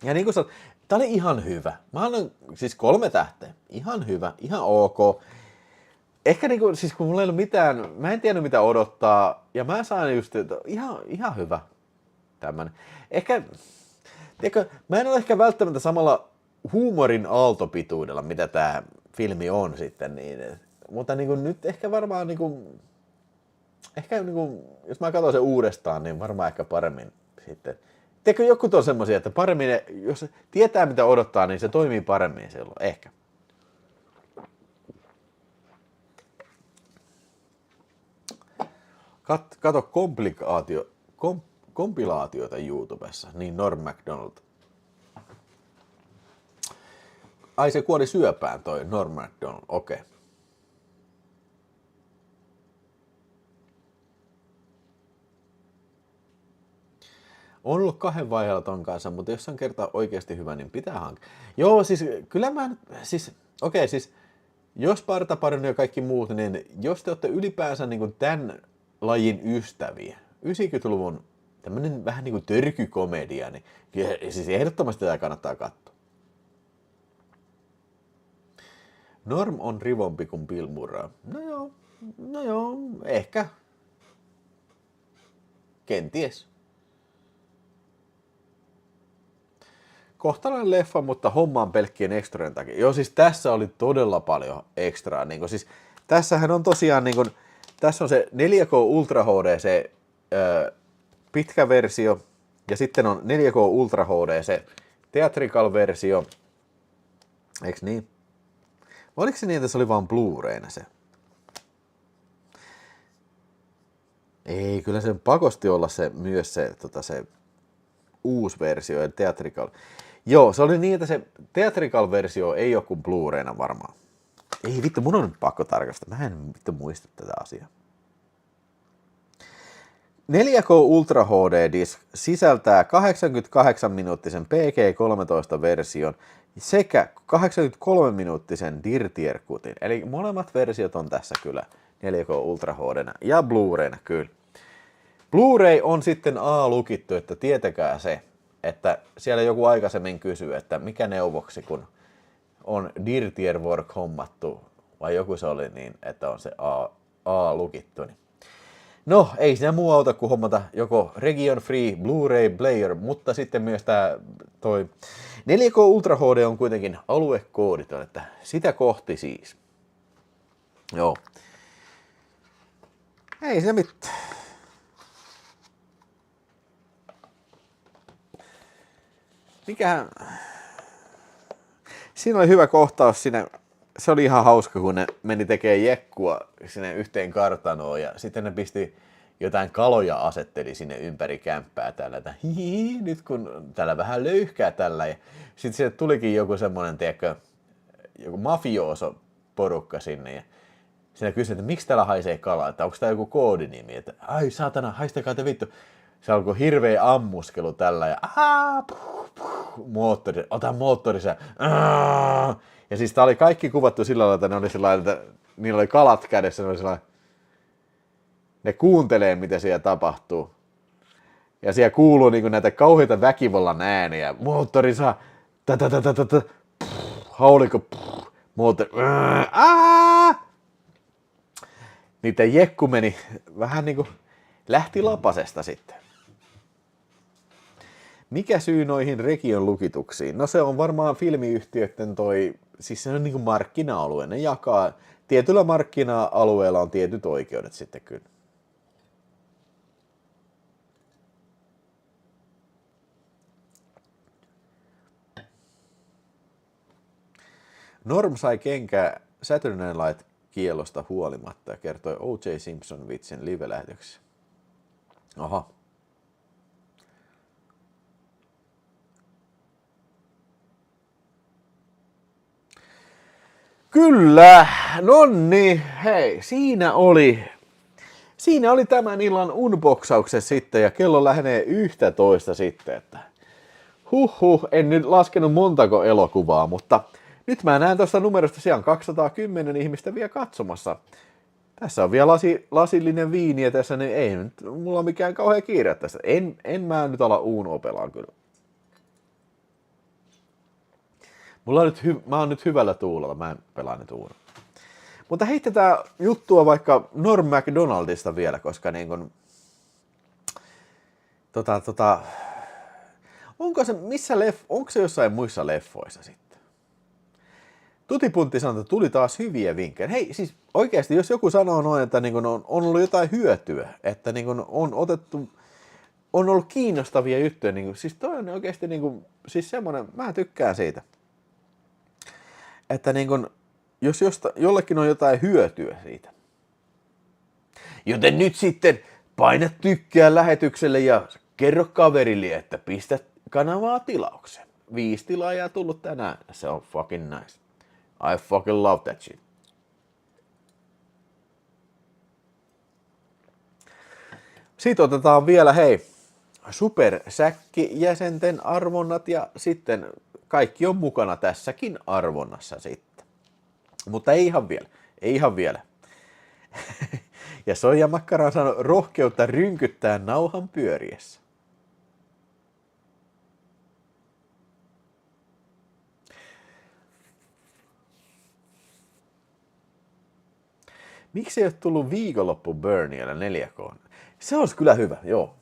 Ja niin kuin sanoin, tää oli ihan hyvä. Mä annan siis 3 tähteä. Ihan hyvä, ihan ok. Ehkä niinku, siis kun mulla ei ollut mitään, mä en tiennyt mitä odottaa, ja mä sain just, että ihan hyvä tämmönen. Ehkä, tiedätkö, mä en ole ehkä välttämättä samalla huumorin aaltopituudella, mitä tää filmi on sitten, niin, mutta niinku nyt ehkä varmaan niinku, jos mä katson sen uudestaan, niin varmaan ehkä paremmin sitten. Tiedätkö, joku on semmosia, että paremmin, jos tietää mitä odottaa, niin se toimii paremmin silloin, ehkä. Kato kompilaatioita YouTubessa, niin Norm Macdonald. Ai se kuoli syöpään toi Norm Macdonald, okei. On ollut 2 vaiheella ton kanssa, mutta jos on kerta oikeasti hyvä, niin pitää hankkia. Joo, siis kyllä mä, siis jos Partaparin ja kaikki muut, niin jos te olette ylipäänsä niin tämän lajin ystäviä, 90-luvun tämmönen vähän niin kuin törkykomedia, niin siis ehdottomasti tätä kannattaa katsoa. Norm on rivompi kuin Bill Murray. No joo, ehkä. Kenties. Kohtalainen leffa, mutta hommaan pelkkien ekstrojen takia. Joo, siis tässä oli todella paljon ekstraa. Niin siis, tässähän on tosiaan, niin kuin, tässä on se 4K Ultra HD, se pitkä versio, ja sitten on 4K Ultra HD, se theatrical versio. Eiks niin? Oliko se niin, että se oli vaan Blu-rayna se? Ei, kyllä se pakosti olla se myös se uusi versio ja theatrical. Joo, se oli niin, että se theatrical-versio ei ole kuin Blu-rayna varmaan. Ei vittu, mun on nyt pakko tarkastaa. Mä en vittu muista tätä asiaa. 4K Ultra HD-disk sisältää 88-minuuttisen PG-13-version sekä 83-minuuttisen Dirtier-kutin. Eli molemmat versiot on tässä kyllä 4K Ultra HD:nä ja Blu-rayna kyllä. Blu-ray on sitten A-lukittu, että tietäkää se, että siellä joku aikaisemmin kysyy, että mikä neuvoksi, kun on Dirtier Work hommattu, vai joku se oli niin, että on se A-lukittu. Niin. No, ei siinä muu auta kuin hommata joko Region Free Blu-ray Player, mutta sitten myös toi 4K Ultra HD on kuitenkin aluekooditon, että sitä kohti siis. Joo. Ei se mitään. Mikähän... Siinä oli hyvä kohtaus siinä. Se oli ihan hauska, kun ne meni tekemään jekkua sinne yhteen kartanoon ja sitten ne pisti jotain kaloja asetteli sinne ympäri kämppää tällä, että nyt kun täällä vähän löyhkää tällä ja sitten sieltä tulikin joku semmoinen, tiedätkö, joku mafiooso porukka sinne ja siinä kysyi, että miksi täällä haisee kalaa, että onko tää joku koodinimi, että ai saatana, haistakaa te vittu. Se alkoi hirveä ammuskelu tällä ja moottori, ota moottorissa. Ja siis tää oli kaikki kuvattu sillä lailla, että ne oli sellainen, että niillä oli kalat kädessä, ne oli sellainen, ne kuuntelee, mitä siellä tapahtuu. Ja siellä kuuluu niin näitä kauheita väkivallan ääniä. Moottori saa, haulikko, moottori, niiden jekku meni vähän niin kuin lähti lapasesta sitten. Mikä syy noihin Region lukituksiin? No se on varmaan filmiyhtiöiden siis se on niin kuin markkina-alue. Ne jakaa, tietyllä markkina-alueella on tietyt oikeudet sitten kyllä. Norm sai kenkää Saturday Night Live -kiellosta huolimatta ja kertoi O.J. Simpson vitsin live-lähetyksessä. Aha. Kyllä, nonni, hei, siinä oli tämän illan unboxauksessa sitten ja kello lähenee 11 sitten, että en nyt laskenut montako elokuvaa, mutta nyt mä näen tuosta numerosta siellä on 210 ihmistä vielä katsomassa. Tässä on vielä lasillinen viiniä tässä, niin ei nyt mulla mikään kauhean kiire tässä. En mä nyt ala Uno-pelaan kyllä. Mä oon nyt hyvällä tuulella, mä en pelaa nyt Uno. Mutta heitetään juttua vaikka Norm MacDonaldista vielä, koska niin kun, onko se jossain muissa leffoissa sitten? Tutipuntti sanoo, että tuli taas hyviä vinkkejä. Hei, siis oikeasti, jos joku sanoo noin, että niin kun on ollut jotain hyötyä, että niin kun on ollut kiinnostavia juttuja, niin kun, siis toi on oikeasti niin kun, siis semmoinen, mä tykkään siitä. Että niin kun, jos jollekin on jotain hyötyä siitä. Joten nyt sitten paina tykkää lähetykselle ja kerro kaverille, että pistä kanavaa tilaukseen. 5 tilaajaa tullut tänään. Se on fucking nice. I fucking love that shit. Sitten otetaan vielä, supersäkki-jäsenten arvonnat ja sitten kaikki on mukana tässäkin arvonnassa sitten. Mutta ei ihan vielä. Ja Soija Makkara on saanut rohkeutta rynkyttää nauhan pyöriessä. Miksi ei ole tullut viikonloppu Berniellä 4K? Se olisi kyllä hyvä, joo.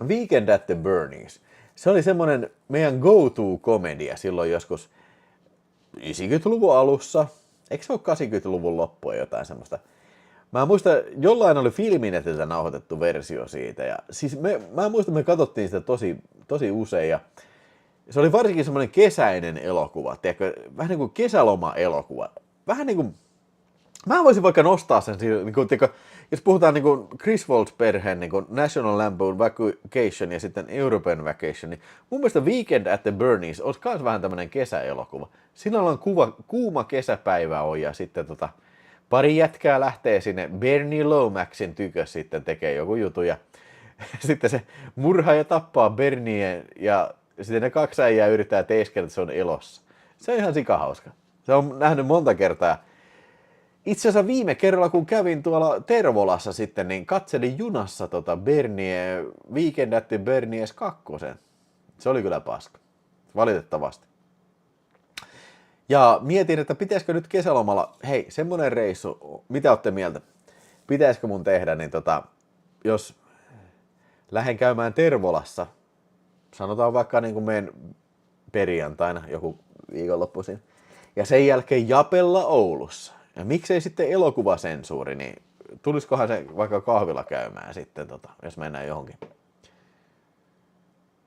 Weekend at the Bernies. Se oli semmoinen meidän go-to-komedia silloin joskus 90-luvun alussa. Eikö se ole 80-luvun loppua jotain semmoista? Mä muistan, jollain oli Filminetiltä nauhoitettu versio siitä. Ja siis mä muistan, me katsottiin sitä tosi usein. Ja se oli varsinkin semmoinen kesäinen elokuva, tiedätkö, vähän niin kuin kesäloma-elokuva. vähän niin kuin, mä voisin vaikka nostaa sen, niin kuin, jos puhutaan niin kuin Chris Waltz-perheen niin kuin National Lampoon Vacation ja sitten European Vacation, niin mun mielestä Weekend at the Bernie's olisi myös vähän tämmöinen kesäelokuva. Siinä on kuuma kesäpäivä on ja sitten pari jätkää lähtee sinne Bernie Lomaxin tykö sitten tekee joku jutu ja sitten se murhaa ja tappaa Bernie ja sitten ne kaksi äijää yrittää teeskellä, että se on elossa. Se on ihan sikahauska. Se on nähnyt monta kertaa. Itse asiassa viime kerralla, kun kävin tuolla Tervolassa sitten, niin katselin junassa Bernie, Weekend at the Bernie's 2. Se oli kyllä paska. Valitettavasti. Ja mietin, että pitäisikö nyt kesälomalla, hei, semmonen reissu, mitä olette mieltä? Pitäisikö mun tehdä, niin jos lähden käymään Tervolassa, sanotaan vaikka niin kuin menen perjantaina joku viikonloppuisin, ja sen jälkeen Japella Oulussa. Ja miksei sitten elokuvasensuuri, niin tulisikohan se vaikka kahvilla käymään sitten, jos mennään johonkin.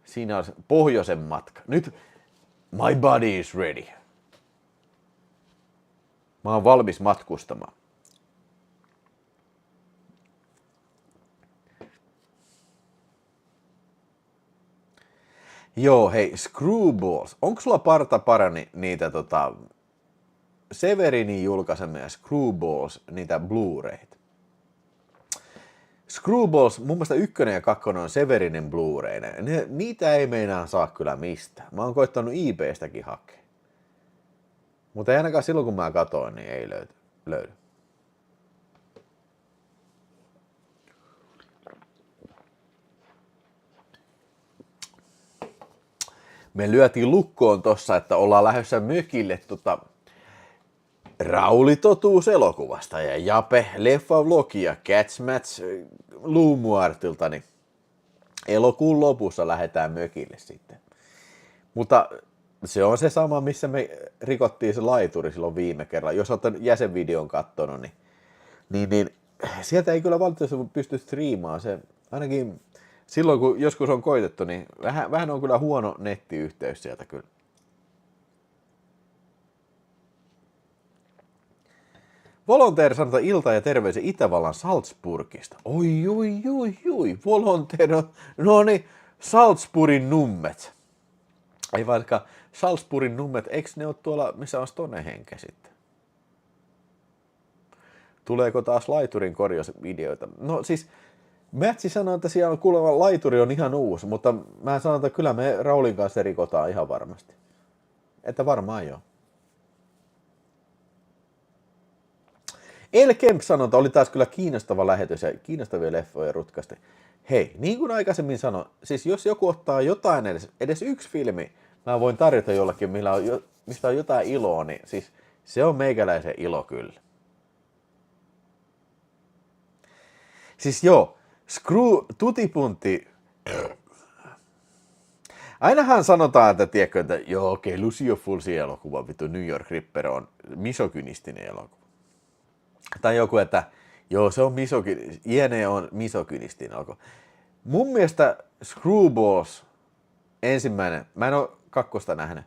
Siinä on pohjoisen matka. Nyt my body is ready. Mä oon valmis matkustamaan. Joo, hei, Screwballs. Onko sulla parta parani niitä Severinin julkaisemia Screwballs, niitä Blu-rayt? Screwballs, mun mielestä 1 ja 2 on Severinin Blu-rayne. Niitä ei meinaa saa kyllä mistään. Mä oon koittanut eBaystäkin hakea. Mutta ei ainakaan silloin, kun mä katoin, niin ei löydy. Me lyötiin lukkoon tossa, että ollaan lähdössä mökille Rauli Totuus elokuvasta ja Jape Leffavlogi ja Catchmatch Luumuartilta, niin elokuun lopussa lähdetään mökille sitten. Mutta se on se sama, missä me rikottiin se laituri silloin viime kerralla. Jos olette jäsenvideon katsonut, niin sieltä ei kyllä valitettavasti pysty striimaamaan. Se ainakin silloin, kun joskus on koitettu, niin vähän on kyllä huono nettiyhteys sieltä kyllä. Volonteer sanota ilta ja terveisiä Itävallan Salzburgista. Oi, Volonteer, no niin, Salzburgin nummet. Ei vaikka Salzburgin nummet, eikö ne ole tuolla, missä on Stonehenke sitten? Tuleeko taas laiturin korjausvideoita? No siis, Mätsi sanoi, että siellä kuulemma laituri on ihan uusi, mutta mä sanon, että kyllä me Raulin kanssa rikotaan ihan varmasti. Että varmaan joo. El Kemp sanoi, että oli taas kyllä kiinnostava lähetys ja kiinnostavia leffoja rutkasti. Hei, niin kuin aikaisemmin sanoin, siis jos joku ottaa jotain edes yksi filmi, mä voin tarjota jollekin, mistä on jotain iloa, niin siis se on meikäläisen ilo kyllä. Siis joo, tutipunti. Ainahan sanotaan, että tiedätkö, että joo, okei, Lucio Fulci elokuva, vittu New York Ripper on misogynistinen elokuva. Tai joku, että joo, se on Jene on misogynistinen elokuva. Mun mielestä Screwballs ensimmäinen, mä en oo 2 nähnyt.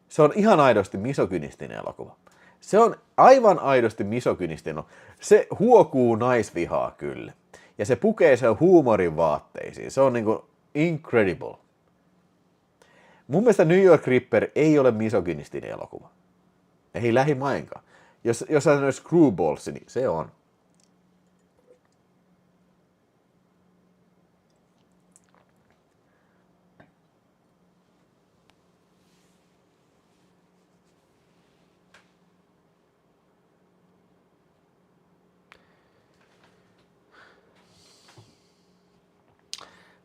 Se on ihan aidosti misogynistinen elokuva. Se on aivan aidosti misogynistinen. Se huokuu naisvihaa kyllä. Ja se pukee sen huumorin vaatteisiin. Se on niinku incredible. Mun mielestä New York Ripper ei ole misogynistinen elokuva. Ei lähimainkaan. Jos on Screwballs, niin se on.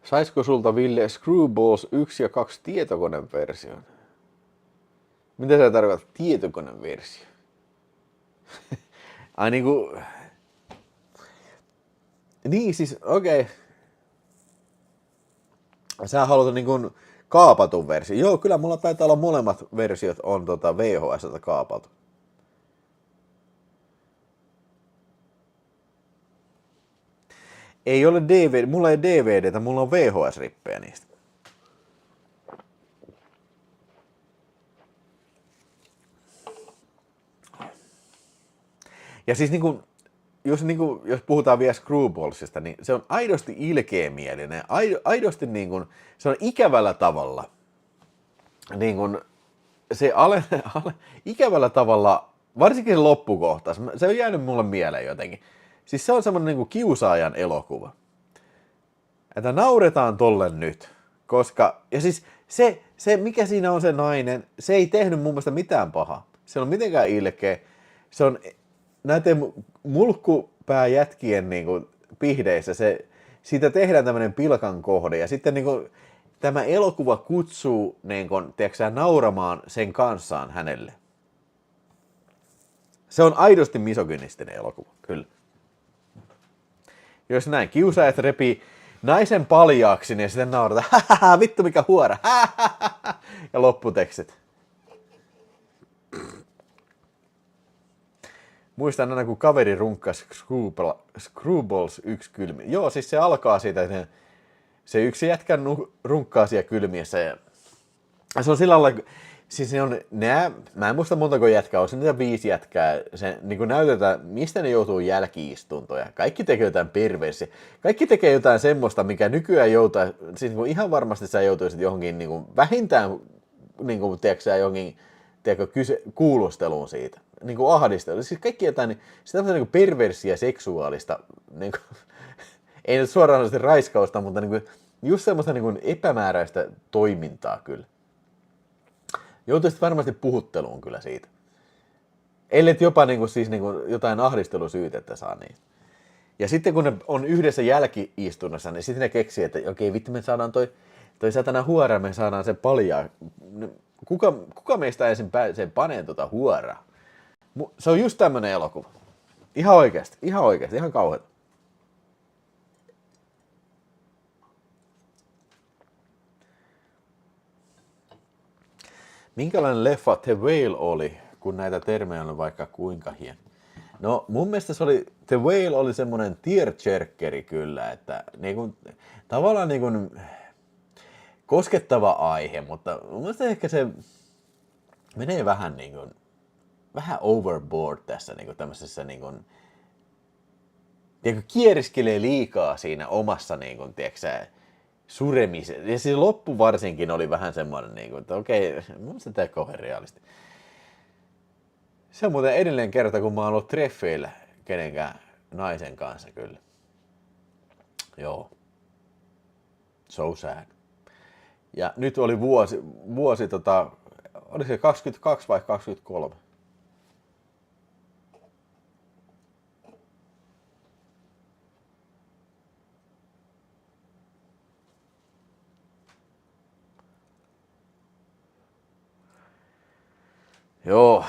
Saisiko sulta, Ville, Screwballs 1 ja 2 tietokoneversion? Mitä sä tarkoitat tietokoneversio? Ai niinku... Niin siis, okei. Sä haluat niinku kaapatun versio. Joo, kyllä mulla taitaa olla molemmat versiot on VHS-tä kaapattu. Ei ole DVD, mulla ei DVDtä, mulla on VHS-rippejä niistä. Ja siis niinku, jos puhutaan vielä Screwballsista, niin se on aidosti ilkeämielinen, aidosti niinku, se on ikävällä tavalla, niinku, se ikävällä tavalla, varsinkin se loppukohtaus, se on jäänyt mulle mieleen jotenkin. Siis se on semmoinen niinku kiusaajan elokuva. Että nauretaan tolle nyt, koska, ja siis se, mikä siinä on se nainen, se ei tehnyt mun mielestä mitään pahaa. Se on mitenkään ilkeä. Se on näiden mulkkupääjätkien niin kuin pihdeissä, siitä tehdään tämmöinen pilkan kohde, ja sitten niin kuin, tämä elokuva kutsuu niin kuin, tiedätkö, nauramaan sen kanssaan hänelle. Se on aidosti misogynistinen elokuva, kyllä. Jos näin, kiusaajat repii naisen paljaaksi, niin sitten naurataan, vittu mikä huora, ja lopputekstit. Muistan aina, kun kaveri runkkasi Screwballs yksi kylmi. Joo, siis se alkaa siitä, että se yksi jätkä runkkaa siellä kylmiessä. Ja se on sillä lailla, siis ne on, mä en muista montako jätkää, on se niitä 5 jätkää. Se niin kuin näytetään, mistä ne joutuu jälki-istuntoja. Kaikki tekee jotain perversiä. Kaikki tekee jotain semmoista, mikä nykyään joutuu, siis niin kuin ihan varmasti sä joutuisit johonkin niin kuin, vähintään, niin kuin, tiedätkö, johonkin kuulusteluun siitä. Niin kuin ahdistelu. Siis kaikki jotain, niin, niin perversiä seksuaalista, niin kuin, ei nyt suoraan raiskausta, mutta niin kuin, just semmoista niin kuin epämääräistä toimintaa kyllä. Joutuisit varmasti puhutteluun kyllä siitä. Ellet jopa niin kuin, siis, niin kuin, jotain ahdistelusyytettä saa niistä. Ja sitten kun ne on yhdessä jälki-istunnossa, niin sitten ne keksii, että okei, vittu me saadaan toi satana huora, me saadaan se paljaa. Kuka meistä ensin pääsee paneen tuota huoraa? Se on just tämmönen elokuva. Ihan oikeasti, ihan kauheeta. Minkälainen leffa The Whale oli, kun näitä termejä on vaikka kuinka hieno? No mun mielestä The Whale oli semmoinen tearjerkeri kyllä, että niinku, tavallaan niinku, koskettava aihe, mutta mun mielestä ehkä se menee vähän niinku, vähän overboard tässä niinku tämmöisessä niinku, kieriskelee liikaa siinä omassa niinku, tiedätkö, suremisen. Ja siis loppu varsinkin oli vähän semmoinen, niinku, että okei, mun mielestä tämä kauhean realisti. Se on muuten edelleen kerta, kun mä oon ollut treffeillä kenenkään naisen kanssa kyllä. Joo. So sad. Ja nyt oli vuosi oliko se 22 vai 23? Joo.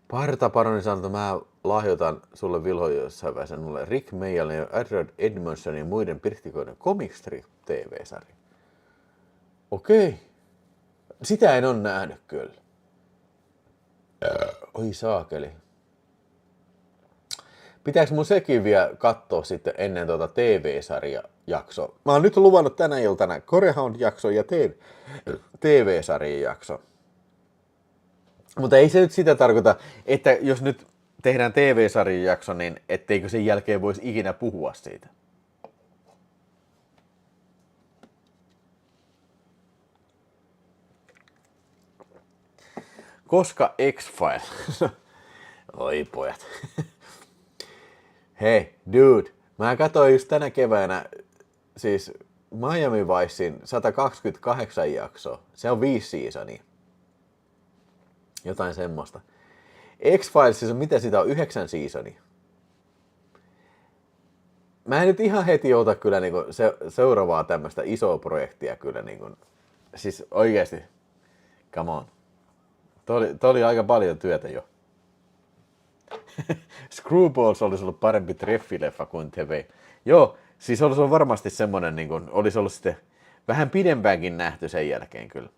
Partaparoni sanoo, että mä lahjoitan sulle Vilho jossain vaiheessa mulle Rick Mayallin ja Edward Edmondsonin ja muiden pirttikoiden comic strip TV-sarja. Okei. Sitä en ole nähnyt kyllä. Oi saakeli. Pitääkö mun sekin vielä katsoa sitten ennen tuota TV-sarjajaksoa? Mä oon nyt luvannut tänä iltana Korehound-jakso ja TV-sarjan jakso. Mutta ei se nyt sitä tarkoita, että jos nyt tehdään TV-sarjan jakso, niin etteikö sen jälkeen voisi ikinä puhua siitä. Koska X-Files? Oi pojat. Hei, dude. Mä katsoin just tänä keväänä siis Miami Vicein 128 jaksoa. Se on 5 seasonia. Jotain semmoista. X-Files, on mitä sitä on, 9 seasonia. Mä en nyt ihan heti ota kyllä niinku seuraavaa tämmöistä isoa projektia kyllä niinku. Siis oikeesti. Come on. Toi oli aika paljon työtä jo. Screwballs olisi ollut parempi treffileffa kuin TV. Joo, siis olisi ollut varmasti semmonen, niin kuin, olisi ollut sitten vähän pidempäänkin nähty sen jälkeen kyllä.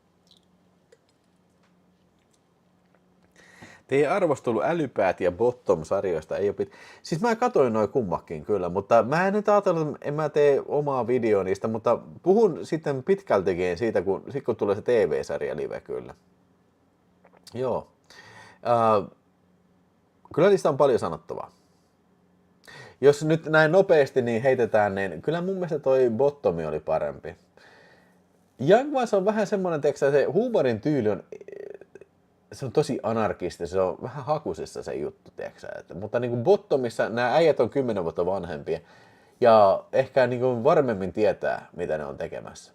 Teidän arvostelu Älypäät ja Bottom-sarjoista ei ole Siis mä katoin noin kummakin kyllä, mutta mä en nyt ajatellut, että en mä tee omaa videoa niistä, mutta puhun sitten pitkältikin siitä, kun tulee se TV-sarja live kyllä. Joo. Kyllä niistä on paljon sanottavaa. Jos nyt näin nopeasti niin heitetään, niin kyllä mun mielestä toi Bottomi oli parempi. Young Ones on vähän semmoinen, että se huumorin tyyli on, se on tosi anarkista, se on vähän hakusessa se juttu, mutta niin kuin Bottomissa nämä äijät on 10 vuotta vanhempia ja ehkä niin kuin varmemmin tietää, mitä ne on tekemässä.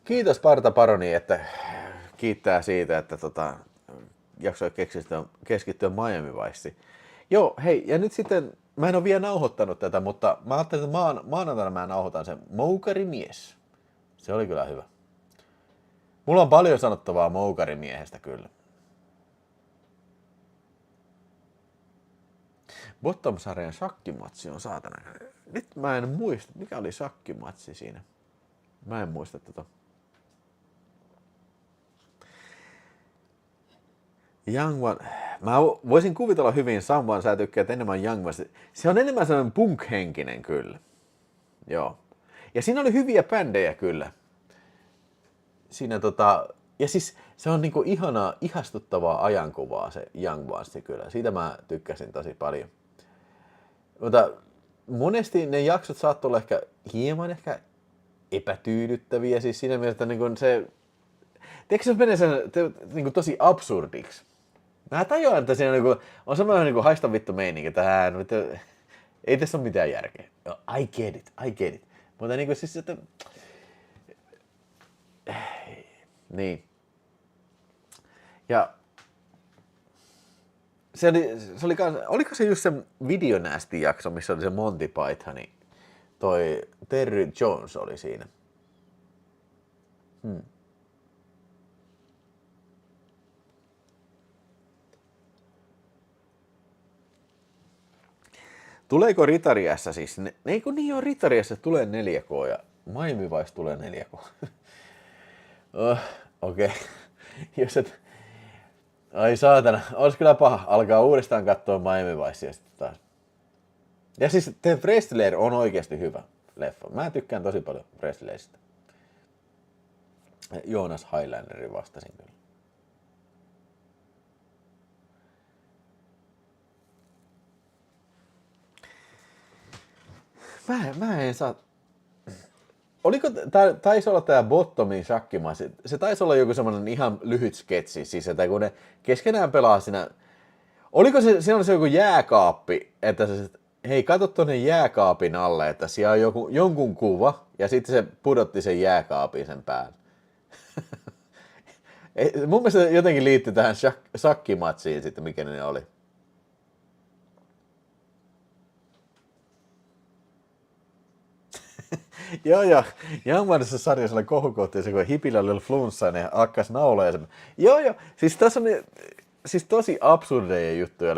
Kiitos Parta Paroni, että kiittää siitä, että jaksoi keskittyä Miami Viceen. Joo, hei, ja nyt sitten, mä en ole vielä nauhoittanut tätä, mutta mä ajattelin, että maanantaina mä nauhoitan sen Moukarimies. Se oli kyllä hyvä. Mulla on paljon sanottavaa Moukarimiehestä kyllä. Bottom-sarjan shakkimatsi on saatana. Nyt mä en muista, mikä oli shakkimatsi siinä. Mä en muista tätä. Young One. Mä voisin kuvitella hyvin Samuan, sä tykkäät enemmän Young One. Se on enemmän sellainen punk-henkinen kyllä. Joo. Ja siinä oli hyviä bändejä kyllä. Siinä ja siis se on niinku ihanaa, ihastuttavaa ajankuvaa se Young Ones kyllä. Siitä mä tykkäsin tosi paljon. Mutta monesti ne jaksot saattoi olla hieman epätyydyttäviä, siis siinä mielessä, että niin se, tiedätkö se menee niin tosi absurdiksi? Mä tajuan, että siinä on semmoinen niin haista vittu meininki, että ei tässä ole mitään järkeä. I get it. Mutta niin kuin siis, että niin. Ja oliko se just se Videonästi jakso, missä oli se Monty Python, toi Terry Jones oli siinä. Tuleeko Ritariassa siis? Ei kun niin on, Ritariassa tulee 4K ja Miami Vice tulee 4K. Okei. Jos et... Ai saatana, olisi kyllä paha alkaa uudestaan katsoa Miami Vicea sitten taas. Ja siis The Wrestler on oikeasti hyvä leffa. Mä tykkään tosi paljon Wrestleristä. Joonas Highlanderin vastasin kyllä. Mä en saa... Oliko, taisi olla tää Bottomin shakkimatsi, se taisi olla joku semmonen ihan lyhyt sketsi, siis että kun ne keskenään pelaa siinä, oliko siinä oli se joku jääkaappi, että se, hei kato tonne jääkaapin alle, että siellä on jonkun kuva, ja sitten se pudotti sen jääkaapin sen päälle. Mun mielestä se jotenkin liittyy tähän shakkimatsiin sitten, mikä ne oli. Joo, Jammanissa sarjassa oli kohukohtia, kun hipillä oli flunssa ja ne akkas nauloja. Joo, siis tässä on siis tosi absurdeja juttuja.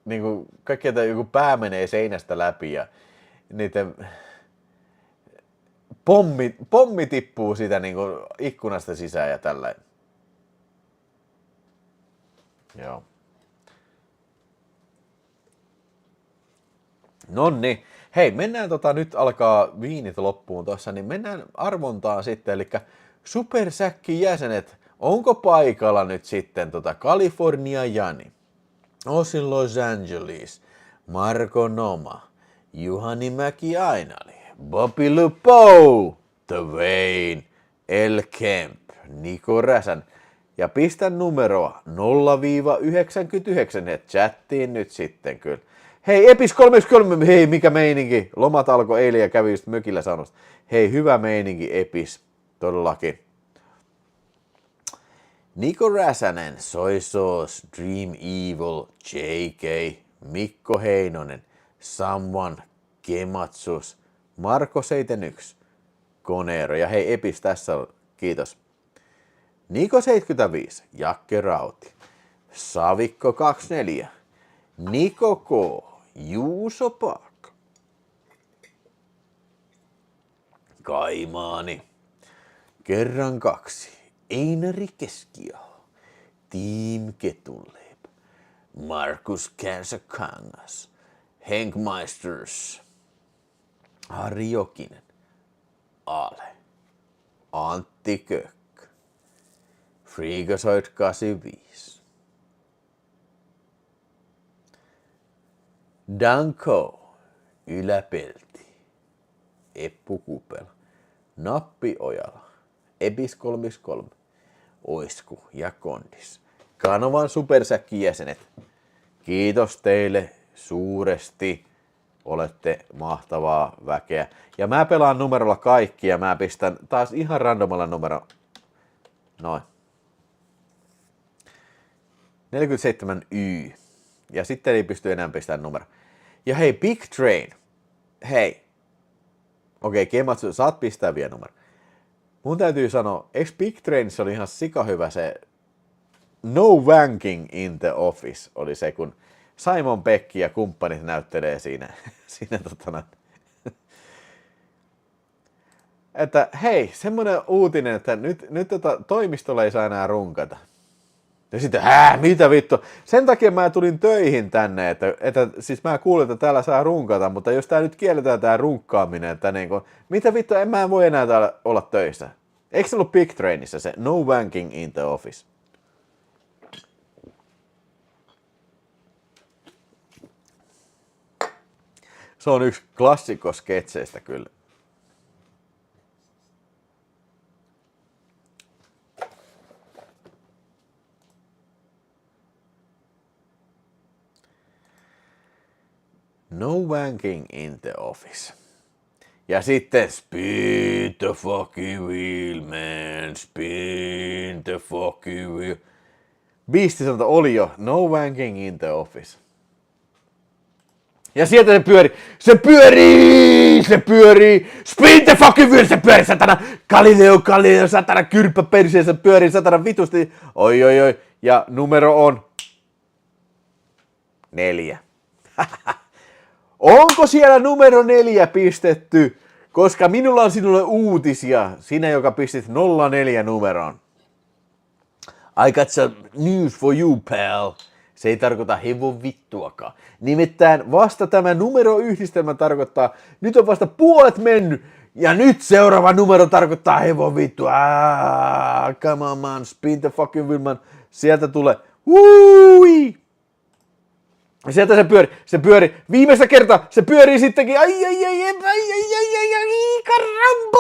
Niin kuin kaikki, että joku pää menee seinästä läpi ja niiden pommi tippuu siitä niin kuin ikkunasta sisään ja tällainen. Joo. Nonni. Hei, mennään nyt alkaa viinit loppuun tuossa, niin mennään arvontaan sitten, eli Supersäkkin jäsenet, onko paikalla nyt sitten California Jani, Osin Los Angeles, Marko Noma, Juhani Mäki Ainali, Bobby Lupo, Twain, El Kemp, Niko Räsän, ja pistä numeroa 0-99 chattiin nyt sitten kyllä. Hei, Epis 33, hei, mikä meininki. Lomat alkoi eilen ja kävi just mökillä sanosta. Hei, hyvä meininki, Epis, todellakin. Niko Räsänen, Soy Sauce, Dream Evil, JK, Mikko Heinonen, Someone, Kematsus, Marko 71, Konero. Ja hei, Epis, tässä on, kiitos. Niko 75, Jakke Rauti, Savikko 24, Niko K, Juuso Park, Kaimaani. Kerran 2. Einari Keskiaho. Team Ketunleipä. Markus Kärsäkangas. Henk Meisters. Harri Jokinen. Ale. Antti Kökkö. Freakazoid 85. Danko. Yläpelti. Eppu Kupela. Nappi Ojala. Ebis 33. Oisku ja Kondis. Kanavan supersäkkijäsenet. Kiitos teille suuresti. Olette mahtavaa väkeä. Ja mä pelaan numerolla kaikki ja mä pistän taas ihan randomalla numero. Noin. 47Y. Ja sitten ei pysty enää pistämään numero. Ja hei, Big Train. Hei. Okei, Kematsu, saat pistää vielä numero. Mun täytyy sanoa, eikö Big Trainissa oli ihan sikahyvä se No Wanking in the Office oli se, kun Simon Pekki ja kumppanit näyttelee siinä että hei, semmoinen uutinen, että nyt toimistolla ei saa enää runkata. Ja sitten, mitä vittu? Sen takia mä tulin töihin tänne, että siis mä kuulin, että täällä saa runkata, mutta jos tää nyt kielletään tää runkkaaminen, että niin kun, mitä vittu, en mä voi enää täällä olla töissä. Eikö se ollut Big Trainissa se No Wanking in the Office? Se on yksi klassikko sketseistä kyllä. No Wanking in the Office. Ja sitten spin the fucking wheel, man, spin the fucking wheel. Beastie sanota oli jo No Wanking in the Office. Ja sieltä se pyörii, spin the fucking wheel, se pyörii, satana, Galileo, satana, kyrppä perseessä pyörii, satana, vitusti, oi, ja numero on 4. Onko siellä numero 4 pistetty? Koska minulla on sinulle uutisia, sinä joka pistit 04 numeroon. I got some news for you, pal. Se ei tarkoita hevon vittuakaan. Nimittäin vasta tämä numeroyhdistelmä tarkoittaa, nyt on vasta puolet mennyt, ja nyt seuraava numero tarkoittaa hevon vittua. Come on, man, spin the fucking wheel, man. Sieltä tulee, wuui! Sieltä se pyöri, viimeistä kertaa, se pyörii sittenkin, ai, karambo!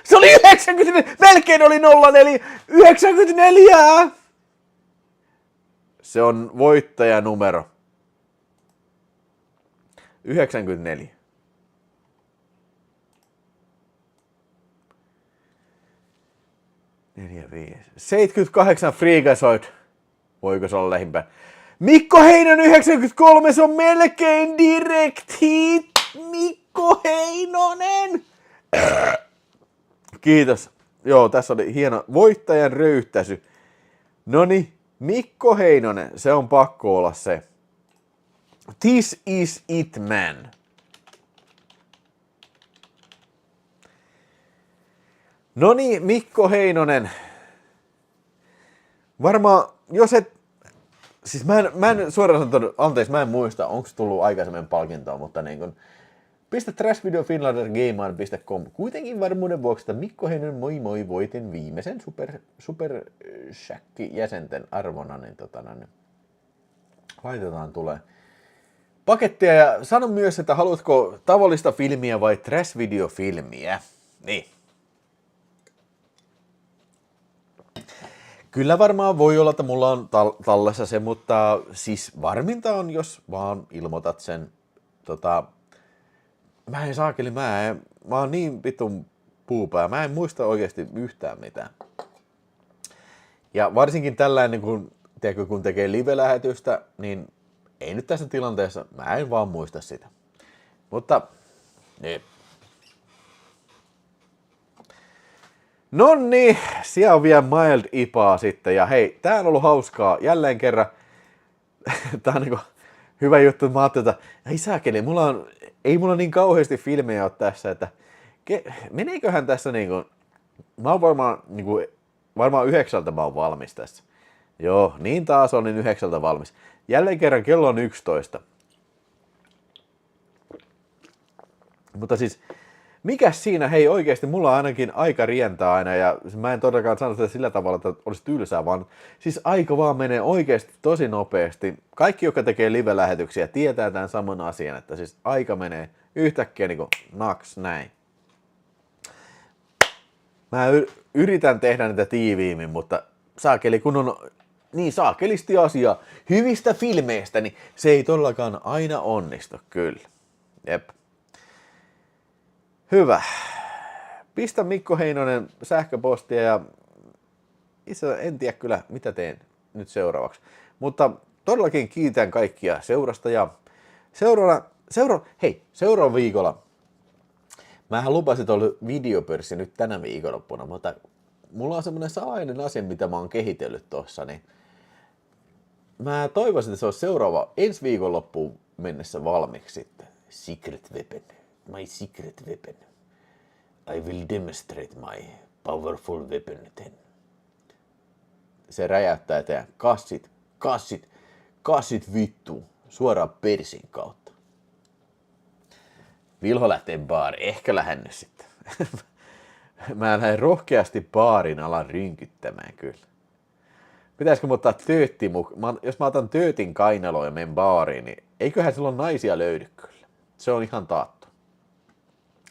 Se oli 90, melkein oli 04, 94! Se on voittajanumero. 94. Neljä, 5. 78 Freakazoid. Voiko se olla lähimpää? Mikko Heinonen 93, se on melkein direct hit. Mikko Heinonen. Kiitos. Joo, tässä oli hieno voittajan röyhtäisy. Noni, Mikko Heinonen, se on pakko olla se. This is it, man. Noni, Mikko Heinonen. Varmaan, jos et... Siis mä en suoraan sanonut, anteeksi, mä en muista, onko tullut aikaisemmin palkintoa, mutta niin kun... Pistä trashvideofinlandergamer.com. Kuitenkin varmuuden vuoksi, että Mikko Heinonen moi voitin viimeisen super jäsenten arvona, niin laitetaan tulee pakettia ja sano myös, että haluatko tavallista filmiä vai trash-videofilmiä. Niin. Kyllä varmaan voi olla, että mulla on tallessa se, mutta siis varminta on, jos vaan ilmoitat sen. Mä oon niin vitun puupää, mä en muista oikeasti yhtään mitään. Ja varsinkin tällainen, kun tekee live-lähetystä, niin ei nyt tässä tilanteessa, mä en vaan muista sitä. Mutta, niin. Nonni, siellä on vielä Mild IPAa sitten, ja hei, tää on ollut hauskaa jälleen kerran. Tää on niinku hyvä juttu. Mä ajattelin, että ei saakeli, ei mulla niin kauheasti filmejä ole tässä, että meneeköhän tässä niinku, mä oon varmaan 9 mä oon valmis tässä. Joo, niin taas olin 9 valmis. Jälleen kerran kello on 11. Mutta siis, mikäs siinä, hei oikeesti, mulla on ainakin aika rientää aina, ja mä en todellakaan sano sitä sillä tavalla, että olisi tylsää, vaan siis aika vaan menee oikeesti tosi nopeasti. Kaikki, jotka tekee live-lähetyksiä, tietää tämän saman asian, että siis aika menee yhtäkkiä niinku naks, näin. Mä yritän tehdä niitä tiiviimmin, mutta saakeli, kun on niin saakelisti asiaa hyvistä filmeistä, niin se ei todellakaan aina onnistu, kyllä. Jep. Hyvä. Pistä Mikko Heinonen sähköpostia ja itse en tiedä kyllä, mitä teen nyt seuraavaksi. Mutta todellakin kiitän kaikkia seurasta ja seuraava viikolla. Mähän lupasin tuolla videopörssi nyt tänä viikonloppuna, mutta mulla on semmoinen salainen asia, mitä mä oon kehitellyt tossa, niin mä toivoisin, että se olisi seuraava ensi viikonloppuun mennessä valmiiksi sitten. Secret weapon. My secret weapon. I will demonstrate my powerful weapon then. Se räjäyttää teidän kassit vittu suoraan persin kautta. Vilho lähtee baariin. Ehkä lähden nyt sitten. Mä lähden rohkeasti baarin alan rynkyttämään kyllä. Pitäisikö mä ottaa töötti mukaan? Jos mä otan töötin kainaloon ja menen baariin, niin eiköhän silloin naisia löydy kyllä. Se on ihan taattu.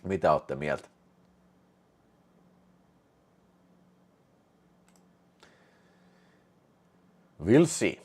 Mitä ootte mieltä? We'll see.